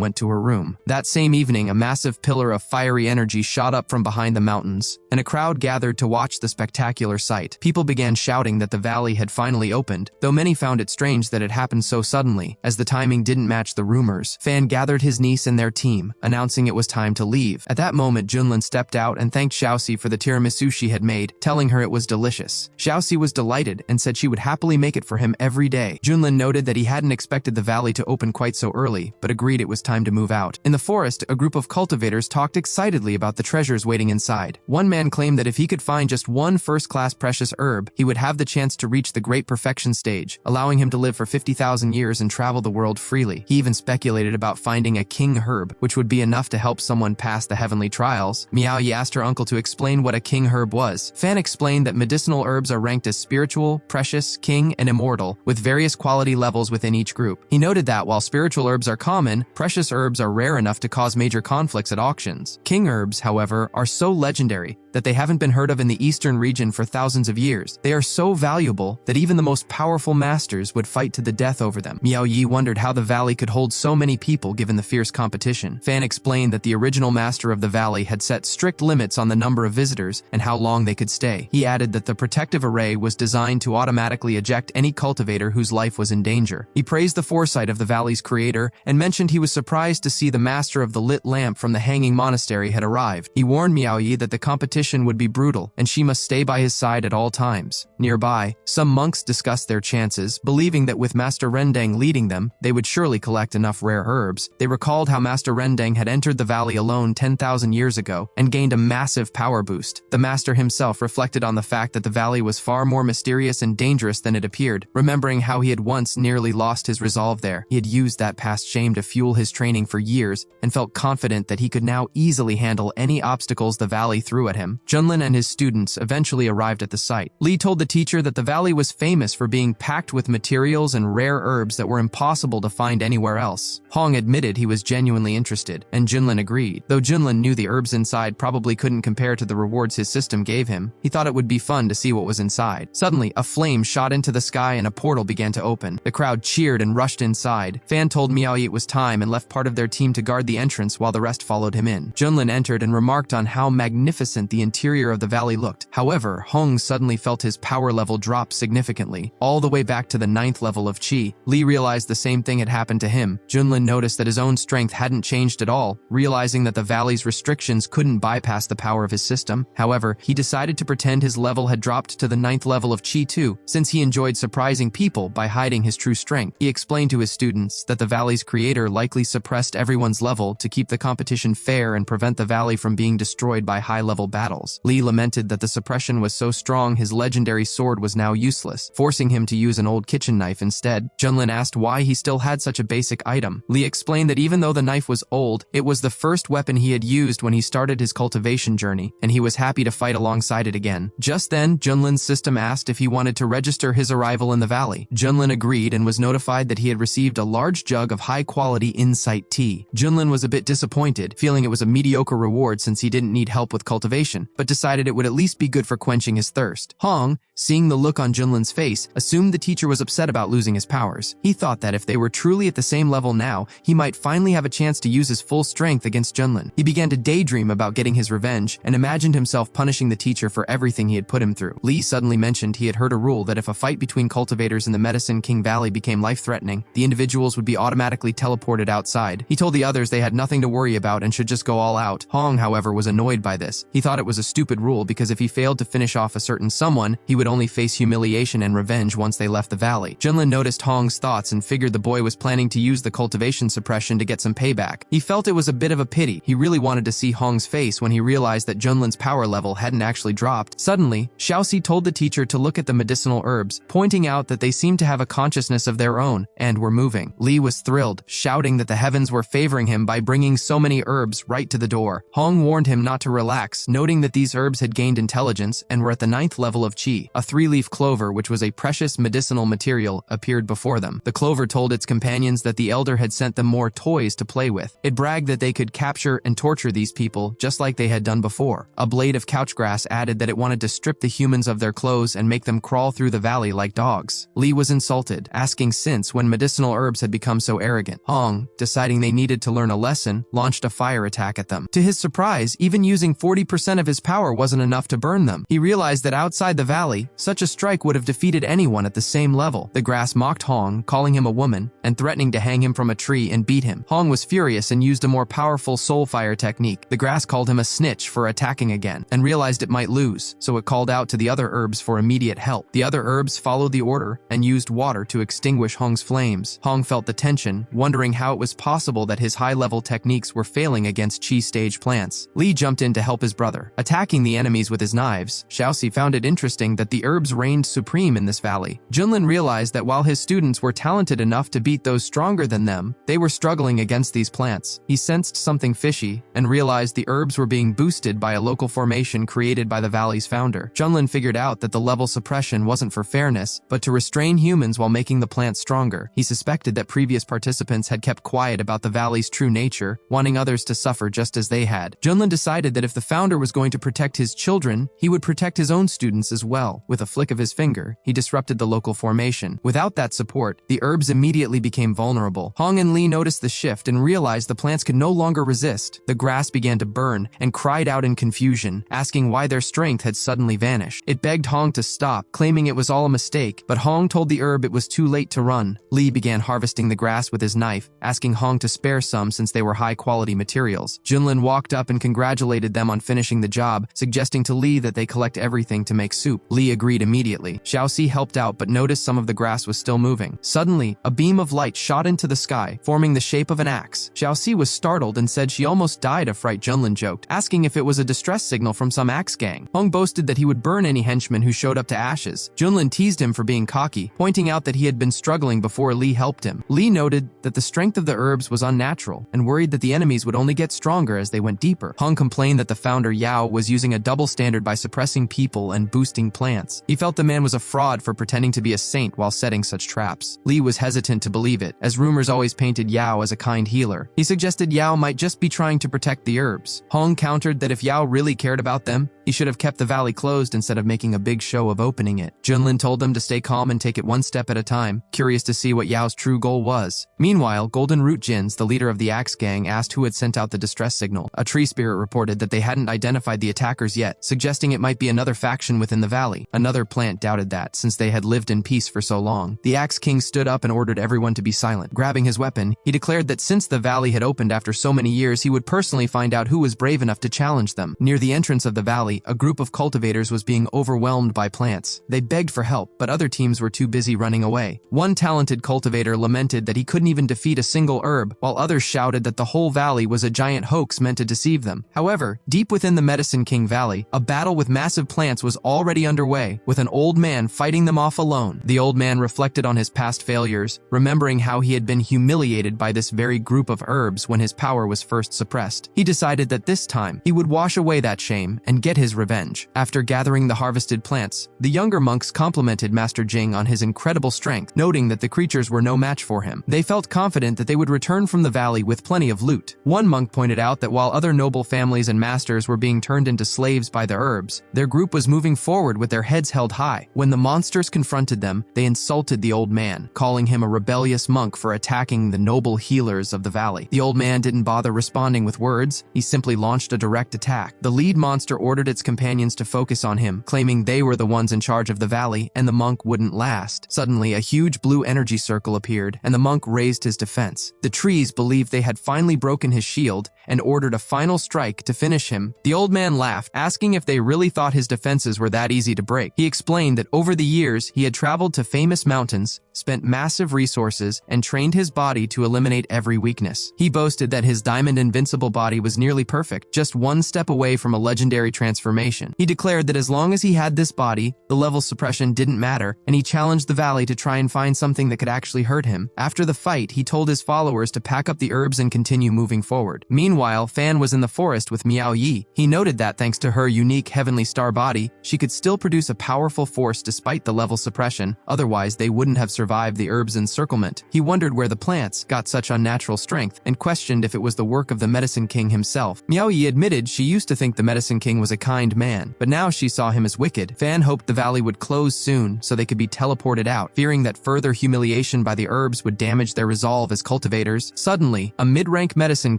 went to her room. That same evening, a massive pillar of fiery energy shot up from behind the mountains, and a crowd gathered to watch the spectacular sight. People began shouting that the valley had finally opened, though many found it strange that it happened so suddenly, as the timing didn't match the rumors. Fan gathered his niece and their team, announcing it was time to leave. At that moment, Junlin stepped out and thanked Xiaoxi for the tiramisu she had made, telling her it was delicious. Xiaoxi was delighted and said she would happily make it for him every day. Junlin noted that he hadn't expected the valley to open quite so early, but agreed it was time to move out. In the forest, a group of cultivators talked excitedly about the treasures waiting inside. One man claimed that if he could find just one first-class precious herb, he would have the chance to reach the great perfection stage, allowing him to live for 50,000 years and travel the world freely. He even speculated about finding a king herb, which would be enough to help someone pass the heavenly trials. Miao Yi asked her uncle to explain what a king herb was. Fan explained that medicinal herbs are ranked as spiritual, precious, king, and immortal, with various quality levels within each group. He noted that while spiritual herbs are common, precious herbs are rare enough to cause major conflicts at auctions. King herbs, however, are so legendary that they haven't been heard of in the eastern region for thousands of years. They are so valuable that even the most powerful masters would fight to the death over them. Miao Yi wondered how the valley could hold so many people given the fierce competition. Fan explained that the original master of the valley had set strict limits on the number of visitors and how long they could stay. He added that the protective array was designed to automatically eject any cultivator whose life was in danger. He praised the foresight of the valley's creator and mentioned he was surprised to see the master of the lit lamp from the hanging monastery had arrived. He warned Miao Yi that the competition would be brutal, and she must stay by his side at all times. Nearby, some monks discussed their chances, believing that with Master Rendang leading them, they would surely collect enough rare herbs. They recalled how Master Rendang had entered the valley alone 10,000 years ago and gained a massive power boost. The master himself reflected on the fact that the valley was far more mysterious and dangerous than it appeared, remembering how he had once nearly lost his resolve there. He had used that past shame to fuel his training for years and felt confident that he could now easily handle any obstacles the valley threw at him. Junlin and his students eventually arrived at the site. Lee told the teacher that the valley was famous for being packed with materials and rare herbs that were impossible to find anywhere else. Hong admitted he was genuinely interested, and Junlin agreed. Though Junlin knew the herbs inside probably couldn't compare to the rewards his system gave him, he thought it would be fun to see what was inside. Suddenly, a flame shot into the sky and a portal began to open. The crowd cheered and rushed inside. Fan told Miao Yi it was time and left part of their team to guard the entrance while the rest followed him in. Junlin entered and remarked on how magnificent the interior of the valley looked. However, Hong suddenly felt his power level drop significantly, all the way back to the 9th level of Qi. Lee realized the same thing had happened to him. Junlin noticed that his own strength hadn't changed at all, realizing that the valley's restrictions couldn't bypass the power of his system. However, he decided to pretend his level had dropped to the 9th level of Qi too, since he enjoyed surprising people by hiding his true strength. He explained to his students that the valley's creator likely suppressed everyone's level to keep the competition fair and prevent the valley from being destroyed by high-level battles. Lee lamented that the suppression was so strong his legendary sword was now useless, forcing him to use an old kitchen knife instead. Junlin asked why he still had such a basic item. Lee explained that even though the knife was old, it was the first weapon he had used when he started his cultivation journey, and he was happy to fight alongside it again. Just then, Junlin's system asked if he wanted to register his arrival in the valley. Junlin agreed and was notified that he had received a large jug of high-quality insight tea. Junlin was a bit disappointed, feeling it was a mediocre reward since he didn't need help with cultivation, but decided it would at least be good for quenching his thirst. Hong, seeing the look on Junlin's face, assumed the teacher was upset about losing his powers. He thought that if they were truly at the same level now, he might finally have a chance to use his full strength against Junlin. He began to daydream about getting his revenge and imagined himself punishing the teacher for everything he had put him through. Lee suddenly mentioned he had heard a rule that if a fight between cultivators in the Medicine King Valley became life-threatening, the individuals would be automatically teleported outside. He told the others they had nothing to worry about and should just go all out. Hong, however, was annoyed by this. He thought it was a stupid rule because if he failed to finish off a certain someone, he would only face humiliation and revenge once they left the valley. Junlin noticed Hong's thoughts and figured the boy was planning to use the cultivation suppression to get some payback. He felt it was a bit of a pity. He really wanted to see Hong's face when he realized that Junlin's power level hadn't actually dropped. Suddenly, Xiaoxi told the teacher to look at the medicinal herbs, pointing out that they seemed to have a consciousness of their own and were moving. Lee was thrilled, shouting that the heavens were favoring him by bringing so many herbs right to the door. Hong warned him not to relax, noting noting that these herbs had gained intelligence and were at the 9th level of Qi. A 3-leaf clover, which was a precious medicinal material, appeared before them. The clover told its companions that the elder had sent them more toys to play with. It bragged that they could capture and torture these people just like they had done before. A blade of couch grass added that it wanted to strip the humans of their clothes and make them crawl through the valley like dogs. Lee was insulted, asking since when medicinal herbs had become so arrogant. Hong, deciding they needed to learn a lesson, launched a fire attack at them. To his surprise, even using 40% of his power wasn't enough to burn them. He realized that outside the valley, such a strike would have defeated anyone at the same level. The grass mocked Hong, calling him a woman, and threatening to hang him from a tree and beat him. Hong was furious and used a more powerful soul fire technique. The grass called him a snitch for attacking again, and realized it might lose, so it called out to the other herbs for immediate help. The other herbs followed the order and used water to extinguish Hong's flames. Hong felt the tension, wondering how it was possible that his high-level techniques were failing against Qi stage plants. Lee jumped in to help his brother, attacking the enemies with his knives. Xiaoxi found it interesting that the herbs reigned supreme in this valley. Junlin realized that while his students were talented enough to beat those stronger than them, they were struggling against these plants. He sensed something fishy and realized the herbs were being boosted by a local formation created by the valley's founder. Junlin figured out that the level suppression wasn't for fairness, but to restrain humans while making the plants stronger. He suspected that previous participants had kept quiet about the valley's true nature, wanting others to suffer just as they had. Junlin decided that if the founder was going to protect his children, he would protect his own students as well. With a flick of his finger, he disrupted the local formation. Without that support, the herbs immediately became vulnerable. Hong and Lee noticed the shift and realized the plants could no longer resist. The grass began to burn and cried out in confusion, asking why their strength had suddenly vanished. It begged Hong to stop, claiming it was all a mistake, but Hong told the herb it was too late to run. Lee began harvesting the grass with his knife, asking Hong to spare some since they were high-quality materials. Junlin walked up and congratulated them on finishing the job, suggesting to Lee that they collect everything to make soup. Lee agreed immediately. Xiaoxi helped out but noticed some of the grass was still moving. Suddenly, a beam of light shot into the sky, forming the shape of an axe. Xiaoxi was startled and said she almost died of fright. Junlin joked, asking if it was a distress signal from some axe gang. Hong boasted that he would burn any henchman who showed up to ashes. Junlin teased him for being cocky, pointing out that he had been struggling before Lee helped him. Lee noted that the strength of the herbs was unnatural and worried that the enemies would only get stronger as they went deeper. Hong complained that the founder Yao was using a double standard by suppressing people and boosting plants. He felt the man was a fraud for pretending to be a saint while setting such traps. Lee was hesitant to believe it, as rumors always painted Yao as a kind healer. He suggested Yao might just be trying to protect the herbs. Hong countered that if Yao really cared about them, he should have kept the valley closed instead of making a big show of opening it. Junlin told them to stay calm and take it one step at a time, curious to see what Yao's true goal was. Meanwhile, Golden Root Jins, the leader of the Axe Gang, asked who had sent out the distress signal. A tree spirit reported that they hadn't identified the attackers yet, suggesting it might be another faction within the valley. Another plant doubted that, since they had lived in peace for so long. The Axe King stood up and ordered everyone to be silent. Grabbing his weapon, he declared that since the valley had opened after so many years, he would personally find out who was brave enough to challenge them. Near the entrance of the valley, a group of cultivators was being overwhelmed by plants. They begged for help, but other teams were too busy running away. One talented cultivator lamented that he couldn't even defeat a single herb, while others shouted that the whole valley was a giant hoax meant to deceive them. However, deep within the Medicine King Valley, a battle with massive plants was already underway, with an old man fighting them off alone. The old man reflected on his past failures, remembering how he had been humiliated by this very group of herbs when his power was first suppressed. He decided that this time, he would wash away that shame and get his revenge. After gathering the harvested plants, the younger monks complimented Master Jing on his incredible strength, noting that the creatures were no match for him. They felt confident that they would return from the valley with plenty of loot. One monk pointed out that while other noble families and masters were being turned into slaves by the herbs, their group was moving forward with their heads held high. When the monsters confronted them, they insulted the old man, calling him a rebellious monk for attacking the noble healers of the valley. The old man didn't bother responding with words, he simply launched a direct attack. The lead monster ordered its companions to focus on him, claiming they were the ones in charge of the valley and the monk wouldn't last. Suddenly, a huge blue energy circle appeared and the monk raised his defense. The trees believed they had finally broken his shield and ordered a final strike to finish him. The old man laughed, asking if they really thought his defenses were that easy to break. He explained that over the years, he had traveled to famous mountains, spent massive resources, and trained his body to eliminate every weakness. He boasted that his diamond invincible body was nearly perfect, just one step away from a legendary transformation. transformation. He declared that as long as he had this body, the level suppression didn't matter, and he challenged the valley to try and find something that could actually hurt him. After the fight, he told his followers to pack up the herbs and continue moving forward. Meanwhile, Fan was in the forest with Miao Yi. He noted that thanks to her unique heavenly star body, she could still produce a powerful force despite the level suppression, otherwise they wouldn't have survived the herbs' encirclement. He wondered where the plants got such unnatural strength and questioned if it was the work of the Medicine King himself. Miao Yi admitted she used to think the Medicine King was a kind man, but now she saw him as wicked. Fan hoped the valley would close soon so they could be teleported out, fearing that further humiliation by the herbs would damage their resolve as cultivators. Suddenly, a mid-rank Medicine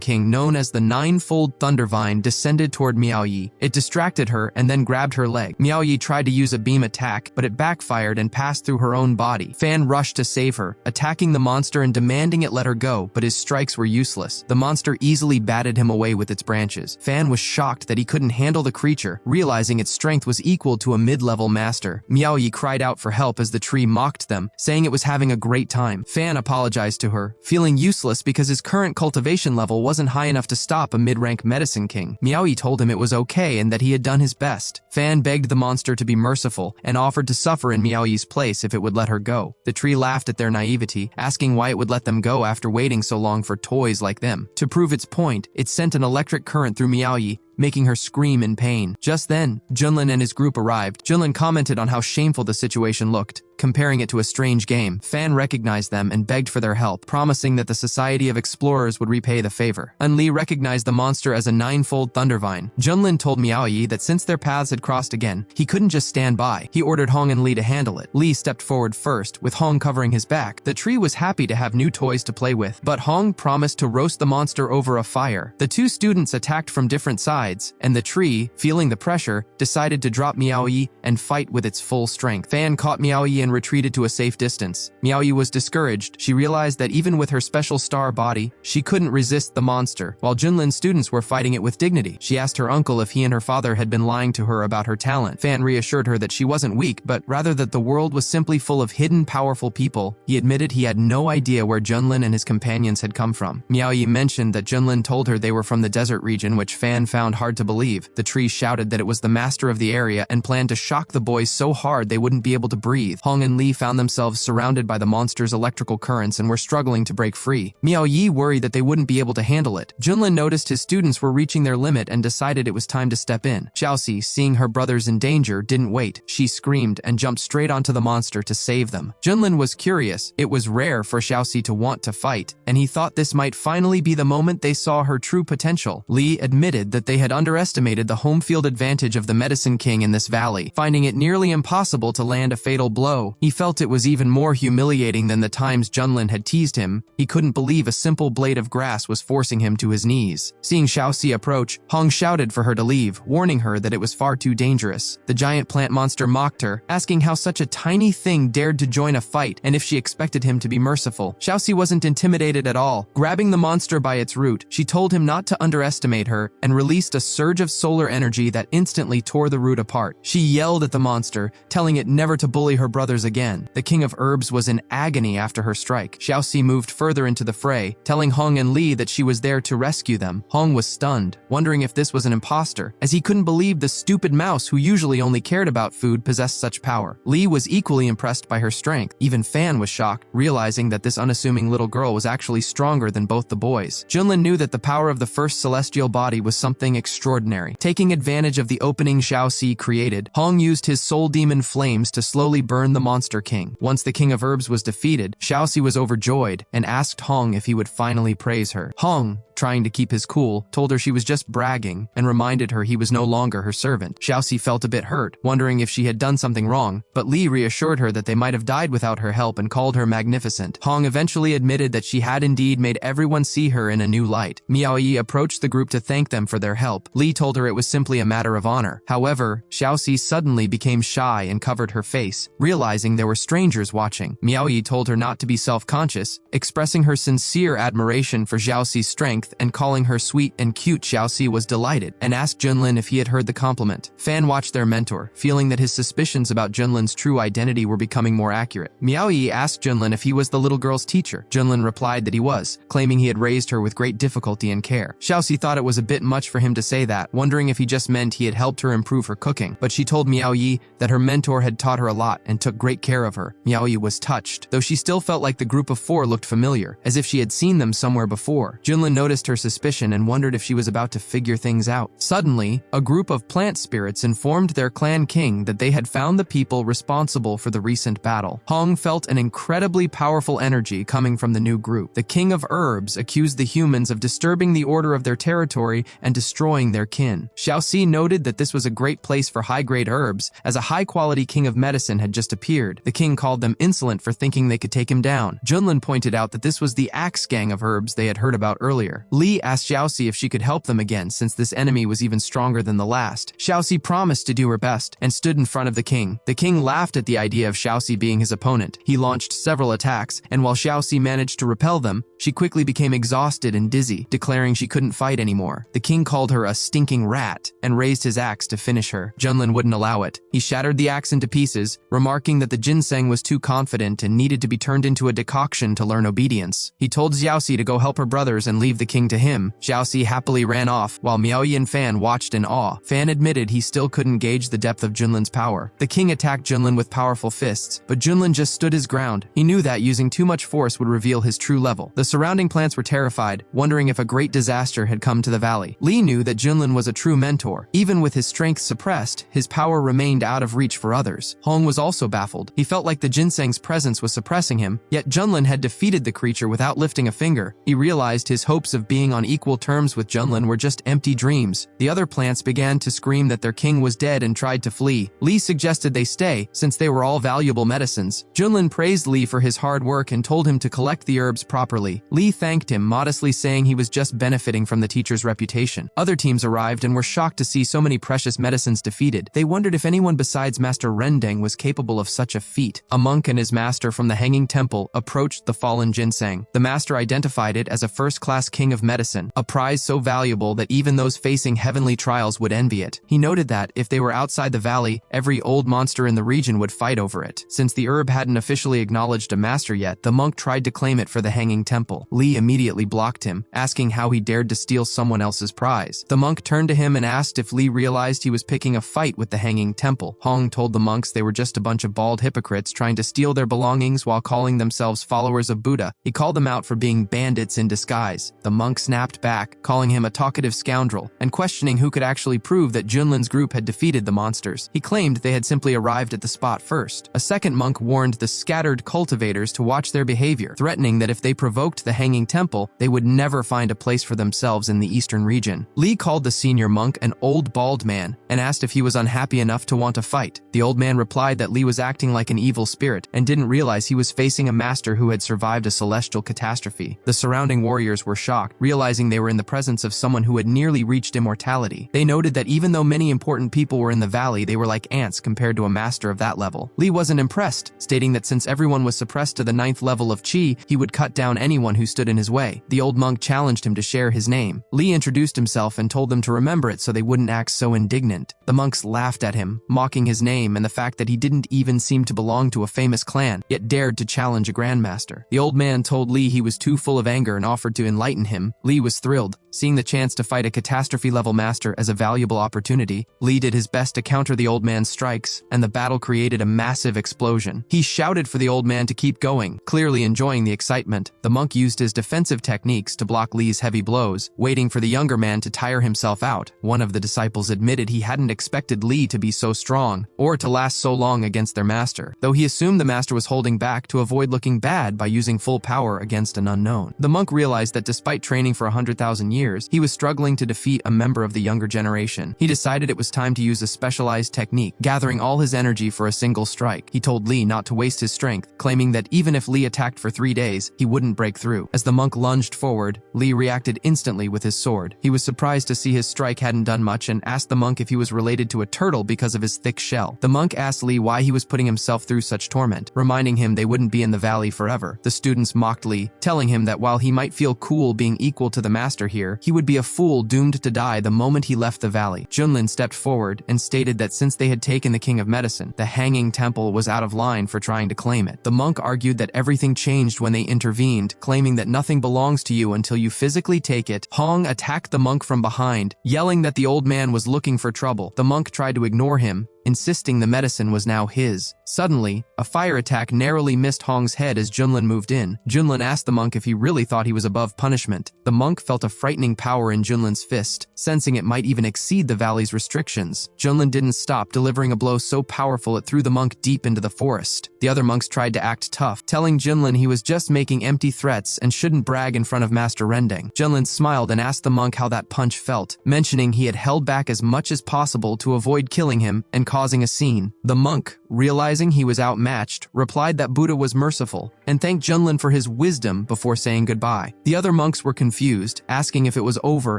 King known as the Ninefold Thundervine descended toward Miao Yi. It distracted her and then grabbed her leg. Miao Yi tried to use a beam attack, but it backfired and passed through her own body. Fan rushed to save her, attacking the monster and demanding it let her go, but his strikes were useless. The monster easily batted him away with its branches. Fan was shocked that he couldn't handle the creature, realizing its strength was equal to a mid-level master. Miao Yi cried out for help as the tree mocked them, saying it was having a great time. Fan apologized to her, feeling useless because his current cultivation level wasn't high enough to stop a mid-rank Medicine King. Miao Yi told him it was okay and that he had done his best. Fan begged the monster to be merciful and offered to suffer in Miao Yi's place if it would let her go. The tree laughed at their naivety, asking why it would let them go after waiting so long for toys like them. To prove its point, it sent an electric current through Miao Yi, making her scream in pain. Just then, Junlin and his group arrived. Junlin commented on how shameful the situation looked, comparing it to a strange game. Fan recognized them and begged for their help, promising that the Society of Explorers would repay the favor. Li recognized the monster as a Ninefold Thundervine. Junlin told Miao Yi that since their paths had crossed again, he couldn't just stand by. He ordered Hong and Li to handle it. Li stepped forward first, with Hong covering his back. The tree was happy to have new toys to play with, but Hong promised to roast the monster over a fire. The two students attacked from different sides, and the tree, feeling the pressure, decided to drop Miao Yi and fight with its full strength. Fan caught Miao Yi and retreated to a safe distance. Miao Yi was discouraged. She realized that even with her special star body, she couldn't resist the monster, while Junlin's students were fighting it with dignity. She asked her uncle if he and her father had been lying to her about her talent. Fan reassured her that she wasn't weak, but rather that the world was simply full of hidden, powerful people. He admitted he had no idea where Junlin and his companions had come from. Miao Yi mentioned that Junlin told her they were from the desert region, which Fan found hard to believe. The tree shouted that it was the master of the area and planned to shock the boys so hard they wouldn't be able to breathe. Hong and Li found themselves surrounded by the monster's electrical currents and were struggling to break free. Miao Yi worried that they wouldn't be able to handle it. Junlin noticed his students were reaching their limit and decided it was time to step in. Xiaoxi, seeing her brothers in danger, didn't wait. She screamed and jumped straight onto the monster to save them. Junlin was curious. It was rare for Xiaoxi to want to fight, and he thought this might finally be the moment they saw her true potential. Li admitted that they had underestimated the home field advantage of the Medicine King in this valley, finding it nearly impossible to land a fatal blow. He felt it was even more humiliating than the times Junlin had teased him. He couldn't believe a simple blade of grass was forcing him to his knees. Seeing Xiaoxi approach, Hong shouted for her to leave, warning her that it was far too dangerous. The giant plant monster mocked her, asking how such a tiny thing dared to join a fight and if she expected him to be merciful. Xiaoxi wasn't intimidated at all. Grabbing the monster by its root, she told him not to underestimate her and released a surge of solar energy that instantly tore the root apart. She yelled at the monster, telling it never to bully her brothers again. The King of Herbs was in agony after her strike. Xiaoxi moved further into the fray, telling Hong and Li that she was there to rescue them. Hong was stunned, wondering if this was an imposter, as he couldn't believe the stupid mouse who usually only cared about food possessed such power. Li was equally impressed by her strength. Even Fan was shocked, realizing that this unassuming little girl was actually stronger than both the boys. Junlin knew that the power of the first celestial body was something extraordinary. Taking advantage of the opening Xiaoxi created, Hong used his soul demon flames to slowly burn the Monster King. Once the King of Herbs was defeated, Xiaoxi was overjoyed and asked Hong if he would finally praise her. Hong, trying to keep his cool, told her she was just bragging and reminded her he was no longer her servant. Xiaoxi felt a bit hurt, wondering if she had done something wrong, but Li reassured her that they might have died without her help and called her magnificent. Hong eventually admitted that she had indeed made everyone see her in a new light. Miao Yi approached the group to thank them for their help. Li told her it was simply a matter of honor. However, Xiaoxi suddenly became shy and covered her face, realizing there were strangers watching. Miao Yi told her not to be self-conscious, expressing her sincere admiration for Xiaoxi's strength strength, and calling her sweet and cute. Xiaoxi was delighted and asked Junlin if he had heard the compliment. Fan watched their mentor, feeling that his suspicions about Junlin's true identity were becoming more accurate. Miaoyi asked Junlin if he was the little girl's teacher. Junlin replied that he was, claiming he had raised her with great difficulty and care. Xiaoxi thought it was a bit much for him to say that, wondering if he just meant he had helped her improve her cooking, but she told Miaoyi that her mentor had taught her a lot and took great care of her. Miaoyi was touched, though she still felt like the group of four looked familiar, as if she had seen them somewhere before. Junlin noticed her suspicion and wondered if she was about to figure things out. Suddenly, a group of plant spirits informed their clan king that they had found the people responsible for the recent battle. Hong felt an incredibly powerful energy coming from the new group. The king of herbs accused the humans of disturbing the order of their territory and destroying their kin. Xiaoxi noted that this was a great place for high-grade herbs, as a high-quality king of medicine had just appeared. The king called them insolent for thinking they could take him down. Junlin pointed out that this was the axe gang of herbs they had heard about earlier. Li asked Xiaoxi if she could help them again, since this enemy was even stronger than the last. Xiaoxi promised to do her best and stood in front of the king. The king laughed at the idea of Xiaoxi being his opponent. He launched several attacks, and while Xiaoxi managed to repel them, she quickly became exhausted and dizzy, declaring she couldn't fight anymore. The king called her a stinking rat and raised his axe to finish her. Junlin wouldn't allow it. He shattered the axe into pieces, remarking that the ginseng was too confident and needed to be turned into a decoction to learn obedience. He told Xiaoxi to go help her brothers and leave the king to him. Xiaoxi happily ran off, while Miaoyi and Fan watched in awe. Fan admitted he still couldn't gauge the depth of Junlin's power. The king attacked Junlin with powerful fists, but Junlin just stood his ground. He knew that using too much force would reveal his true level. The surrounding plants were terrified, wondering if a great disaster had come to the valley. Li knew that Junlin was a true mentor. Even with his strength suppressed, his power remained out of reach for others. Hong was also baffled. He felt like the ginseng's presence was suppressing him, yet Junlin had defeated the creature without lifting a finger. He realized his hopes of being on equal terms with Junlin were just empty dreams. The other plants began to scream that their king was dead and tried to flee. Li suggested they stay, since they were all valuable medicines. Junlin praised Li for his hard work and told him to collect the herbs properly. Li thanked him, modestly saying he was just benefiting from the teacher's reputation. Other teams arrived and were shocked to see so many precious medicines defeated. They wondered if anyone besides Master Rendeng was capable of such a feat. A monk and his master from the Hanging Temple approached the fallen ginseng. The master identified it as a first-class king of medicine, a prize so valuable that even those facing heavenly trials would envy it. He noted that, if they were outside the valley, every old monster in the region would fight over it. Since the herb hadn't officially acknowledged a master yet, the monk tried to claim it for the Hanging Temple. Li immediately blocked him, asking how he dared to steal someone else's prize. The monk turned to him and asked if Li realized he was picking a fight with the Hanging Temple. Hong told the monks they were just a bunch of bald hypocrites trying to steal their belongings while calling themselves followers of Buddha. He called them out for being bandits in disguise. The monk snapped back, calling him a talkative scoundrel, and questioning who could actually prove that Junlin's group had defeated the monsters. He claimed they had simply arrived at the spot first. A second monk warned the scattered cultivators to watch their behavior, threatening that if they provoked the Hanging Temple, they would never find a place for themselves in the eastern region. Li called the senior monk an old bald man and asked if he was unhappy enough to want to fight. The old man replied that Li was acting like an evil spirit and didn't realize he was facing a master who had survived a celestial catastrophe. The surrounding warriors were shocked, realizing they were in the presence of someone who had nearly reached immortality. They noted that even though many important people were in the valley, they were like ants compared to a master of that level. Li wasn't impressed, stating that since everyone was suppressed to the 9th level of Qi, he would cut down anyone who stood in his way. The old monk challenged him to share his name. Li introduced himself and told them to remember it so they wouldn't act so indignant. The monks laughed at him, mocking his name and the fact that he didn't even seem to belong to a famous clan, yet dared to challenge a grandmaster. The old man told Li he was too full of anger and offered to enlighten him. Li was thrilled, seeing the chance to fight a catastrophe-level master as a valuable opportunity. Li did his best to counter the old man's strikes, and the battle created a massive explosion. He shouted for the old man to keep going, clearly enjoying the excitement. The monk used his defensive techniques to block Li's heavy blows, waiting for the younger man to tire himself out. One of the disciples admitted he hadn't expected Li to be so strong, or to last so long against their master, though he assumed the master was holding back to avoid looking bad by using full power against an unknown. The monk realized that despite training for 100,000 years, years, he was struggling to defeat a member of the younger generation. He decided it was time to use a specialized technique, gathering all his energy for a single strike. He told Lee not to waste his strength, claiming that even if Lee attacked for 3 days, he wouldn't break through. As the monk lunged forward, Lee reacted instantly with his sword. He was surprised to see his strike hadn't done much and asked the monk if he was related to a turtle because of his thick shell. The monk asked Lee why he was putting himself through such torment, reminding him they wouldn't be in the valley forever. The students mocked Lee, telling him that while he might feel cool being equal to the master here, he would be a fool doomed to die the moment he left the valley. Junlin stepped forward and stated that since they had taken the king of medicine, the hanging temple was out of line for trying to claim it. The monk argued that everything changed when they intervened, claiming that nothing belongs to you until you physically take it. Hong attacked the monk from behind, yelling that the old man was looking for trouble. The monk tried to ignore him, insisting the medicine was now his. Suddenly, a fire attack narrowly missed Hong's head as Junlin moved in. Junlin asked the monk if he really thought he was above punishment. The monk felt a frightening power in Junlin's fist, sensing it might even exceed the valley's restrictions. Junlin didn't stop, delivering a blow so powerful it threw the monk deep into the forest. The other monks tried to act tough, telling Junlin he was just making empty threats and shouldn't brag in front of Master Rending. Junlin smiled and asked the monk how that punch felt, mentioning he had held back as much as possible to avoid killing him and causing a scene. The monk, realizing he was outmatched, replied that Buddha was merciful and thanked Junlin for his wisdom before saying goodbye. The other monks were confused, asking if it was over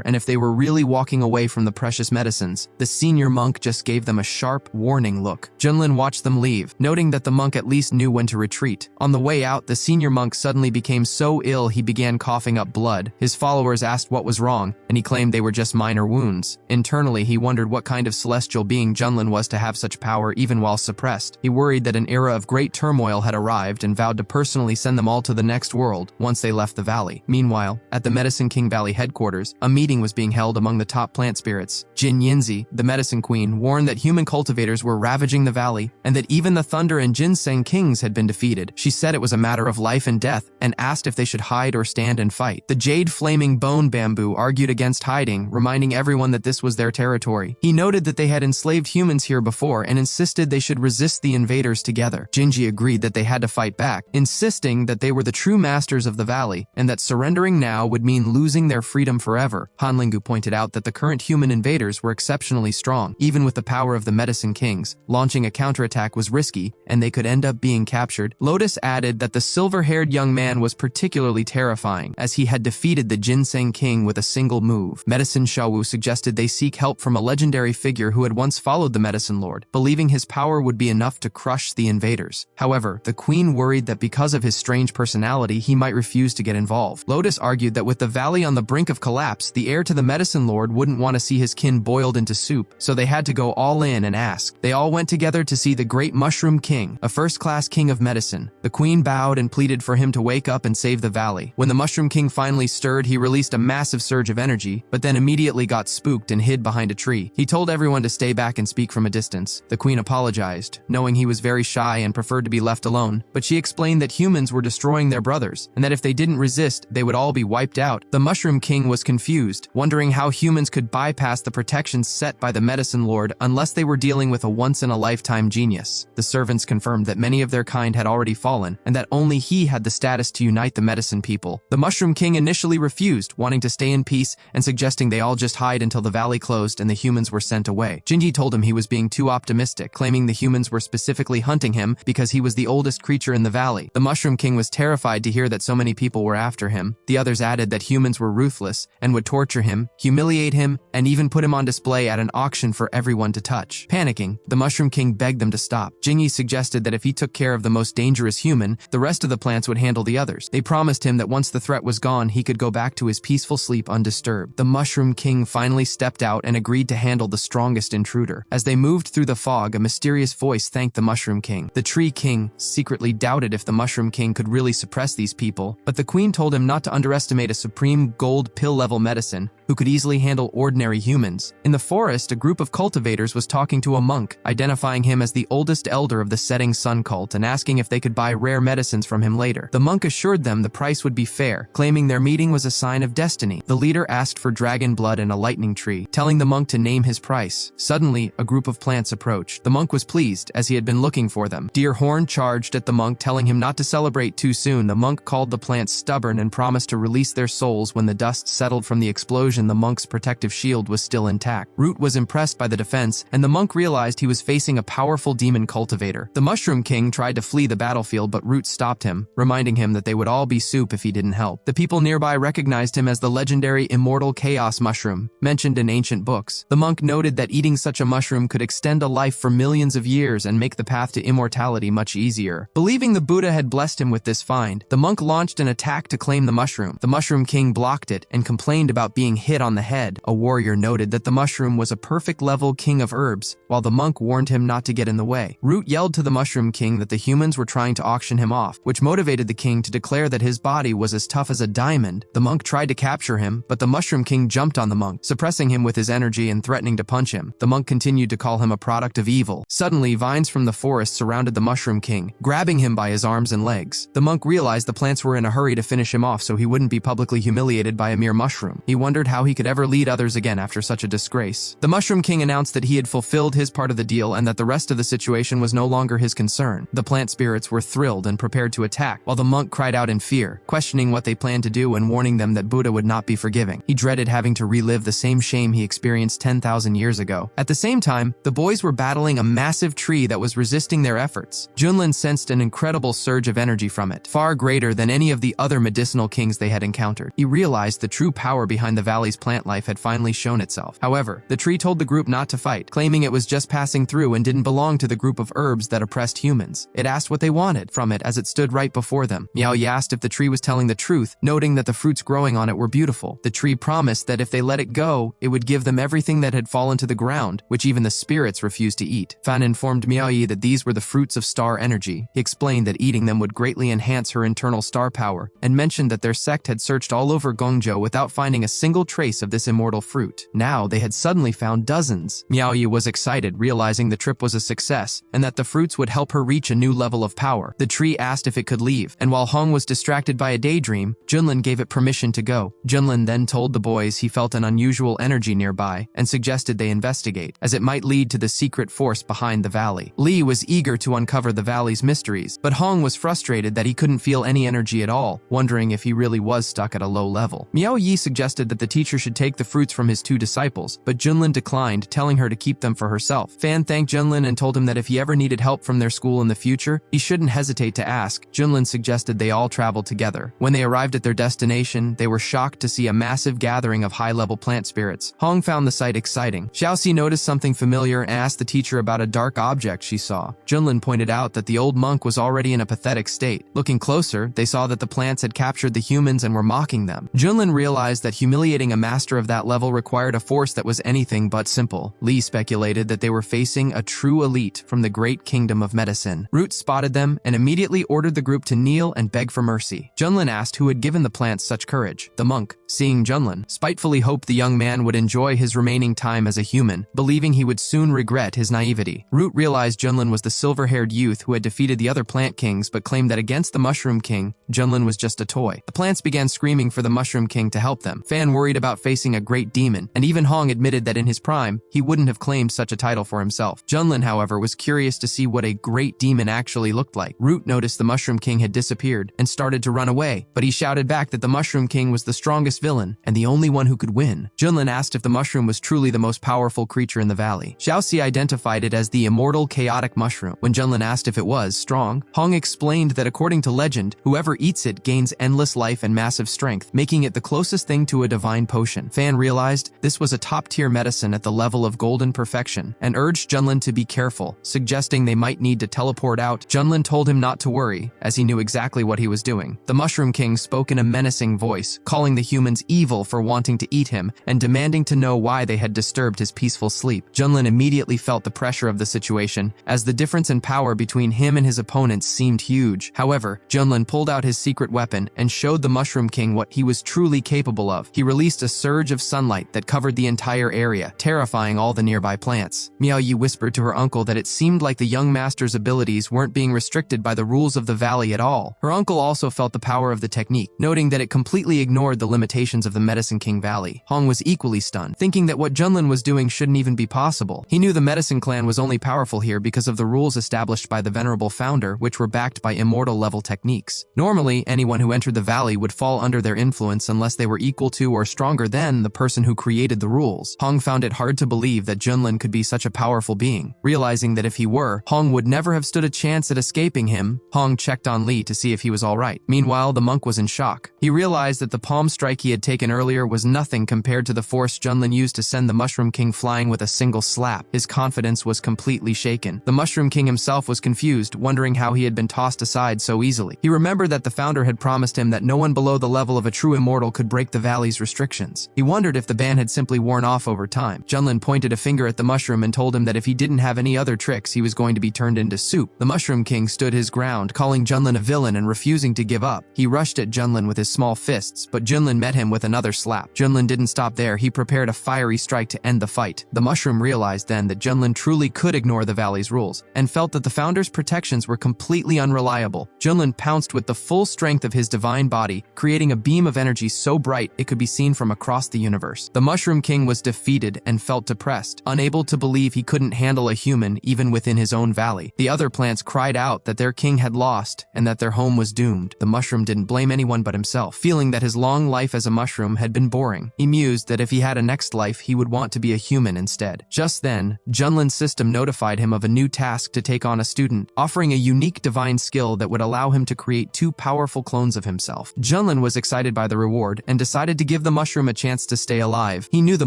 and if they were really walking away from the precious medicines. The senior monk just gave them a sharp, warning look. Junlin watched them leave, noting that the monk at least knew when to retreat. On the way out, the senior monk suddenly became so ill he began coughing up blood. His followers asked what was wrong, and he claimed they were just minor wounds. Internally, he wondered what kind of celestial being Junlin was to have such power even while suppressed. He worried that an era of great turmoil had arrived and vowed to personally send them all to the next world once they left the valley. Meanwhile, at the Medicine King Valley headquarters, a meeting was being held among the top plant spirits. Jin Yinzi, the medicine queen, warned that human cultivators were ravaging the valley and that even the Thunder and Ginseng kings had been defeated. She said it was a matter of life and death and asked if they should hide or stand and fight. The Jade Flaming Bone Bamboo argued against hiding, reminding everyone that this was their territory. He noted that they had enslaved humans here before and insisted they should resist the invaders together. Jinji agreed that they had to fight back, insisting that they were the true masters of the valley and that surrendering now would mean losing their freedom forever. Hanlingu pointed out that the current human invaders were exceptionally strong, even with the power of the medicine kings. Launching a counterattack was risky, and they could end up being captured. Lotus added that the silver-haired young man was particularly terrifying, as he had defeated the Ginseng king with a single move. Medicine Shawu suggested they seek help from a legendary figure who had once followed the medicine lord, believing his power would be enough to crush the invaders. However, the queen worried that because of his strange personality, he might refuse to get involved. Lotus argued that with the valley on the brink of collapse, the heir to the medicine lord wouldn't want to see his kin boiled into soup, so they had to go all in and ask. They all went together to see the great Mushroom King, a first-class king of medicine. The queen bowed and pleaded for him to wake up and save the valley. When the Mushroom King finally stirred, he released a massive surge of energy, but then immediately got spooked and hid behind a tree. He told everyone to stay back and speak from a distance. The queen apologized, knowing he was very shy and preferred to be left alone, but she explained that humans were destroying their brothers, and that if they didn't resist, they would all be wiped out. The Mushroom King was confused, wondering how humans could bypass the protections set by the medicine lord unless they were dealing with a once-in-a-lifetime genius. The servants confirmed that many of their kind had already fallen, and that only he had the status to unite the medicine people. The Mushroom King initially refused, wanting to stay in peace and suggesting they all just hide until the valley closed and the humans were sent away. Jinji told him he was being too optimistic, claiming the humans were specifically hunting him because he was the oldest creature in the valley. The Mushroom King was terrified to hear that so many people were after him. The others added that humans were ruthless and would torture him, humiliate him, and even put him on display at an auction for everyone to touch. Panicking, the Mushroom King begged them to stop. Jinyi suggested that if he took care of the most dangerous human, the rest of the plants would handle the others. They promised him that once the threat was gone, he could go back to his peaceful sleep undisturbed. The Mushroom King finally stepped out and agreed to handle the strongest intruder. As they moved through the fog, a mysterious voice thanked the Mushroom King. The Tree King secretly doubted if the Mushroom King could really suppress these people, but the Queen told him not to underestimate a supreme gold pill-level medicine who could easily handle ordinary humans. In the forest, a group of cultivators was talking to a monk, identifying him as the oldest elder of the Setting Sun cult and asking if they could buy rare medicines from him later. The monk assured them the price would be fair, claiming their meeting was a sign of destiny. The leader asked for dragon blood and a lightning tree, telling the monk to name his price. Suddenly, a group of plants approached. The monk was pleased, as he had been looking for them. Deer Horn charged at the monk, telling him not to celebrate too soon. The monk called the plants stubborn and promised to release their souls when the dust settled from the explosion. The monk's protective shield was still intact. Root was impressed by the defense, and the monk realized he was facing a powerful demon cultivator. The Mushroom King tried to flee the battlefield, but Root stopped him, reminding him that they would all be soup if he didn't help. The people nearby recognized him as the legendary immortal chaos mushroom, mentioned in ancient books. The monk noted that eating such a mushroom could extend a life for millions of years and make the path to immortality much easier. Believing the Buddha had blessed him with this find, the monk launched an attack to claim the mushroom. The Mushroom King blocked it and complained about being hit on the head. A warrior noted that the mushroom was a perfect level king of herbs, while the monk warned him not to get in the way. Root yelled to the Mushroom King that the humans were trying to auction him off, which motivated the king to declare that his body was as tough as a diamond. The monk tried to capture him, but the Mushroom King jumped on the monk, suppressing him with his energy and threatening to punch him. The monk continued to call him a product of evil. Suddenly, vines from the forest surrounded the Mushroom King, grabbing him by his arms and legs. The monk realized the plants were in a hurry to finish him off so he wouldn't be publicly humiliated by a mere mushroom. He wondered how he could ever lead others again after such a disgrace. The Mushroom King announced that he had fulfilled his part of the deal and that the rest of the situation was no longer his concern. The plant spirits were thrilled and prepared to attack, while the monk cried out in fear, questioning what they planned to do and warning them that Buddha would not be forgiving. He dreaded having to relive the same shame he experienced 10,000 years ago. At the same time, the boys were battling a massive tree that was resisting their efforts. Junlin sensed an incredible surge of energy from it, far greater than any of the other medicinal kings they had encountered. He realized the true power behind the valley's plant life had finally shown itself. However, the tree told the group not to fight, claiming it was just passing through and didn't belong to the group of herbs that oppressed humans. It asked what they wanted from it as it stood right before them. Miao Yi asked if the tree was telling the truth, noting that the fruits growing on it were beautiful. The tree promised that if they let it go, it would give them everything that had fallen to the ground, which even the spirits refused to eat. Fan informed Miao Yi that these were the fruits of star energy. He explained that eating them would greatly enhance her internal star power, and mentioned that their sect had searched all over Gongzhou without finding a single trace of this immortal fruit. Now they had suddenly found dozens. Miao Yi was excited, realizing the trip was a success, and that the fruits would help her reach a new level of power. The tree asked if it could leave, and while Hong was distracted by a daydream, Junlin gave it permission to go. Junlin then told the boys he felt an unusual energy nearby, and suggested they investigate, as it might lead to the secret force behind the valley. Li was eager to uncover the valley's mysteries, but Hong was frustrated that he couldn't feel any energy at all, wondering if he really was stuck at a low level. Miao Yi suggested that the teacher should take the fruits from his two disciples, but Junlin declined, telling her to keep them for herself. Fan thanked Junlin and told him that if he ever needed help from their school in the future, he shouldn't hesitate to ask. Junlin suggested they all travel together. When they arrived at their destination, they were shocked to see a massive gathering of high-level plant spirits. Hong found the sight exciting. Xiaoxi noticed something familiar and asked the teacher about a dark object she saw. Junlin pointed out that the old monk was already in a pathetic state. Looking closer, they saw that the plants had captured the humans and were mocking them. Junlin realized that humiliating a master of that level required a force that was anything but simple. Li speculated that they were facing a true elite from the great kingdom of medicine. Root spotted them and immediately ordered the group to kneel and beg for mercy. Junlin asked who had given the plants such courage. The monk, seeing Junlin, spitefully hoped the young man would enjoy his remaining time as a human, believing he would soon regret his naivety. Root realized Junlin was the silver-haired youth who had defeated the other plant kings, but claimed that against the Mushroom King, Junlin was just a toy. The plants began screaming for the Mushroom King to help them. Fan worried about facing a great demon, and even Hong admitted that in his prime, he wouldn't have claimed such a title for himself. Junlin, however, was curious to see what a great demon actually looked like. Root noticed the Mushroom King had disappeared and started to run away, but he shouted back that the Mushroom King was the strongest villain and the only one who could win. Junlin asked if the mushroom was truly the most powerful creature in the valley. Xiaoxi identified it as the immortal chaotic mushroom. When Junlin asked if it was strong, Hong explained that according to legend, whoever eats it gains endless life and massive strength, making it the closest thing to a divine potion. Fan realized this was a top-tier medicine at the level of golden perfection and urged Junlin to be careful, suggesting they might need to teleport out. Junlin told him not to worry, as he knew exactly what he was doing. The Mushroom King spoke in a menacing voice, calling the humans evil for wanting to eat him and demanding to know why they had disturbed his peaceful sleep. Junlin immediately felt the pressure of the situation, as the difference in power between him and his opponents seemed huge. However, Junlin pulled out his secret weapon and showed the Mushroom King what he was truly capable of. He released a surge of sunlight that covered the entire area, terrifying all the nearby plants. Miao Yi whispered to her uncle that it seemed like the young master's ability abilities weren't being restricted by the rules of the valley at all. Her uncle also felt the power of the technique, noting that it completely ignored the limitations of the Medicine King Valley. Hong was equally stunned, thinking that what Junlin was doing shouldn't even be possible. He knew the Medicine Clan was only powerful here because of the rules established by the venerable founder, which were backed by immortal-level techniques. Normally, anyone who entered the valley would fall under their influence unless they were equal to or stronger than the person who created the rules. Hong found it hard to believe that Junlin could be such a powerful being. Realizing that if he were, Hong would never have stood a chance at escaping him, Hong checked on Li to see if he was alright. Meanwhile, the monk was in shock. He realized that the palm strike he had taken earlier was nothing compared to the force Junlin used to send the Mushroom King flying with a single slap. His confidence was completely shaken. The Mushroom King himself was confused, wondering how he had been tossed aside so easily. He remembered that the founder had promised him that no one below the level of a true immortal could break the valley's restrictions. He wondered if the ban had simply worn off over time. Junlin pointed a finger at the mushroom and told him that if he didn't have any other tricks, he was going to be turned into soup. The Mushroom King stood his ground, calling Junlin a villain and refusing to give up. He rushed at Junlin with his small fists, but Junlin met him with another slap. Junlin didn't stop there. He prepared a fiery strike to end the fight. The mushroom realized then that Junlin truly could ignore the valley's rules, and felt that the founder's protections were completely unreliable. Junlin pounced with the full strength of his divine body, creating a beam of energy so bright it could be seen from across the universe. The Mushroom King was defeated and felt depressed, unable to believe he couldn't handle a human even within his own valley. The other plants cried out that their king had lost and that their home was doomed. The mushroom didn't blame anyone but himself, feeling that his long life as a mushroom had been boring. He mused that if he had a next life, he would want to be a human instead. Just then, Junlin's system notified him of a new task to take on a student, offering a unique divine skill that would allow him to create two powerful clones of himself. Junlin was excited by the reward and decided to give the mushroom a chance to stay alive. He knew the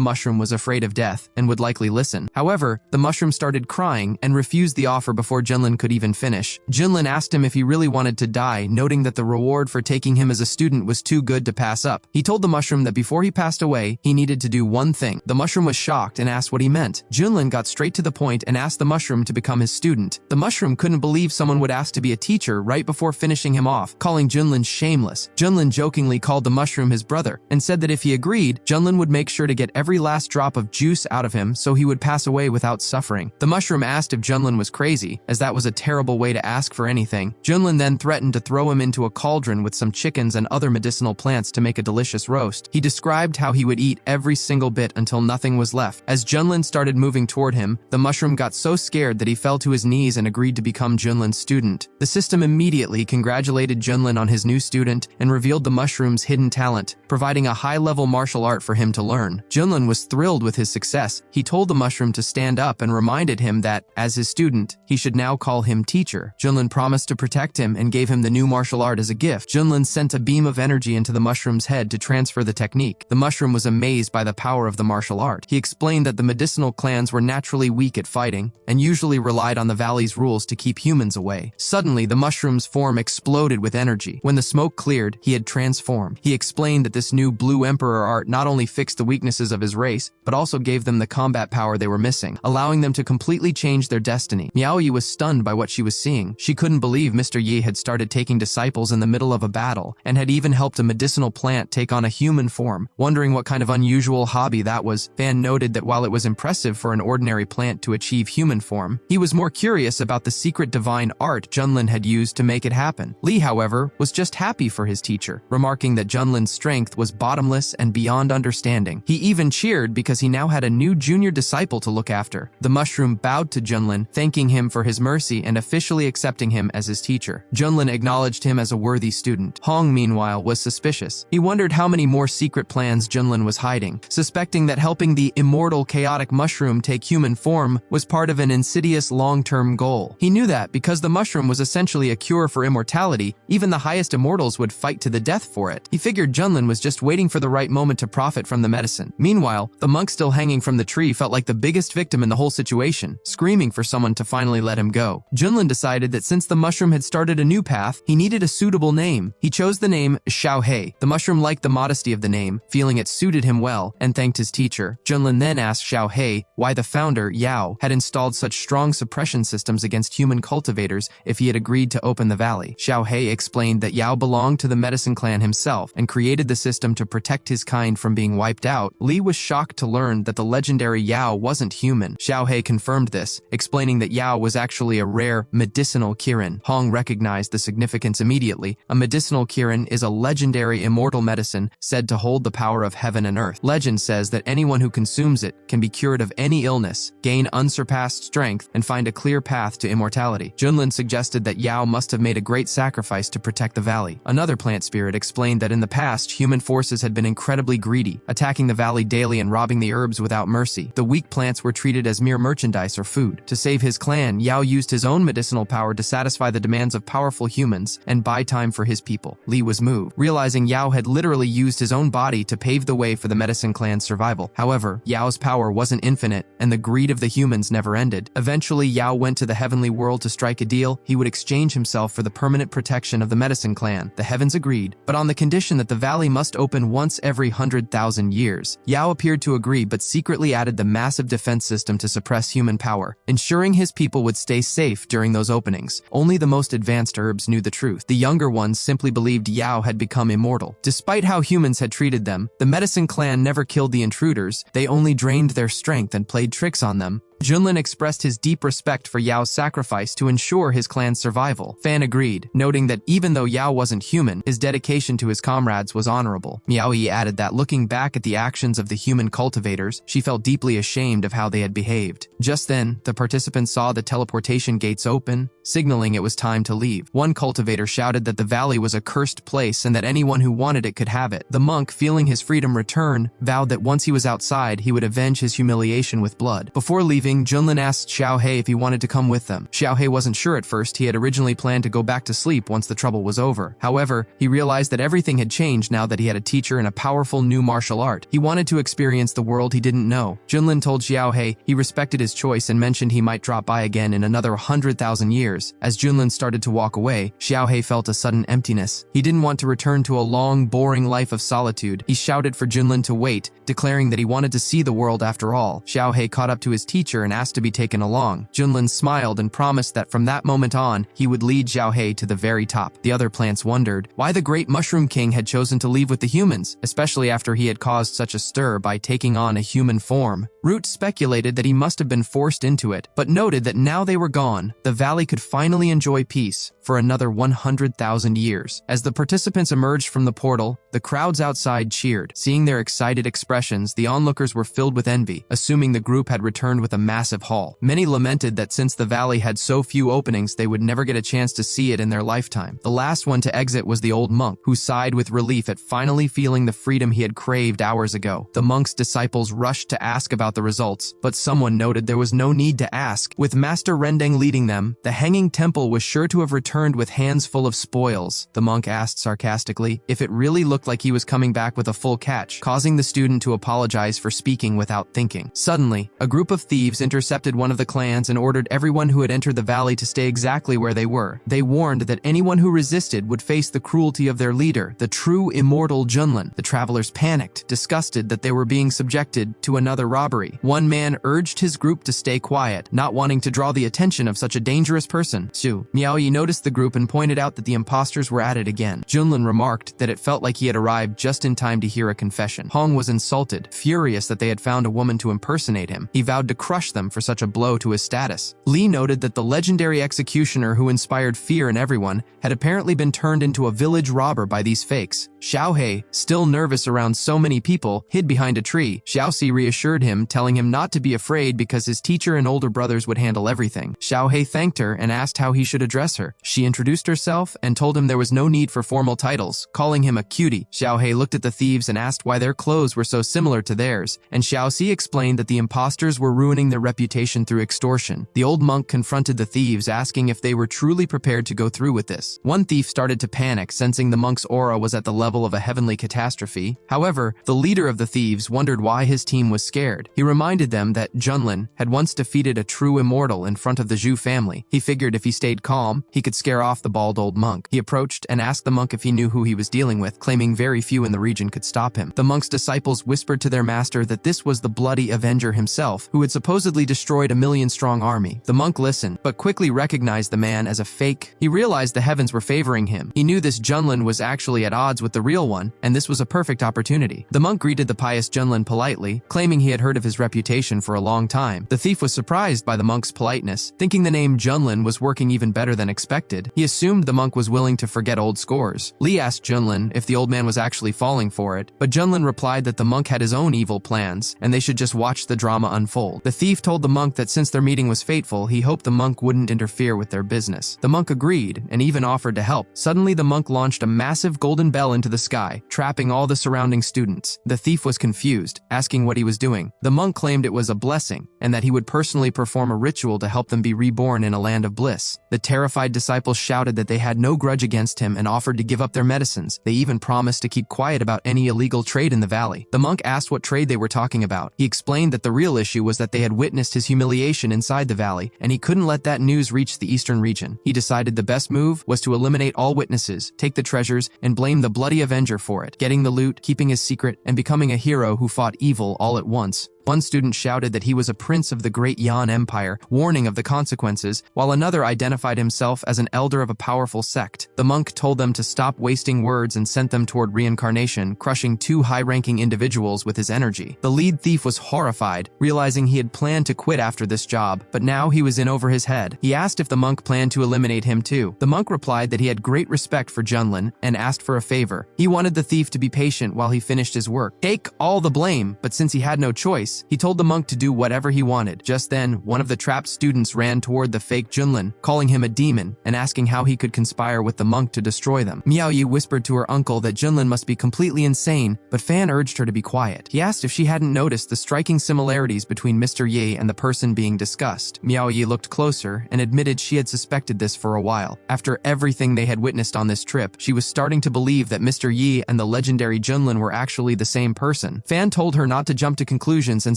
mushroom was afraid of death and would likely listen. However, the mushroom started crying and refused the offer before Junlin could even finish. Junlin asked him if he really wanted to die, noting that the reward for taking him as a student was too good to pass up. He told the mushroom that before he passed away, he needed to do one thing. The mushroom was shocked and asked what he meant. Junlin got straight to the point and asked the mushroom to become his student. The mushroom couldn't believe someone would ask to be a teacher right before finishing him off, calling Junlin shameless. Junlin jokingly called the mushroom his brother and said that if he agreed, Junlin would make sure to get every last drop of juice out of him so he would pass away without suffering. The mushroom asked if Junlin was crazy, as that was a terrible way to ask for anything. Junlin then threatened to throw him into a cauldron with some chickens and other medicinal plants to make a delicious roast. He described how he would eat every single bit until nothing was left. As Junlin started moving toward him, the mushroom got so scared that he fell to his knees and agreed to become Junlin's student. The system immediately congratulated Junlin on his new student and revealed the mushroom's hidden talent, providing a high-level martial art for him to learn. Junlin was thrilled with his success. He told the mushroom to stand up and reminded him that, as his student, he should now call him teacher. Junlin promised to protect him and gave him the new martial art as a gift. Junlin sent a beam of energy into the mushroom's head to transfer the technique. The mushroom was amazed by the power of the martial art. He explained that the medicinal clans were naturally weak at fighting and usually relied on the valley's rules to keep humans away. Suddenly, the mushroom's form exploded with energy. When the smoke cleared, he had transformed. He explained that this new Blue Emperor art not only fixed the weaknesses of his race, but also gave them the combat power they were missing, allowing them to completely change their destiny. Miaoyi was stunned by what she was seeing. She couldn't believe Mr. Yi had started taking disciples in the middle of a battle, and had even helped a medicinal plant take on a human form. Wondering what kind of unusual hobby that was, Fan noted that while it was impressive for an ordinary plant to achieve human form, he was more curious about the secret divine art Junlin had used to make it happen. Li, however, was just happy for his teacher, remarking that Junlin's strength was bottomless and beyond understanding. He even cheered because he now had a new junior disciple to look after. The mushroom bowed to Junlin, thanking him for his mercy and officially accepting him as his teacher. Junlin acknowledged him as a worthy student. Hong, meanwhile, was suspicious. He wondered how many more secret plans Junlin was hiding, suspecting that helping the immortal chaotic mushroom take human form was part of an insidious long-term goal. He knew that because the mushroom was essentially a cure for immortality, even the highest immortals would fight to the death for it. He figured Junlin was just waiting for the right moment to profit from the medicine. Meanwhile, the monk still hanging from the tree felt like the biggest victim in the whole situation, screaming for someone to finally let him go. Junlin decided that since the mushroom had started a new path, he needed a suitable name. He chose the name Xiaohei. The mushroom liked the modesty of the name, feeling it suited him well, and thanked his teacher. Junlin then asked Xiaohei why the founder, Yao, had installed such strong suppression systems against human cultivators if he had agreed to open the valley. Xiaohei explained that Yao belonged to the medicine clan himself and created the system to protect his kind from being wiped out. Li was shocked to learn that the legendary Yao wasn't human. Xiaohei confirmed this, explaining that Yao was actually a rare medicinal kirin. Hong recognized the significance immediately. A medicinal kirin is a legendary immortal medicine said to hold the power of heaven and earth. Legend says that anyone who consumes it can be cured of any illness, gain unsurpassed strength, and find a clear path to immortality. Junlin suggested that Yao must have made a great sacrifice to protect the valley. Another plant spirit explained that in the past, human forces had been incredibly greedy, attacking the valley daily and robbing the herbs without mercy. The weak plants were treated as mere merchandise or food. To save his clan, Yao used his own medicinal power to satisfy the demands of powerful humans and buy time for his people. Li was moved, realizing Yao had literally used his own body to pave the way for the medicine clan's survival. However, Yao's power wasn't infinite, and the greed of the humans never ended. Eventually, Yao went to the heavenly world to strike a deal. He would exchange himself for the permanent protection of the medicine clan. The heavens agreed, but on the condition that the valley must open once every 100,000 years. Yao appeared to agree, but secretly added the massive defense system to suppress human power, ensuring his people would stay safe during those openings. Only the most advanced herbs knew the truth. The younger ones simply believed Yao had become immortal. Despite how humans had treated them, the medicine clan never killed the intruders. They only drained their strength and played tricks on them. Junlin expressed his deep respect for Yao's sacrifice to ensure his clan's survival. Fan agreed, noting that even though Yao wasn't human, his dedication to his comrades was honorable. Miaoyi added that looking back at the actions of the human cultivators, she felt deeply ashamed of how they had behaved. Just then, the participants saw the teleportation gates open, signaling it was time to leave. One cultivator shouted that the valley was a cursed place and that anyone who wanted it could have it. The monk, feeling his freedom return, vowed that once he was outside, he would avenge his humiliation with blood. Before leaving, Junlin asked Xiaohei if he wanted to come with them. Xiaohei wasn't sure at first. He had originally planned to go back to sleep once the trouble was over. However, he realized that everything had changed now that he had a teacher and a powerful new martial art. He wanted to experience the world he didn't know. Junlin told Xiaohei he respected his choice and mentioned he might drop by again in another 100,000 years. As Junlin started to walk away, Xiaohei felt a sudden emptiness. He didn't want to return to a long, boring life of solitude. He shouted for Junlin to wait, declaring that he wanted to see the world after all. Xiaohei caught up to his teacher and asked to be taken along. Junlin smiled and promised that from that moment on, he would lead Xiaohei to the very top. The other plants wondered why the great Mushroom King had chosen to leave with the humans, especially after he had caused such a stir by taking on a human form. Root speculated that he must have been forced into it, but noted that now they were gone, the valley could finally enjoy peace for another 100,000 years. As the participants emerged from the portal, the crowds outside cheered. Seeing their excited expressions, the onlookers were filled with envy, assuming the group had returned with a massive haul. Many lamented that since the valley had so few openings, they would never get a chance to see it in their lifetime. The last one to exit was the old monk, who sighed with relief at finally feeling the freedom he had craved hours ago. The monk's disciples rushed to ask about the results, but someone noted there was no need to ask. With Master Rendeng leading them, the hanging temple was sure to have returned with hands full of spoils. The monk asked sarcastically if it really looked like he was coming back with a full catch, causing the student to apologize for speaking without thinking. Suddenly, a group of thieves intercepted one of the clans and ordered everyone who had entered the valley to stay exactly where they were. They warned that anyone who resisted would face the cruelty of their leader, the true immortal Junlin. The travelers panicked, disgusted that they were being subjected to another robbery. One man urged his group to stay quiet, not wanting to draw the attention of such a dangerous person. Xu Miaoyi noticed the group and pointed out that the imposters were at it again. Junlin remarked that it felt like he had arrived just in time to hear a confession. Hong was insulted, furious that they had found a woman to impersonate him. He vowed to crush them for such a blow to his status. Li noted that the legendary executioner who inspired fear in everyone had apparently been turned into a village robber by these fakes. Xiaohei, still nervous around so many people, hid behind a tree. Xiaoxi reassured him, telling him not to be afraid because his teacher and older brothers would handle everything. Xiaohei thanked her and asked how he should address her. She introduced herself and told him there was no need for formal titles, calling him a cutie. Xiaohei looked at the thieves and asked why their clothes were so similar to theirs, and Xiaoxi explained that the imposters were ruining their reputation through extortion. The old monk confronted the thieves, asking if they were truly prepared to go through with this. One thief started to panic, sensing the monk's aura was at the level of a heavenly catastrophe. However, the leader of the thieves wondered why his team was scared. He reminded them that Junlin had once defeated a true immortal in front of the Zhu family. He figured if he stayed calm, he could scare off the bald old monk. He approached and asked the monk if he knew who he was dealing with, claiming very few in the region could stop him. The monk's disciples whispered to their master that this was the bloody Avenger himself, who had supposedly destroyed a million-strong army. The monk listened, but quickly recognized the man as a fake. He realized the heavens were favoring him. He knew this Junlin was actually at odds with the the real one, and this was a perfect opportunity. The monk greeted the pious Junlin politely, claiming he had heard of his reputation for a long time. The thief was surprised by the monk's politeness, thinking the name Junlin was working even better than expected. He assumed the monk was willing to forget old scores. Lee asked Junlin if the old man was actually falling for it, but Junlin replied that the monk had his own evil plans, and they should just watch the drama unfold. The thief told the monk that since their meeting was fateful, he hoped the monk wouldn't interfere with their business. The monk agreed, and even offered to help. Suddenly, the monk launched a massive golden bell into the sky, trapping all the surrounding students. The thief was confused, asking what he was doing. The monk claimed it was a blessing, and that he would personally perform a ritual to help them be reborn in a land of bliss. The terrified disciples shouted that they had no grudge against him and offered to give up their medicines. They even promised to keep quiet about any illegal trade in the valley. The monk asked what trade they were talking about. He explained that the real issue was that they had witnessed his humiliation inside the valley, and he couldn't let that news reach the eastern region. He decided the best move was to eliminate all witnesses, take the treasures, and blame the bloody avenger for it, getting the loot, keeping his secret, and becoming a hero who fought evil all at once. One student shouted that he was a prince of the great Yan Empire, warning of the consequences, while another identified himself as an elder of a powerful sect. The monk told them to stop wasting words and sent them toward Reincarnation, crushing two high-ranking individuals with his energy. The lead thief was horrified, realizing he had planned to quit after this job, but now he was in over his head. He asked if the monk planned to eliminate him too. The monk replied that he had great respect for Junlin and asked for a favor. He wanted the thief to be patient while he finished his work. Take all the blame, but since he had no choice, he told the monk to do whatever he wanted. Just then, one of the trapped students ran toward the fake Junlin, calling him a demon and asking how he could conspire with the monk to destroy them. Miaoyi whispered to her uncle that Junlin must be completely insane, but Fan urged her to be quiet. He asked if she hadn't noticed the striking similarities between Mr. Yi and the person being discussed. Miaoyi looked closer and admitted she had suspected this for a while. After everything they had witnessed on this trip, she was starting to believe that Mr. Yi and the legendary Junlin were actually the same person. Fan told her not to jump to conclusions and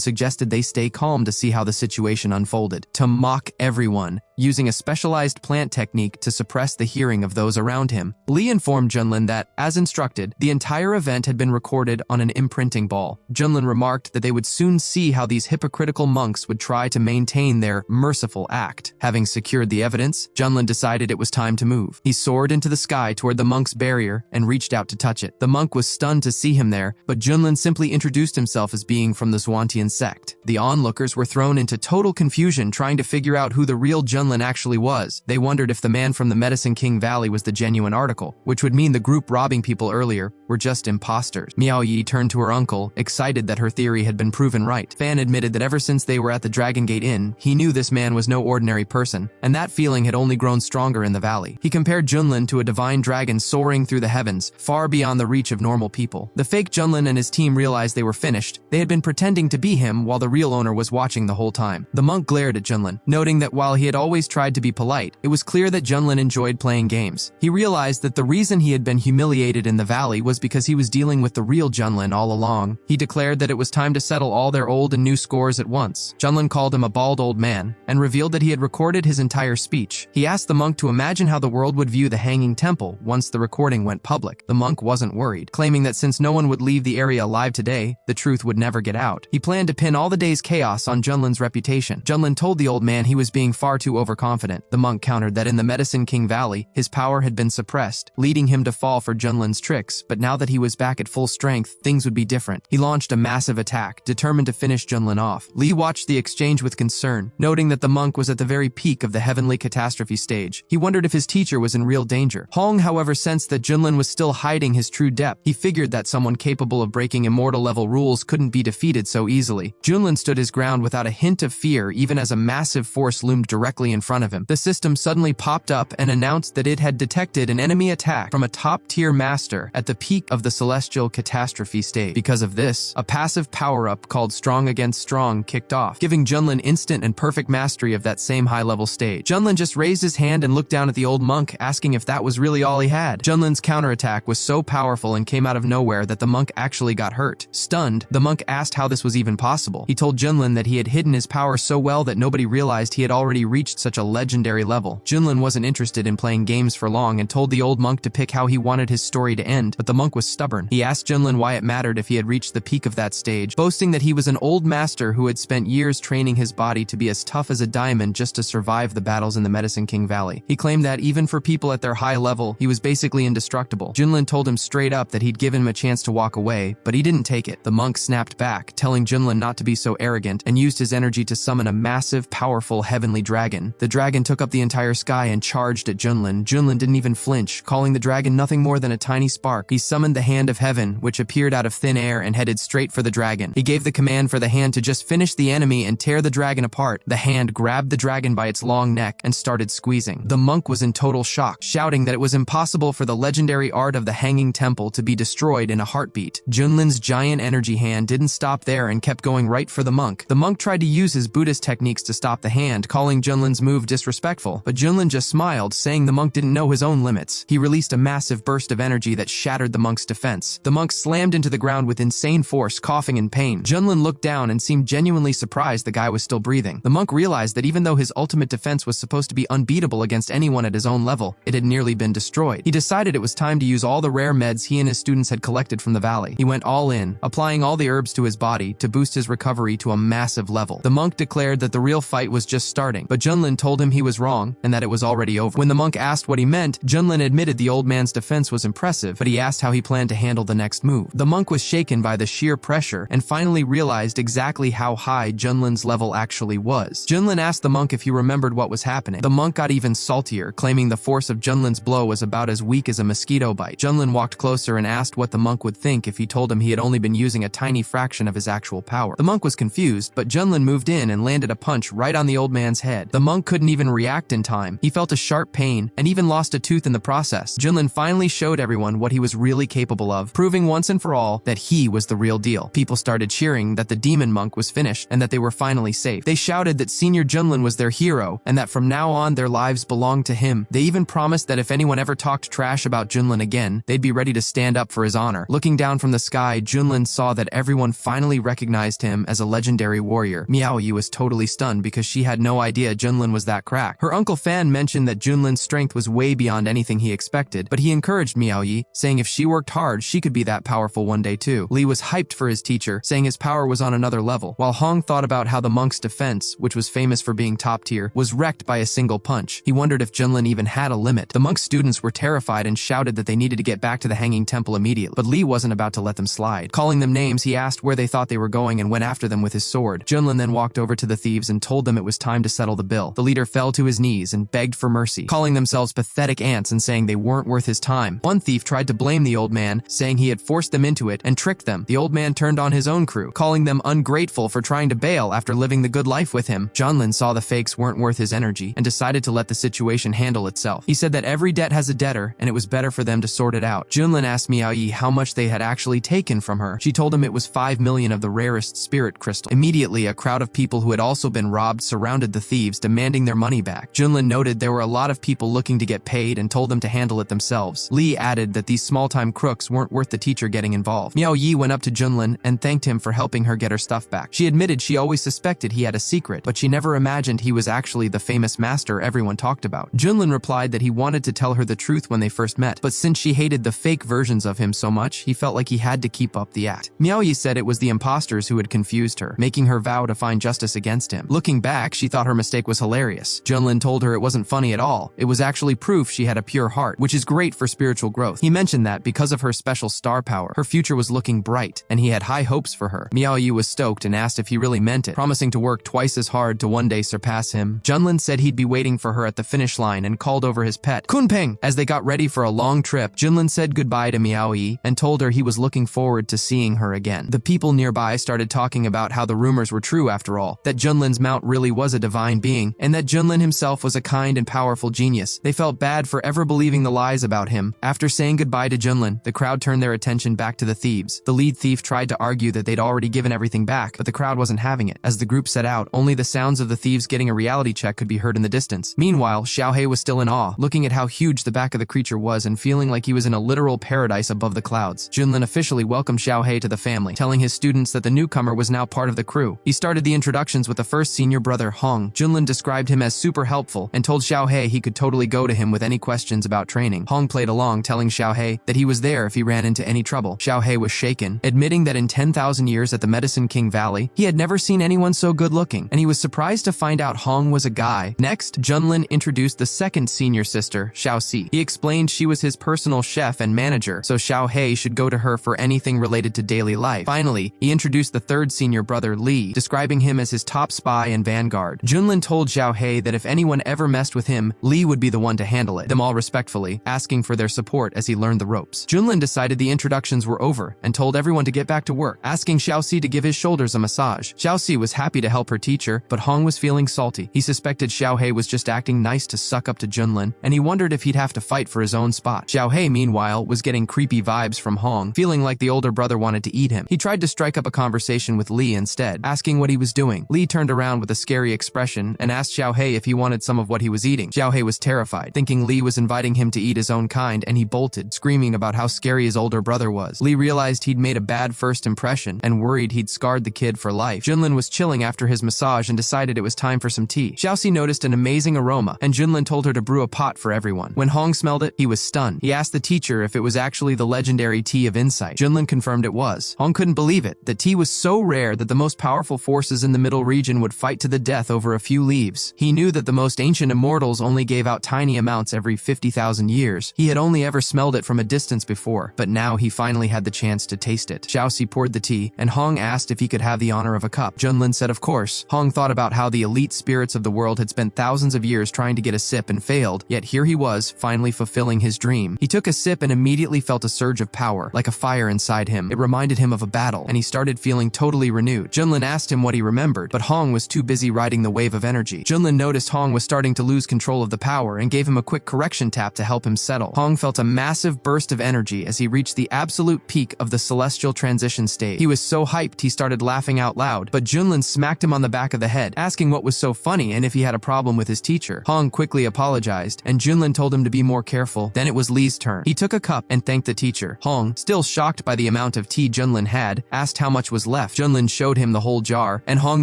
suggested they stay calm to see how the situation unfolded. To mock everyone, using a specialized plant technique to suppress the hearing of those around him. Lee informed Junlin that, as instructed, the entire event had been recorded on an imprinting ball. Junlin remarked that they would soon see how these hypocritical monks would try to maintain their merciful act. Having secured the evidence, Junlin decided it was time to move. He soared into the sky toward the monk's barrier and reached out to touch it. The monk was stunned to see him there, but Junlin simply introduced himself as being from the Zhuantian sect. The onlookers were thrown into total confusion trying to figure out who the real Junlin actually was. They wondered if the man from the Medicine King Valley was the genuine article, which would mean the group robbing people earlier were just imposters. Miaoyi turned to her uncle, excited that her theory had been proven right. Fan admitted that ever since they were at the Dragon Gate Inn, he knew this man was no ordinary person, and that feeling had only grown stronger in the valley. He compared Junlin to a divine dragon soaring through the heavens, far beyond the reach of normal people. The fake Junlin and his team realized they were finished. They had been pretending to be him while the real owner was watching the whole time. The monk glared at Junlin, noting that while he had always tried to be polite, it was clear that Junlin enjoyed playing games. He realized that the reason he had been humiliated in the valley was because he was dealing with the real Junlin all along. He declared that it was time to settle all their old and new scores at once. Junlin called him a bald old man and revealed that he had recorded his entire speech. He asked the monk to imagine how the world would view the hanging temple once the recording went public. The monk wasn't worried, claiming that since no one would leave the area alive today, the truth would never get out. He planned to pin all the day's chaos on Junlin's reputation. Junlin told the old man he was being far too overconfident. The monk countered that in the Medicine King Valley, his power had been suppressed, leading him to fall for Junlin's tricks, but now that he was back at full strength, things would be different. He launched a massive attack, determined to finish Junlin off. Lee watched the exchange with concern, noting that the monk was at the very peak of the heavenly catastrophe stage. He wondered if his teacher was in real danger. Hong, however, sensed that Junlin was still hiding his true depth. He figured that someone capable of breaking immortal-level rules couldn't be defeated so easily. Junlin stood his ground without a hint of fear, even as a massive force loomed directly in front of him. The system suddenly popped up and announced that it had detected an enemy attack from a top-tier master at the peak of the celestial catastrophe stage. Because of this, a passive power-up called Strong Against Strong kicked off, giving Junlin instant and perfect mastery of that same high-level stage. Junlin just raised his hand and looked down at the old monk, asking if that was really all he had. Junlin's counterattack was so powerful and came out of nowhere that the monk actually got hurt. Stunned, the monk asked how this was even possible. He told Junlin that he had hidden his power so well that nobody realized he had already reached such a legendary level. Junlin wasn't interested in playing games for long and told the old monk to pick how he wanted his story to end, but the monk monk was stubborn. He asked Junlin why it mattered if he had reached the peak of that stage, boasting that he was an old master who had spent years training his body to be as tough as a diamond just to survive the battles in the Medicine King Valley. He claimed that even for people at their high level, he was basically indestructible. Junlin told him straight up that he'd given him a chance to walk away, but he didn't take it. The monk snapped back, telling Junlin not to be so arrogant, and used his energy to summon a massive, powerful heavenly dragon. The dragon took up the entire sky and charged at Junlin. Junlin didn't even flinch, calling the dragon nothing more than a tiny spark. He summoned the Hand of Heaven, which appeared out of thin air and headed straight for the dragon. He gave the command for the hand to just finish the enemy and tear the dragon apart. The hand grabbed the dragon by its long neck and started squeezing. The monk was in total shock, shouting that it was impossible for the legendary art of the Hanging Temple to be destroyed in a heartbeat. Junlin's giant energy hand didn't stop there and kept going right for the monk. The monk tried to use his Buddhist techniques to stop the hand, calling Junlin's move disrespectful, but Junlin just smiled, saying the monk didn't know his own limits. He released a massive burst of energy that shattered the monk's defense. The monk slammed into the ground with insane force, coughing in pain. Junlin looked down and seemed genuinely surprised the guy was still breathing. The monk realized that even though his ultimate defense was supposed to be unbeatable against anyone at his own level, it had nearly been destroyed. He decided it was time to use all the rare meds he and his students had collected from the valley. He went all in, applying all the herbs to his body to boost his recovery to a massive level. The monk declared that the real fight was just starting, but Junlin told him he was wrong and that it was already over. When the monk asked what he meant, Junlin admitted the old man's defense was impressive, but he asked how he planned to handle the next move. The monk was shaken by the sheer pressure and finally realized exactly how high Junlin's level actually was. Junlin asked the monk if he remembered what was happening. The monk got even saltier, claiming the force of Junlin's blow was about as weak as a mosquito bite. Junlin walked closer and asked what the monk would think if he told him he had only been using a tiny fraction of his actual power. The monk was confused, but Junlin moved in and landed a punch right on the old man's head. The monk couldn't even react in time. He felt a sharp pain and even lost a tooth in the process. Junlin finally showed everyone what he was really capable of, proving once and for all that he was the real deal. People started cheering that the demon monk was finished and that they were finally safe. They shouted that Senior Junlin was their hero and that from now on their lives belonged to him. They even promised that if anyone ever talked trash about Junlin again, they'd be ready to stand up for his honor. Looking down from the sky, Junlin saw that everyone finally recognized him as a legendary warrior. Miaoyi was totally stunned because she had no idea Junlin was that cracked. Her Uncle Fan mentioned that Junlin's strength was way beyond anything he expected, but he encouraged Miaoyi, saying if she worked hard, she could be that powerful one day too. Li was hyped for his teacher, saying his power was on another level, while Hong thought about how the monk's defense, which was famous for being top tier, was wrecked by a single punch. He wondered if Junlin even had a limit. The monk's students were terrified and shouted that they needed to get back to the Hanging Temple immediately, but Li wasn't about to let them slide. Calling them names, he asked where they thought they were going and went after them with his sword. Junlin then walked over to the thieves and told them it was time to settle the bill. The leader fell to his knees and begged for mercy, calling themselves pathetic ants and saying they weren't worth his time. One thief tried to blame the old man, saying he had forced them into it and tricked them. The old man turned on his own crew, calling them ungrateful for trying to bail after living the good life with him. Junlin saw the fakes weren't worth his energy and decided to let the situation handle itself. He said that every debt has a debtor and it was better for them to sort it out. Junlin asked Miaoyi how much they had actually taken from her. She told him it was 5 million of the rarest spirit crystal. Immediately, a crowd of people who had also been robbed surrounded the thieves, demanding their money back. Junlin noted there were a lot of people looking to get paid and told them to handle it themselves. Li added that these small-time crooks weren't worth the teacher getting involved. Miaoyi went up to Junlin and thanked him for helping her get her stuff back. She admitted she always suspected he had a secret, but she never imagined he was actually the famous master everyone talked about. Junlin replied that he wanted to tell her the truth when they first met, but since she hated the fake versions of him so much, he felt like he had to keep up the act. Miaoyi said it was the imposters who had confused her, making her vow to find justice against him. Looking back, she thought her mistake was hilarious. Junlin told her it wasn't funny at all. It was actually proof she had a pure heart, which is great for spiritual growth. He mentioned that because of her special star power, her future was looking bright, and he had high hopes for her. Miaoyi was stoked and asked if he really meant it, promising to work twice as hard to one day surpass him. Junlin said he'd be waiting for her at the finish line and called over his pet, Kunpeng. As they got ready for a long trip, Junlin said goodbye to Miaoyi and told her he was looking forward to seeing her again. The people nearby started talking about how the rumors were true after all, that Junlin's mount really was a divine being, and that Junlin himself was a kind and powerful genius. They felt bad for ever believing the lies about him. After saying goodbye to Junlin, the crowd turned their attention back to the thieves. The lead thief tried to argue that they'd already given everything back, but the crowd wasn't having it. As the group set out, only the sounds of the thieves getting a reality check could be heard in the distance. Meanwhile, Xiaohei was still in awe, looking at how huge the back of the creature was and feeling like he was in a literal paradise above the clouds. Junlin officially welcomed Xiaohei to the family, telling his students that the newcomer was now part of the crew. He started the introductions with the first senior brother, Hong. Junlin described him as super helpful and told Xiaohei he could totally go to him with any questions about training. Hong played along, telling Xiaohei that he was was there if he ran into any trouble. Xiaohei was shaken, admitting that in 10,000 years at the Medicine King Valley, he had never seen anyone so good-looking, and he was surprised to find out Hong was a guy. Next, Junlin introduced the second senior sister, Xiaoxi. He explained she was his personal chef and manager, so Xiaohei should go to her for anything related to daily life. Finally, he introduced the third senior brother, Li, describing him as his top spy and vanguard. Junlin told Xiaohei that if anyone ever messed with him, Li would be the one to handle it, them all respectfully, asking for their support as he learned the ropes. Junlin decided the introductions were over and told everyone to get back to work, asking Xiaoxi to give his shoulders a massage. Xiaoxi was happy to help her teacher, but Hong was feeling salty. He suspected Xiaohei was just acting nice to suck up to Junlin, and he wondered if he'd have to fight for his own spot. Xiaohei, meanwhile, was getting creepy vibes from Hong, feeling like the older brother wanted to eat him. He tried to strike up a conversation with Li instead, asking what he was doing. Li turned around with a scary expression and asked Xiaohei if he wanted some of what he was eating. Xiaohei was terrified, thinking Li was inviting him to eat his own kind, and he bolted, screaming about how scary his older brother was. Li realized he'd made a bad first impression and worried he'd scarred the kid for life. Junlin was chilling after his massage and decided it was time for some tea. Xiaoxi noticed an amazing aroma, and Junlin told her to brew a pot for everyone. When Hong smelled it, he was stunned. He asked the teacher if it was actually the legendary tea of insight. Junlin confirmed it was. Hong couldn't believe it. The tea was so rare that the most powerful forces in the middle region would fight to the death over a few leaves. He knew that the most ancient immortals only gave out tiny amounts every 50,000 years. He had only ever smelled it from a distance before, but now he finally had the chance to taste it. Xiaoxi poured the tea, and Hong asked if he could have the honor of a cup. Junlin said of course. Hong thought about how the elite spirits of the world had spent thousands of years trying to get a sip and failed, yet here he was, finally fulfilling his dream. He took a sip and immediately felt a surge of power, like a fire inside him. It reminded him of a battle, and he started feeling totally renewed. Junlin asked him what he remembered, but Hong was too busy riding the wave of energy. Junlin noticed Hong was starting to lose control of the power and gave him a quick correction tap to help him settle. Hong felt a massive burst of energy as he reached the absolute peak of the celestial transition stage. He was so hyped he started laughing out loud, but Junlin smacked him on the back of the head, asking what was so funny and if he had a problem with his teacher. Hong quickly apologized, and Junlin told him to be more careful. Then it was Li's turn. He took a cup and thanked the teacher. Hong, still shocked by the amount of tea Junlin had, asked how much was left. Junlin showed him the whole jar, and Hong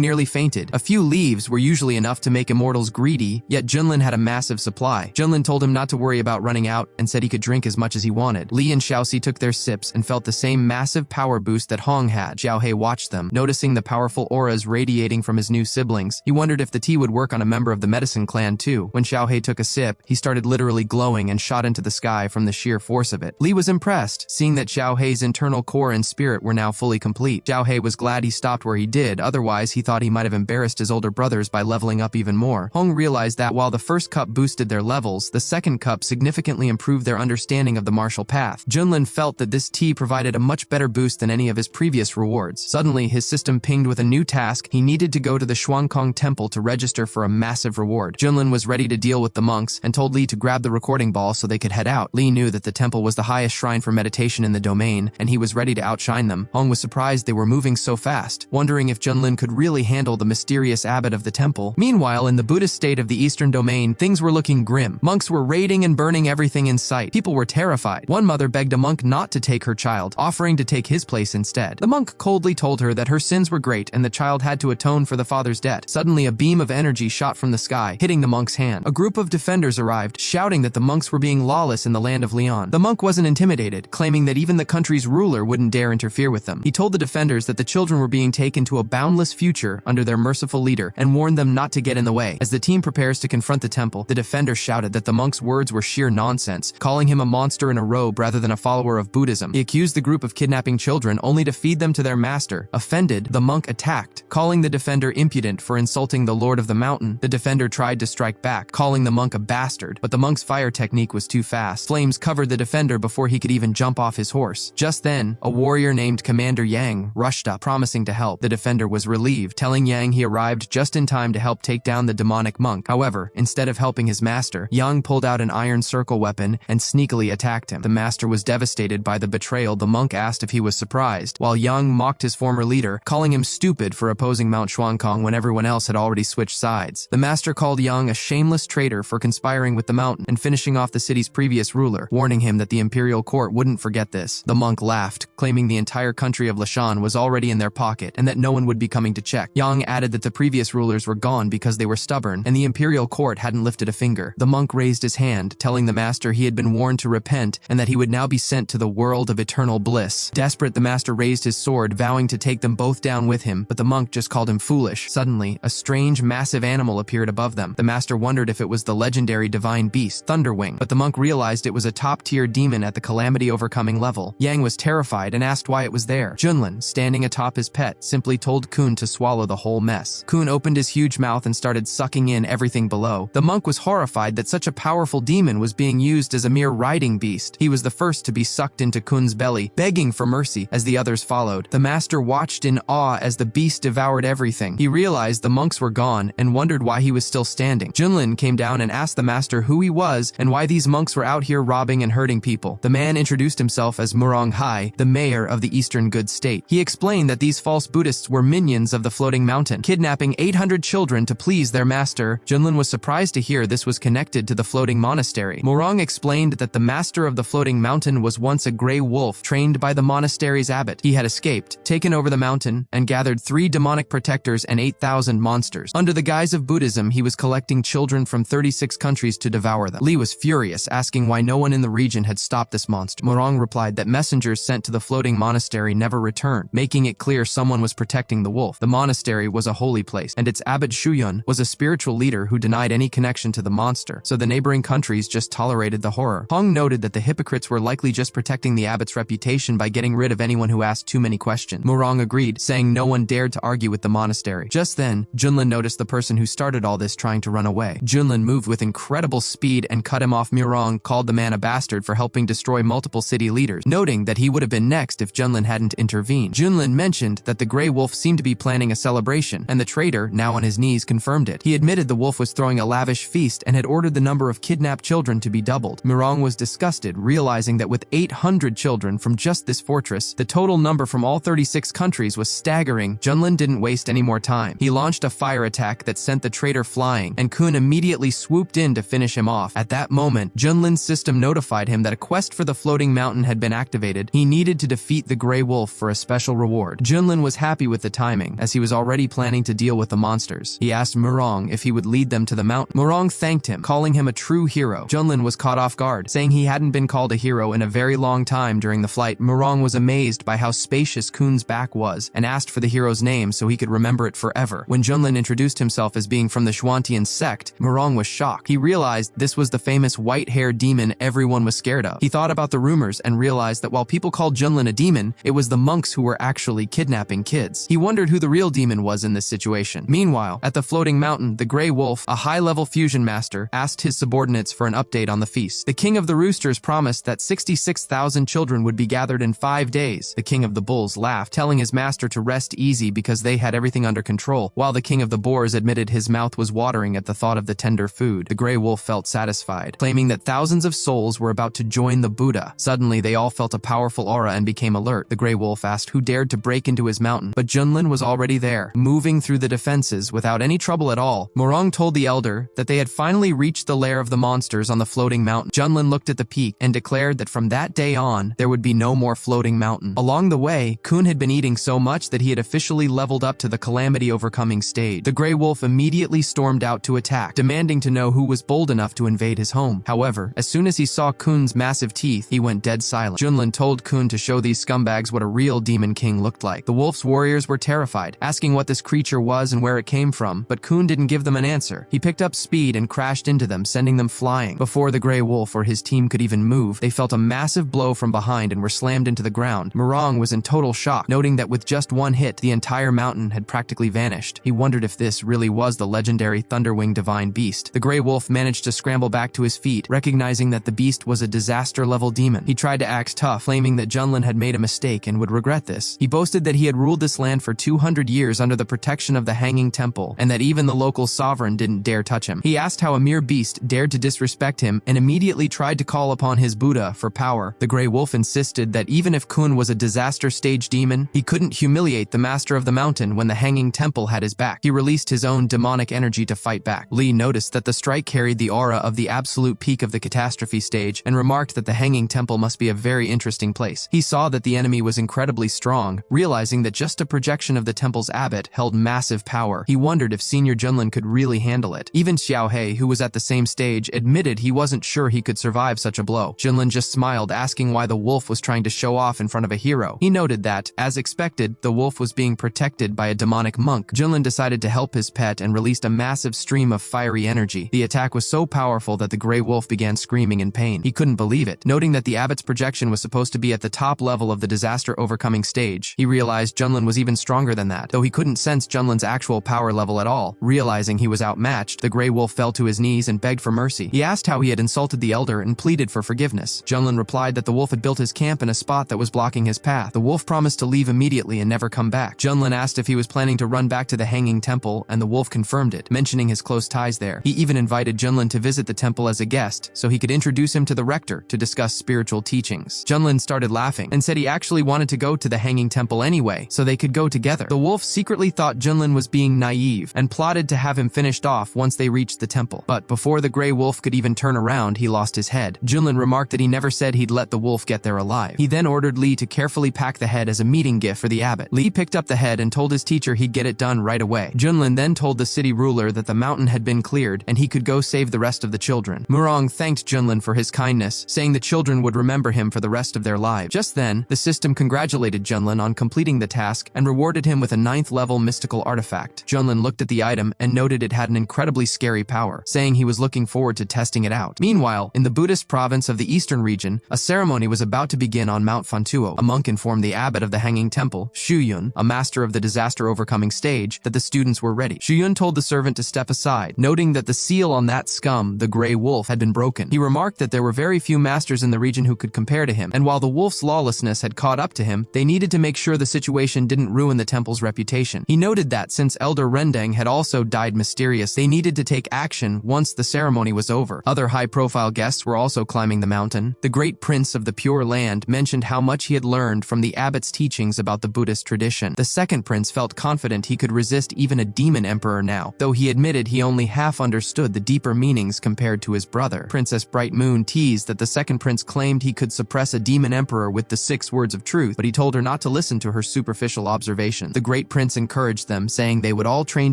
nearly fainted. A few leaves were usually enough to make immortals greedy, yet Junlin had a massive supply. Junlin told him not to worry about running out and said he could drink as much as he wanted. Li and Xiaoxi took their sips and felt the same massive power boost that Hong had. Xiaohei watched them, noticing the powerful auras radiating from his new siblings. He wondered if the tea would work on a member of the medicine clan too. When Xiaohei took a sip, he started literally glowing and shot into the sky from the sheer force of it. Li was impressed, seeing that Xiaohei's internal core and spirit were now fully complete. Xiaohei was glad he stopped where he did, otherwise he thought he might have embarrassed his older brothers by leveling up even more. Hong realized that while the first cup boosted their levels, the second cup significantly improved their understanding of the martial path. Junlin felt that this tea provided a much better boost than any of his previous rewards. Suddenly, his system pinged with a new task. He needed to go to the Xuankong Temple to register for a massive reward. Junlin was ready to deal with the monks and told Li to grab the recording ball so they could head out. Li knew that the temple was the highest shrine for meditation in the domain, and he was ready to outshine them. Hong was surprised they were moving so fast, wondering if Junlin could really handle the mysterious abbot of the temple. Meanwhile, in the Buddhist state of the eastern domain, things were looking grim. Monks were raiding and burning everything in sight. People were terrified. One mother begged a monk not to take her child, offering to take his place instead. The monk coldly told her that her sins were great and the child had to atone for the father's debt. Suddenly, a beam of energy shot from the sky, hitting the monk's hand. A group of defenders arrived, shouting that the monks were being lawless in the land of Leon. The monk wasn't intimidated, claiming that even the country's ruler wouldn't dare interfere with them. He told the defenders that the children were being taken to a boundless future under their merciful leader and warned them not to get in the way. As the team prepares to confront the temple, the defender shouted that the monk's words were sheer nonsense, calling him a monster in a robe rather than a follower of Buddhism. He accused the group of kidnapping children only to feed them to their master. Offended, the monk attacked, calling the defender impudent for insulting the Lord of the Mountain. The defender tried to strike back, calling the monk a bastard, but the monk's fire technique was too fast. Flames covered the defender before he could even jump off his horse. Just then, a warrior named Commander Yang rushed up, promising to help. The defender was relieved, telling Yang he arrived just in time to help take down the demonic monk. However, instead of helping his master, Yang pulled out an iron circle weapon and sneakily attacked him. The master was devastated by the betrayal. The monk asked if he was surprised, while Yang mocked his former leader, calling him stupid for opposing Mount Xuankong when everyone else had already switched sides. The master called Yang a shameless traitor for conspiring with the mountain and finishing off the city's previous ruler, warning him that the imperial court wouldn't forget this. The monk laughed, claiming the entire country of Lashan was already in their pocket and that no one would be coming to check. Yang added that the previous rulers were gone because they were stubborn and the imperial court hadn't lifted a finger. The monk raised his hand, telling the master he had been warned to repent and that he would would now be sent to the world of eternal bliss. Desperate, the master raised his sword, vowing to take them both down with him, but the monk just called him foolish. Suddenly, a strange, massive animal appeared above them. The master wondered if it was the legendary divine beast, Thunderwing, but the monk realized it was a top-tier demon at the calamity-overcoming level. Yang was terrified and asked why it was there. Junlin, standing atop his pet, simply told Kun to swallow the whole mess. Kun opened his huge mouth and started sucking in everything below. The monk was horrified that such a powerful demon was being used as a mere riding beast. He was the first to be sucked into Kun's belly, begging for mercy as the others followed. The master watched in awe as the beast devoured everything. He realized the monks were gone and wondered why he was still standing. Junlin came down and asked the master who he was and why these monks were out here robbing and hurting people. The man introduced himself as Murong Hai, the mayor of the Eastern Good State. He explained that these false Buddhists were minions of the floating mountain, kidnapping 800 children to please their master. Junlin was surprised to hear this was connected to the floating monastery. Murong explained that the master of the floating mountain was once a gray wolf trained by the monastery's abbot. He had escaped, taken over the mountain, and gathered 3 demonic protectors and 8,000 monsters. Under the guise of Buddhism, he was collecting children from 36 countries to devour them. Li was furious, asking why no one in the region had stopped this monster. Murong replied that messengers sent to the floating monastery never returned, making it clear someone was protecting the wolf. The monastery was a holy place, and its abbot Shuyun was a spiritual leader who denied any connection to the monster, so the neighboring countries just tolerated the horror. Hong noted that the hypocrites were likely just protecting the abbot's reputation by getting rid of anyone who asked too many questions. Murong agreed, saying no one dared to argue with the monastery. Just then, Junlin noticed the person who started all this trying to run away. Junlin moved with incredible speed and cut him off. Murong called the man a bastard for helping destroy multiple city leaders, noting that he would have been next if Junlin hadn't intervened. Junlin mentioned that the gray wolf seemed to be planning a celebration, and the traitor, now on his knees, confirmed it. He admitted the wolf was throwing a lavish feast and had ordered the number of kidnapped children to be doubled. Murong was disgusted, realizing that with 800 children from just this fortress, the total number from all 36 countries was staggering. Junlin didn't waste any more time. He launched a fire attack that sent the traitor flying, and Kun immediately swooped in to finish him off. At that moment, Junlin's system notified him that a quest for the floating mountain had been activated. He needed to defeat the gray wolf for a special reward. Junlin was happy with the timing, as he was already planning to deal with the monsters. He asked Murong if he would lead them to the mountain. Murong thanked him, calling him a true hero. Junlin was caught off guard, saying he hadn't been called a hero in a very long time during the flight. Murong was amazed by how spacious Kun's back was, and asked for the hero's name so he could remember it forever. When Junlin introduced himself as being from the Xuantian sect, Murong was shocked. He realized this was the famous white-haired demon everyone was scared of. He thought about the rumors and realized that while people called Junlin a demon, it was the monks who were actually kidnapping kids. He wondered who the real demon was in this situation. Meanwhile, at the floating mountain, the gray wolf, a high-level fusion master, asked his subordinates for an update on the feast. The king of the roosters promised that 66,000 children would be gathered in 5 days. The king of the bulls laughed, telling his master to rest easy because they had everything under control, while the king of the boars admitted his mouth was watering at the thought of the tender food. The gray wolf felt satisfied, claiming that thousands of souls were about to join the Buddha. Suddenly, they all felt a powerful aura and became alert. The gray wolf asked who dared to break into his mountain, but Junlin was already there, moving through the defenses without any trouble at all. Murong told the elder that they had finally reached the lair of the monsters on the floating mountain. Junlin looked at the peak and declared that from that day on, there would be no more floating mountain. Along the way, Kun had been eating so much that he had officially leveled up to the calamity-overcoming stage. The gray wolf immediately stormed out to attack, demanding to know who was bold enough to invade his home. However, as soon as he saw Kun's massive teeth, he went dead silent. Junlin told Kun to show these scumbags what a real demon king looked like. The wolf's warriors were terrified, asking what this creature was and where it came from, but Kun didn't give them an answer. He picked up speed and crashed into them, sending them flying. Before the gray wolf or his team could even move, they felt a massive blow from behind and were slammed into the ground. Murong was in total shock, noting that with just one hit, the entire mountain had practically vanished. He wondered if this really was the legendary Thunderwing divine beast. The gray wolf managed to scramble back to his feet, recognizing that the beast was a disaster-level demon. He tried to act tough, claiming that Junlin had made a mistake and would regret this. He boasted that he had ruled this land for 200 years under the protection of the Hanging Temple, and that even the local sovereign didn't dare touch him. He asked how a mere beast dared to disrespect him and immediately tried to call upon his Buddha for power. The gray wolf insisted that even if Kun was a disaster-stage demon, he couldn't humiliate the master of the mountain when the Hanging Temple had his back. He released his own demonic energy to fight back. Li noticed that the strike carried the aura of the absolute peak of the catastrophe stage and remarked that the Hanging Temple must be a very interesting place. He saw that the enemy was incredibly strong, realizing that just a projection of the temple's abbot held massive power. He wondered if Senior Junlin could really handle it. Even Xiaohei, who was at the same stage, admitted he wasn't sure he could survive such a blow. Junlin Junlin just smiled, asking why the wolf was trying to show off in front of a hero. He noted that, as expected, the wolf was being protected by a demonic monk. Junlin decided to help his pet and released a massive stream of fiery energy. The attack was so powerful that the gray wolf began screaming in pain. He couldn't believe it. Noting that the abbot's projection was supposed to be at the top level of the disaster overcoming stage, he realized Junlin was even stronger than that, though he couldn't sense Junlin's actual power level at all. Realizing he was outmatched, the gray wolf fell to his knees and begged for mercy. He asked how he had insulted the elder and pleaded for forgiveness. Junlin replied that the wolf had built his camp in a spot that was blocking his path. The wolf promised to leave immediately and never come back. Junlin asked if he was planning to run back to the Hanging Temple, and the wolf confirmed it, mentioning his close ties there. He even invited Junlin to visit the temple as a guest, so he could introduce him to the rector to discuss spiritual teachings. Junlin started laughing and said he actually wanted to go to the Hanging Temple anyway, so they could go together. The wolf secretly thought Junlin was being naive and plotted to have him finished off once they reached the temple. But before the gray wolf could even turn around, he lost his head. Junlin remarked that he never said he'd let the wolf get there alive. He then ordered Lee to carefully pack the head as a meeting gift for the abbot. Lee picked up the head and told his teacher he'd get it done right away. Junlin then told the city ruler that the mountain had been cleared and he could go save the rest of the children. Murong thanked Junlin for his kindness, saying the children would remember him for the rest of their lives. Just then, the system congratulated Junlin on completing the task and rewarded him with a 9th-level mystical artifact. Junlin looked at the item and noted it had an incredibly scary power, saying he was looking forward to testing it out. Meanwhile, in the Buddhist province of the eastern region, a ceremony was about to begin on Mount Fantuo. A monk informed the abbot of the Hanging Temple, Shuyun, a master of the disaster overcoming stage, that the students were ready. Shuyun told the servant to step aside, noting that the seal on that scum, the gray wolf, had been broken. He remarked that there were very few masters in the region who could compare to him, and while the wolf's lawlessness had caught up to him, they needed to make sure the situation didn't ruin the temple's reputation. He noted that since Elder Rendang had also died mysteriously, they needed to take action once the ceremony was over. Other high-profile guests were also climbing the mountain. The great prince of the Pure Land mentioned how much he had learned from the abbot's teachings about the Buddhist tradition. The second prince felt confident he could resist even a demon emperor now, though he admitted he only half understood the deeper meanings compared to his brother. Princess Bright Moon teased that the second prince claimed he could suppress a demon emperor with the 6 words of truth, but he told her not to listen to her superficial observation. The great prince encouraged them, saying they would all train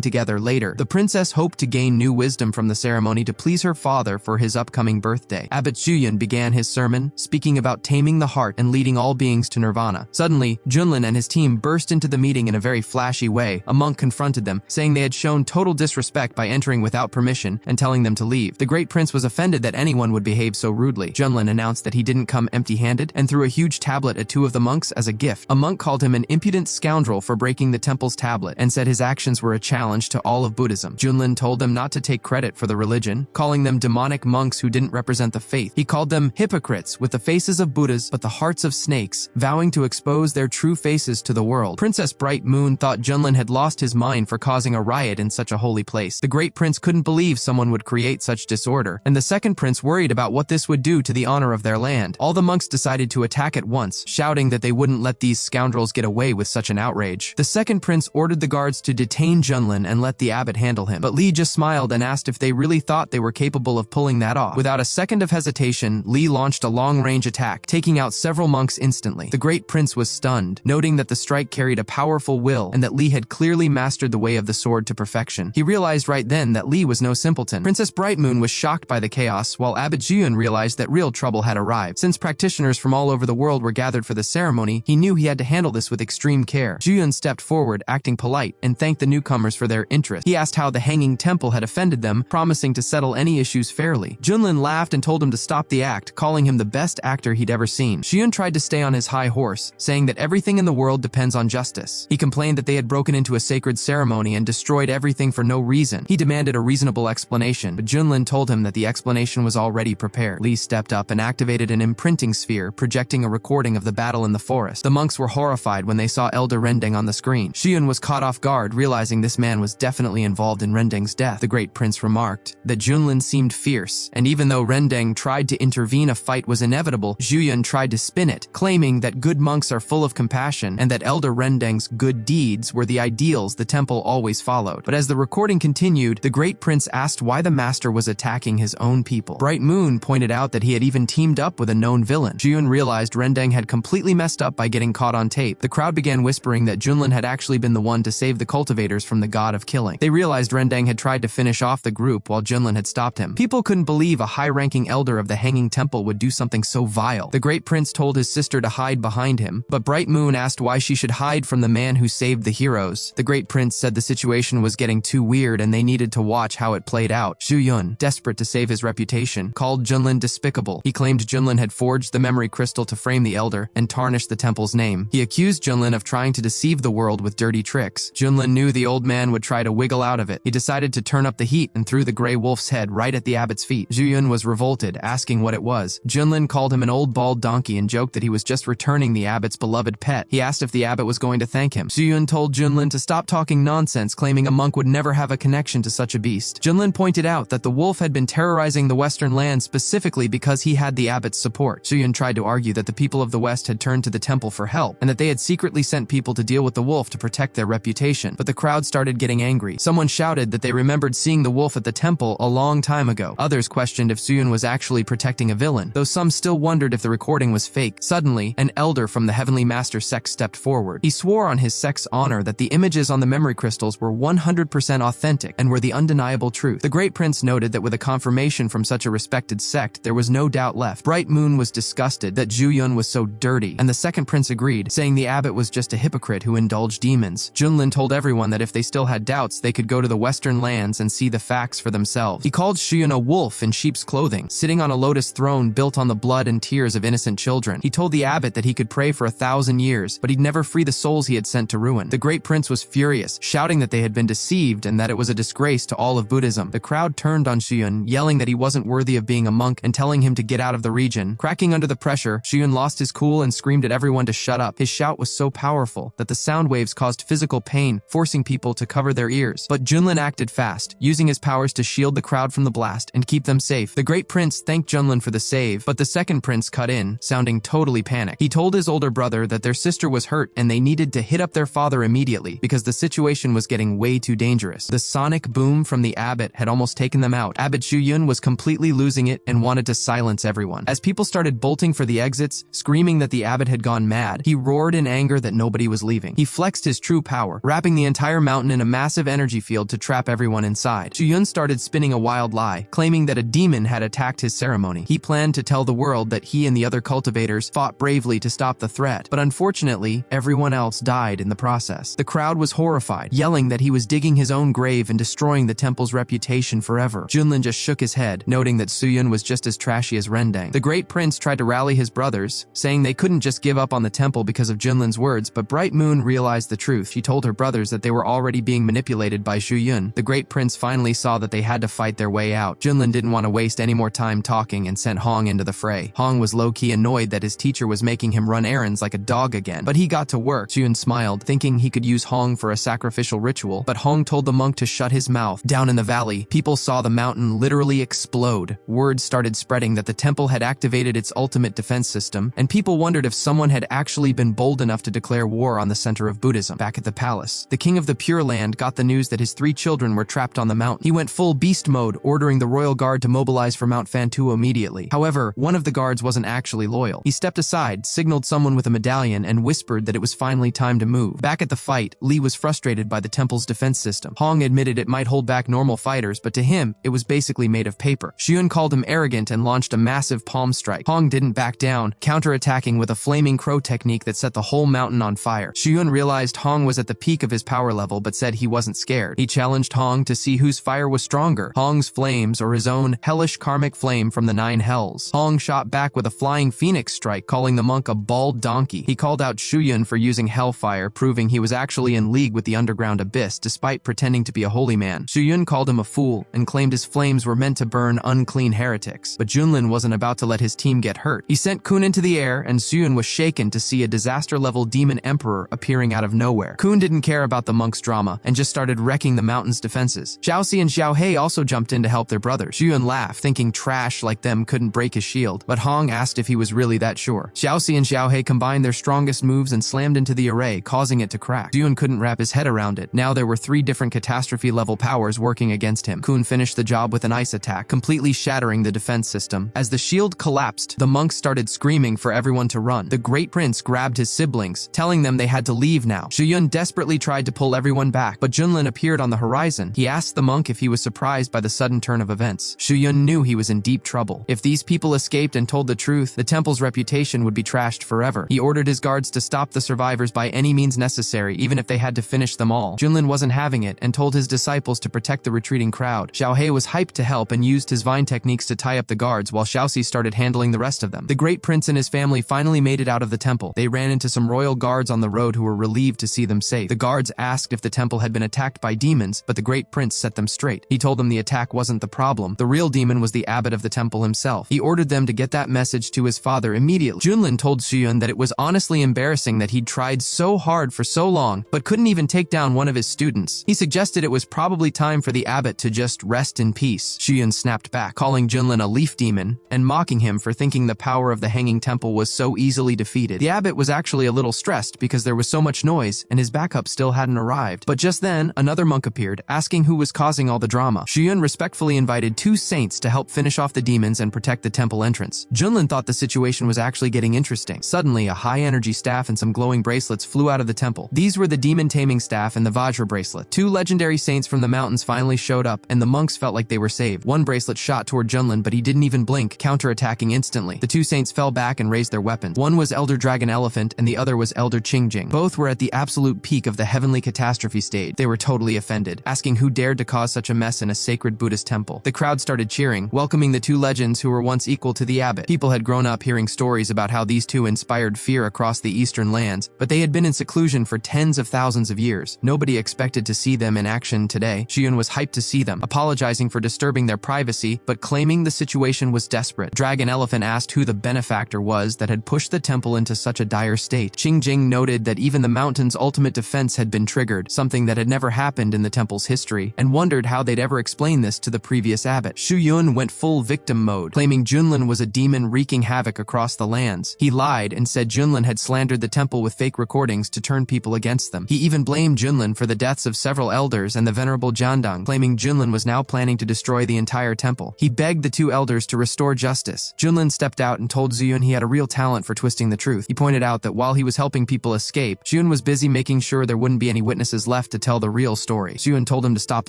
together later. The princess hoped to gain new wisdom from the ceremony to please her father for his upcoming birthday. Abbot Zhuyan began his sermon, speaking about taming the heart and leading all beings to nirvana. Suddenly, Junlin and his team burst into the meeting in a very flashy way. A monk confronted them, saying they had shown total disrespect by entering without permission and telling them to leave. The great prince was offended that anyone would behave so rudely. Junlin announced that he didn't come empty-handed and threw a huge tablet at 2 of the monks as a gift. A monk called him an impudent scoundrel for breaking the temple's tablet and said his actions were a challenge to all of Buddhism. Junlin told them not to take credit for the religion, calling them demonic monks who didn't represent the faith. He called them hypocrites with the faces of Buddhas but the hearts of snakes, vowing to expose their true faces to the world. Princess Bright Moon thought Junlin had lost his mind for causing a riot in such a holy place. The great prince couldn't believe someone would create such disorder, and the second prince worried about what this would do to the honor of their land. All the monks decided to attack at once, shouting that they wouldn't let these scoundrels get away with such an outrage. The second prince ordered the guards to detain Junlin and let the abbot handle him, but Lee just smiled and asked if they really thought they were capable of pulling that off. Without a second of hesitation, Lee launched a long-range attack, taking out several monks instantly. The great prince was stunned, noting that the strike carried a powerful will and that Lee had clearly mastered the way of the sword to perfection. He realized right then that Lee was no simpleton. Princess Brightmoon was shocked by the chaos, while Abbot Zhuyan realized that real trouble had arrived. Since practitioners from all over the world were gathered for the ceremony, he knew he had to handle this with extreme care. Zhuyan stepped forward, acting polite, and thanked the newcomers for their interest. He asked how the Hanging Temple had offended them, promising to settle any issues fairly. Junlin laughed and told him to stop the act, calling him the best actor he'd ever seen. Zhuyan tried to stay on his high horse, saying that everything in the world depends on justice. He complained that they had broken into a sacred ceremony and destroyed everything for no reason. He demanded a reasonable explanation, but Junlin told him that the explanation was already prepared. Lee stepped up and activated an imprinting sphere, projecting a recording of the battle in the forest. The monks were horrified when they saw Elder Rendang on the screen. Zhuyan was caught off guard, realizing this man was definitely involved in Rendang's death. The great prince remarked that Junlin seemed fierce, and even though Rendang tried to intervene, a fight was inevitable. Zhuyan tried to spin it, claiming that good monks are full of compassion and that Elder Rendang's good deeds were the ideals the temple always followed. But as the recording continued, the great prince asked why the master was attacking his own people. Bright Moon pointed out that he had even teamed up with a known villain. Zhuyan realized Rendang had completely messed up by getting caught on tape. The crowd began whispering that Junlin had actually been the one to save the cultivators from the god of killing. They realized Rendang had tried to finish off the group while Junlin had stopped him. People couldn't believe a high-ranking elder of the Hanging Temple temple would do something so vile. The Great Prince told his sister to hide behind him, but Bright Moon asked why she should hide from the man who saved the heroes. The Great Prince said the situation was getting too weird and they needed to watch how it played out. Xu Yun, desperate to save his reputation, called Junlin despicable. He claimed Junlin had forged the memory crystal to frame the elder and tarnish the temple's name. He accused Junlin of trying to deceive the world with dirty tricks. Junlin knew the old man would try to wiggle out of it. He decided to turn up the heat and threw the gray wolf's head right at the abbot's feet. Xu Yun was revolted, asking what it was. Junlin called him an old bald donkey and joked that he was just returning the abbot's beloved pet. He asked if the abbot was going to thank him. Xu Yun told Junlin to stop talking nonsense, claiming a monk would never have a connection to such a beast. Junlin pointed out that the wolf had been terrorizing the western lands specifically because he had the abbot's support. Xu Yun tried to argue that the people of the west had turned to the temple for help, and that they had secretly sent people to deal with the wolf to protect their reputation. But the crowd started getting angry. Someone shouted that they remembered seeing the wolf at the temple a long time ago. Others questioned if Xu Yun was actually protecting a villain, though some still wondered if the recording was fake. Suddenly, an elder from the Heavenly Master sect stepped forward. He swore on his sect's honor that the images on the memory crystals were 100% authentic and were the undeniable truth. The Great Prince noted that with a confirmation from such a respected sect, there was no doubt left. Bright Moon was disgusted that Xu Yun was so dirty, and the second prince agreed, saying the abbot was just a hypocrite who indulged demons. Junlin told everyone that if they still had doubts, they could go to the western lands and see the facts for themselves. He called Xu Yun a wolf in sheep's clothing, sitting on a lotus throne built on the blood and tears of innocent children. He told the abbot that he could pray for 1,000 years, but he'd never free the souls he had sent to ruin. The Great Prince was furious, shouting that they had been deceived and that it was a disgrace to all of Buddhism. The crowd turned on Xu Yun, yelling that he wasn't worthy of being a monk and telling him to get out of the region. Cracking under the pressure, Xu Yun lost his cool and screamed at everyone to shut up. His shout was so powerful that the sound waves caused physical pain, forcing people to cover their ears. But Junlin acted fast, using his powers to shield the crowd from the blast and keep them safe. The Great Prince thanked Junlin for the save, but the second prince cut in, sounding totally panicked. He told his older brother that their sister was hurt and they needed to hit up their father immediately because the situation was getting way too dangerous. The sonic boom from the abbot had almost taken them out. Abbot Xu Yun was completely losing it and wanted to silence everyone. As people started bolting for the exits, screaming that the abbot had gone mad, he roared in anger that nobody was leaving. He flexed his true power, wrapping the entire mountain in a massive energy field to trap everyone inside. Xu Yun started spinning a wild lie, claiming that a demon had attacked his ceremony. He planned to tell the world that he and the other cultivators fought bravely to stop the threat, but unfortunately, everyone else died in the process. The crowd was horrified, yelling that he was digging his own grave and destroying the temple's reputation forever. Junlin just shook his head, noting that Xu Yun was just as trashy as Rendang. The Great Prince tried to rally his brothers, saying they couldn't just give up on the temple because of Junlin's words, but Bright Moon realized the truth. She told her brothers that they were already being manipulated by Xu Yun. The Great Prince finally saw that they had to fight their way out. Junlin didn't want to waste any more time talking and sent Hong into the fray. Hong was low-key annoyed that his teacher was making him run errands like a dog again, but he got to work. Xu Yun smiled, thinking he could use Hong for a sacrificial ritual, but Hong told the monk to shut his mouth. Down in the valley, people saw the mountain literally explode. Word started spreading that the temple had activated its ultimate defense system, and people wondered if someone had actually been bold enough to declare war on the center of Buddhism. Back at the palace, the king of the Pure Land got the news that his 3 children were trapped on the mountain. He went full beast mode, ordering the royal guard to mobilize for Mount Fantuo immediately. However, one of the guards wasn't actually loyal. He stepped aside, signaled someone with a medallion, and whispered that it was finally time to move. Back at the fight, Li was frustrated by the temple's defense system. Hong admitted it might hold back normal fighters, but to him, it was basically made of paper. Xu Yun called him arrogant and launched a massive palm strike. Hong didn't back down, counterattacking with a flaming crow technique that set the whole mountain on fire. Xu Yun realized Hong was at the peak of his power level, but said he wasn't scared. He challenged Hong to see whose fire was stronger, Hong's flames or his own hellish karmic flame from the 9 hells. Hong shot back with a flying phoenix strike, calling the monk a bald donkey. He called out Xu Yun for using hellfire, proving he was actually in league with the underground abyss, despite pretending to be a holy man. Xu Yun called him a fool and claimed his flames were meant to burn unclean heretics. But Junlin wasn't about to let his team get hurt. He sent Kun into the air, and Xu Yun was shaken to see a disaster-level demon emperor appearing out of nowhere. Kun didn't care about the monk's drama and just started wrecking the mountain's defenses. Xiaoxi and Xiaohei also jumped in to help their brothers. Xu Yun laughed, thinking trash like them couldn't break his shield, but Hong asked if he was really that sure. Xiaoxi and Xiaohei combined their strongest moves and slammed into the array, causing it to crack. Xu Yun couldn't wrap his head around it. Now there were 3 different catastrophe-level powers working against him. Kun finished the job with an ice attack, completely shattering the defense system. As the shield collapsed, the monks started screaming for everyone to run. The Great Prince grabbed his siblings, telling them they had to leave now. Xu Yun desperately tried to pull everyone back, but Junlin appeared on the horizon. He asked the monk if he was surprised by the sudden turn of events. Xu Yun knew he was in deep trouble. If these people escaped and told the truth, the temple's reputation would be trashed forever. He ordered his guards to stop the survivors by any means necessary, even if they had to finish them all. Junlin wasn't having it and told his disciples to protect the retreating crowd. Xiaohe was hyped to help and used his vine techniques to tie up the guards while Xiaoxi started handling the rest of them. The great prince and his family finally made it out of the temple. They ran into some royal guards on the road who were relieved to see them safe. The guards asked if the temple had been attacked by demons, but the great prince set them straight. He told them the attack wasn't the problem. The real demon was the abbot of the temple himself. He ordered them to get that message to his father immediately. Junlin told Xuyun that it was honestly embarrassing that he'd tried so hard for so long, but couldn't even take down one of his students. He suggested it was probably time for the abbot to just rest in peace. Xuyun snapped back, calling Junlin a leaf demon and mocking him for thinking the power of the hanging temple was so easily defeated. The abbot was actually a little stressed because there was so much noise and his backup still hadn't arrived. But just then, another monk appeared, asking who was causing all the drama. Xuyun respectfully invited 2 saints to help finish off the demons and protect the temple entrance. Junlin thought the situation was actually getting interesting. Suddenly, a high-energy staff and some glowing bracelets flew out of the temple. These were the demon-taming staff and the Vajra bracelet. 2 legendary saints from the mountains finally showed up, and the monks felt like they were saved. One bracelet shot toward Junlin, but he didn't even blink, counterattacking instantly. The 2 saints fell back and raised their weapons. One was Elder Dragon Elephant, and the other was Elder Qingjing. Both were at the absolute peak of the heavenly catastrophe stage. They were totally offended, asking who dared to cause such a mess in a sacred Buddhist temple. The crowd started cheering, welcoming the 2 legends who were once equal to the abbot. People had grown up hearing stories about how these 2 inspired fear across the eastern lands, but they had been in seclusion for tens of thousands of years. Nobody expected to see them in action today. Xuyun was hyped to see them, apologizing for disturbing their privacy, but claiming the situation was desperate. Dragon Elephant asked who the benefactor was that had pushed the temple into such a dire state. Qingjing noted that even the mountain's ultimate defense had been triggered, something that had never happened in the temple's history, and wondered how they'd ever explain this to the previous abbot. Xuyun went full victim mode, claiming Junlin was a demon wreaking havoc across the lands. He lied and said Junlin had slandered the temple with fake recordings to turn people against them. He even blamed Junlin for the deaths of several elders and the venerable Jiandong, claiming Junlin was now planning to destroy the entire temple. He begged the 2 elders to restore justice. Junlin stepped out and told Xuyun he had a real talent for twisting the truth. He pointed out that while he was helping people escape, Xuyun was busy making sure there wouldn't be any witnesses left to tell the real story. Xuyun told him to stop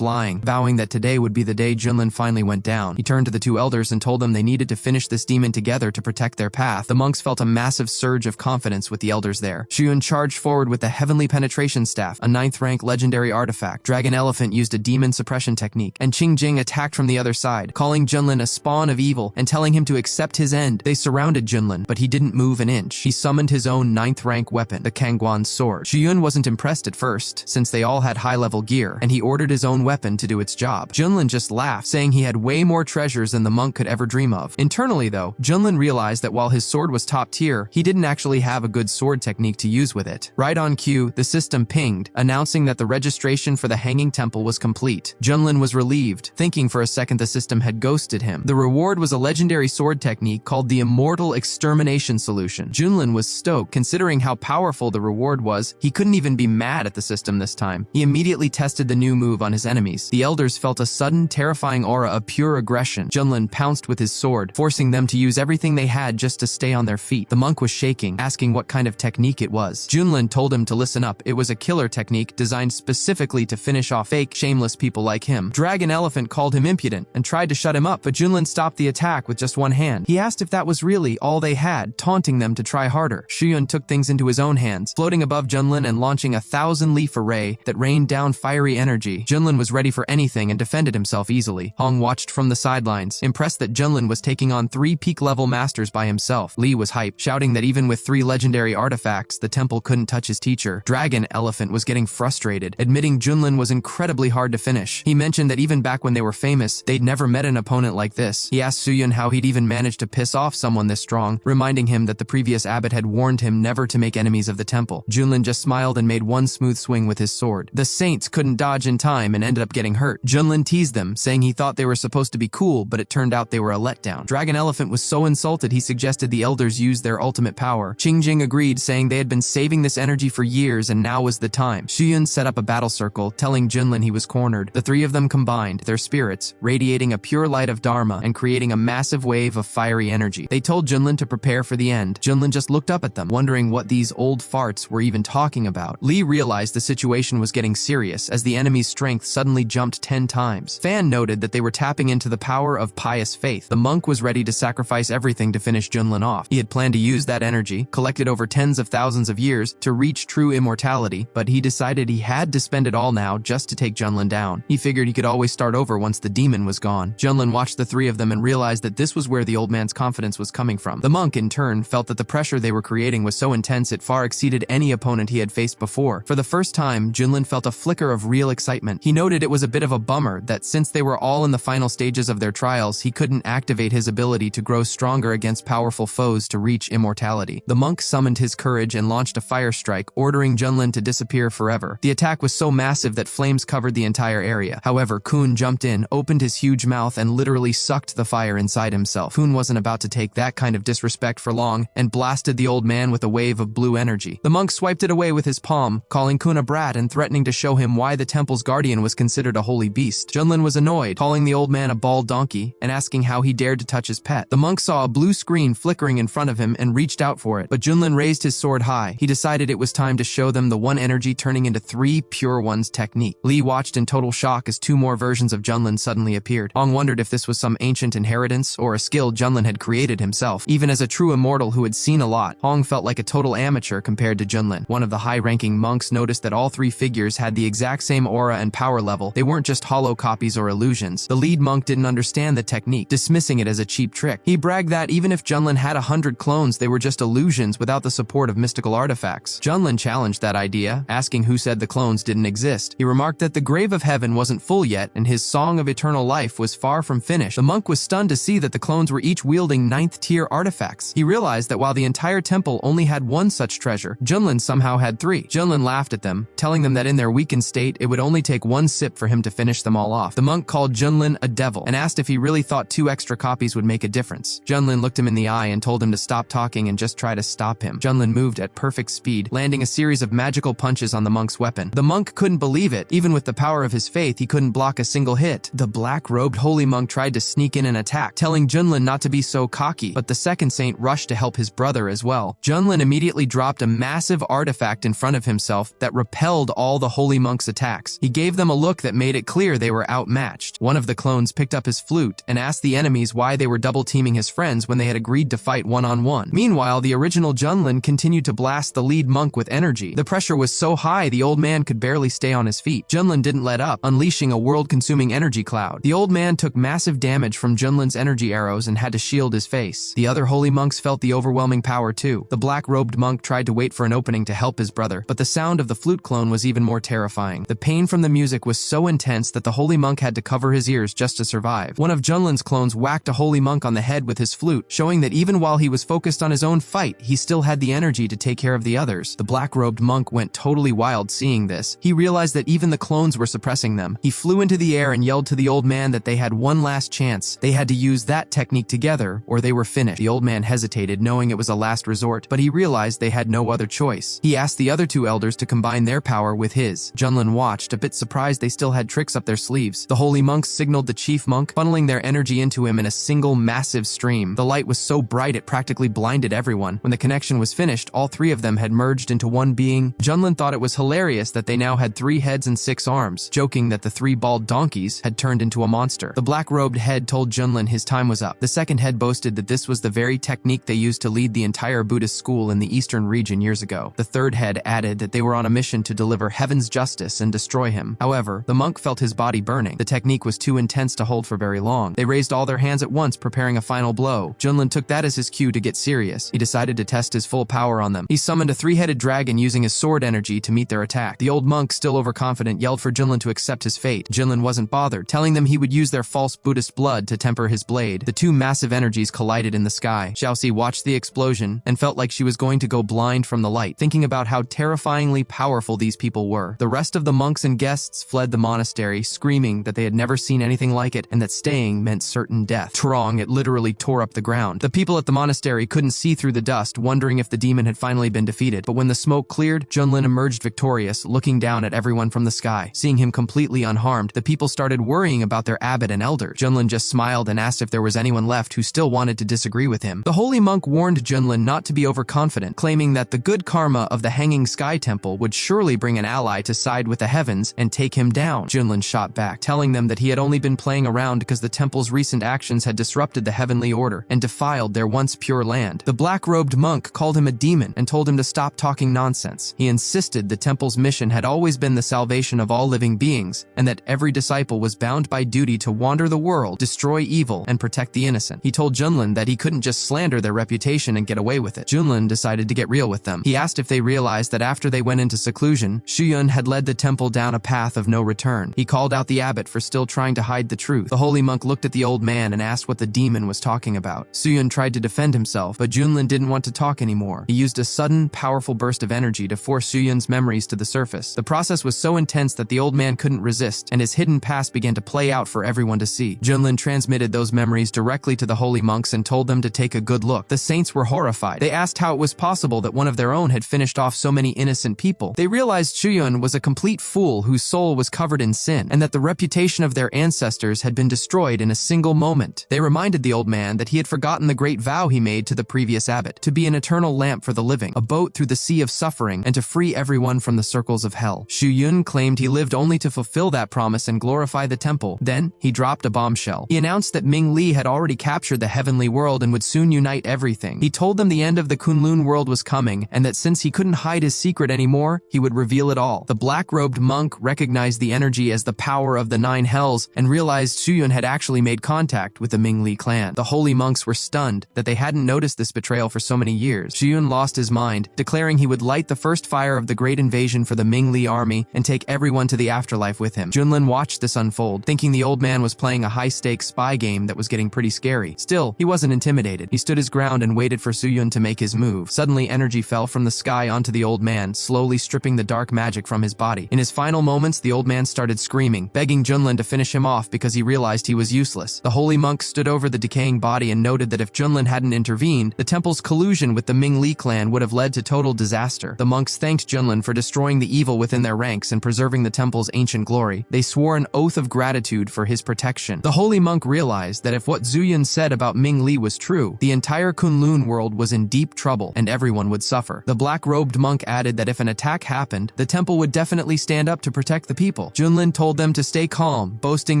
lying, vowing that today would be the day Junlin finally went down. He turned to the 2 elders and told them they needed to finish this demon together to protect their path. The monks felt a massive surge of confidence with the elders there. Xuyun charged forward with the Heavenly Penetration Staff, a 9th-rank legendary artifact. Dragon Elephant used a demon suppression technique, and Qingjing attacked from the other side, calling Junlin a spawn of evil and telling him to accept his end. They surrounded Junlin, but he didn't move an inch. He summoned his own 9th-rank weapon, the Kangguan sword. Xuyun wasn't impressed at first, since they all had high-level gear, and he ordered his own weapon to do its job. Junlin just laughed, saying he had way more treasures than the monk could ever dream of. Internally, though, Junlin realized that while his sword was top tier, he didn't actually have a good sword technique to use with it. Right on cue, the system pinged, announcing that the registration for the Hanging Temple was complete. Junlin was relieved, thinking for a second the system had ghosted him. The reward was a legendary sword technique called the Immortal Extermination Solution. Junlin was stoked, considering how powerful the reward was. He couldn't even be mad at the system this time. He immediately tested the new move on his enemies. The elders felt a sudden, terrifying aura of pure aggression. Junlin pounced with his sword, forcing them to use everything they had just to stay on their feet. The monk was shaking, asking what kind of technique it was. Junlin told him to listen up. It was a killer technique designed specifically to finish off fake, shameless people like him. Dragon Elephant called him impudent and tried to shut him up, but Junlin stopped the attack with just one hand. He asked if that was really all they had, taunting them to try harder. Xuyun took things into his own hands, floating above Junlin and launching a 1,000-leaf array that rained down fiery energy. Junlin was ready for anything and defended himself easily. Hong watched from the sidelines, impressed that Junlin was taking on 3 peak-level masters by himself. Li was hyped, shouting that even with 3 legendary artifacts, the temple couldn't touch his teacher. Dragon Elephant was getting frustrated, admitting Junlin was incredibly hard to finish. He mentioned that even back when they were famous, they'd never met an opponent like this. He asked Xuyun how he'd even managed to piss off someone this strong, reminding him that the previous abbot had warned him never to make enemies of the temple. Junlin just smiled and made one smooth swing with his sword. The saints couldn't dodge in time and ended up getting hurt. Junlin teased them, saying he thought they were supposed to be cool, but it turned out they were a letdown. Dragon Elephant was so insulted he suggested the elders use their ultimate power. Qingjing agreed, saying they had been saving this energy for years and now was the time. Xuyun set up a battle circle, telling Junlin he was cornered. The 3 of them combined, their spirits, radiating a pure light of Dharma and creating a massive wave of fiery energy. They told Junlin to prepare for the end. Junlin just looked up at them, wondering what these old farts were even talking about. Li realized the situation was getting serious as the enemy's strength suddenly jumped 10 times. Fan noted that they were tapping into the power of pious faith. The monk was was ready to sacrifice everything to finish Junlin off. He had planned to use that energy, collected over tens of thousands of years, to reach true immortality, but he decided he had to spend it all now just to take Junlin down. He figured he could always start over once the demon was gone. Junlin watched the three of them and realized that this was where the old man's confidence was coming from. The monk, in turn, felt that the pressure they were creating was so intense it far exceeded any opponent he had faced before. For the first time, Junlin felt a flicker of real excitement. He noted it was a bit of a bummer that since they were all in the final stages of their trials, he couldn't activate his ability to grow stronger against powerful foes to reach immortality. The monk summoned his courage and launched a fire strike, ordering Junlin to disappear forever. The attack was so massive that flames covered the entire area. However, Kun jumped in, opened his huge mouth, and literally sucked the fire inside himself. Kun wasn't about to take that kind of disrespect for long, and blasted the old man with a wave of blue energy. The monk swiped it away with his palm, calling Kun a brat and threatening to show him why the temple's guardian was considered a holy beast. Junlin was annoyed, calling the old man a bald donkey and asking how he dared to touch his pet. The monk saw a blue screen flickering in front of him and reached out for it, but Junlin raised his sword high. He decided it was time to show them the one energy turning into three pure ones technique. Lee watched in total shock as two more versions of Junlin suddenly appeared. Hong wondered if this was some ancient inheritance or a skill Junlin had created himself. Even as a true immortal who had seen a lot, Hong felt like a total amateur compared to Junlin. One of the high-ranking monks noticed that all three figures had the exact same aura and power level. They weren't just hollow copies or illusions. The lead monk didn't understand the technique, dismissing it as a cheap trick. He bragged that even if Junlin had 100 clones, they were just illusions without the support of mystical artifacts. Junlin challenged that idea, asking who said the clones didn't exist. He remarked that the grave of heaven wasn't full yet, and his song of eternal life was far from finished. The monk was stunned to see that the clones were each wielding 9th-tier artifacts. He realized that while the entire temple only had one such treasure, Junlin somehow had three. Junlin laughed at them, telling them that in their weakened state, it would only take one sip for him to finish them all off. The monk called Junlin a devil and asked if he really thought 2 extra copies would make a difference. Junlin looked him in the eye and told him to stop talking and just try to stop him. Junlin moved at perfect speed, landing a series of magical punches on the monk's weapon. The monk couldn't believe it. Even with the power of his faith, he couldn't block a single hit. The black-robed holy monk tried to sneak in and attack, telling Junlin not to be so cocky, but the second saint rushed to help his brother as well. Junlin immediately dropped a massive artifact in front of himself that repelled all the holy monk's attacks. He gave them a look that made it clear they were outmatched. One of the clones picked up his flute and asked the enemies why they were double-teaming his friends when they had agreed to fight one-on-one. Meanwhile, the original Junlin continued to blast the lead monk with energy. The pressure was so high the old man could barely stay on his feet. Junlin didn't let up, unleashing a world-consuming energy cloud. The old man took massive damage from Junlin's energy arrows and had to shield his face. The other holy monks felt the overwhelming power too. The black-robed monk tried to wait for an opening to help his brother, but the sound of the flute clone was even more terrifying. The pain from the music was so intense that the holy monk had to cover his ears just to survive. One of Junlin's clones whacked a holy monk on the head with his flute, showing that even while he was focused on his own fight, he still had the energy to take care of the others. The black-robed monk went totally wild seeing this. He realized that even the clones were suppressing them. He flew into the air and yelled to the old man that they had one last chance. They had to use that technique together, or they were finished. The old man hesitated, knowing it was a last resort, but he realized they had no other choice. He asked the other 2 elders to combine their power with his. Junlin watched, a bit surprised they still had tricks up their sleeves. The holy monks signaled the chief monk, funneling their energy into him in a single massive stream. The light was so bright it practically blinded everyone. When the connection was finished, all 3 of them had merged into one being. Junlin thought it was hilarious that they now had 3 heads and 6 arms, joking that the 3 bald donkeys had turned into a monster. The black-robed head told Junlin his time was up. The second head boasted that this was the very technique they used to lead the entire Buddhist school in the eastern region years ago. The third head added that they were on a mission to deliver heaven's justice and destroy him. However, the monk felt his body burning. The technique was too intense to hold for very long. They raised all their hands at once, preparing a final blow. Junlin took that as his cue to get serious. He decided to test his full power on them. He summoned a 3-headed dragon using his sword energy to meet their attack. The old monk, still overconfident, yelled for Junlin to accept his fate. Junlin wasn't bothered, telling them he would use their false Buddhist blood to temper his blade. The 2 massive energies collided in the sky. Xiaoxi watched the explosion and felt like she was going to go blind from the light, thinking about how terrifyingly powerful these people were. The rest of the monks and guests fled the monastery, screaming that they had never seen anything like it and that staying meant certain death. Trong, it literally tore up the ground. The people at the monastery couldn't see through the dust, wondering if the demon had finally been defeated. But when the smoke cleared, Junlin emerged victorious, looking down at everyone from the sky. Seeing him completely unharmed, the people started worrying about their abbot and elder. Junlin just smiled and asked if there was anyone left who still wanted to disagree with him. The holy monk warned Junlin not to be overconfident, claiming that the good karma of the hanging sky temple would surely bring an ally to side with the heavens and take him down. Junlin shot back, telling them that he had only been playing around because the temple's recent actions had disrupted the heavenly order and defiled their once pure land. The black-robed monk called him a demon and told him to stop talking nonsense. He insisted the temple's mission had always been the salvation of all living beings, and that every disciple was bound by duty to wander the world, destroy evil, and protect the innocent. He told Junlin that he couldn't just slander their reputation and get away with it. Junlin decided to get real with them. He asked if they realized that after they went into seclusion, Shuyun had led the temple down a path of no return. He called out the abbot for still trying to hide the truth. The holy monk looked at the old man and asked what the demon was talking about. Shuyun tried to defend himself, but Junlin didn't want to talk anymore. He used a sudden, powerful burst of energy to force Shuyun's memories to the surface. The process was so intense that the old man couldn't resist, and his hidden past began to play out for everyone to see. Junlin transmitted those memories directly to the holy monks and told them to take a good look. The saints were horrified. They asked how it was possible that one of their own had finished off so many innocent people. They realized Shuyun was a complete fool whose soul was covered in sin, and that the reputation of their ancestors had been destroyed in a single moment. They reminded the old man that he had forgotten the great vow he made to the previous abbot, to be an eternal lamp for the living, a boat through the sea of suffering, and to free everyone from the circles of hell. Shuyun claimed he lived only to fulfill that promise and glorify the temple. Then, he dropped a bombshell. He announced that Ming Li had already captured the heavenly world and would soon unite everything. He told them the end of the Kunlun world was coming, and that since he couldn't hide his secret anymore, he would reveal it all. The black-robed monk recognized the energy as the power of the 9 hells and realized Shuyun had actually made contact with the Ming Li clan. The holy monks were stunned that they hadn't noticed this betrayal for so many years. Shuyun lost his mind, declaring he would light the first fire of the great invasion for the Ming Li army and take everyone to the afterlife with him. Junlin watched this unfold, thinking the old man was playing a high-stakes spy game that was getting pretty scary. Still, he wasn't intimidated. He stood his ground and waited for Shuyun to make his move. Suddenly, energy fell from the sky onto the old man, slowly stripping the dark magic from his body. In his final moments, the old man started screaming, begging Junlin to finish him off because he realized he was useless. The holy monk stood over the decaying body and noted that if Junlin hadn't intervened, the temple's collusion with the Ming Li clan would have led to total disaster. The monks thanked Junlin for destroying the evil within their ranks and preserving the temple's ancient glory. They swore an oath of gratitude for his protection. The holy monk realized that if what Zuyun said about Ming Li was true, the entire Kunlun world was in deep trouble and everyone would suffer. The black-robed monk added that if an attack happened, the temple would definitely stand up to protect the people. Junlin told them to stay calm, boasting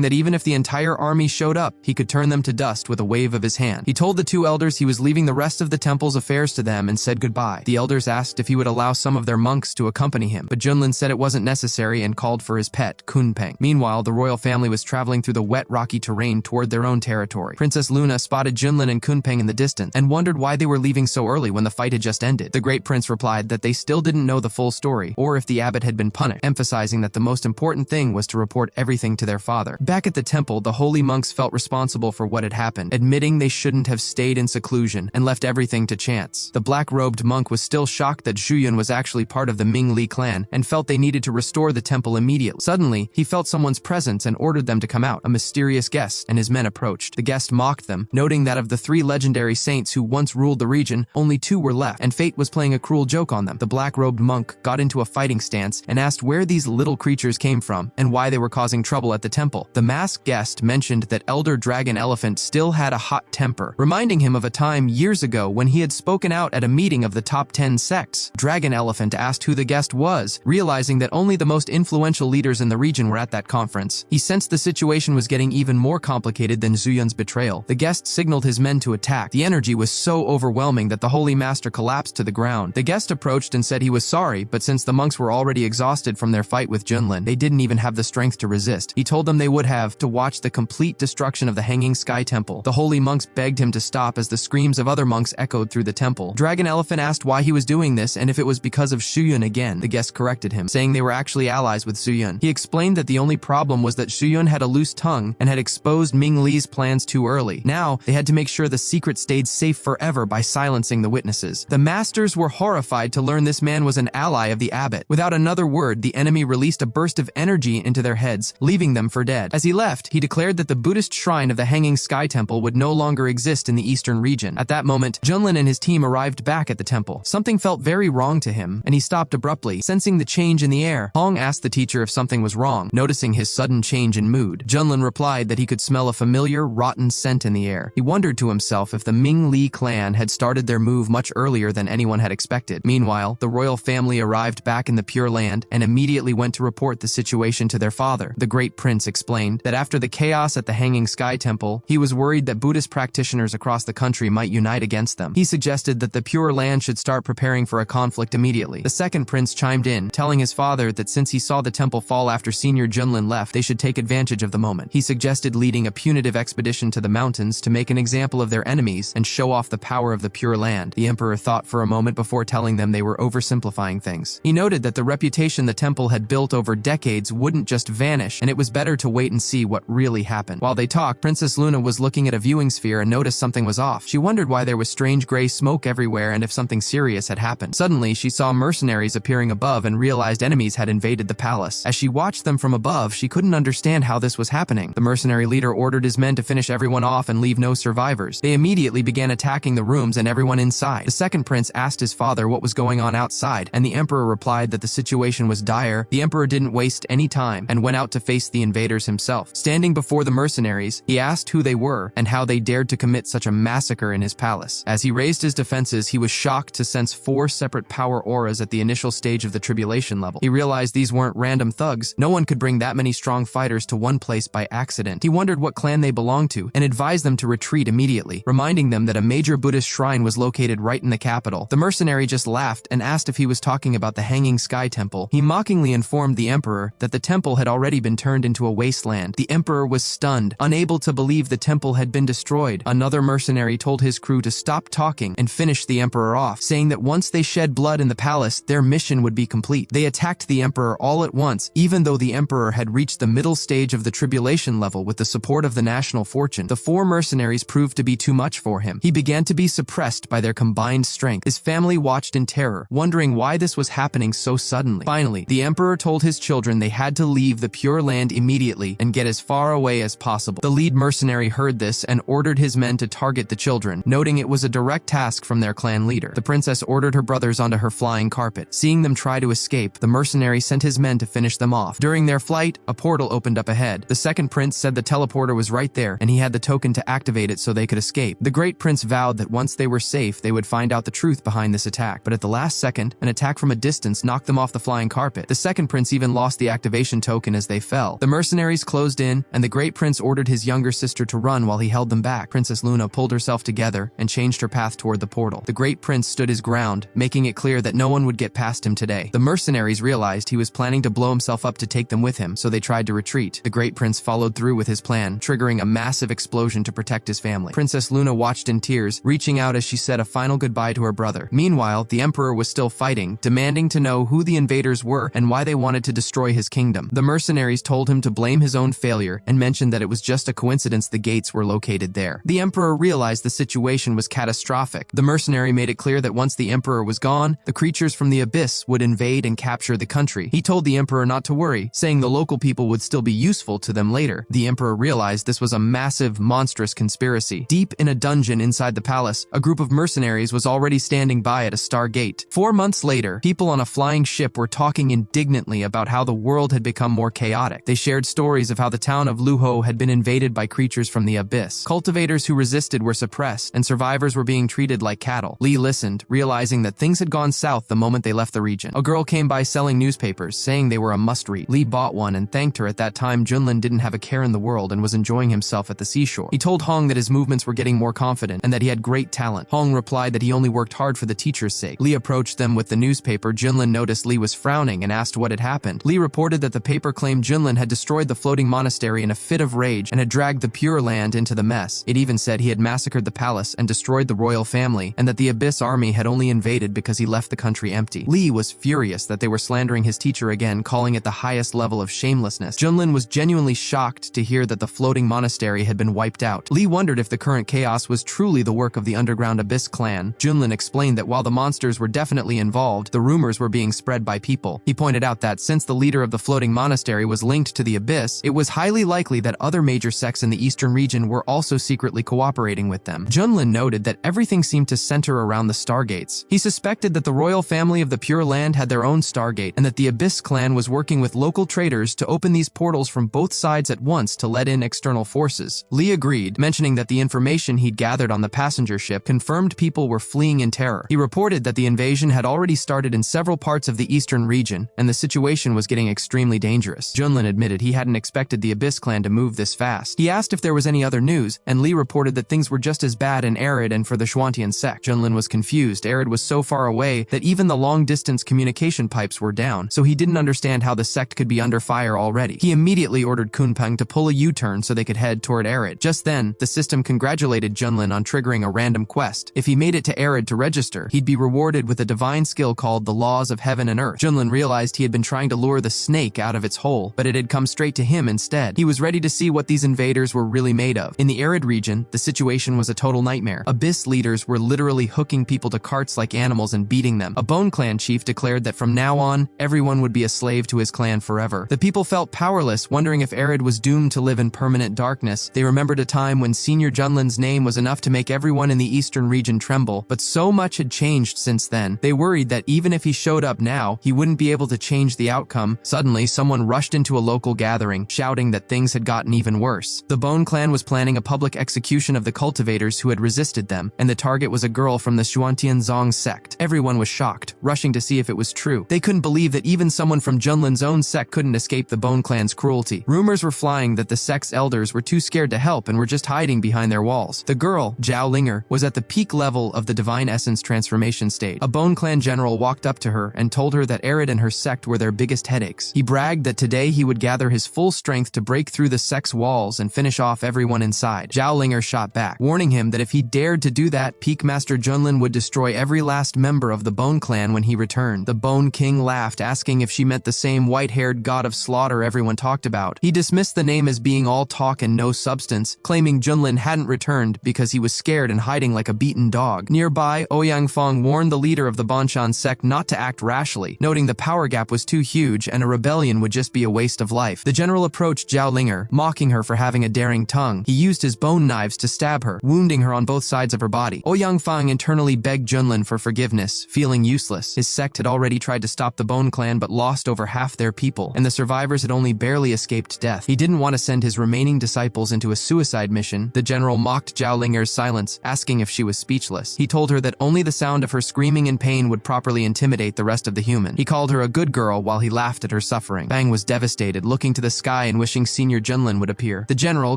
that even if the entire army showed up, he could turn them to dust with a wave of his hand. He told the 2 elders he was leaving the rest of the temple's affairs to them and said goodbye. The elders asked if he would allow some of their monks to accompany him, but Junlin said it wasn't necessary and called for his pet, Kunpeng. Meanwhile, the royal family was traveling through the wet, rocky terrain toward their own territory. Princess Luna spotted Junlin and Kunpeng in the distance and wondered why they were leaving so early when the fight had just ended. The great prince replied that they still didn't know the full story, or if the abbot had been punished, emphasizing that the most important thing was to report everything to their father. Back at the temple, the holy monks felt responsible for what had happened, admitting they shouldn't have stayed in seclusion and left everything to chance. The black-robed monk was still shocked that Shuyun was actually part of the Ming Li clan and felt they needed to restore the temple immediately. Suddenly, he felt someone's presence and ordered them to come out. A mysterious guest and his men approached. The guest mocked them, noting that of the 3 legendary saints who once ruled the region, only 2 were left, and fate was playing a cruel joke on them. The black-robed monk got into a fighting stance and asked where these little creatures came from and why they were causing trouble at the temple. The masked guest mentioned that Elder Dragon Elephant still had a hot temper, reminding him of a time years ago when he had spoken out at a meeting of the top 10 sects. Dragon Elephant asked who the guest was, realizing that only the most influential leaders in the region were at that conference. He sensed the situation was getting even more complicated than Zuyun's betrayal. The guest signaled his men to attack. The energy was so overwhelming that the holy master collapsed to the ground. The guest approached and said he was sorry, but since the monks were already exhausted from their fight with Junlin, they didn't even have the strength to resist. He told them they would have to watch the complete destruction of the Hanging Sky Temple. The holy monks begged him to stop as the screams of other monks echoed through the temple. Dragon Elephant asked why he was doing this and if it was because of Shuyun again. The guest corrected him, saying they were actually allies with Shuyun. He explained that the only problem was that Shuyun had a loose tongue and had exposed Ming Li's plans too early. Now, they had to make sure the secret stayed safe forever by silencing the witnesses. The masters were horrified to learn this man was an ally of the abbot. Without another word, the enemy released a burst of energy into their heads, leaving them for dead. As he left, he declared that the Buddhist shrine of the Hanging Sky Temple would no longer exist in the eastern region. At that moment, Junlin and his team arrived back at the temple. Something felt very wrong to him, and he stopped abruptly, sensing the change in the air. Hong asked the teacher if something was wrong, noticing his sudden change in mood. Junlin replied that he could smell a familiar, rotten scent in the air. He wondered to himself if the Ming Li clan had started their move much earlier than anyone had expected. Meanwhile, the royal family arrived back in the Pure Land and immediately went to report the situation to their father. The great prince explained that after the chaos at the Hanging Sky Temple, temple. He was worried that Buddhist practitioners across the country might unite against them. He suggested that the Pure Land should start preparing for a conflict immediately. The second prince chimed in, telling his father that since he saw the temple fall after Senior Junlin left, they should take advantage of the moment. He suggested leading a punitive expedition to the mountains to make an example of their enemies and show off the power of the Pure Land. The emperor thought for a moment before telling them they were oversimplifying things. He noted that the reputation the temple had built over decades wouldn't just vanish, and it was better to wait and see what really happened. While they talked, Princess Luna was looking at a viewing sphere and noticed something was off. She wondered why there was strange gray smoke everywhere and if something serious had happened. Suddenly, she saw mercenaries appearing above and realized enemies had invaded the palace. As she watched them from above, she couldn't understand how this was happening. The mercenary leader ordered his men to finish everyone off and leave no survivors. They immediately began attacking the rooms and everyone inside. The second prince asked his father what was going on outside, and the emperor replied that the situation was dire. The emperor didn't waste any time and went out to face the invaders himself. Standing before the mercenaries, he asked who they were and how they dared to commit such a massacre in his palace. As he raised his defenses, he was shocked to sense 4 separate power auras at the initial stage of the tribulation level. He realized these weren't random thugs. No one could bring that many strong fighters to one place by accident. He wondered what clan they belonged to and advised them to retreat immediately, reminding them that a major Buddhist shrine was located right in the capital. The mercenary just laughed and asked if he was talking about the Hanging Sky Temple. He mockingly informed the emperor that the temple had already been turned into a wasteland. The emperor was stunned, unable to believe the temple had been destroyed. Another mercenary told his crew to stop talking and finish the emperor off, saying that once they shed blood in the palace, their mission would be complete. They attacked the emperor all at once, even though the emperor had reached the middle stage of the tribulation level with the support of the national fortune. The 4 mercenaries proved to be too much for him. He began to be suppressed by their combined strength. His family watched in terror, wondering why this was happening so suddenly. Finally, the emperor told his children they had to leave the Pure Land immediately and get as far away as possible. The lead mercenary heard this and ordered his men to target the children, noting it was a direct task from their clan leader. The princess ordered her brothers onto her flying carpet. Seeing them try to escape, the mercenary sent his men to finish them off. During their flight, a portal opened up ahead. The second prince said the teleporter was right there, and he had the token to activate it so they could escape. The great prince vowed that once they were safe, they would find out the truth behind this attack. But at the last second, an attack from a distance knocked them off the flying carpet. The second prince even lost the activation token as they fell. The mercenaries closed in, and the great prince ordered his younger sister to run while he held them back. Princess Luna pulled herself together and changed her path toward the portal. The great prince stood his ground, making it clear that no one would get past him today. The mercenaries realized he was planning to blow himself up to take them with him, so they tried to retreat. The great prince followed through with his plan, triggering a massive explosion to protect his family. Princess Luna watched in tears, reaching out as she said a final goodbye to her brother. Meanwhile, the emperor was still fighting, demanding to know who the invaders were and why they wanted to destroy his kingdom. The mercenaries told him to blame his own failure and mentioned that it was just a coincidence the gates were located there. The emperor realized the situation was catastrophic. The mercenary made it clear that once the emperor was gone, the creatures from the abyss would invade and capture the country. He told the emperor not to worry, saying the local people would still be useful to them later. The emperor realized this was a massive, monstrous conspiracy. Deep in a dungeon inside the palace, a group of mercenaries was already standing by at a star gate. 4 months later, people on a flying ship were talking indignantly about how the world had become more chaotic. They shared stories of how the town of Luho had been invaded by creatures from the abyss. Cultivators who resisted were suppressed, and survivors were being treated like cattle. Lee listened, realizing that things had gone south the moment they left the region. A girl came by selling newspapers, saying they were a must-read. Lee bought one and thanked her. At that time, Junlin didn't have a care in the world and was enjoying himself at the seashore. He told Hong that his movements were getting more confident and that he had great talent. Hong replied that he only worked hard for the teacher's sake. Lee approached them with the newspaper. Junlin noticed Lee was frowning and asked what had happened. Lee reported that the paper claimed Junlin had destroyed the floating monastery in a fit of rage and had dragged the Pure Land into the mess. It even said he had massacred the palace and destroyed the royal family, and that the Abyss army had only invaded because he left the country empty. Lee was furious that they were slandering his teacher again, calling it the highest level of shamelessness. Junlin was genuinely shocked to hear that the floating monastery had been wiped out. Lee wondered if the current chaos was truly the work of the underground Abyss clan. Junlin explained that while the monsters were definitely involved, the rumors were being spread by people. He pointed out that since the leader of the floating monastery was linked to the Abyss, it was highly likely that other major sects in the eastern region were also secretly cooperating with them. Junlin noted that everything seemed to center around the Stargates. He suspected that the royal family of the Pure Land had their own Stargate, and that the Abyss clan was working with local traders to open these portals from both sides at once to let in external forces. Lee agreed, mentioning that the information he'd gathered on the passenger ship confirmed people were fleeing in terror. He reported that the invasion had already started in several parts of the eastern region, and the situation was getting extremely dangerous. Junlin admitted he hadn't expected the Abyss clan to move this fast. He asked if there there was any other news, and Lee reported that things were just as bad in Arid and for the Xuantian sect. Junlin was confused. Arid was so far away that even the long-distance communication pipes were down, so he didn't understand how the sect could be under fire already. He immediately ordered Kunpeng to pull a U-turn so they could head toward Arid. Just then, the system congratulated Junlin on triggering a random quest. If he made it to Arid to register, he'd be rewarded with a divine skill called the Laws of Heaven and Earth. Junlin realized he had been trying to lure the snake out of its hole, but it had come straight to him instead. He was ready to see what these invaders were really made of. In the Arid region, the situation was a total nightmare. Abyss leaders were literally hooking people to carts like animals and beating them. A Bone Clan chief declared that from now on, everyone would be a slave to his clan forever. The people felt powerless, wondering if Arid was doomed to live in permanent darkness. They remembered a time when Senior Junlin's name was enough to make everyone in the eastern region tremble, but so much had changed since then. They worried that even if he showed up now, he wouldn't be able to change the outcome. Suddenly, someone rushed into a local gathering, shouting that things had gotten even worse. The Bone Clan was planning a public execution of the cultivators who had resisted them, and the target was a girl from the Xuantian Zong sect. Everyone was shocked, rushing to see if it was true. They couldn't believe that even someone from Junlin's own sect couldn't escape the Bone Clan's cruelty. Rumors were flying that the sect's elders were too scared to help and were just hiding behind their walls. The girl, Zhao Linger, was at the peak level of the Divine Essence transformation stage. A Bone Clan general walked up to her and told her that Arid and her sect were their biggest headaches. He bragged that today he would gather his full strength to break through the sect's walls and finish off everyone inside. Zhao Linger shot back, warning him that if he dared to do that, Peak Master Junlin would destroy every last member of the Bone Clan when he returned. The Bone King laughed, asking if she meant the same white-haired god of slaughter everyone talked about. He dismissed the name as being all talk and no substance, claiming Junlin hadn't returned because he was scared and hiding like a beaten dog. Nearby, Ouyang Fong warned the leader of the Banshan sect not to act rashly, noting the power gap was too huge and a rebellion would just be a waste of life. The general approached Zhao Linger, mocking her for having a daring tongue. He used his bone knives to stab her, wounding her on both sides of her body. Ouyang Fong internally begged Junlin for forgiveness, feeling useless. His sect had already tried to stop the Bone Clan but lost over half their people, and the survivors had only barely escaped death. He didn't want to send his remaining disciples into a suicide mission. The general mocked Zhao Linger's silence, asking if she was speechless. He told her that only the sound of her screaming in pain would properly intimidate the rest of the human. He called her a good girl while he laughed at her suffering. Bang was devastated, looking to the sky and wishing Senior Junlin would appear. The general,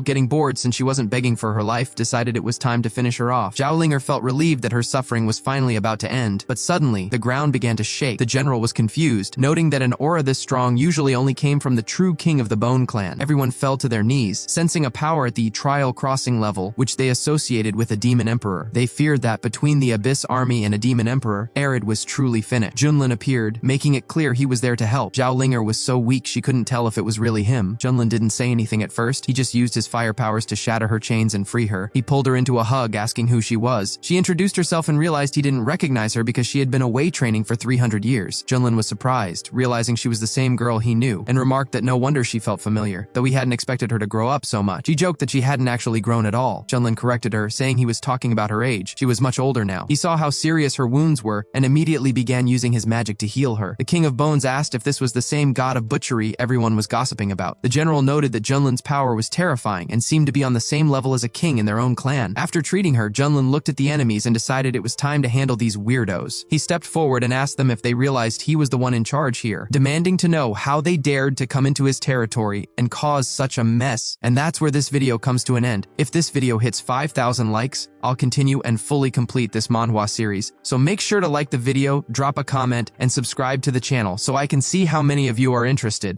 getting bored since she wasn't begging for her life, decided it was time to finish her off. Zhao Linger felt relieved that her suffering was finally about to end, but suddenly, the ground began to shake. The general was confused, noting that an aura this strong usually only came from the true king of the Bone Clan. Everyone fell to their knees, sensing a power at the Trial Crossing level, which they associated with a demon emperor. They feared that between the Abyss army and a demon emperor, Arid was truly finished. Junlin appeared, making it clear he was there to help. Zhao Linger was so weak she couldn't tell if it was really him. Junlin didn't say anything at first. He just used his fire powers to shatter her chains and free her. He pulled her into a hug, asking who she was. She introduced herself and realized he didn't recognize her because she had been away training for 300 years. Junlin was surprised, realizing she was the same girl he knew, and remarked that no wonder she felt familiar, though he hadn't expected her to grow up so much. She joked that she hadn't actually grown at all. Junlin corrected her, saying he was talking about her age. She was much older now. He saw how serious her wounds were and immediately began using his magic to heal her. The King of Bones asked if this was the same god of butchery everyone was gossiping about. The general noted that Junlin's power was terrifying and seemed to be on the same level as a king in their own clan. After treating her, Junlin looked at the enemies and decided it was time to handle these weirdos. He stepped forward and asked them if they realized he was the one in charge here, demanding to know how they dared to come into his territory and cause such a mess. And that's where this video comes to an end. If this video hits 5,000 likes, I'll continue and fully complete this manhwa series. So make sure to like the video, drop a comment, and subscribe to the channel so I can see how many of you are interested.